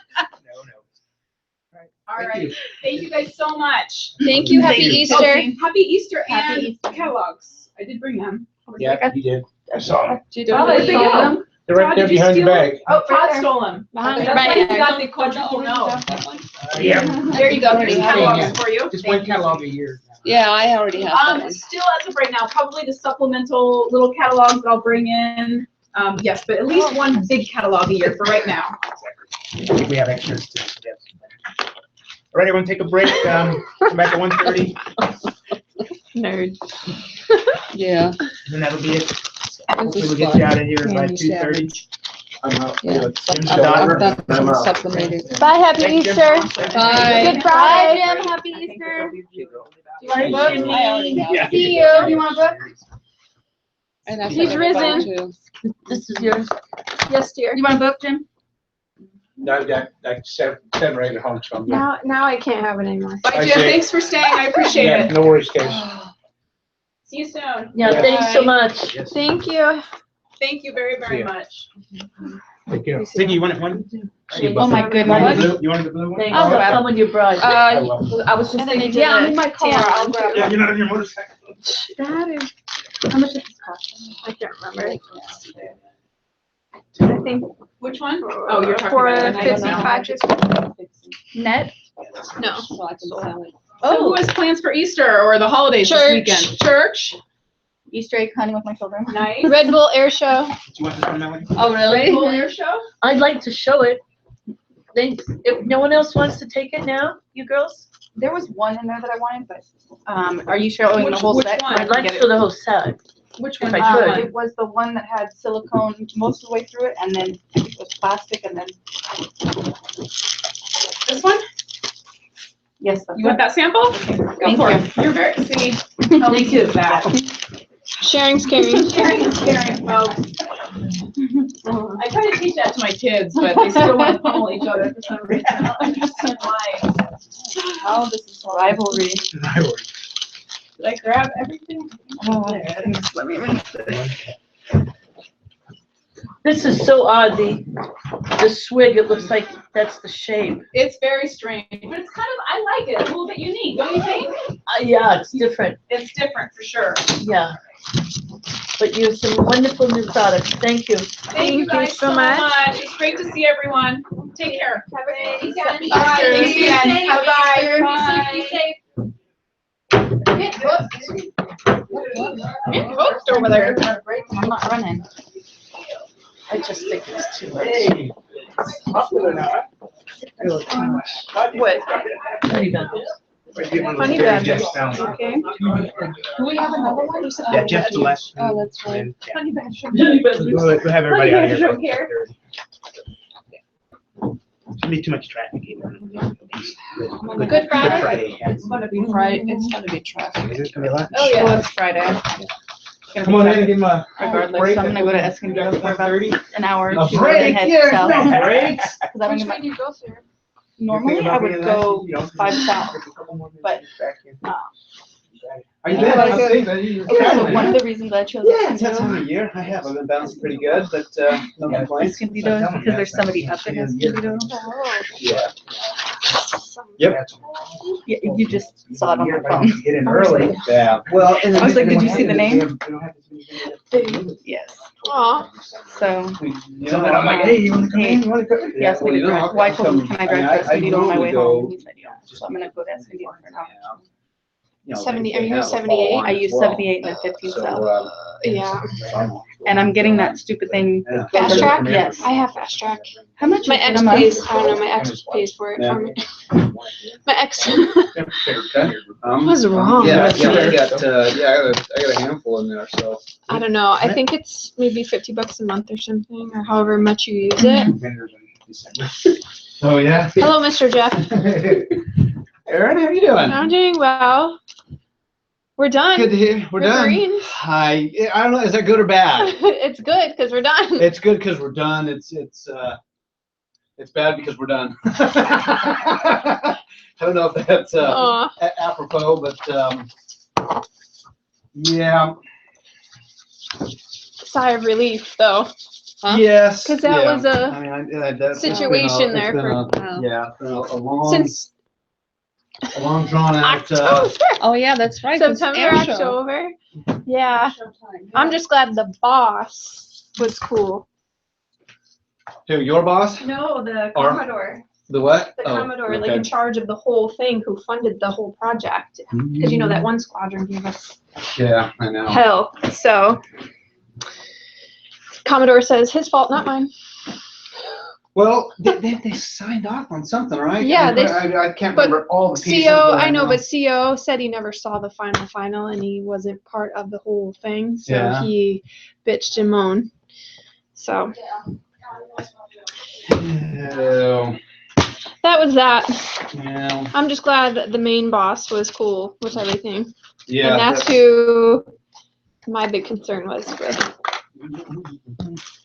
no. All Thank right. you. Thank you guys so much. Thank you, happy Thank you. Easter. Okay, happy Easter Happy and Easter. catalogs. I did bring them. Yeah, you did. I saw them. Oh, there they go. They're right Todd, there did you behind your steal bag. Oh, Todd stole them. Behind That's your why you bag. got the quadruple no. Yeah. There you go. There's Already have catalogs for you. Just one catalog a year. Yeah, I already have that one. Still as of right now, probably the supplemental little catalogs that I'll bring in. Yes, but at least one big catalog a year for right now. I think we have extras too. Yes. All right, everyone, take a break. Come back at 1:30, Nerd. Yeah. and then that'll be it. Hopefully is we'll get fun. you out of here by Candy 2:30. I'm out. Yeah. Jim's I've done. done I'm out. sublimated. Bye, happy Thank you, Easter. Jim. Bye. Good Friday, Jim, happy Easter. You want to book? I already have. Yeah. See you. Do you want to book? And I He's sent everybody risen. too. This is yours. Yes, dear. You want to book, Jim? No, I got like seven right at home, so I'm good. Now I can't have it anymore. Bye, Bye, Jim. Jay. Thanks for staying. I appreciate Yeah, it. no worries, Case. See you soon. Yeah, thanks so much. Yes. Thank you. Thank you very, very See ya. much. Take care. Ziggy, you want one? Oh my goodness. You wanted the blue one? Thanks. I'll grab it. Come when you brought. I will. I was just And then thinking. yeah, I'm in my car. I'll grab Yeah, it. you're not on your motorcycle. That is, How much does this cost? I can't remember. I think Which one? Oh, you're talking for about it. 55, just Net? no. So I can sell it. So who has plans for Easter or the holidays this Church. weekend? Church. Easter egg hunting with my children. Nice. Red Bull Air Show. Do you want this one, Melanie? Oh, Red Bull Air Show? I'd like to show it. Then, if no one else wants to take it now, you girls? There was one in there that I wanted, but, are you showing the whole Which set? one? I'd like to show the whole set. Which If one? I could. It was the one that had silicone most of the way through it, and then I think it was plastic, and then, This one? yes. that's You want it. that sample? Go Thank for you. it. You're very, see, Thank you. That. Sharing's caring. Sharing is caring, folks. I try to teach that to my kids, but they still want to pummel each other for some reason. I don't understand why. Oh, this is rivalry. Did I grab everything? Oh. Let me rinse this. This is so odd, the swig, it looks like that's the shape. It's very strange, but it's kind of, I like it. It's a little bit unique, don't you think? Yeah, it's different, It's different for sure. yeah. But you have some wonderful new products, thank you. Thank you guys so much. It's great to see everyone. Take care. Have a great weekend. Bye. Thanks again. Bye-bye. Be safe. Get hooked. Get hooked over there. I'm not running. I just think it's too much. Hey. Popular now, huh? What? Honey Bun. Honey badgers, okay. Do we have another one? You said Yeah, Jeff Gillespie. Oh, that's right. and, yeah. Honey badger. We'll have everybody out of here. Honey badger here. It's gonna be too much traffic either. Good Friday? Yeah. It's gonna be Friday, it's gonna be traffic. Is it gonna be a lot? Oh, yeah. Well, it's Friday. Gonna Come be on in traffic and give him a Regardless, break. I'm gonna go to Escondido for about an hour or A two. break? and then head Yeah, south. no breaks. 'Cause I don't Which get my- way do you go through? Normally, I would go 5 south, but Are you good? Like Okay. so one of the reasons I chose Yeah, it's that time Escondido, of year. I have. I've been bouncing pretty good, but no complaints. Escondido is because there's somebody up in Escondido. Yeah. Yeah, you just saw it on my phone. Get in early. Yeah. Well, and I was like, did you see the name? Yes. Aw. So, I'm like, hey, you wanna come in? You wanna come? he asked me to drive. Well, I told him, can I drive to Escondido on my way home? And he said, yeah. So I'm gonna go to Escondido for now. 70, are you 78? I use 78 and then 15 south. Yeah. And I'm getting that stupid thing. Fast track? Yes. I have fast track. How much? My is it ex a month? pays, I don't know, my ex pays for it for me. My ex. What's wrong Yeah, with yeah, you? I got a handful in there, so. I don't know. I think it's maybe $50 a month or something, or however much you use it. Oh, yeah. Hello, Mr. Jeff. Aaron, how you doing? I'm doing well. We're done. Good to hear. We're done. Greens. Hi. I don't know. Is that good or bad? It's good because we're done. It's good because we're done. It's bad because we're done. I don't know if that's Aw. apropos, but yeah. Sigh of relief, though. Huh? Yes. Because that yeah. was a I mean, that's situation there for yeah, it's been a long, since a long drawn out. October. Oh, yeah, that's right. 'cause September, air show. October. Yeah. I'm just glad the boss was cool. Who, your boss? No, the Or- Commodore. The what? The Oh, Commodore, like okay. in charge of the whole thing, who funded the whole project. Because you know that one squadron gave us Yeah, I know. hell. So Commodore says his fault, not mine. Well, they signed off on something, right? Yeah, I can't but remember all the pieces. CO, but I know, but CO said he never saw the final, and he wasn't part of the whole thing. So Yeah. he bitched and moaned. So Oh, that was that. yeah. I'm just glad that the main boss was cool with everything. Yeah. And that's who my big concern was with.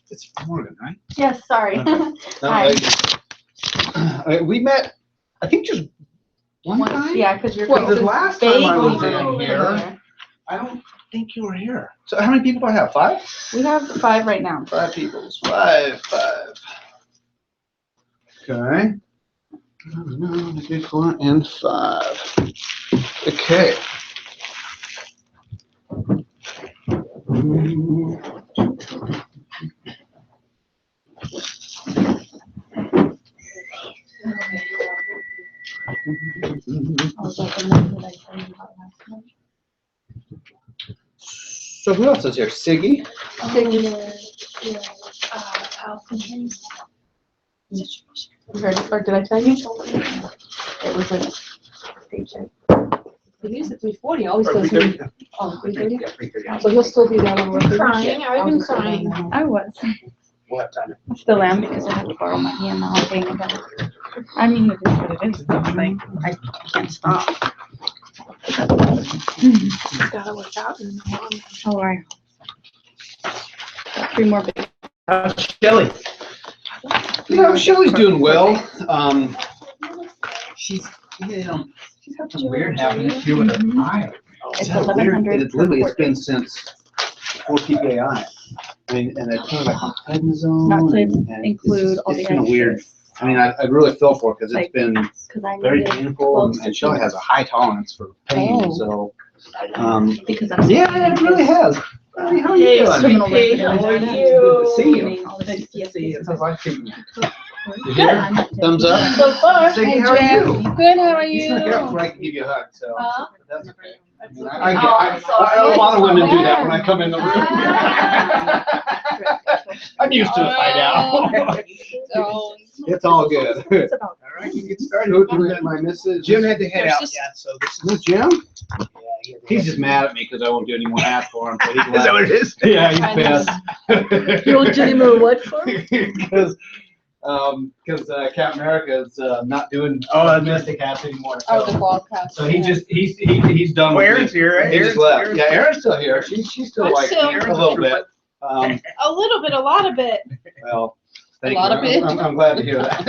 It's Morgan, right? Yes, sorry. No, Hi. we met, I think just one time? Yeah, because you're. Well, the last time I was vaguely in here, I don't think you were here. So how many people do I have? 5? We have 5 right now. 5 people. 5. Okay. 4 and 5. Okay. So who else is here? Siggy? Or did I tell you? It was a station. He used at 3:40, always Or goes, 3:30? oh, 3:30? Yeah, 3:30. So he'll still be there when we're finished. Crying, I've been crying. I was. We'll have time. I still am because I have to borrow money and the whole thing. But I mean, it is what it is. It's like, I can't stop. Gotta work out. And All right. Got 3 more big. How's Shelley? Yeah, Shelley's doing well. She's, she's had some weird happening here with her eye. It's had a weird- 1100 It's literally, it's been since before PKI. I mean, and it's kind of like prednisone. Not to and it's include just- all the It's kind of weird. extras. I mean, I really feel for it because it's Like, been Because I very needed painful and 12 Shelley has a high tolerance for pain, Oh. so. because I'm. Yeah, it really has. How are you Hey, doing? criminal Hey, record. how are Good you? Good to see you. All this- yes, See you. yes, How's life treating you? You Good. here? Thumbs up? So far. Say, how are you? Good, how are You you? snuck out before I can give you a hug, so. Huh? That's okay. I mean, Oh, I a lot of women do that when I come in the room. I I'm used to it by now. It's all good. All right, you get started. Who got my message? Jim had to head out yet, so this No, Jim? he's just mad at me because I won't do any more ads for him. So he's Is that what it is? Yeah, he's pissed. You won't do any more what for? Because Captain America is not doing domestic ads anymore. Oh, So, the broadcast. so he's done. with Aaron's it. here, right? He just left. Yeah, Erin's still here. She's still I'm like still- a little bit. A little bit, a lot of it. Well, thank A lot you. of it? I'm glad to hear that.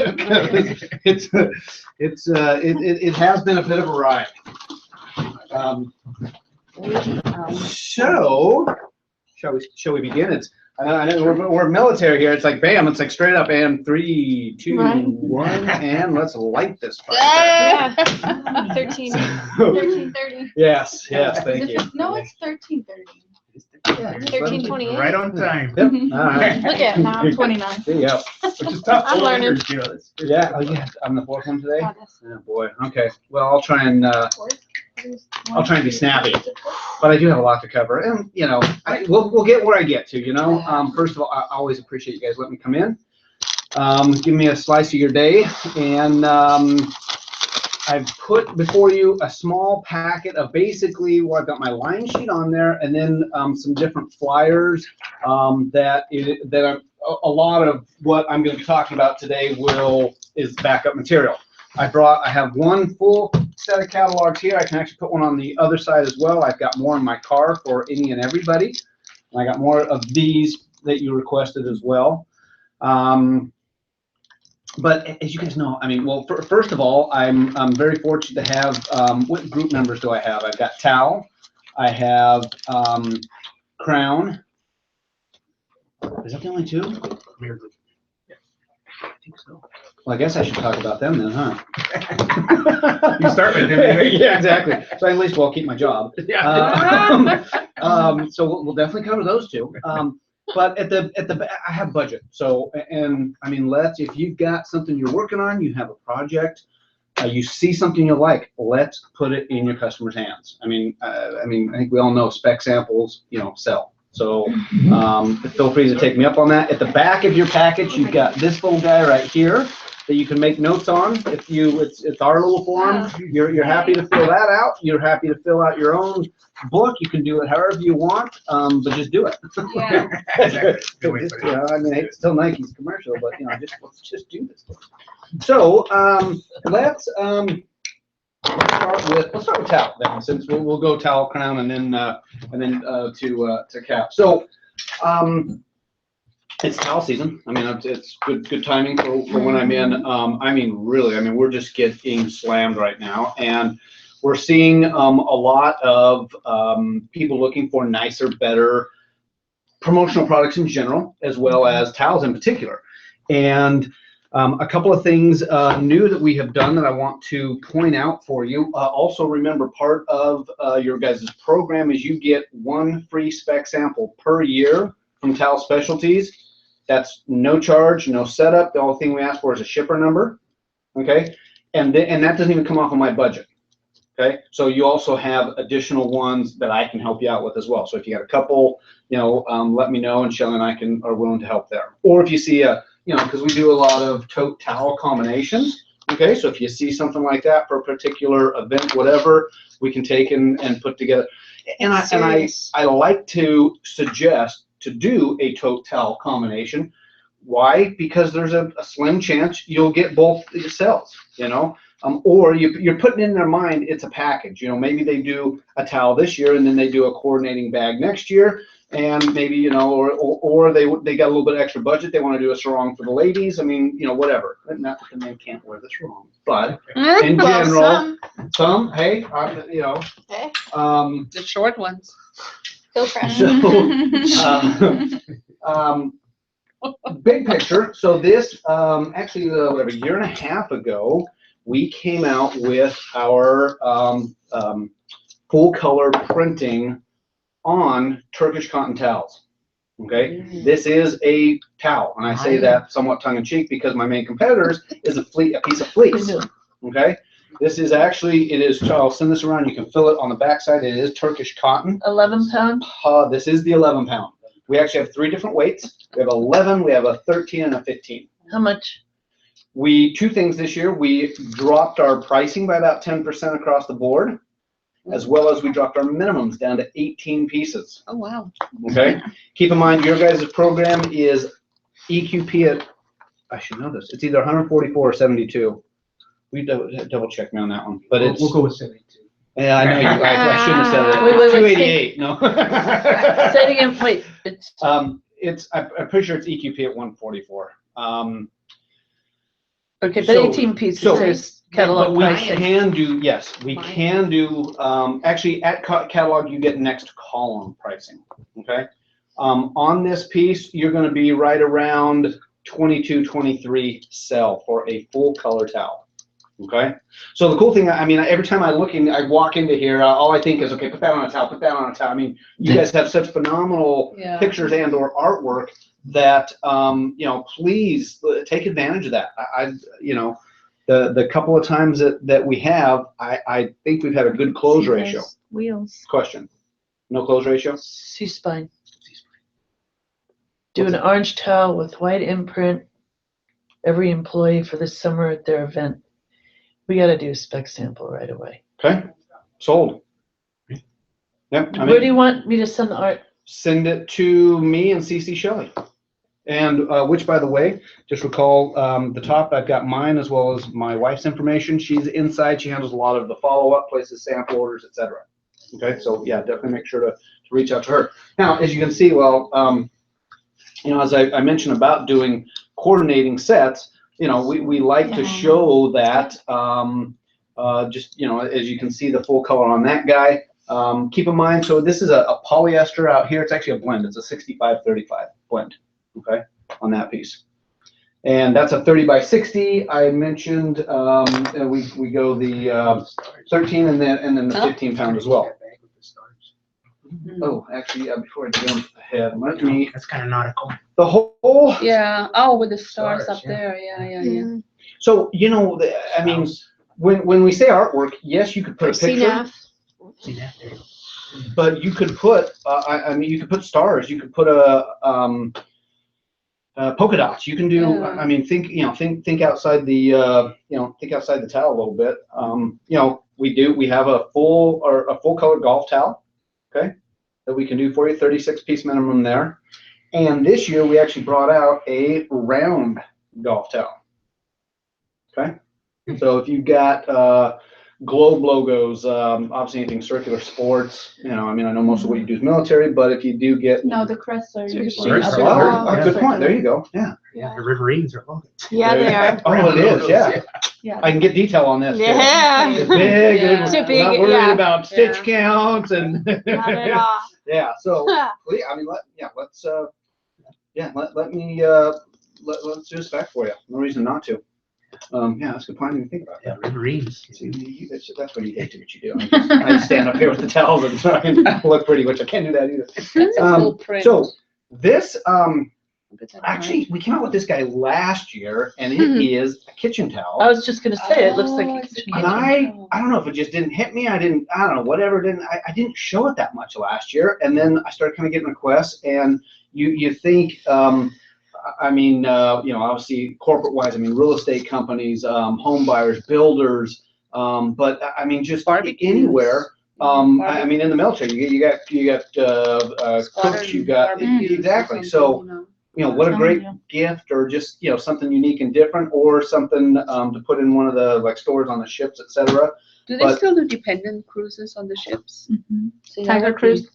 It has been a bit of a ride. So, shall we begin? It's I know we're military here. It's like bam. It's like straight up and 3, 2, Right. 1, and let's light this fire. Yeah. 13:30. Yes, thank you. No, it's 13:30. 13:28. Right on time. Yep. All right. Look at now, I'm 29. There you go. Which is tough. I'm learning. Yeah. Oh yeah. I'm the fourth one today. God, that's Oh boy. Okay. Well, I'll try and be snappy, but I do have a lot to cover, and you know, we'll get where I get to. You know, first of all, I always appreciate you guys letting me come in, give me a slice of your day, and I've put before you a small packet of basically I've got my line sheet on there, and then some different flyers that are a lot of what I'm going to be talking about today is backup material. I have one full set of catalogs here. I can actually put one on the other side as well. I've got more in my car for any and everybody. And I got more of these that you requested as well. But as you guys know, I mean, well, first of all, I'm very fortunate to have, what group members do I have? I've got Tal, I have Crown. Is that the only two? I think so. Well, I guess I should talk about them then, huh? You start with them anyway. Yeah, exactly. So at least I'll keep my job. Yeah. So we'll definitely cover those two. But at the I have budget. So, and I mean, if you've got something you're working on, you have a project, you see something you like, let's put it in your customer's hands. I mean, I think we all know spec samples, sell. So feel free to take me up on that. At the back of your package, you've got this little guy right here that you can make notes on. It's our little form. You're happy to fill that out. You're happy to fill out your own book. You can do it however you want, but just do it. Yeah. I mean, it's still Nike's commercial, but let's just do this. So let's start with Tal then, since we'll go Tal, Crown, and then to Cap. So it's Tal season. I mean, it's good timing for when I'm in. I mean, we're just getting slammed right now, and we're seeing a lot of people looking for nicer, better promotional products in general, as well as towels in particular. And a couple of things new that we have done that I want to point out for you. Also, remember, part of your guys' program is you get one free spec sample per year from Tal Specialties. That's no charge, no setup. The only thing we ask for is a shipper number, okay? And that doesn't even come off of my budget, okay? So you also have additional ones that I can help you out with as well. So if you got a couple, let me know, and Shelley and I are willing to help there. Or if you see because we do a lot of tote towel combinations, okay? So if you see something like that for a particular event, whatever, we can take and put together. And I like to suggest to do a tote towel combination. Why? Because there's a slim chance you'll get both yourselves, or you're putting in their mind it's a package. Maybe they do a towel this year and then they do a coordinating bag next year, and maybe or they got a little bit extra budget. They want to do a sarong for the ladies. I mean, whatever. Not that the men can't wear the sarong, but in general, some hey, Hey. The short ones. Go Crown. So, big picture. So this, actually, a year and a half ago, we came out with our full color printing on Turkish cotton towels. Okay, this is a towel, and I say that somewhat tongue in cheek because my main competitors is a piece of fleece. Okay. This is actually, I'll send this around, you can fill it on the backside, it is Turkish cotton. 11 pound? This is the 11 pound. We actually have 3 different weights. We have 11, we have a 13, and a 15. How much? Two things this year. We dropped our pricing by about 10% across the board, as well as we dropped our minimums down to 18 pieces. Oh, wow. Okay? Keep in mind, your guys' program is EQP at, I should know this, it's either 144 or 72. We double check me on that one, but it's. We'll go with 72. Yeah, I know, I shouldn't have said it. Wait, It's wait, 288, no. Say it again, wait, it's, I'm pretty sure it's EQP at 144. okay, but So- 18 pieces, so- there's But catalog we pricing. can do, yes, we can do, actually at catalog, you get next column pricing, okay? On this piece, you're gonna be right around 22, 23 sell for a full color towel, okay? So the cool thing, I mean, every time I walk into here, all I think is, okay, put that on a towel, put that on a towel. I mean, you guys have such phenomenal Yeah. pictures and or artwork that, you know, please take advantage of that. The couple of times that we have, I think we've had a good close She ratio. has Wheels. Question. No close ratio? C-spine. Do an orange towel with white imprint, every employee for this summer at their event. We gotta do a spec sample right away. Okay, sold. Yep, I Where do mean, you want me to send the art? send it to me and CC Shelley. And, which, by the way, just recall, the top, I've got mine as well as my wife's information. She's inside, she handles a lot of the follow-up, places sample orders, et cetera. Okay, so yeah, definitely make sure to reach out to her. Now, as you can see, well, you know, as I mentioned about doing coordinating sets, you know, we like to show that, just, you know, as you can see the full color on that guy. Keep in mind, so this is a polyester out here. It's actually a blend. It's a 65-35 blend, okay, on that piece. And that's a 30 by 60. I mentioned, and we go the 13 and then the 15 pound as well. Oh, actually, before I jump ahead, let me. That's kind of nautical. The whole. Yeah, oh, with the stars Stars, up yeah. there, yeah. So, you know, I mean, when we say artwork, yes, you could put a picture, See that there? but you could put, I mean, you could put stars, you could put polka dots. You can do, Yeah. I mean, think outside the, think outside the towel a little bit. You know, we have a full color golf towel, okay, that we can do for you, 36 piece minimum there. And this year we actually brought out a round golf towel. Okay, so if you've got globe logos, obviously anything circular sports, you know, I mean, I know most of what you do is military, but if you do get No, the crests are usually. Crests are oh, good point. There you go. Yeah. Yeah, the Riverines are logos. Yeah, they are. Oh, it is. Yeah. Yeah. I can get detail on this. too. Yeah. It's big. Yeah. Too We're big, not worried yeah. about stitch counts and. Not at all. Yeah. So, well, yeah, I mean, let's let's do a spec for you. No reason not to. Yeah, that's a good plan. I didn't think about Yeah, that. Riverines. See, that's what you hate to what you do. I just stand up here with the towels and try and look pretty, which I can't do that either. That's a cool print. So this, Look at that actually, we came out with this guy last year, and it is a kitchen towel. I was just gonna say, it looks like Oh, a it's a kitchen And towel. I don't know if it just didn't hit me. I don't know, whatever. I didn't show it that much last year. And then I started kind of getting requests, and you think, I mean, you know, obviously corporate wise, I mean, real estate companies, home buyers, builders, but I mean, just Barbecues. anywhere. I mean, in the military, you got cooks, you got, Barbecues or exactly. something, So, you know. you know, what a great gift, or just, you know, something unique and different, or something to put in one of the like stores on the ships, etc. Do they But- still do dependent cruises on the ships? So you Tiger have cruise?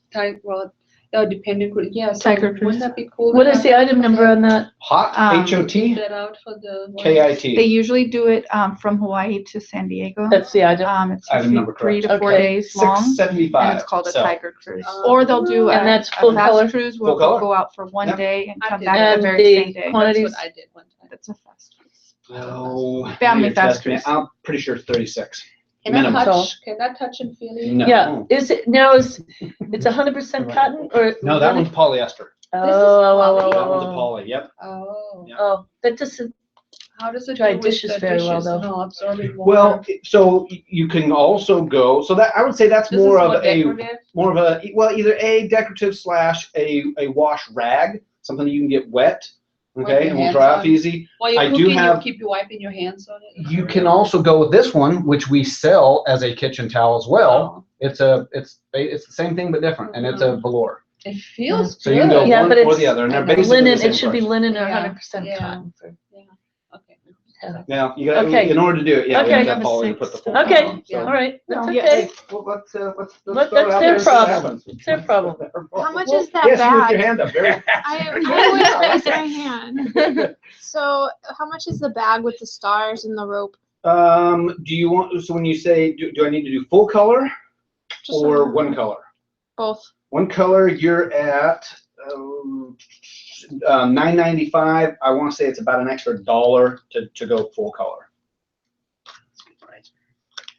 Dependent cruise, yeah. So Tiger cruise. Wouldn't that be cool? What is the item number on that? Hot, Um, H-O-T, That out for the. K-I-T. They usually do it from Hawaii to San Diego. That's the item. It's Item usually number 3 to correct. 4 Okay. days long, and $6.75. it's called a So, Tiger cruise. Oh. Or they'll do And that's a full fast color? cruise where Full color. we'll go out for one Yep. day and I come did back that. the And very the same day. quantity- That's what I did one time. That's a fast cruise. Oh, Family you fast test me. cruise. I'm pretty sure it's 36. Can I Minimum. touch and feel it? No. Yeah, is it, now it's 100% cotton or? No, that one's polyester. Oh, This is oh, oh, poly? That oh, one's a oh, poly, yep. Oh. Yeah. oh, that doesn't, How does it Dry do with dishes the very well, dishes though. not absorbing water? Well, so you can also go, so that, I would say that's This is more of decorative? well, either a decorative slash a wash rag, something you can get wet, Wipe okay, your and will hands dry off on. easy. While you're I do cooking, you have- keep you wiping your hands on it? You can also go with this one, which we sell as a kitchen towel as well. It's the same thing but different, and it's a velour. It feels So you can go good. Yeah, one but or it's the other, and they're basically linen, the same it should be price. linen or Yeah, 100% yeah. cotton. Okay. Yeah, you got, Okay. in order to do it, yeah, you Okay. have to have poly to put the full. Okay, on, so. all right, that's Yeah, okay. hey, well, let's throw it Look, out that's there their and see what problem. happens. It's their problem. How much is that Yes, you with your bag? hand up, very. I always raise my hand. So how much is the bag with the stars and the rope? Do you want, so when you say, do I need to do full color Just or one color? Both. One color, you're at $9.95. I want to say it's about an extra $1 to go full color.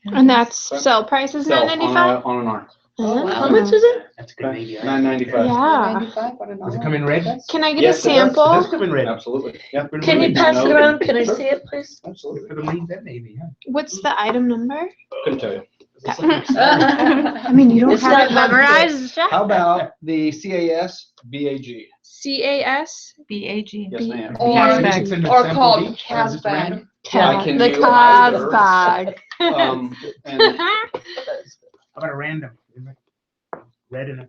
And that's sell price is So $9.95? on an arm. Oh, How much is it? That's a good baby. $9.95. Yeah. Does it come in red? Can I get Yes, a it does. sample? It does come in red. Absolutely. Yeah. Can you pass it around? Can I see it, please? Absolutely. For the leaves and maybe, yeah. What's the item number? Couldn't tell you. I mean, you don't It's have not it memorized. How about the CAS BAG? CAS? BAG. Yes, ma'am. Or called Cas bag. I can The do Cas either. bag. And How about a random? Red and a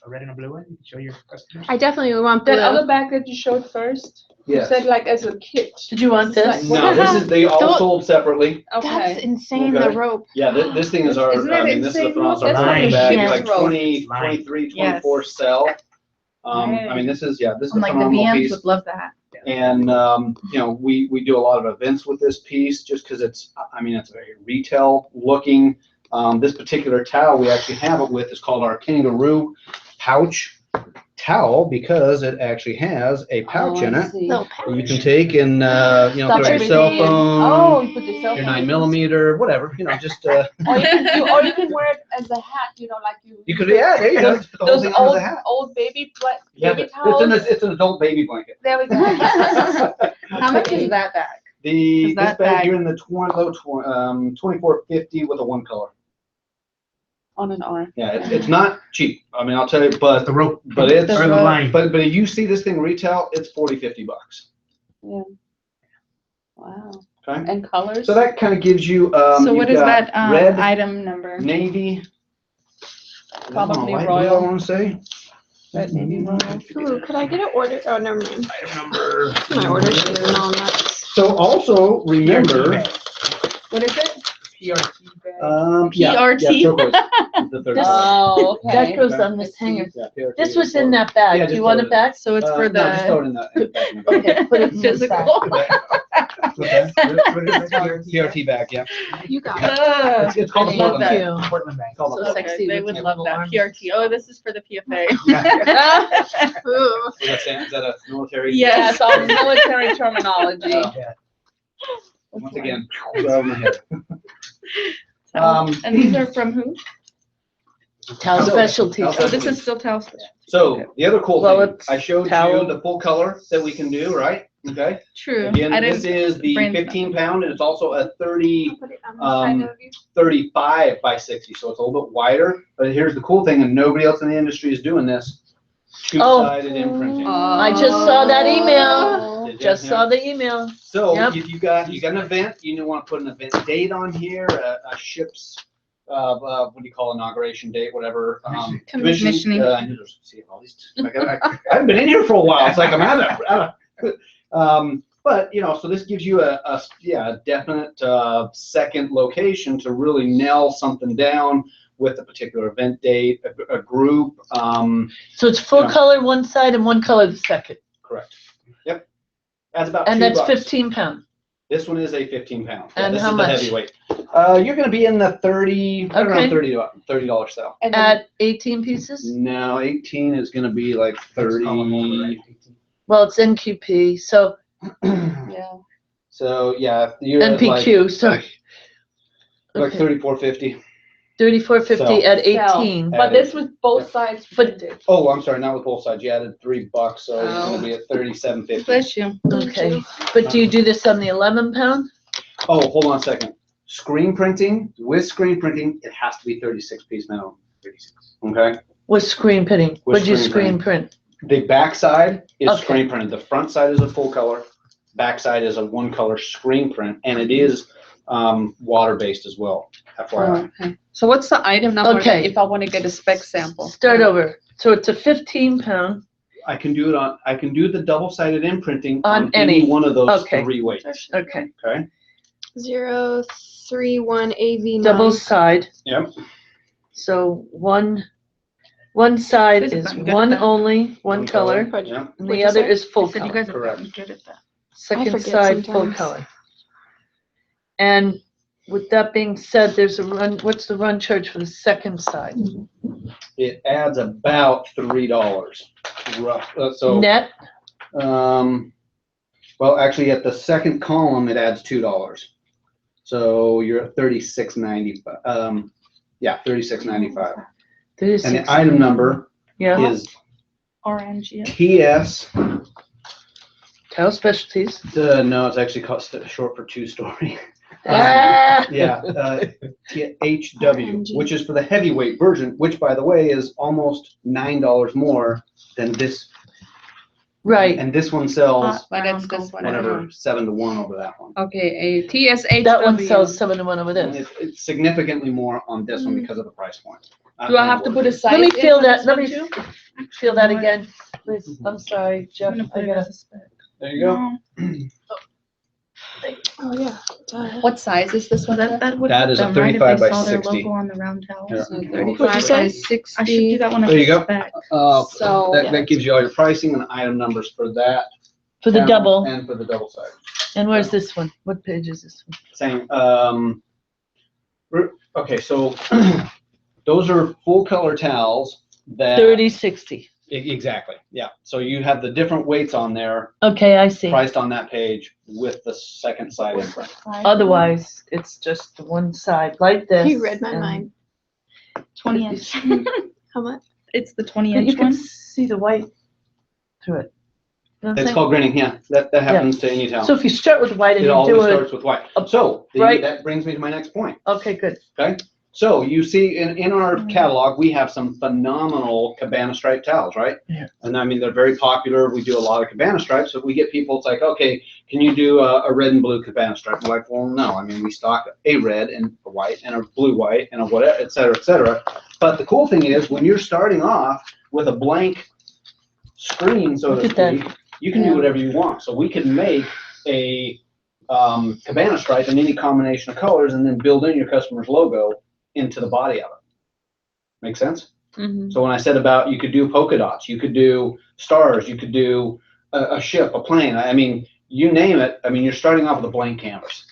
red and a blue one? You can show your customers. I definitely want That blue. other bag that you showed first, you yes. said like as a kit. Did you want this? No, this is, they all Don't- sold separately. That's Okay. insane, Okay. the rope. Yeah, this thing is our, Isn't that I mean, this is a insane? phenomenal That's like a bag, huge like rope. 20, Line. 23, 24 cell. I mean, this is a I'm like, the phenomenal VMs piece. would love that. And, you know, we do a lot of events with this piece just because it's, I mean, it's very retail looking. This particular towel we actually have it with is called our Kangaroo pouch towel because it actually has a pouch in it. Little that you can take and, you know, Stuff throw your cell everything in. phone, Oh, you put your cell your phone. 9mm, whatever, you know, just, Or you can wear it as a hat, you know, like you. you could, yeah, there you go. Just put the whole Those thing on as old, a hat. old baby, Yeah, baby it's an adult baby blanket. There we go. How much is that bag? This Is that bag bag- here in the 2450 with a one color. On an arm. Yeah, it's not cheap. I mean, I'll tell you, but The rope. but it's Or the line. but if you see this thing retail, it's $40-50. Yeah. Wow. Okay. And colors? So that kind of gives you. So what you've is got that red, item number? navy. Probably light blue, I royal. want to say. Red, navy, royal. Ooh, could I get an order? Oh, never mind. Item number. My order should have known that. So also remember. What is it? PRT bag. Yeah, PRT. turquoise. The third This- color. Oh, That okay. goes on this hanger. Yeah, PRT This is was in the- that bag. Yeah, Do just you want throw it back? So it's for No, just throw it in the back of the bag. Okay, put it in this bag. physical. Okay. What is it? PRT bag, yeah. You got it. It's called a Thank Portland bag. you. Portland bag. It's called a So Portland. sexy They with would your love little that. arms. PRT. Oh, this is for the PFA. Ooh. Is that a military? Yeah, it's all military terminology. Yeah. Once again, over my head. And these are from who? Towel specialties. Oh, this is still towel. So the other cool Well, thing, it's I showed towel. you the full color that we can do, right? Okay. True. Again, I this didn't. is the brand- 15 pound and it's also a 30, Put it on the side of you. 35 by 60. So it's a little bit wider, but here's the cool thing, and nobody else in the industry is doing this. Two-sided imprinting. I just saw that email. Did you? Just Yeah. saw the email. So Yep. if you got an event, you want to put an event date on here, a ship's, what do you call inauguration date, whatever. Commissioning. See all these. I haven't been in here for a while. It's like I'm out of. But you know, so this gives you a definite second location to really nail something down with a particular event date, a group. So it's full You know. color one side and one color the second. Correct. Yep. That's about And $2. that's 15 pounds. This one is a 15 pound. And this how is much? the heavyweight. You're going to be in the around $30 sale. At 18 pieces? No, 18 is going to be like 30. Well, it's NQP, so Yeah. So yeah, you're at NPQ, sorry. like Okay. 34.50. $34.50 at Sell. 18. But this was both sides printed. Oh, I'm sorry, not with both sides. You added $3, so it's gonna be at $37.50. Bless you. Okay, but do you do this on the 11 pound? Oh, hold on a second. Screen printing, with screen printing, it has to be 36 piece minimum. Okay? With screen printing? With Would you screen screen print? The back side is Okay. screen printed. The front side is a full color. Back side is a one color screen print, and it is water-based as well, FYI. Okay. So what's the item number Okay. if I want to get a spec sample? Start over. So it's a 15 pound. I can do the double-sided imprinting On on any any. one of those Okay. 3 weights. Okay. Okay? 031 AV9. Double side. Yep. So one side This is is good. one only, one color, Yeah. and the other is full Said you color. guys are Correct. getting good at that. Second forget side, full sometimes. color. And with that being said, there's a run, what's the run charge for the second side? It adds about $3 rough. So Net? well, actually, at the second column, it adds $2. So you're at $36.95. Yeah, $36.95. And 36. the item number Yeah. is Orange, yeah. TS. Tile Specialties. No, it's actually short for 2-story. Ah! Yeah, HW, which is for the heavyweight version, which, by the way, is almost $9 more than this. Right. And this one sells But it's this one. whatever 7-to-1 over that one. Okay, a TSHW. That one sells 7-to-1 over And this. it's significantly more on this one because of the price point. Do I have to put a size? Let me in feel for that, this let one me too? feel that again, please. I'm sorry, Jeff, I'm gonna I put it gotta. as a spec. There you go. Oh, yeah. duh. What size is this one? That would That is a help them, right, if 35 they by saw their 60. logo on the round towel. Yeah. So What'd you 35 by say? I should do 60. that one as There you a go. spec. So- That gives you all your pricing and item numbers for that. For the panel double, And for the double side. and where's this one? What page is this one? Same, okay, so those are full color towels that. 3060. Exactly, yeah. So you have the different weights on there, Okay, I see. priced on that page with the second side imprint. Otherwise, it's just one side like this. You read my and- mind. 20 inch. How much? It's the 20 But you inch can one. see the white through it. You know what I'm It's saying? called grinning, yeah. That happens to any towel. So if you start with white and It you always do it, starts with white. So, right. that brings me to my next point. okay, good. Okay, so you see in our catalog, we have some phenomenal Cabana stripe towels, right? Yeah. And I mean, they're very popular. We do a lot of Cabana stripes. So if we get people, it's like, okay, can you do a red and blue Cabana stripe? I'm like, well, no. I mean, we stock a red and a white and a blue white and a whatever, et cetera, et cetera. But the cool thing is when you're starting off with a blank screen, so to Look at that. speak, you can do whatever you want. So we can make a Cabana stripe in any combination of colors and then build in your customer's logo into the body of it. Make sense? Mhm. So when I said about you could do polka dots, you could do stars, you could do a ship, a plane, I mean, you name it. I mean, you're starting off with a blank canvas.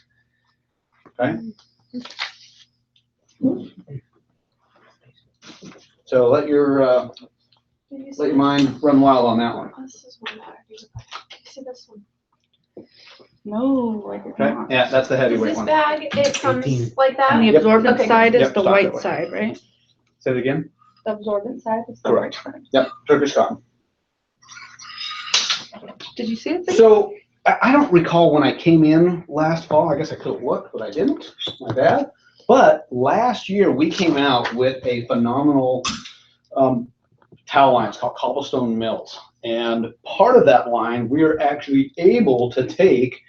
Okay? So let your mind run wild on that one. This is one that you see this one. No, I did Okay? not. Yeah, that's the Is heavyweight this one. bag, it comes like that? And the Yep. absorbent Okay. side is Yep, the stop white that way. side, right? Say it again. The absorbent side is the Correct. white side. Yep, Turkish cotton. Did you see it? So I don't recall when I came in last fall. I guess I could have looked, but I didn't. My bad. But last year we came out with a phenomenal towel line. It's called Cobblestone Mills. And part of that line, we're actually able to take,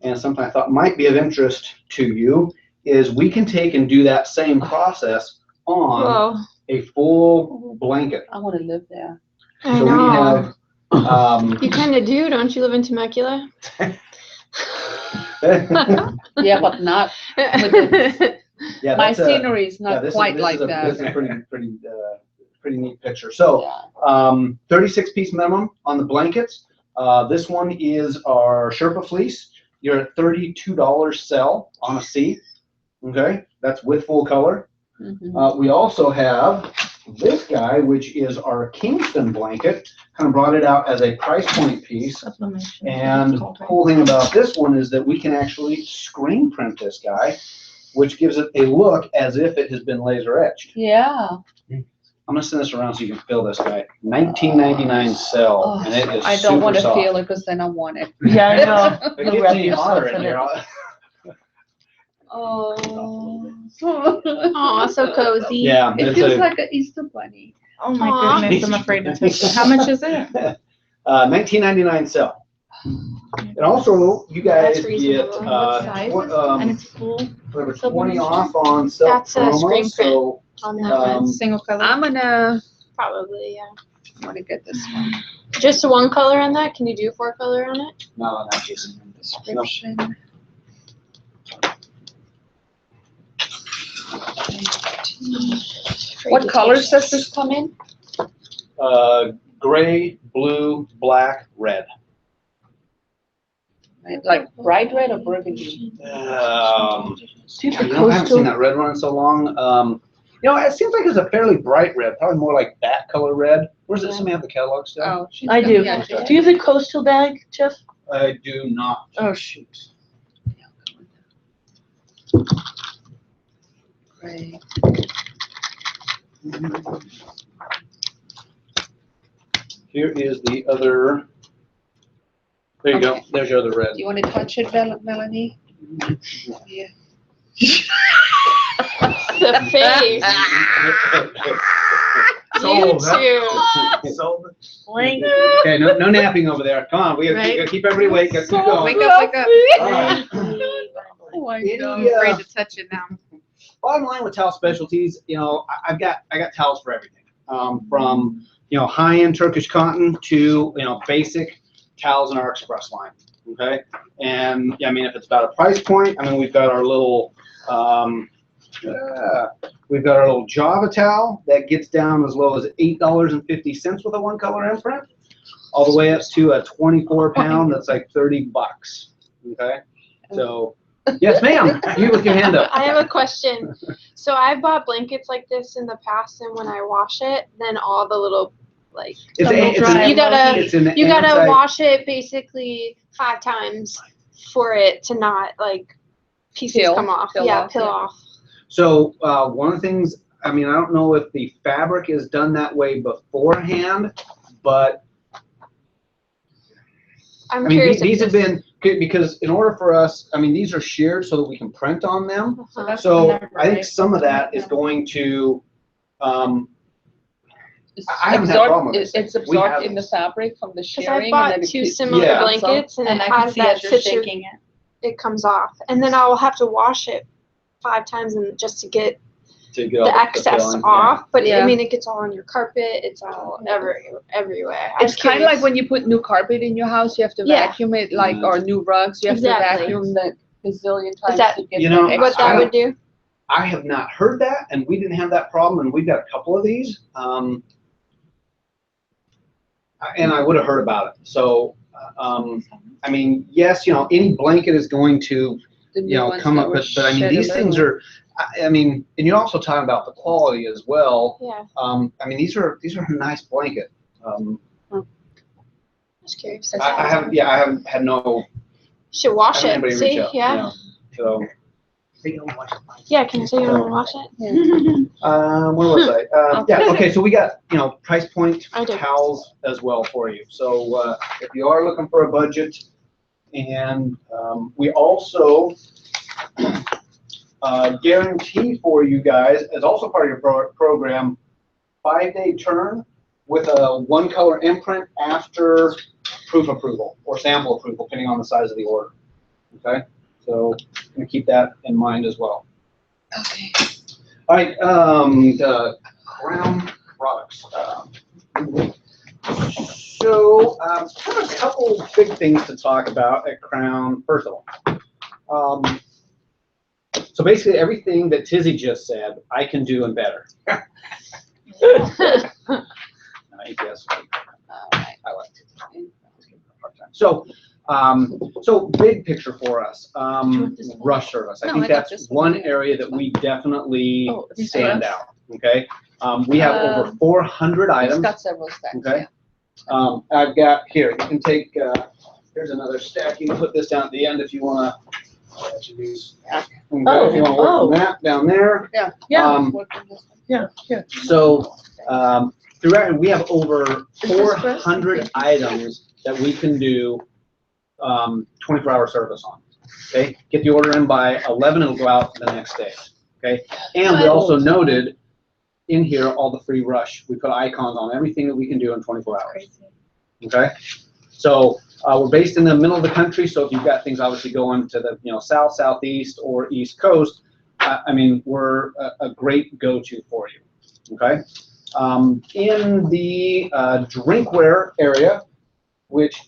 and something I thought might be of interest to you, is we can take and do that same process on Whoa. a full blanket. I want to live there. I So know. we have, You kind of do, don't you live in Temecula? Yeah, but not, yeah, my that's a- scenery is yeah, not this is- quite this like is a- that. This is a pretty neat picture. So, 36 piece minimum on the blankets. This one is our Sherpa fleece. You're at $32 sell on a C. Okay, that's with full color. Mhm. We also have this guy, which is our Kingston blanket. Kind of brought it out as a price point piece. Sublimation. And the cool thing about this one is that we can actually screen print this guy which gives it a look as if it has been laser etched. Yeah. I'm gonna send this around so you can feel this guy. 1999 cell, and it is I don't want to super soft. feel it because then I want it. Yeah, I know. If it You'll gets wrap any yourself hotter in in here, it. Oh. Aw, so cozy. Yeah, It it's feels a, like an Easter bunny. Oh my Aw. goodness, I'm afraid to touch it. How much is it? 1999 cell. And also, you guys That's get, reasonable. What size is it? And it's full whatever, 20 off on cell That's a screen promos, so, On that one, single color. I'm gonna probably, yeah. want to get this one. Just one color on that? Can you do 4 color on it? not on that, Jason. Description. What colors does this come in? Gray, blue, black, red. Like bright red or burgundy? You know, I haven't seen that red one in so long. You know, it seems like it's a fairly bright red, probably more like that color red. Where's it? Somebody have the catalog still? Oh, I do. Do you have a coastal bag, Jeff? I do not. Oh, shoot. Gray. Here is the other. There you go. Okay. There's your other red. You want to touch it, Melanie? Yeah. The face. You too. Blank. Okay, no napping over there. Come on, we gotta keep everybody awake. Gotta keep going. Wake up, wake up. All right. Oh, I'm Any, afraid to touch it now. Bottom line with towel specialties, you know, I got towels for everything. From high-end Turkish cotton to basic towels in our express line. Okay, and I mean if it's about a price point, I mean we've got our little Java towel that gets down as low as $8.50 with a 1-color imprint, all the way up to a 24-pound that's like $30. Okay, so. Yes, ma'am. You with your hand up. I have a question. So I've bought blankets like this in the past, and when I wash it, then all the little you gotta wash it basically 5 times for it to not pieces come off. Peel off. So one of the things, I mean, I don't know if the fabric is done that way beforehand, but I'm curious. These have been, because in order for us, I mean, these are sheared so that we can print on them. Uh-huh. So I think some of that is going to, I haven't had a problem with It's absorbed in the fabric from the Because shearing. I bought and then 2 it similar Yeah. blankets, and it I can has see that as you're situ- shaking it. it comes off, and then I will have to wash it 5 times and just to get to get all the excess feeling, off. But Yeah. I mean, it gets all on your carpet. It's all everywhere. It's kind of like when you put new carpet in your house, you have to Yeah. vacuum it, or new rugs, you have Exactly. to vacuum the gazillion Is times that to get You know, that what extra. that would do? I have not heard that, and we didn't have that problem, and we've got a couple of these. And I would have heard about it. So, I mean, yes, any blanket is going to, The new ones come that up, were but I mean, shed a these things little. are, I mean, and you're also talking about the quality as well. Yeah. I mean, these are a nice blanket. Just curious. I haven't had no. Should wash haven't it. had anybody See? reach out, Yeah. So, Yeah. Can you say you want to wash it? where was I? Yeah, okay, so we got, price point I do. towels as well for you. So, if you are looking for a budget, and, we also guarantee for you guys, as also part of your program, 5-day turn with a 1-color imprint after proof approval or sample approval, depending on the size of the order. Okay, so I'm gonna keep that in mind as well. Okay. All right, the Crown products. So, I have a couple big things to talk about at Crown. First of all, so basically everything that Tizzy just said, I can do and better. I guess I like Tizzy. So, so big picture for us, rush service. I No, think I got that's this one one here. area that we definitely Oh, these stand are- out. Okay, we have over 400 It's items. got several stacks. Okay. I've got here. You can take. Here's another stack. You can put this down at the end if you want to If you Oh, want to work on that down there. Yeah. Um, Yeah, yeah. So, throughout, we have over 400 items that we can do 24-hour service on. Okay, get the order in by 11, it'll go out the next day. Okay, and we also noted in here all the free rush. We put icons on everything that we can do in 24 hours. Okay, so we're based in the middle of the country, so if you've got things obviously going to the south, southeast, or east coast, I mean, we're a great go-to for you. Okay, in the drinkware area, which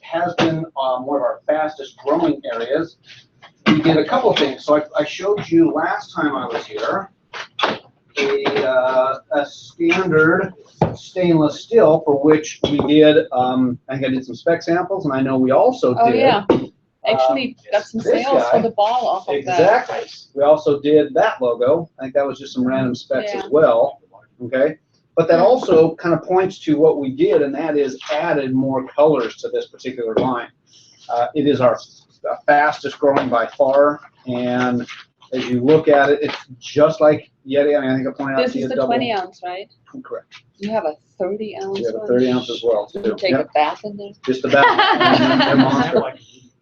has been one of our fastest growing areas, we did a couple of things. So I showed you last time I was here a standard stainless steel for which we did, I think I did some spec samples, and I know we also did. Oh, yeah. Actually got some this sales guy. for the ball off of that. Exactly. We also did that logo. I think that was just some random specs Yeah. as well. Okay. But that also kind of points to what we did, and that is added more colors to this particular line. It is our fastest growing by far, and as you look at it, it's just like Yeti. I mean, I think I pointed out This to you is the double. 20 ounce, right? Correct. You have a 30 ounce We have a one? 30 ounce as well too. You take Yep. a bath in there? Just the back. They're monster.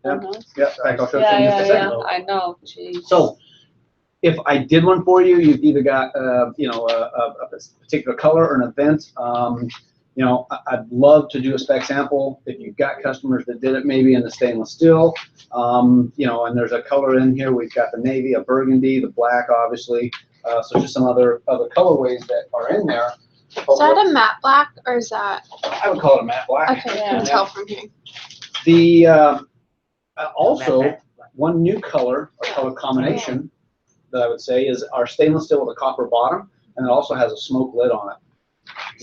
Yep. Uh-huh. Yep. In fact, I'll show it to Yeah, you in just a yeah, second. yeah, I know, geez. So, if I did one for you, you've either got, a particular color or an event. I'd love to do a spec sample. If you've got customers that did it maybe in the stainless steel, and there's a color in here. We've got the navy, a burgundy, the black, obviously. So just some other colorways that are in there. Is that a matte black or is that? I would call it a matte black. Okay, I can tell from here. The also one new color or color combination that I would say is our stainless steel with a copper bottom, and it also has a smoke lid on it.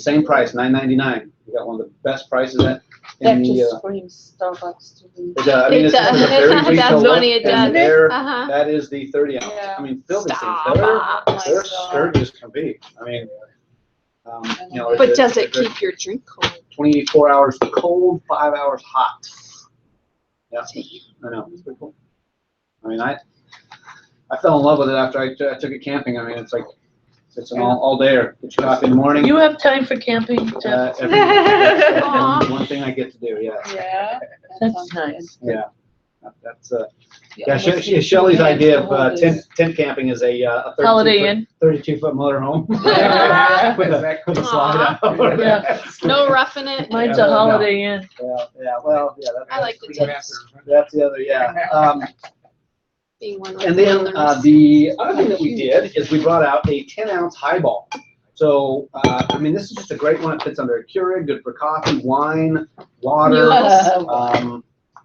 Same price, $9.99. We got one of the best prices in That the. just screams Starbucks to me. I mean, It it's a does. very That's retail funny, look, it and does. there, Uh-huh. that is the 30 ounce. Yeah. I mean, fill these things. Stop. They're sturdy as can be. I mean, But does it keep your drink cold? 24 hours cold, 5 hours hot. Yeah, I know. It's pretty cool. I mean, I fell in love with it after I took it camping. I mean, it's like, it's an all dayer. Get your coffee in the morning. You have time for camping, Jeff? That's Aw. one thing I get to do, yeah. Yeah. That's nice. Yeah. That's, Shelley's idea of tent camping is a Holiday Inn. 32-foot motorhome. Yeah. With a slide out. Yeah. No roughing it? Mine's Yeah, a no. Holiday Inn. Well, I like the tips. That's the other, yeah. Being one with And the then wilderness. the other thing that we did is we brought out a 10-ounce highball. So, I mean, this is just a great one. It fits under a Keurig, good for coffee, wine, water.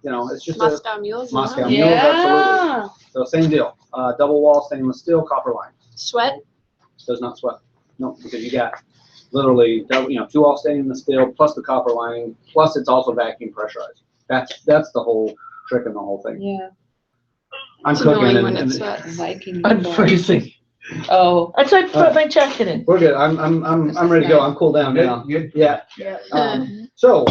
Mules. It's just Moscow mules. Moscow huh? Mules, Yeah. so same deal. Double wall stainless steel, copper line. Sweat? Does not sweat. No, because you got literally, 2 all stainless steel plus the copper lining, plus it's also vacuum pressurized. That's the whole trick in the whole thing. Yeah. I'm It's cooking annoying and, when it and sweats. Viking. I'm freezing. Oh. That's why I put my jacket in. we're good. I'm ready to go. I'm cooled down now. Yeah. So.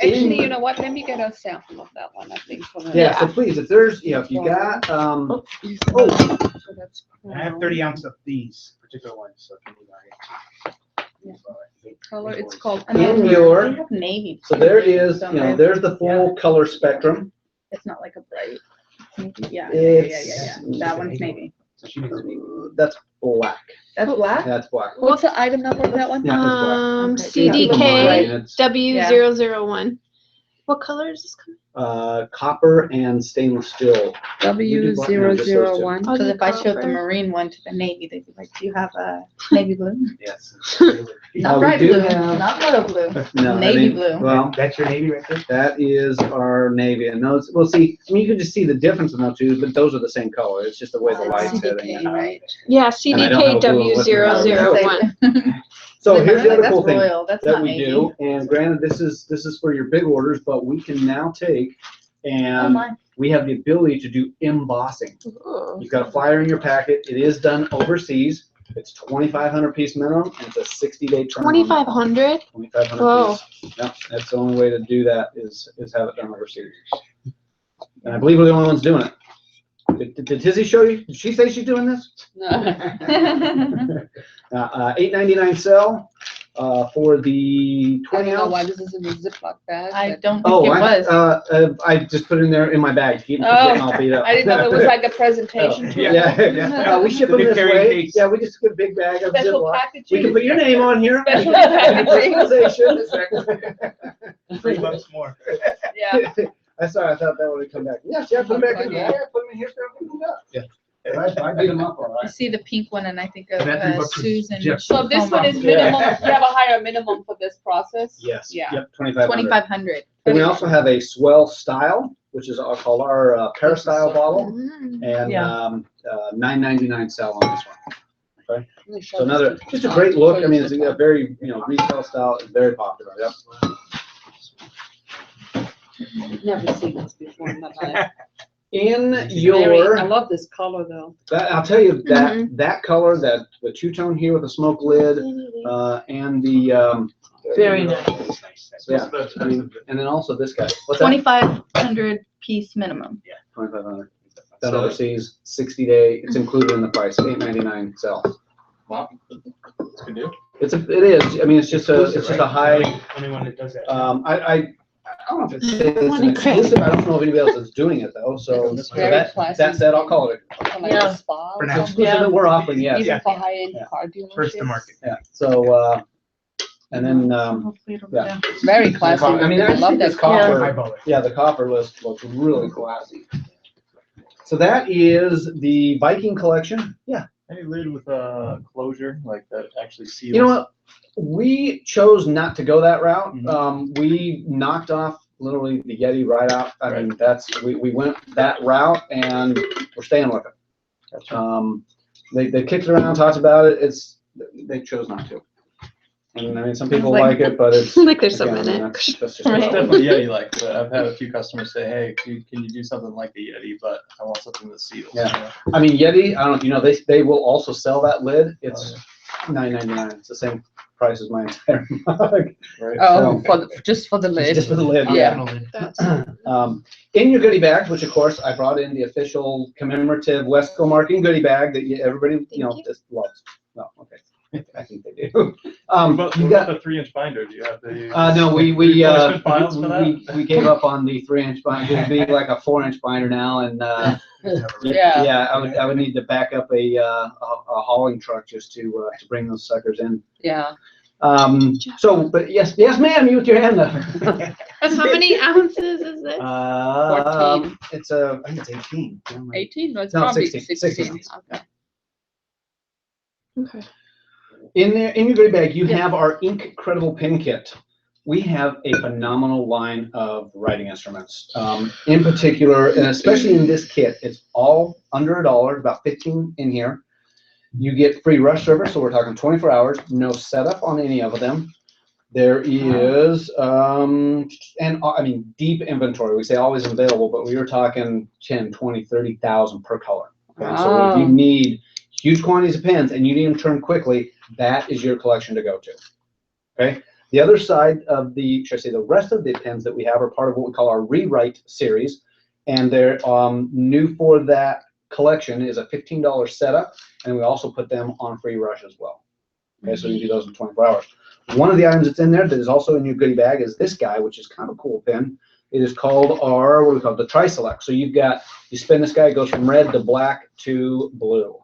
Actually, you know what? Let me get a sample of that one, I think. For the- Yeah, so please, if there's, if you got, So that's I have 30 ounce of these particular ones, so if you need color, it's called. in your, They have navy. so there is, Don't they? there's the full color spectrum. It's not like a bright. Navy. Yeah. It's- That one's navy. That's black. That's black? That's black. What's the item number of that one? Yeah, that's Okay. black. CDK It's, W001. What color is this coming? copper and stainless steel. W001. Because if I showed the copper. Marine one to the Navy, they'd be like, do you have a navy blue? Yes. Not we bright do blue, have- not royal blue, No, navy blue. Well, That's your navy right there? that is our navy, and those, well, see, I mean, you can just see the difference in those two, but those are the same color. It's just the way the light's hitting it. Right. Yeah, And I don't know blue, what's the CDK So here's the other That's cool thing royal, that's that not we navy. do, and granted, this is for your big orders, but we can now take and my. we have the ability to do embossing. You've got a flyer in your packet. It is done overseas. It's 2,500 piece minimum, and it's a 60-day turn. 2,500? 2,500 Whoa. piece. Yep, that's the only way to do that is have it done overseas. And I believe we're the only ones doing it. Did Tizzy show you? Did she say she's doing this? $8.99 sell, for the I 20 don't know why ounce. this is in the Ziploc bag. I but- don't think Oh, it was. I just put it in there in my bag, to keep it from Oh, getting all beat up. I didn't know it was like a presentation. tool. Yeah, we ship them this Carrying way. case. Yeah, we just get a big bag of Special Ziploc. packaging. We can put your name on here. Special packaging. Personalization. $3 more. Yeah. I thought that would come back. Yes, yeah, put them back in the bag, put them in here, so we can go. Yeah. I beat them up all You right. see the pink one and I think of That $3 was Susan. just- So this one is minimum, you have a higher minimum for this process? Yes. Yeah. Yep, 2,500. 2,500. And we also have a swell style, which is I'll call our Peristyle bottle, and Yeah. $9.99 sell on this one. Okay, Let me show so this another, to- just a great look. I mean, it's a very, retail style, it's very popular. Yep. Never seen this before in my life. In I your, love this color though. I'll tell you that color, that the two-tone here with the smoke lid, and the Very nice. yeah, I mean, and then also this guy. What's that? 2,500 piece minimum. 2,500. That overseas 60-day. It's included in the price. $8.99 sell. Wow. That's a good deal. It is. I mean, it's just a high. Only one that does that. I don't know if it's an exclusive. I don't know if anybody else is doing it though. So It's very classy. that said, I'll call it For like Yeah. a spa. For or now. something. exclusive that we're offering. Yes. Even for high-end Yeah. car dealerships. First to market. Yeah. So and then Hopefully it'll yeah. It's very classy. I mean, I love this that color. copper. Yeah, the copper looks really classy. So that is the Viking collection. Yeah. Any lid with a closure, like that actually seals? You know what? We chose not to go that route. Mhm. We knocked off literally the Yeti right out. I mean, we went that route and we're staying with it. Gotcha. They kicked it around, talked about it. They chose not to. And I mean, some people Like- like it, but it's. Like there's some again, in it. that's just It's Right. definitely Yeti like, but I've had a few customers say, hey, can you do something like the Yeti, but I want something that seals. Yeah. I mean, Yeti, I don't know if you know, they will also sell that lid. It's $9.99. It's the same price as my entire mug. Right. Oh, just for the lid. Just for the lid, Yeah. In your goodie bags, which of course I brought in the official commemorative Wesco marketing goodie bag that everybody, just loves. No, okay. I think they do. What You about got, the 3-inch binder? Do you have the? no, we replenishment files for that? we gave up on the 3-inch binder. It'd be like a 4-inch binder now, and Yeah. yeah, I would need to back up a hauling truck just to bring those suckers in. Yeah. So, but yes, ma'am, you with your hand up. How many ounces is this? 14. It's I think it's 18. 18? No, it's No, probably 16. 16. Okay. Okay. In your goodie bag, you have our Incredible Pin Kit. We have a phenomenal line of writing instruments. In particular, and especially in this kit, it's all under $1, about 15 in here. You get free rush service, so we're talking 24 hours, no setup on any of them. There is, deep inventory. We say always available, but we were talking 10, 20, 30,000 per color. Okay? So if you need huge quantities of pens and you need them turned quickly, that is your collection to go to. Okay. The other side of the rest of the pens that we have are part of what we call our rewrite series, and they're new for that collection is a $15 setup, and we also put them on free rush as well. Okay, so you can do those in 24 hours. One of the items that's in there that is also in your goodie bag is this guy, which is kind of a cool pen. It is called the Tri-Select. So you spin this guy, it goes from red to black to blue.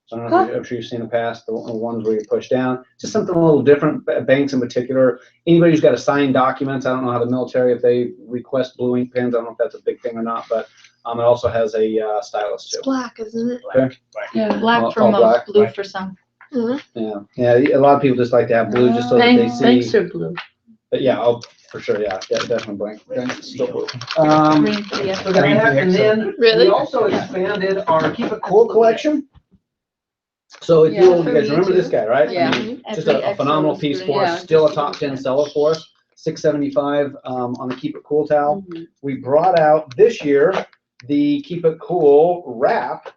So I don't know if I'm sure you've seen in the past, the ones where you push down. Just something a little different, banks in particular. Anybody who's got to sign documents, I don't know how the military, if they request blue ink pens, I don't know if that's a big thing or not, but it also has a stylus too. It's black, isn't it? Okay. Yeah, black All for most, black. blue for some. Yeah, a lot of people just like to have blue just so that they see. Thanks are blue. But yeah, for sure, yeah, definitely blank. Still blue. Green for the So that, and then Really? we also expanded our Keep It Cool collection. So if Yeah, you for guys me remember too. this guy, right? Yeah. I mean, just Every a phenomenal XO is piece great. for us, Yeah. still a top 10 seller for us. $6.75 on the Keep It Cool towel. Mhm. We brought out this year the Keep It Cool wrap,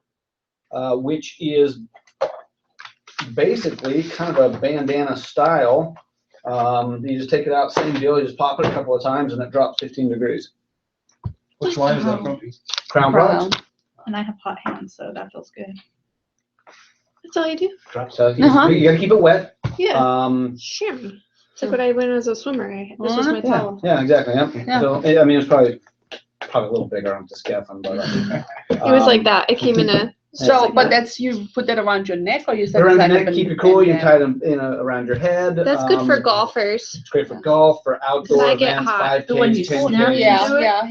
which is basically kind of a bandana style. You just take it out, same deal, you just pop it a couple of times and it drops 15 degrees. Which line is that from? Crown products. And I have hot hands, so that feels good. That's all you do? So you you gotta keep it wet. Yeah. Sure. It's like what I went as a swimmer. This was my Yeah, towel. yeah, exactly, yeah. Yeah. So, I mean, it's probably a little bigger, I'm just guessing, but. It was like that. It came in a. So, but that's, you put that around your neck or you said? Around your tie neck, them keep in- it cool, you in, tie them in around your head. That's good for golfers. It's great for golf, for outdoor I get events, hot. 5Ks, The one you 10Ks. snap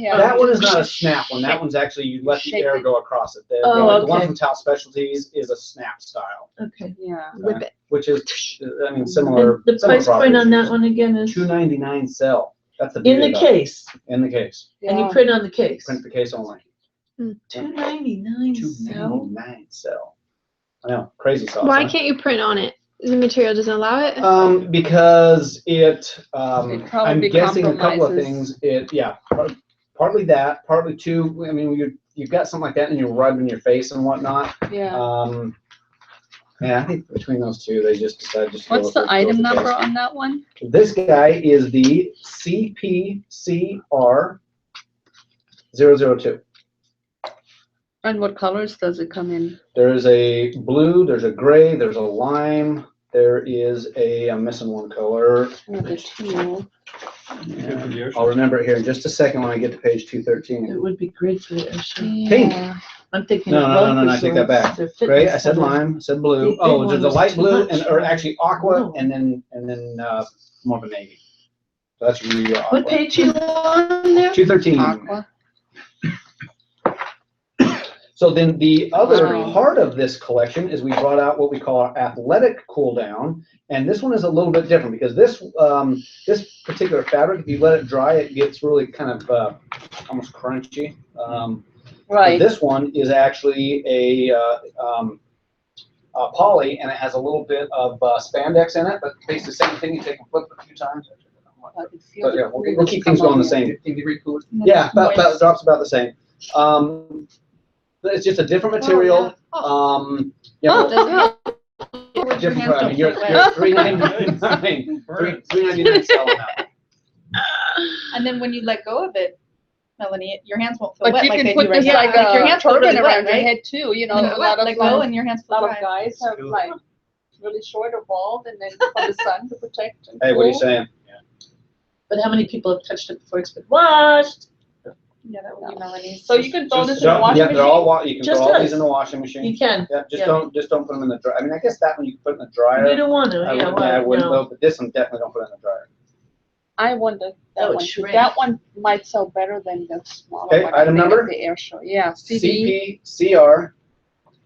Yeah. That one is not a snap one, that one's actually, you let the Shape air it. go across it. Oh, The one okay. from Towel Specialties is a snap style, Okay. Yeah. Whip it. which is, I mean, similar. And the similar price point on properties. that one again is $2.99 sell, that's the in beauty the about it. case, In the case, and you print on the case. print the case only. $2.99 sell. $2.99 sell. I know, crazy sauce. Why huh? can't you print on it? The material doesn't allow it? Because It I'm probably guessing a couple of compromises. things, partly that, partly too, I mean, you've got something like that and you're rubbing your face and whatnot. Yeah. Yeah, I think between those two, they just decided just to go What's with the go item with the number case. on that one? This guy is the CPCR 002. And what colors does it come in? There's a blue, there's a gray, there's a lime, there is I'm missing one color. Oh, the teal. Yeah, I'll remember it here in just a second when I get to page 213. It would be great for the airship. Pink. I'm thinking No, of no, no, no, both I take that back. They're Gray, fitness I said center. lime, I said blue. big Oh, one there's a was light too blue much. or actually aqua No. and then more of a navy. So that's real aqua. What page you on there? 213. Aqua. So then the other Wow. part of this collection is we brought out what we call our athletic cool down. And this one is a little bit different because this particular fabric, if you let it dry, it gets really kind of almost crunchy. But Right. this one is actually a poly, and it has a little bit of spandex in it, but basically the same thing. You take and flip it a few times. I can feel But yeah, the we'll coolness keep things come going on the it. same. Yeah, about drops about the same. But it's just a different material. Yeah, different price. I mean, you're $3.99. $3.99 selling that. And then when you let go of it, Melanie, your hands won't feel But wet you like can they put do right this now. like your a hands feel turban really wet, around your right? head too, you know, And a lot of let go and your hands feel dry. guys have like really short or bald and then from the sun to protect. and Hey, what are you cool. saying? But how many people have touched it before it's been washed? Yeah, that would be Melanie. So you can throw this in So, the washing yeah, machine? they're all you can Just throw all these us. in the washing machine. You can. Yeah, just Yeah. don't put them in the dryer. I mean, I guess that one you can put in the dryer. You don't want to, I yeah, wouldn't, I well, wouldn't no. though, but this one definitely don't put it in the dryer. I wonder That that would one. shrink. That one might sell better than the smaller Okay, one. I item think, number? at the air show. Yeah, CD. CPCR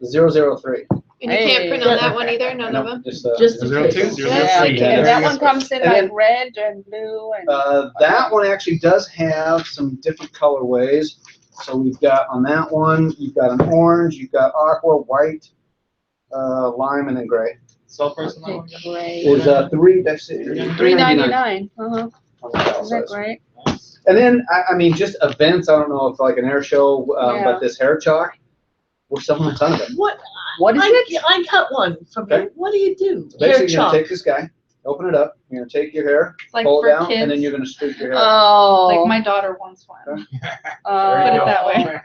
003. And you can't print on that one either, none of them? Just Just in case. Yeah, Yeah, and that there one you go. comes in And like then- red and blue and. That one actually does have some different colorways. So we've got on that one, you've got an orange, you've got aqua, white, lime, and then gray. Sell price on that one? Great. Is $3.99. $3.99. Isn't that great? And then, I mean, just events, I don't know if like an air show, Yeah. but this hair chalk, we're selling a ton of it. What? What is it? I got one from Okay. you. What do you do? So Hair basically, you're chalk. gonna take this guy, open it up, you're gonna take your hair, Like pull it for down, kids? and then you're gonna streak your hair. Oh. Like my daughter wants one. Okay. Put it that way.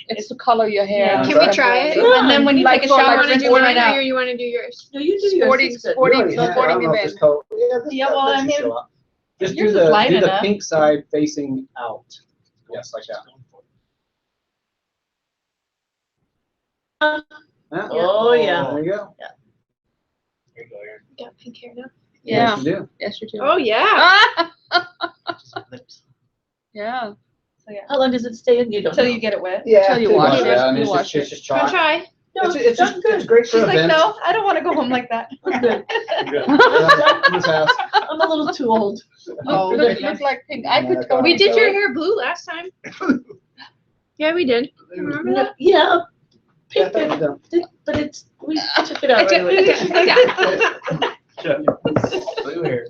It's to color your hair. Yeah. Can we try it? And then when you Like take a for shower, like Want to rinse do it mine right out. or you want to do yours? No, you do yours. Sporting, It's good. sporting, You already have it. I sporting don't know if event. this color- yeah, this- Yeah, well, that I should mean, show up. Just yours do is the light enough. pink side facing out. Yes, like that. Yeah. Oh, yeah. There you go. You got pink hair now? Yeah. Yes, you do. Yes, you do. Oh, yeah. Yeah. So yeah. How long does it stay in? You don't Until know. you get it wet. Yeah, Till you pretty wash much, it. yeah. I mean, You it's wash just, it's just Want chalk. to try? No, It's just, it's great for She's like, events. no, I don't want to go home like that. I'm good. In this house. I'm a little too old. Oh, Look, look like pink. I could go. We did into your it. hair blue last time. Yeah, we did. Remember that? Yeah, Yeah, pink, thank you. but it's, we took it out right away.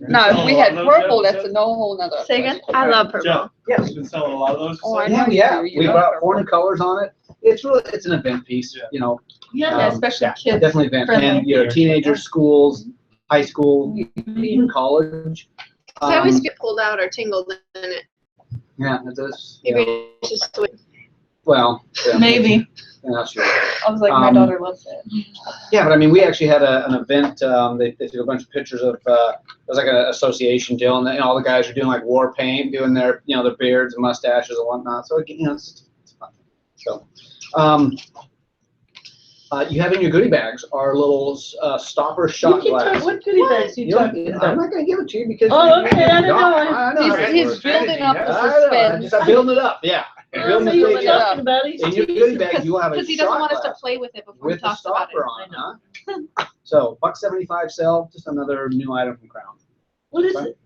No, if we had purple, that's a no whole nother. Say again? I love purple. Yeah, we've been selling a lot of those. Oh, I Yeah, know yeah. you do. You We love brought purple. 4 new colors on it. It's really, it's an event piece, Yeah. you know. Yeah, especially kids. Definitely event. friendly. And, you know, teenagers, schools, high school, even college. So I always get pulled out or tingled in it. Yeah, it does. Maybe Yeah. it's just the way. Well. Yeah. Maybe. That's yours. I was like, my daughter loves it. Yeah, but I mean, we actually had an event, they took a bunch of pictures of, it was like an association deal, and all the guys are doing like war paint, doing their, their beards and mustaches and whatnot, so, it's fun. So, you have in your goodie bags our little stopper shot glass. What goodie bags you talking I'm about? not gonna give it to you because. Oh, okay, I don't know. I know. He's building up the I know, suspense. I'm building it up, yeah. Building So you the were thing up. talking about it. In your goodie bag, you will have a Because he doesn't shot want us to glass play with it before he with the talks about it. stopper on it, huh? So, $1.75 sell, just another new item from Crown. What is it?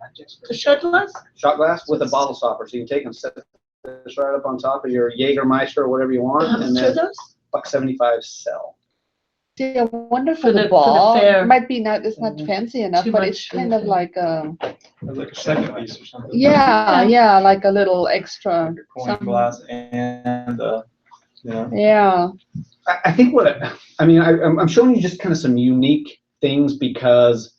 A shot glass? Shot glass with a bottle stopper, so you can take and set this right up on top of your Jägermeister or whatever you want, and Sure then does. $1.75 sell. See, I wonder For for the the ball, fair. it might be not, it's not fancy enough, Too but it's much, kind of like a, Like a second piece or something. yeah, like a little extra. Like a coin something. glass and, Yeah, I think I'm showing you just kind of some unique things because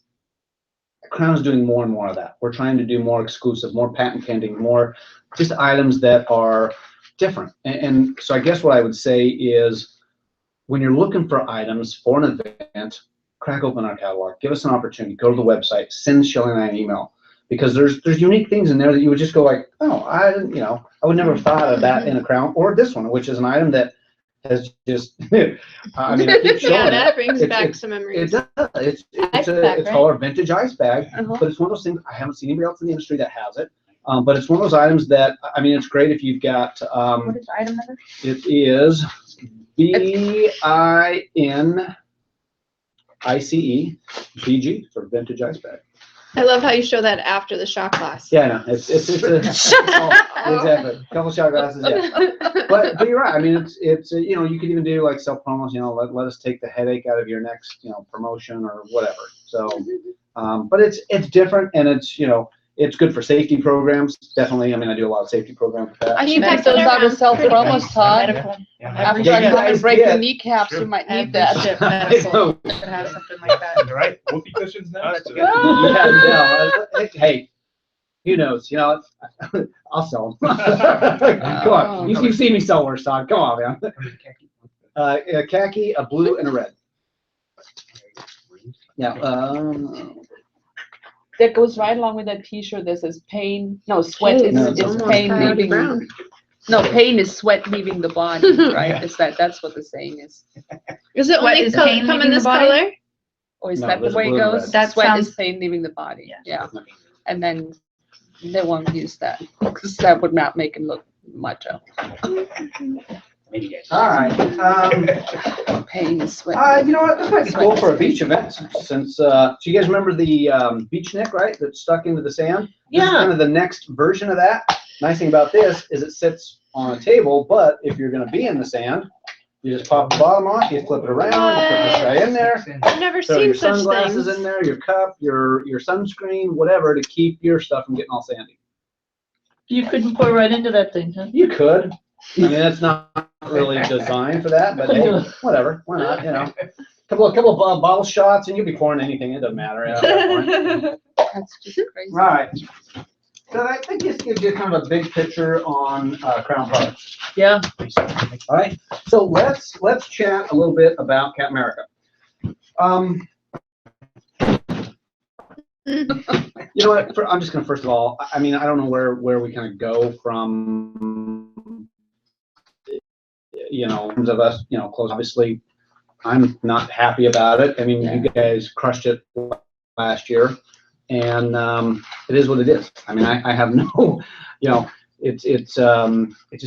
Crown's doing more and more of that. We're trying to do more exclusive, more patent pending, more just items that are different. And so I guess what I would say is when you're looking for items for an event, crack open our catalog, give us an opportunity, go to the website, send Shelley and I an email. Because there's unique things in there that you would just go like, oh, I would never have thought of that in a Crown, or this one, which is an item that has just, I mean, I keep showing Yeah, that it. brings It's- back it's- some memories. It does. It's Ice bag, it's right? called our vintage ice bag, but it's one of those things, I haven't seen anybody else in the industry that has it. But it's one of those items that, I mean, it's great if you've got, What is the item number? it is BINICE, BG for vintage ice bag. I love how you show that after the shot glass. Yeah, I know, it's exactly, couple shot glasses, yeah. But you're right, I mean, it's you could even do like self promos, let us take the headache out of your next, promotion or whatever. So, but it's different, and it's good for safety programs, definitely. I mean, I do a lot of safety programs with that. I you should take pass it those out around. of self-promos, Todd. Medical. After Yeah, I you come and guys break get- your kneecaps, you might need that. Shit, medical. Could have something like that. right, whoopee cushions next. Hey, who knows? I'll sell them. Come on, you've seen me sell worse, Todd. Come on, man. A khaki, a blue, and a red. Yeah. That goes right along with that T-shirt that says pain, no, sweat is, No, is it's pain almost leaving. brown. No, pain is sweat leaving the body, right? That's what the saying is. Is it What, only is come pain in leaving this the body? color? Or is No, that the there's way it blue and goes? red. That Sweat is sounds- pain leaving the body, Yeah. yeah. And then they won't use that, because that would not make him look macho. All right. Pain is sweat. You know what? This might be cool for a beach event since, so you guys remember the beach nick, right? That's stuck into the sand? This is Yeah. kind of the next version of that. Nice thing about this is it sits on a table, but if you're gonna be in the sand, you just pop the bottom off, you flip it around, you put this guy in there. I've never Throw seen your such sunglasses things. in there, your cup, your sunscreen, whatever, to keep your stuff from getting all sandy. You couldn't pour right into that thing, huh? You could. I mean, it's not really designed for that, but hey, whatever, why not, Couple of bottle shots and you'll be pouring anything, it doesn't matter. At that point. That's just crazy. Right. So I think this gives you kind of a big picture on Crown products. Yeah. All right. So let's chat a little bit about Cat America. You know what? I'm just gonna first of all. I mean, I don't know where we kind of go from. In terms of us, close. Obviously, I'm not happy about it. I mean, you guys crushed it last year, and it is what it is. I mean, I have no, it just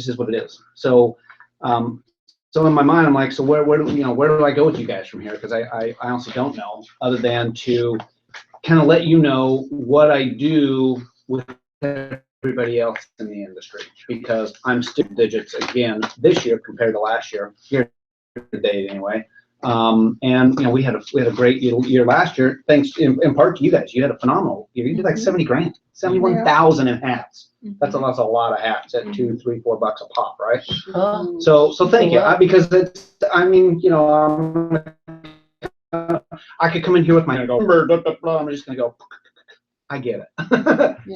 is what it is. So, so in my mind, I'm like, so where do I go with you guys from here? Because I honestly don't know, other than to kind of let you know what I do with everybody else in the industry, because I'm still digits again this year compared to last year, year to date anyway. And we had a great year last year, thanks in part to you guys. You had a phenomenal year. You did like 70 grand, 71,000 in hats. That's a lot of hats at $2, $3, $4 a pop, right? Oh. So thank you, because it's, I mean, I could come in here with my number, blah, blah, blah, I'm just gonna go, I get it.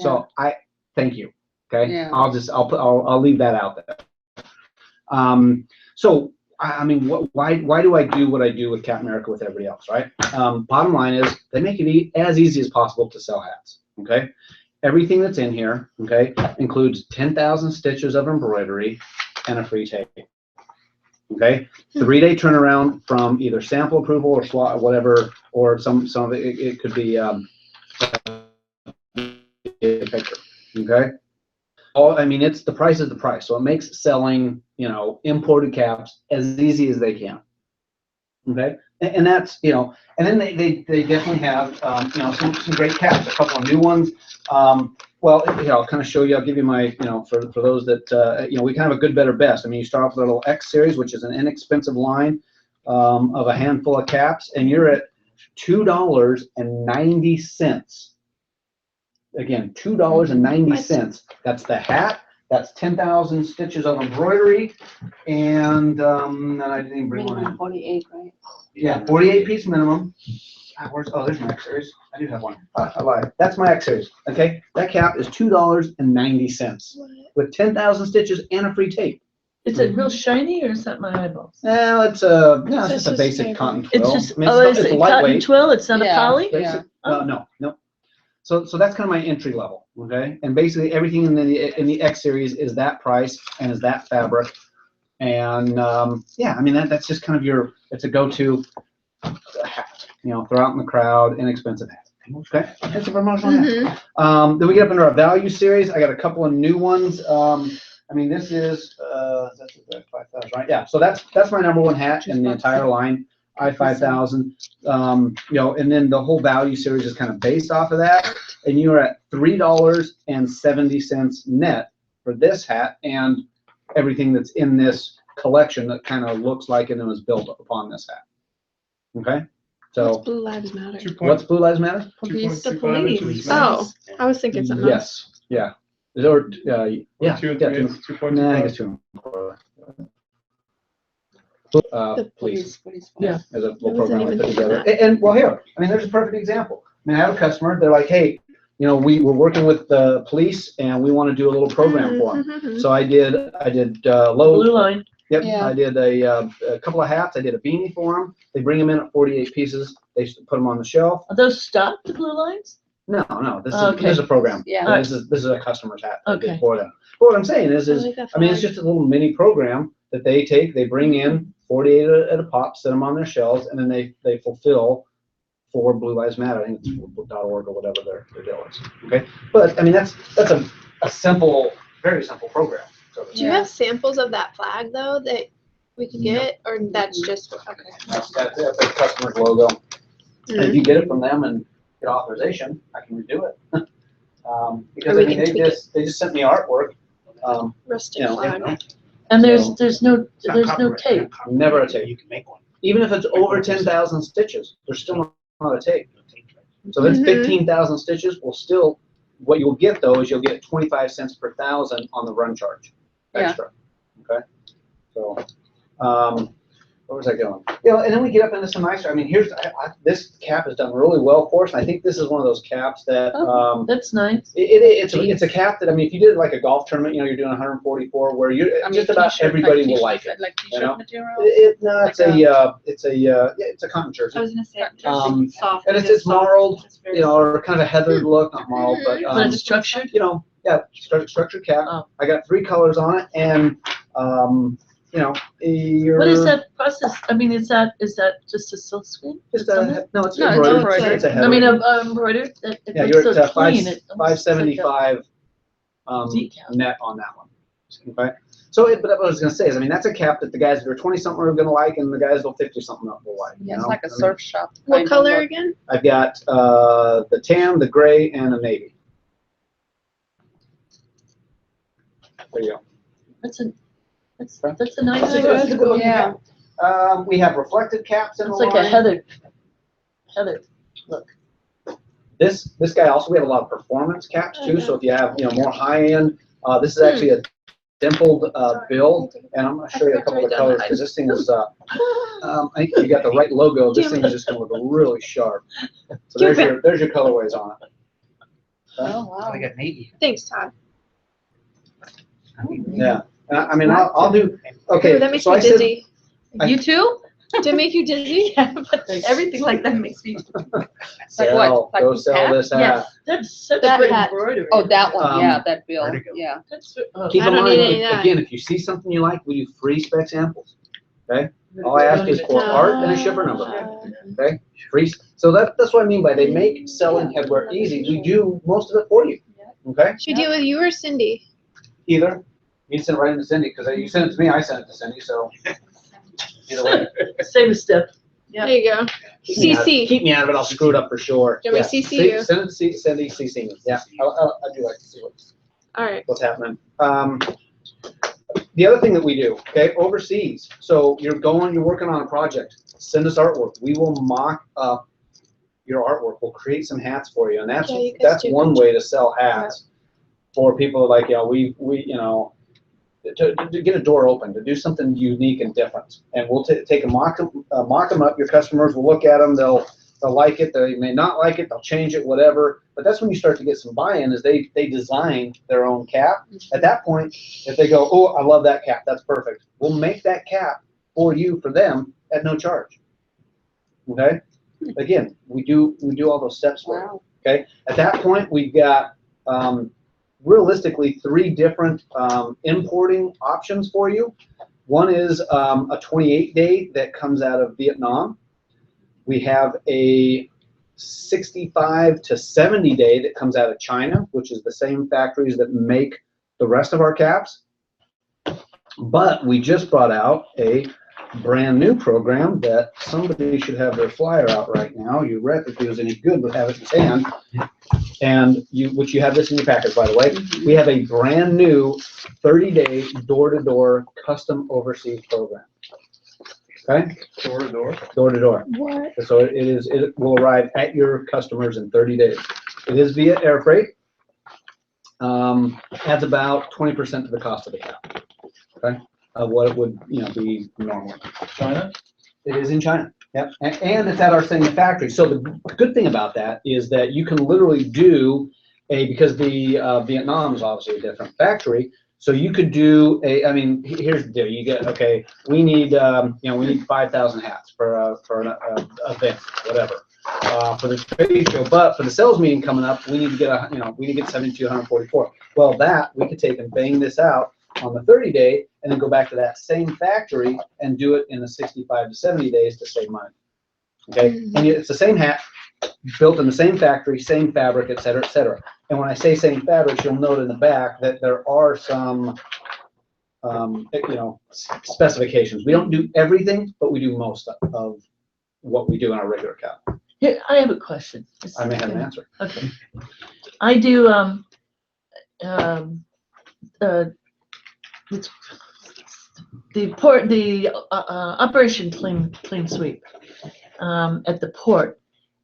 So I thank you. Okay, Yeah. I'll leave that out there. So I mean, why do I do what I do with Cap America with everybody else, right? Bottom line is they make it as easy as possible to sell hats, okay? Everything that's in here, okay, includes 10,000 stitches of embroidery and a free tape, okay? 3-day turnaround from either sample approval or slot, whatever, or some of it could be a picture, okay? I mean, the price is the price, so it makes selling, imported caps as easy as they can. Okay, and that's, and then they definitely have, some great caps, a couple of new ones. Well, I'll kind of show you. I'll give you my, for those that, we kind of have a good, better, best. I mean, you start off with a little X series, which is an inexpensive line of a handful of caps, and you're at $2.90. Again, $2.90. That's the hat. That's 10,000 stitches of embroidery, and I didn't even bring one in. 48, right? Yeah, 48 piece minimum. There's my X series. I do have one. I lied. That's my X series. Okay, that cap is $2.90 with 10,000 stitches and a free tape. Is it real shiny or is that my eyeballs? Well, it's just a basic cotton twill. It's just, I mean, is it cotton lightweight. twill? It's not a poly? Basic, no. So that's kind of my entry level, okay? And basically everything in the X series is that price and is that fabric, and I mean that's just kind of it's a go-to hat, throw out in the crowd, inexpensive hat. Okay, that's a promotional hat. Then we get up into our value series. I got a couple of new ones. I mean, this is that's 5,000, right? Yeah. So that's my number one hat in the entire line. I-5000, and then the whole value series is kind of based off of that, and you're at $3.70 net for this hat and everything that's in this collection that kind of looks like it and was built upon this hat. Okay, so What's Blue Lives Matter? What's Blue Lives Matter? Police, the police. Oh, I was thinking something else. Yes, yeah, or yeah, I guess 2. Police. Yeah. As a little program I put together. And well, here, I mean, there's a perfect example. I mean, I have a customer, they're like, hey, we're working with the police and we want to do a little program for them. So I did Blue Line. Yep, I did a couple of hats. I did a beanie for them. They bring them in at 48 pieces. They put them on the shelf. Are those stock, the blue lines? No, this is a program. Yeah. This is a customer's hat that I did Okay. for them. But what I'm saying is I mean, it's just a little mini program that they take. They bring in 48 at a pop, set them on their shelves, and then they fulfill for Blue Lives Matter. I think it's .org or whatever their deal is. Okay, but I mean that's a simple, very simple program. Do you have samples of that flag though that we could get, or that's just okay? That's the customer's logo. And if you get it from them and get authorization, I can redo it. Because I mean, they just sent me artwork. Rustic flag. And there's no tape. Never a tape. You can make one. Even if it's over 10,000 stitches, there's still not a tape. So if it's 15,000 stitches, what you'll get though is you'll get 25 cents per thousand on the run charge extra. Okay. So, where was I going? And then we get up into some nicer. I mean, this cap is done really well for us. And I think this is one of those caps that. That's nice. It's a cap that, I mean, if you did like a golf tournament, you're doing 144, where just about everybody will like it. Like t-shirt material? It's a cotton jersey. I was gonna say, soft. And it's marled, or kind of a heathered look, not marled, but. But it's structured? Structured cap. Oh. I got 3 colors on it, and what is that process? I mean, is that just a silk screen? It's embroidered. It's a header. I mean, embroidered. Yeah, you're at 575 net on that one. Okay. So, but what I was going to say is, I mean, that's a cap that the guys that are 20-something are going to like, and the guys that are 50-something will like. Yeah, it's like a surf shop. What color again? I've got the tan, the gray, and the navy. There you go. That's a nice. Yeah. We have reflective caps in the It's like line. a heather look. This guy also, we have a lot of performance caps too. So if you have more high end, this is actually a dimpled bill, and I'm going to show you a couple of colors because this thing is. I think you got the right logo. This thing is just going to look really sharp. So there's your colorways on it. Oh wow. I got navy. Thanks, Todd. Yeah. I mean, I'll do. Okay. Ooh, that makes so me I said dizzy. You too? To make you dizzy? Yeah, but everything like that makes me. Like Sell, what? Like go this sell hat? this hat. Yes, that's such That great hat. embroidery. Oh, that one, yeah, that bill, Where'd it go? yeah. That's, Keep I in don't mind, need any of that. again, if you see something you like, we do free spec samples. Okay? All I ask is for art and a shipper number. Okay? Free. So that's what I mean by they make selling headwear easy. We do most of it for you. Okay? Should we do it with you or Cindy? Either. You send it right into Cindy, because you send it to me, I send it to Cindy, so either way. Same step. Yeah. There you go. Keep me out- CC. Keep me out of it, I'll screw it up for sure. Do you want me to CC you? Send it to Cindy, CC me. Yeah, I do like to see All right. what's happening. The other thing that we do, okay, overseas. So you're working on a project, send us artwork. We will mock up your artwork. We'll create some hats for you. And that's, Yeah, you guys that's do one good way to sell hats for people like, yeah, we, you know, to get a door open, to do something unique and different. And we'll take a mock them up. Your customers will look at them. They'll like it. They may not like it. They'll change it, whatever. But that's when you start to get some buy-in, is they design their own cap. At that point, if they go, oh, I love that cap, that's perfect. We'll make that cap for you, for them, at no charge. Okay? Again, we do all those steps for you. Okay? At that point, we've got realistically 3 different importing options for you. One is a 28-day that comes out of Vietnam. We have a 65 to 70-day that comes out of China, which is the same factories that make the rest of our caps. But we just brought out a brand new program that somebody should have their flyer out right now. You rep, if it was any good, would have it in his hand. And which you have this in your package, by the way. We have a brand new 30-day door-to-door custom overseas program. Okay? Door to door? Door to door. What? So it will arrive at your customers in 30 days. It is via air freight. Adds about 20% to the cost of the cap. Okay? Of what it would, be normally. China? It is in China. Yep. And it's at our same factory. So the good thing about that is that you can literally do because the Vietnam is obviously a different factory. So you could do here's the deal. You get, okay, we need 5,000 hats for an event, whatever, for the trade show. But for the sales meeting coming up, we need to get 7,244. Well, that we could take and bang this out on the 30-day and then go back to that same factory and do it in the 65 to 70 days to save money. Okay, and it's the same hat, built in the same factory, same fabric, et cetera, et cetera. And when I say same fabrics, you'll note in the back that there are some, specifications. We don't do everything, but we do most of what we do in our regular cap. Here, I have a question. I may have an answer. Okay. I do, it's the Operation Clean Sweep at the port,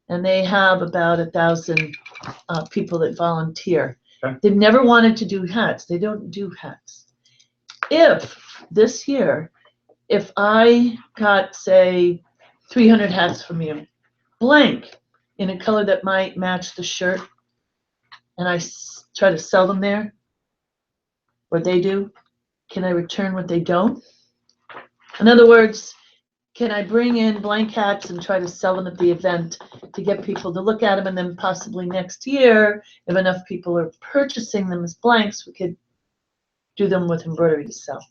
and they have about 1,000 people that volunteer. Okay. They've never wanted to do hats. They don't do hats. If this year, if I got, say, 300 hats from you, blank, in a color that might match the shirt, and I try to sell them there, what they do, can I return what they don't? In other words, can I bring in blank hats and try to sell them at the event to get people to look at them, and then possibly next year, if enough people are purchasing them as blanks, we could do them with embroidery to sell.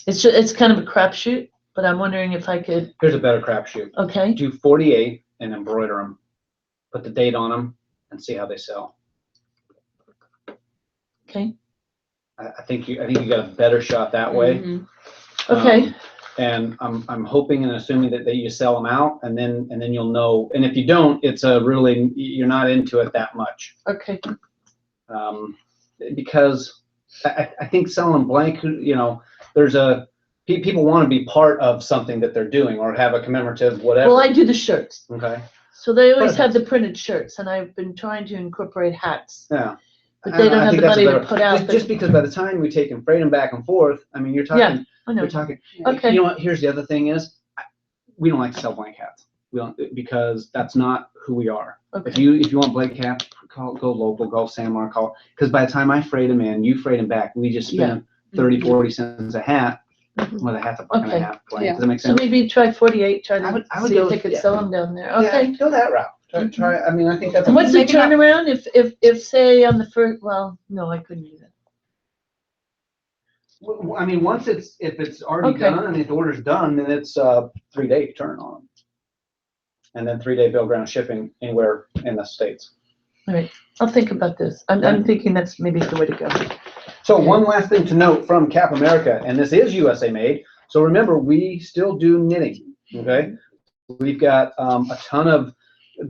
It's kind of a crapshoot, but I'm wondering if I could. Here's a better crapshoot. Okay. Do 48 and embroider them, put the date on them, and see how they sell. Okay. I think you got a better shot that way. Mm-hmm. Okay. And I'm hoping and assuming that you sell them out, and then you'll know. And if you don't, it's you're not into it that much. Okay. Because I think selling blank, there's people want to be part of something that they're doing or have a commemorative whatever. Well, I do the shirts. Okay. So they always have the printed shirts, and I've been trying to incorporate hats. Yeah. But they don't have the money to put out. Just because by the time we take and freight them back and forth, you're talking. Yeah, I know. You're talking. Okay. You know what? Here's the other thing is, we don't like to sell blank hats. We don't, because that's not who we are. Okay. If you want blank hats, go local, go San Marco. Because by the time I freight them in, you freight them back, we just spend 30, 40 cents a hat. with a half a buck and a Okay. half plane. Yeah. Does that make So sense? maybe try 48, try I would to see if go- they could yeah. sell them down there, Yeah, okay? go that route. Try, I mean, I think that's. And what's the Maybe not- turnaround if say on the first, well, no, I couldn't do that. I mean, if it's already Okay. done and the order's done, then it's a 3-day turn on them. And then 3-day bill ground shipping anywhere in the States. All right, I'll think about this. I'm thinking that's maybe the way to go. So one last thing to note from Cap America, and this is USA made. So remember, we still do knitting, okay? We've got a ton of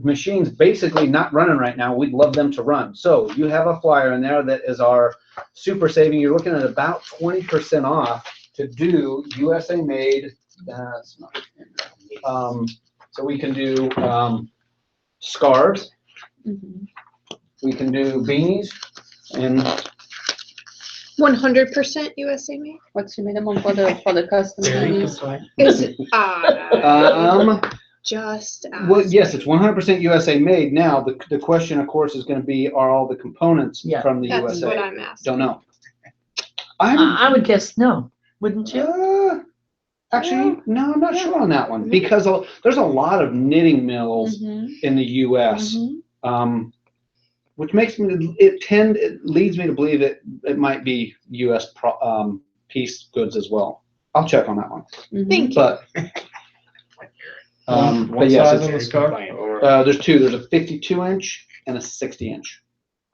machines basically not running right now. We'd love them to run. So you have a flyer in there that is our super saving. You're looking at about 20% off to do USA made. So we can do scarves. We can do beanies and 100% USA made? What's the minimum for the customer? Is it, just well, yes, it's 100% USA made. Now, the question, of course, is going to be, are all the components from the That's USA? what I'm asking. Don't know. I would guess no, wouldn't you? Actually, no, I'm not sure on that one because there's a lot of knitting mills in the U.S. Which makes me it leads me to believe that it might be U.S. piece goods as well. I'll check on that one. Thank you. But One yes, size on the scarf? Or- there's two. There's a 52-inch and a 60-inch.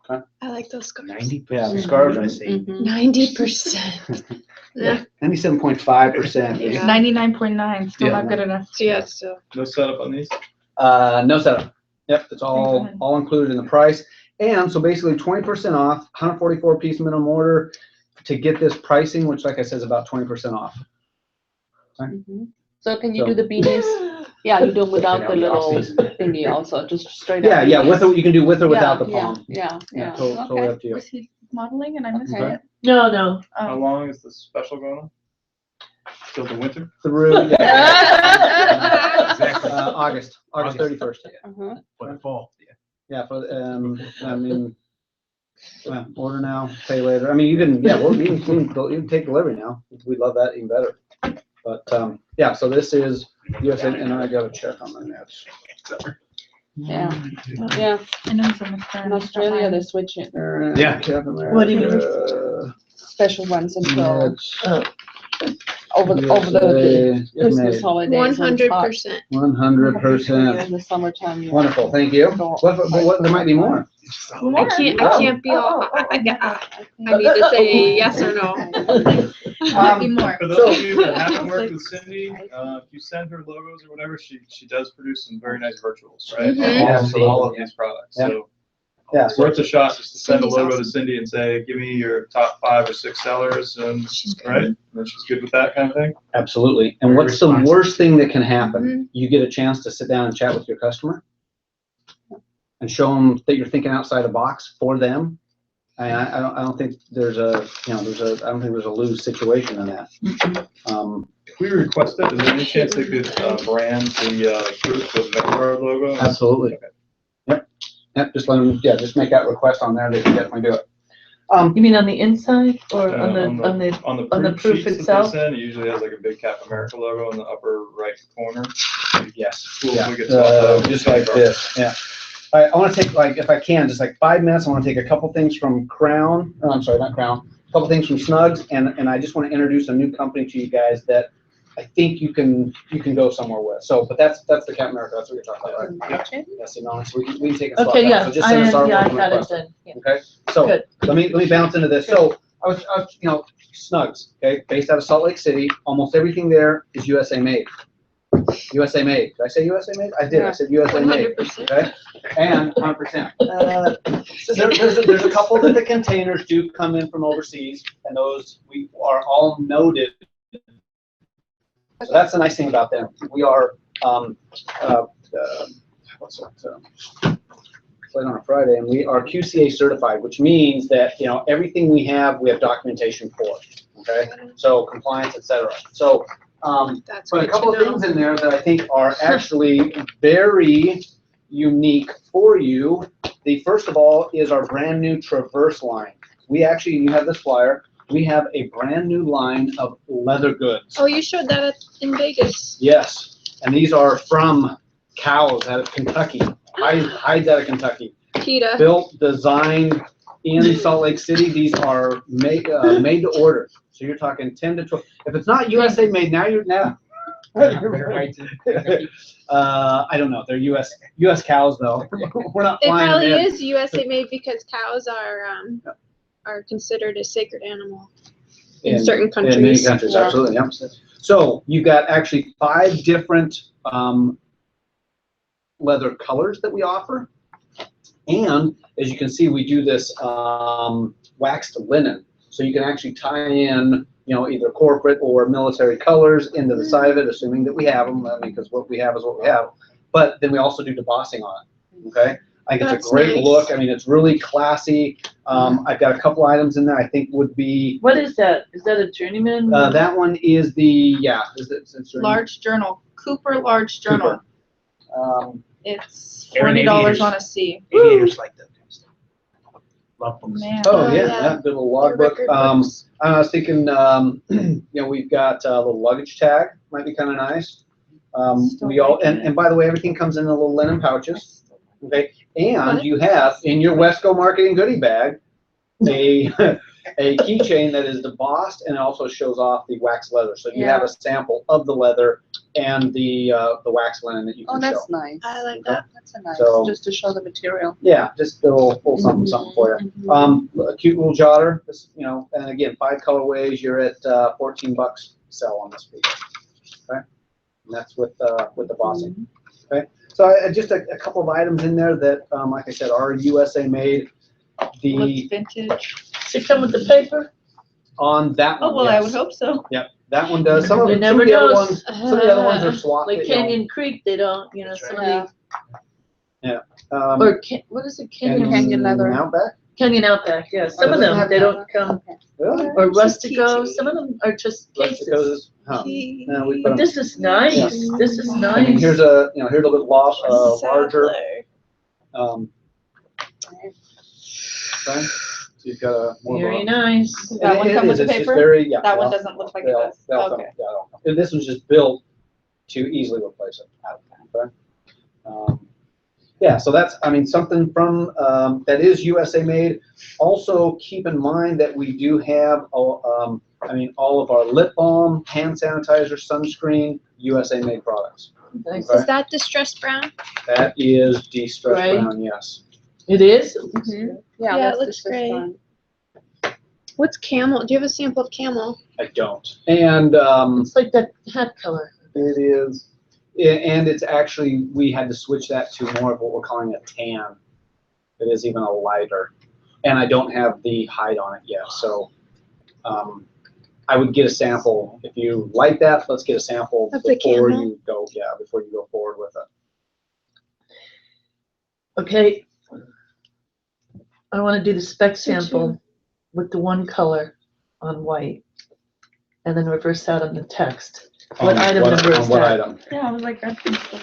Okay. I like those scarves. 90%. Yeah, the scarves I see. 90%. Yeah. 97.5%. Yeah. 99.9, still Yeah. not good enough. Yeah, still. No setup on these? No setup. Yep, it's all included in the price. And so basically 20% off, 144 piece minimum order to get this pricing, which like I said is about 20% off. Okay. So can you do the beanies? Yeah, you do them without the little thingy also, just straight up. Yeah, with it, you can do with or without the Yeah, palm. yeah. Totally up to you. Was he modeling and I missed Okay. it? No. How long is the special going on? Till the winter? Through Exactly. August 31st. For the fall. Yeah, for I mean, well, order now, pay later. I mean, you can you can take delivery now. We'd love that even better. But yeah, so this is USA, and I got to check on the nets. Yeah. I know he's on the phone. In Australia, they're switching. Yeah. What do you mean? Special ones until Nets, over the USA, Christmas made. holidays. when it's hot. 100%. 100%. In the summertime. Yeah. Wonderful, thank you. What, there might be more. I can't be all, I need to say yes or no. Might be more. For those of you that haven't worked with Cindy, if you send her logos or whatever, she does produce some very nice virtuals, right? Mhm. For all of these products, Yeah. so. Yeah, It's worth a shot just to send a Cindy's logo to awesome. Cindy and say, give me your top 5 or 6 sellers, and, right? And then she's good with that kind of thing. absolutely. And what's the worst thing that can happen? Mhm. You get a chance to sit down and chat with your customer and show them that you're thinking outside the box for them. I don't think there's a, I don't think there's a lose situation in that. If we request it, is there any chance they could brand the group with Vanguard logo? Absolutely. Yep, just let them, just make that request on there. They can definitely do it. You mean on the inside or on the on the on the proof sheets that they itself? send, it usually has like a big Cap America logo in the upper right corner. Yes. Cool, Yeah, we could swap that out. just like this, yeah. I want to take, like, if I can, just like 5 minutes, I want to take a couple things from Crown, I'm sorry, not Crown, a couple things from Snugs, and I just want to introduce a new company to you guys that I think you can go somewhere with. So, but that's the Cap America, that's what you're talking about, right? Yep. Yes, no, so we can take a swap. Okay, out. yeah, So just send us our I working got it request. then. Yeah. Okay, so Good. let me bounce into this. So I was, Snugs, okay, based out of Salt Lake City. Almost everything there is USA made. USA made. Did I say USA made? I did. I said USA made. 100%. Okay, and 100%. There's a couple that the containers do come in from overseas, and those we are all noted. So that's the nice thing about them. We are what's that? Played on a Friday, and we are QCA certified, which means that everything we have documentation for. Okay, so compliance, etc. So That's but a good couple to of know. things in there that I think are actually very unique for you. The first of all is our brand new Traverse line. You have this flyer. we have a brand new line of leather goods. Oh, you showed that in Vegas. Yes, and these are from cows out of Kentucky, hides out of Kentucky. PETA. Built, designed in Salt Lake City. These are made to order. So you're talking 10 to 12. If it's not USA made, now you're now. I don't know. They're US cows though. We're not It flying probably them in. is USA made because cows are considered a sacred animal in certain countries. In many countries, Yeah. absolutely. Yep. So you've got actually 5 different leather colors that we offer. And as you can see, we do this waxed linen. So you can actually tie in, either corporate or military colors into the side of it, assuming that we have them, because what we have is what we have. But then we also do debossing on it, okay? I think it's a great look. I mean, it's really classy. I've got a couple items in there I think would be. What is that? Is that a journeyman? That one is the, Large journal, Cooper large journal. Cooper. It's Aaron $40 on a C. Aviators like that. Love them. Man. Oh, yeah, yeah. that little logbook. I was thinking, we've got a little luggage tag, might be kind of nice. And by the way, everything comes in the little linen pouches. Okay, and you have in your Wesco marketing goodie bag a keychain that is debossed and it also shows off the wax leather. So you have a sample of the leather and the wax linen that you can Oh, show. that's nice. I like that. That's a nice, So- just to show the material. Yeah, just a little something for you. A cute little jotter, this, and again, 5 colorways. You're at $14 sell on this piece. Okay, and that's with the bossing. Okay, so just a couple of items in there that, like I said, are USA made. Looks vintage. Does it come with the paper? On that one, Oh, well, I would yes. hope so. Yep, that one does. Some of You the never other know. ones, some of the other ones are swapped. Like Canyon Creek, they don't, some of the, or what is it, Canyon leather. Outback? Canyon Outback, yeah. Some of them, they don't come, Really? or Rustico, some of them are just cases. Rusticos, huh. No, we put But 'em- this is nice, Yeah. this is I mean, nice. here's a little bit larger. Okay, so you've got a more Very of a. nice. Does that one It come with is, the it's just paper? very, yeah, That one well, doesn't look like it they'll- does. they'll come, Okay. yeah, they'll come. And this was just built to easily replace it. Okay? Yeah, so that's, something from, that is USA made. Also, keep in mind that we do have, all of our lip balm, hand sanitizer, sunscreen, USA made products. Nice. Okay? Is that distressed brown? That is de-stressed Right. brown, yes. It is? Yeah, Yeah, that's it looks the great. one. What's camel? Do you have a sample of camel? I don't. And It's like that hat color. it is, and it's actually, we had to switch that to more of what we're calling a tan. It is even a lighter. And I don't have the hide on it yet, so I would get a sample. If you like that, let's get a sample Of the before camel? you go, before you go forward with it. Okay. I want to do the spec sample with the one color on white and then reverse that on the text. What item number is What that? item? Yeah, I was like, that's.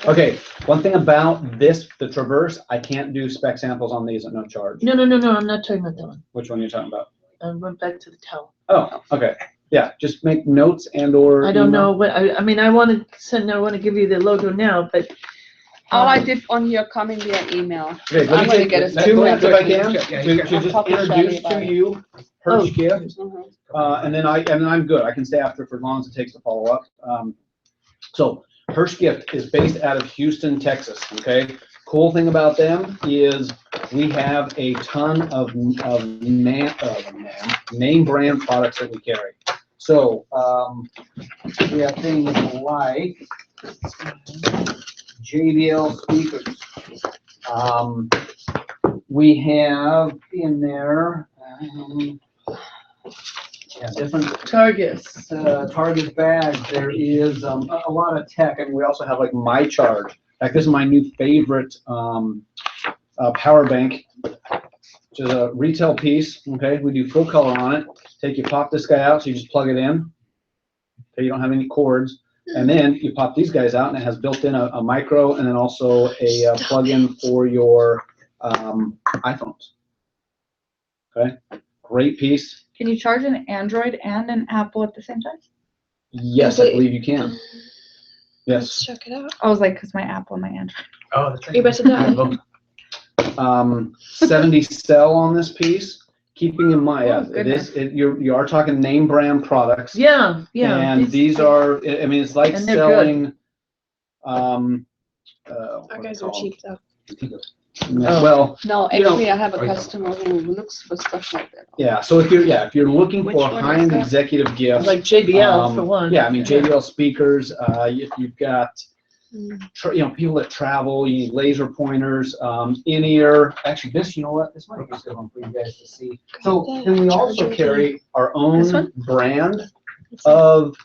Okay, one thing about this, the Traverse, I can't do spec samples on these at no charge. No, I'm not talking about that one. Which one are you talking about? I went back to the towel. Oh, okay. Yeah, just make notes and or. I don't email. know what, I want to give you the logo now, but. All I did on here coming via email. Okay, I'm let gonna me get take it. 2 minutes if I can, Yeah, to just I'll talk to Shelly introduce about to it. you Hirsch Gift, Mhm. and then I'm good. I can stay after for as long as it takes to follow up. So Hirsch Gift is based out of Houston, Texas, okay? Cool thing about them is we have a ton of name brand products that we carry. So we have things like JBL speakers. We have in there different Target bags. There is a lot of tech, and we also have like My Charge. Like this is my new favorite power bank, which is a retail piece. Okay, we do full color on it. You pop this guy out, so you just plug it in. Okay, you don't have any cords. And then you pop these guys out, and it has built in a micro and then also a plug-in for your iPhones. Okay, great piece. Can you charge an Android and an Apple at the same time? Yes, I believe you can. Yes. Check it out. I was like, cause my Apple and my Android. Oh, that's right. You better die. 70 cell on this piece, keeping in mind, Oh, goodness. you are talking name brand products. Yeah, yeah. And these are, I mean, it's like And they're good. selling, Our guys are cheap though. well, No, you know- actually, I have a customer who looks for stuff like that. yeah, so if you're looking Which for one is high-end that? executive gifts. Like JBL for um, one. Yeah, I mean, JBL speakers, you've got, Mm. you know, people that travel, you need laser pointers, in-ear, actually this, you know what, this might be a good one for you guys to see. So, and we also carry our This own one? brand of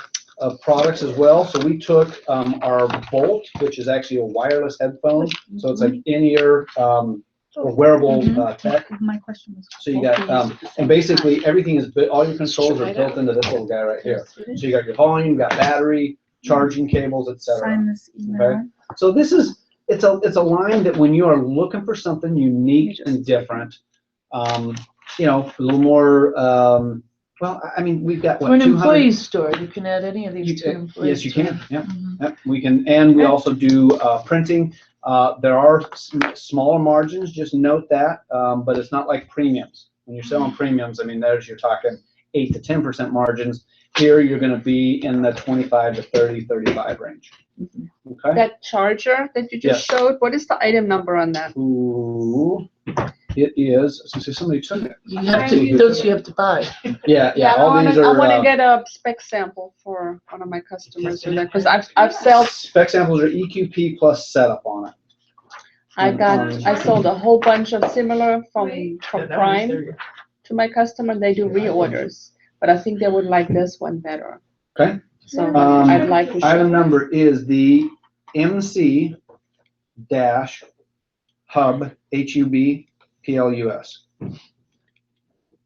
products as well. So we took, our Bolt, which is actually a wireless headphone, so it's like in-ear, or wearable, tech. My question was. So you got, and basically everything is, all your controls are built into this little guy right here. So you got your volume, you got battery, charging cables, etc. Sign this email. Okay. So this is, it's a line that when you are looking for something unique and different, you know, a little more, well, I mean, we've got For what, an 200. employee's store, you can add any of these to employees. Yes, you can, yep, yep, we can, and we also do, printing. There are smaller margins, just note that, but it's not like premiums. When you're selling premiums, I mean, you're talking 8 to 10% margins. Here, you're gonna be in the 25 to 30, 35 range. Okay? That charger that you just showed, what is the item number on that? Ooh, it is, so somebody took it. You have to, those you have to buy. Yeah, I all wanna, these are. I wanna get a spec sample for one of my customers, because I've sold, Spec samples are EQP plus setup on it. I sold a whole bunch of similar from Prime to my customer, they do reorders, but I think they would like this one better. Okay. So I'd like to show. Item number is the MC dash hub, HUB, PLUS.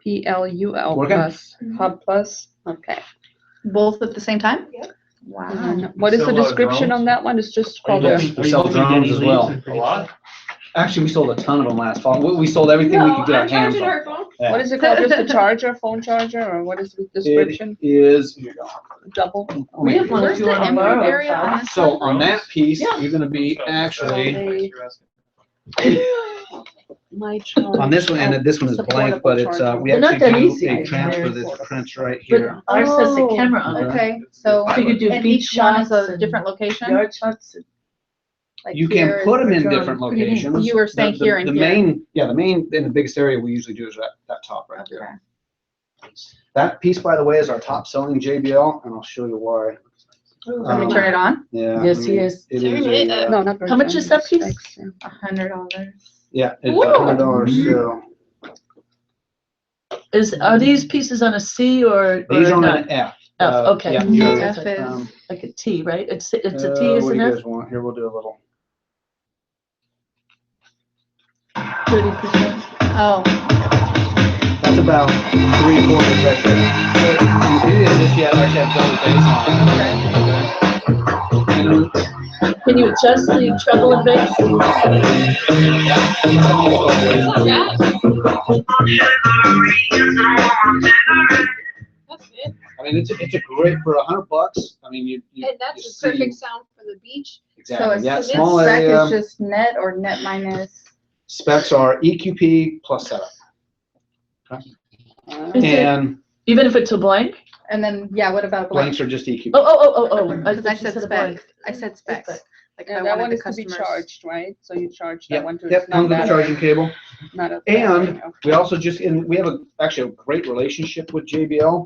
PLUL Working? plus, Hub plus, okay. Both at the same time? Wow. What is the description on that one? It's just called Yes, a. we sell drones as well. A lot? Actually, we sold a ton of them last fall. We sold everything we could get our hands on. phone. Yeah. What is it called? Just a charger, phone charger, or what is the description? It is, here you go. Double? We have one if you want to borrow. area on this So one? on that piece, Yeah. you're gonna be actually, My charge. on this one, and this one is It's a blank, portable but it's, charger. we They're not actually that do easy. a transfer They're that prints right But here. ours has a Oh, camera on it. Okay, so, So you could do and beach each one is shots a and different location? Yard shots. Like You can here put is- them in John, different what do you mean? locations. You were saying The- here and the here. main, yeah, the main, and the biggest area we usually do is that top right there. Okay. That piece, by the way, is our top selling JBL, and I'll show you why. Let me turn it on. Yeah. Yes, I he mean, is. It is a, No, not. How much is that piece? $100. yeah, it's Whoa. $100, so. Are these pieces on a C or These are on not? an F. F, okay. Yeah, F so, is, Like a T, right? It's a T, what do isn't you it? guys want? Here, we'll do a little. 30%. oh, That's about 3/4 right there. So, it is if you actually have double base on it. And Can you adjust the treble and bass? That's it. I mean, it's a great, for $100, I mean, you And that's you the see- perfect sound for the beach. so Exactly, it's, yeah, this small spec area. is just net or net minus? Specs are EQP plus setup. Is it- And Even if it's a blank? And then, yeah, what about blank? blanks are just EQP. Oh. Because I thought you said a spec, blank. I said specs. Like Yeah, I that wanted one the is to be customers. charged, right? So you charge that Yep, one too. yep, It's not comes with a that, charging cable. not a. And we also just, and we have actually a great relationship with JBL.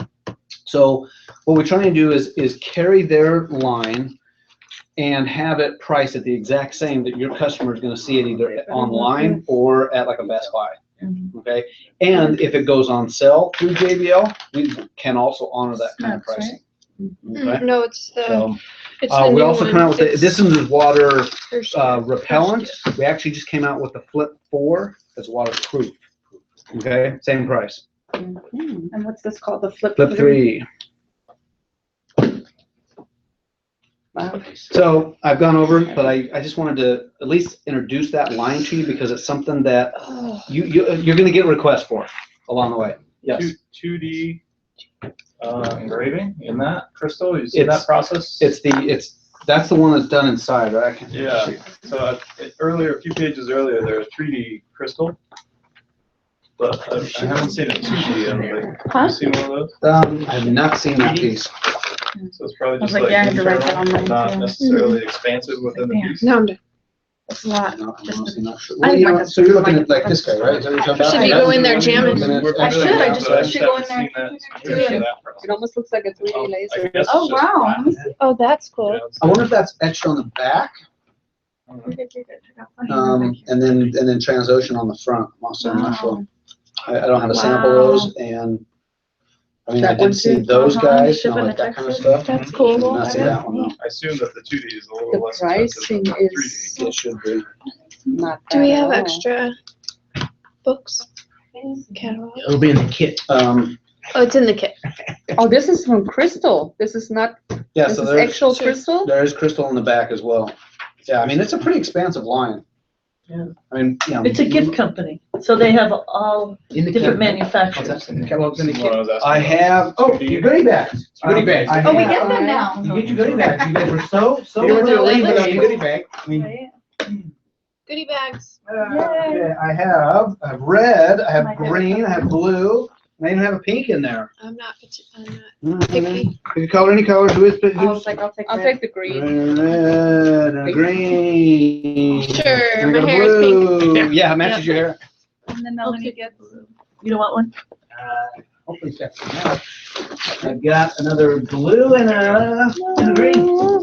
So what we're trying to do is carry their line and have it priced at the exact same that your customer is gonna see it either online or at like a Best Buy. Okay, and if it goes on sale through JBL, we can also honor that kind of Snaps, right? pricing. Okay? No, it's the, So, it's the we new also one. come out with, It's this one is water first- repellent. We actually just came out with the Flip 4 that's waterproof. Okay, same price. And what's this called? The flip? Flip 3. Wow. So I've gone over, but I just wanted to at least introduce that line to you because it's something that you're gonna get requests for along the way. Yes. 2D engraving in that crystal? You see that process? That's the one that's done inside, right? Yeah. So earlier, a few pages earlier, there was 3D crystal, but I haven't seen a 2D. I don't think. Have you seen one of those? I have not seen that piece. So it's probably I was just like, yeah, I had to write internal, that on mine, not too. necessarily expansive within the piece. No, I'm done. That's a lot. No, I'm honestly not sure. I Well, think like so you're looking at like this guy, right? Is that what you're talking about? Should you go in there jamming? I should, I just should go in there. It almost looks like a 3D laser. Oh, wow. Let me see. Oh, that's cool. I wonder if that's etched on the back, and then Transocean on the front. Also, I'm not sure. I don't have a sample of those, and I mean, I did see those guys, you know, like that kind of stuff. That's cool. Did not see that one though. I assume that the 2D is a little The less expensive pricing than the 3D. is It should be. not Do we bad have at all. extra books? Catalog? It'll be in the kit. Oh, it's in the kit. Oh, this is from Crystal. This is not, Yeah, this so is there's, actual Crystal? there is crystal in the back as well. Yeah, I mean, it's a pretty expansive line. Yeah. I mean, you know. It's a gift company, so they have all In the different kit. manufacturers. Catalog's in the That's what I kit. was asking I about. have, oh, your goodie bags. Goodie bags. I Oh, we have- get them now. You get your goodie bags. You guys were so You don't want to leave without good. your goodie bag. I mean, Goodie bags. Yeah, I have red, I have green, I have blue, and I even have a pink in there. I'm not picky. Pick a color, any color, who is, I who's? was like, I'll take I'll red. take the green. Red and green. Sure, And I my got a hair is pink. blue. Yeah, it matches your hair. And then Melanie gets. You don't want one? Hopefully that's enough. I've got another blue and a green.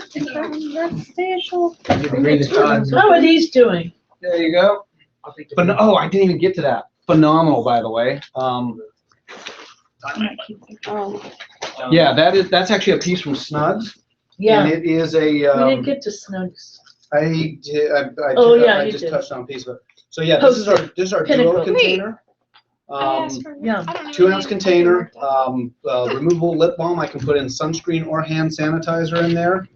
That's special. How are these doing? There you go. But oh, I didn't even get to that. Phenomenal, by the way. Oh, Yeah, that's actually a piece from Snugs. Yeah, And it is a, we didn't get to Snugs. I Oh, yeah, you just did. touched on a piece of it. So yeah, this is our Pinnacle. duo container. I asked for- Yeah. I don't know 2-ounce anything container, about that. removable lip balm. I can put in sunscreen or hand sanitizer in there.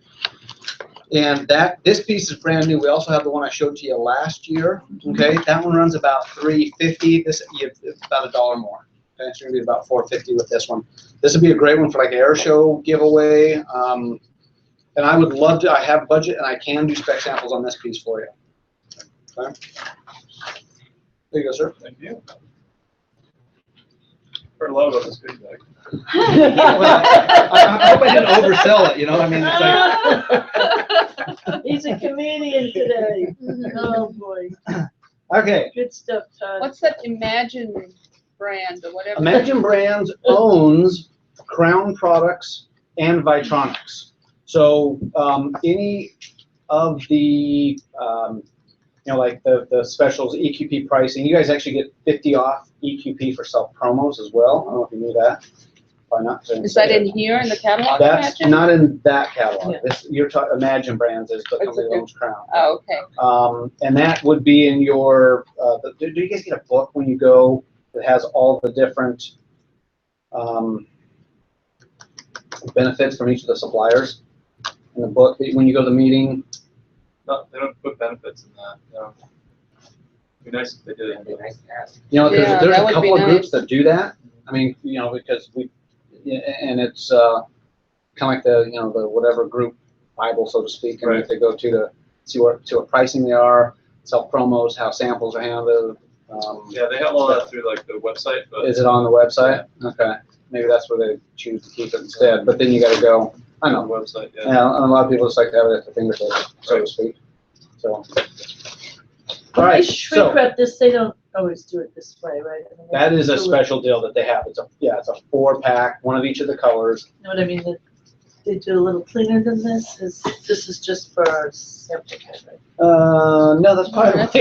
And this piece is brand new. We also have the one I showed to you last year. Okay, that one runs about $3.50. This about $1 more. Okay, so you're gonna be about $4.50 with this one. This would be a great one for like air show giveaway. And I would love to. I have budget and I can do spec samples on this piece for you. Okay. There you go, sir. Thank you. Heard a lot about this big bag. Well, I hope I didn't oversell it. You know, I mean, it's like. He's a comedian today. Oh, boy. Okay. Good stuff, Todd. what's that Imagine brand or whatever? Imagine Brands owns Crown Products and Vitronics. So any of the, like the specials, EQP pricing, you guys actually get 50 off EQP for self-promos as well. I don't know if you knew that. Probably not. Is that in here in the catalog? That's Imagine? not in that catalog. Yeah. This, you're talking, Imagine Brands is the company that owns Crown. Oh, okay. And that would be in your, do you guys get a book when you go that has all the different benefits from each of the suppliers? In the book, when you go to the meeting? No, they don't put benefits in that, no. It'd be nice if they did. It'd be nice to ask. You know, Yeah, there's that a would couple be of groups nice. that do that. I mean, because and it's kind of like the, the whatever group Bible, so to speak, and Right. they go to see what pricing they are, self promos, how samples are handled. Yeah, they have all that through like the website, but. Is it on the website? Okay, maybe that's where they choose to keep it instead. But then you got to go. I On know. the website, yeah. Yeah, and a lot of people just like to have it at their fingertips, so to speak. So. All When right, they shrink so wrap this, they don't always do it this way, right? I mean, that is a they do it- special deal that they have. It's a 4-pack, one of each of the colors. You know what I mean? They do a little cleaner than this. This is just for our sample kit, right? No, that's probably. That's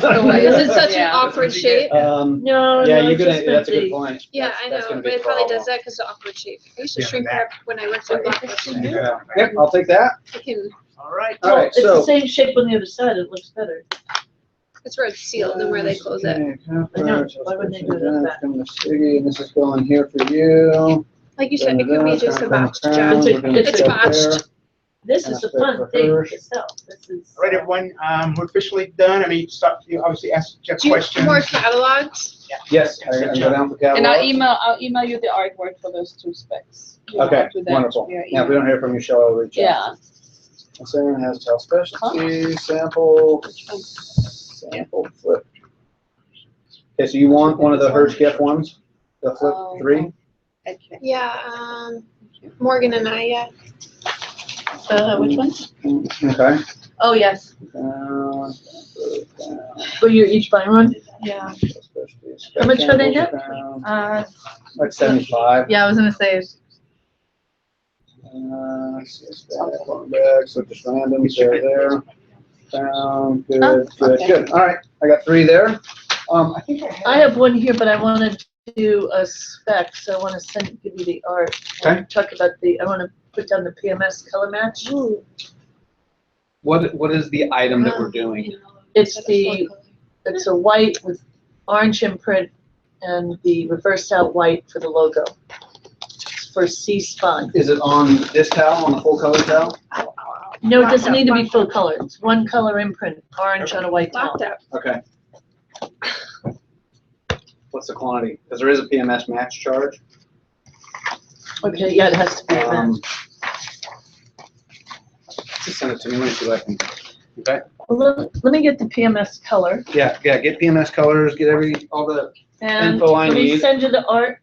the way Because it's such an Yeah. awkward shape. No, Yeah, no, you're it's gonna. just That's a meant good the- point. Yeah, That's- I that's know, gonna but be a it probably problem. does that because of the awkward shape. I used to Yeah, shrink back. wrap when I worked at Blockbuster. Yeah. Yep, I'll take that. I can, All right. All Well, right, it's the so. same shape on the other side. It looks better. it's where it's sealed and where they close it. I know. Why wouldn't they do it like that? And this is going here for you. Like you said, it could be just a boxed job. It's It's botched. This is a fun thing to sell. This is. All right, everyone, we're officially done. I mean, stop, you obviously ask Jeff Do you questions. more catalogs? Yes, I can go down for And I'll catalog. email you the artwork for those two specs. You Okay, want to do that wonderful. via Now, if we don't hear from you, shall I reach out? Yeah. Sarah has tile specialty, sample flip. Okay, so you want one of the Hertz gift ones, the flip 3? Yeah, Morgan and I, yeah. Which one? Okay. Oh, yes. Will you each buy one? Yeah. How much are they now? Like 75. Yeah, I was gonna say, So just randoms, they're there. Good. All right, I got 3 there. I think I have one here, but I wanna do a spec, so I wanna give you the art. Okay. Talk about I wanna put down the PMS color match. What is the item that we're doing? It's a white with orange imprint and the reversed out white for the logo. It's for C-Spine. Is it on this towel, on the full color towel? No, it doesn't need to be full color. It's one color imprint, orange on a white towel. Okay. What's the quantity? Because there is a PMS match charge. Okay, yeah, it has to be a match. Just send it to me, let me see what I can, okay? Well, let me get the PMS color. Yeah, get PMS colors, get all the And info I let me need. send you the art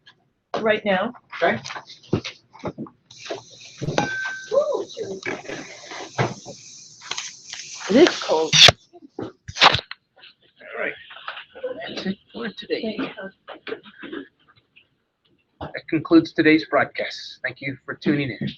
right now. Okay. It is cold. All right. That's it for today. That concludes today's broadcast. Thank you for tuning in.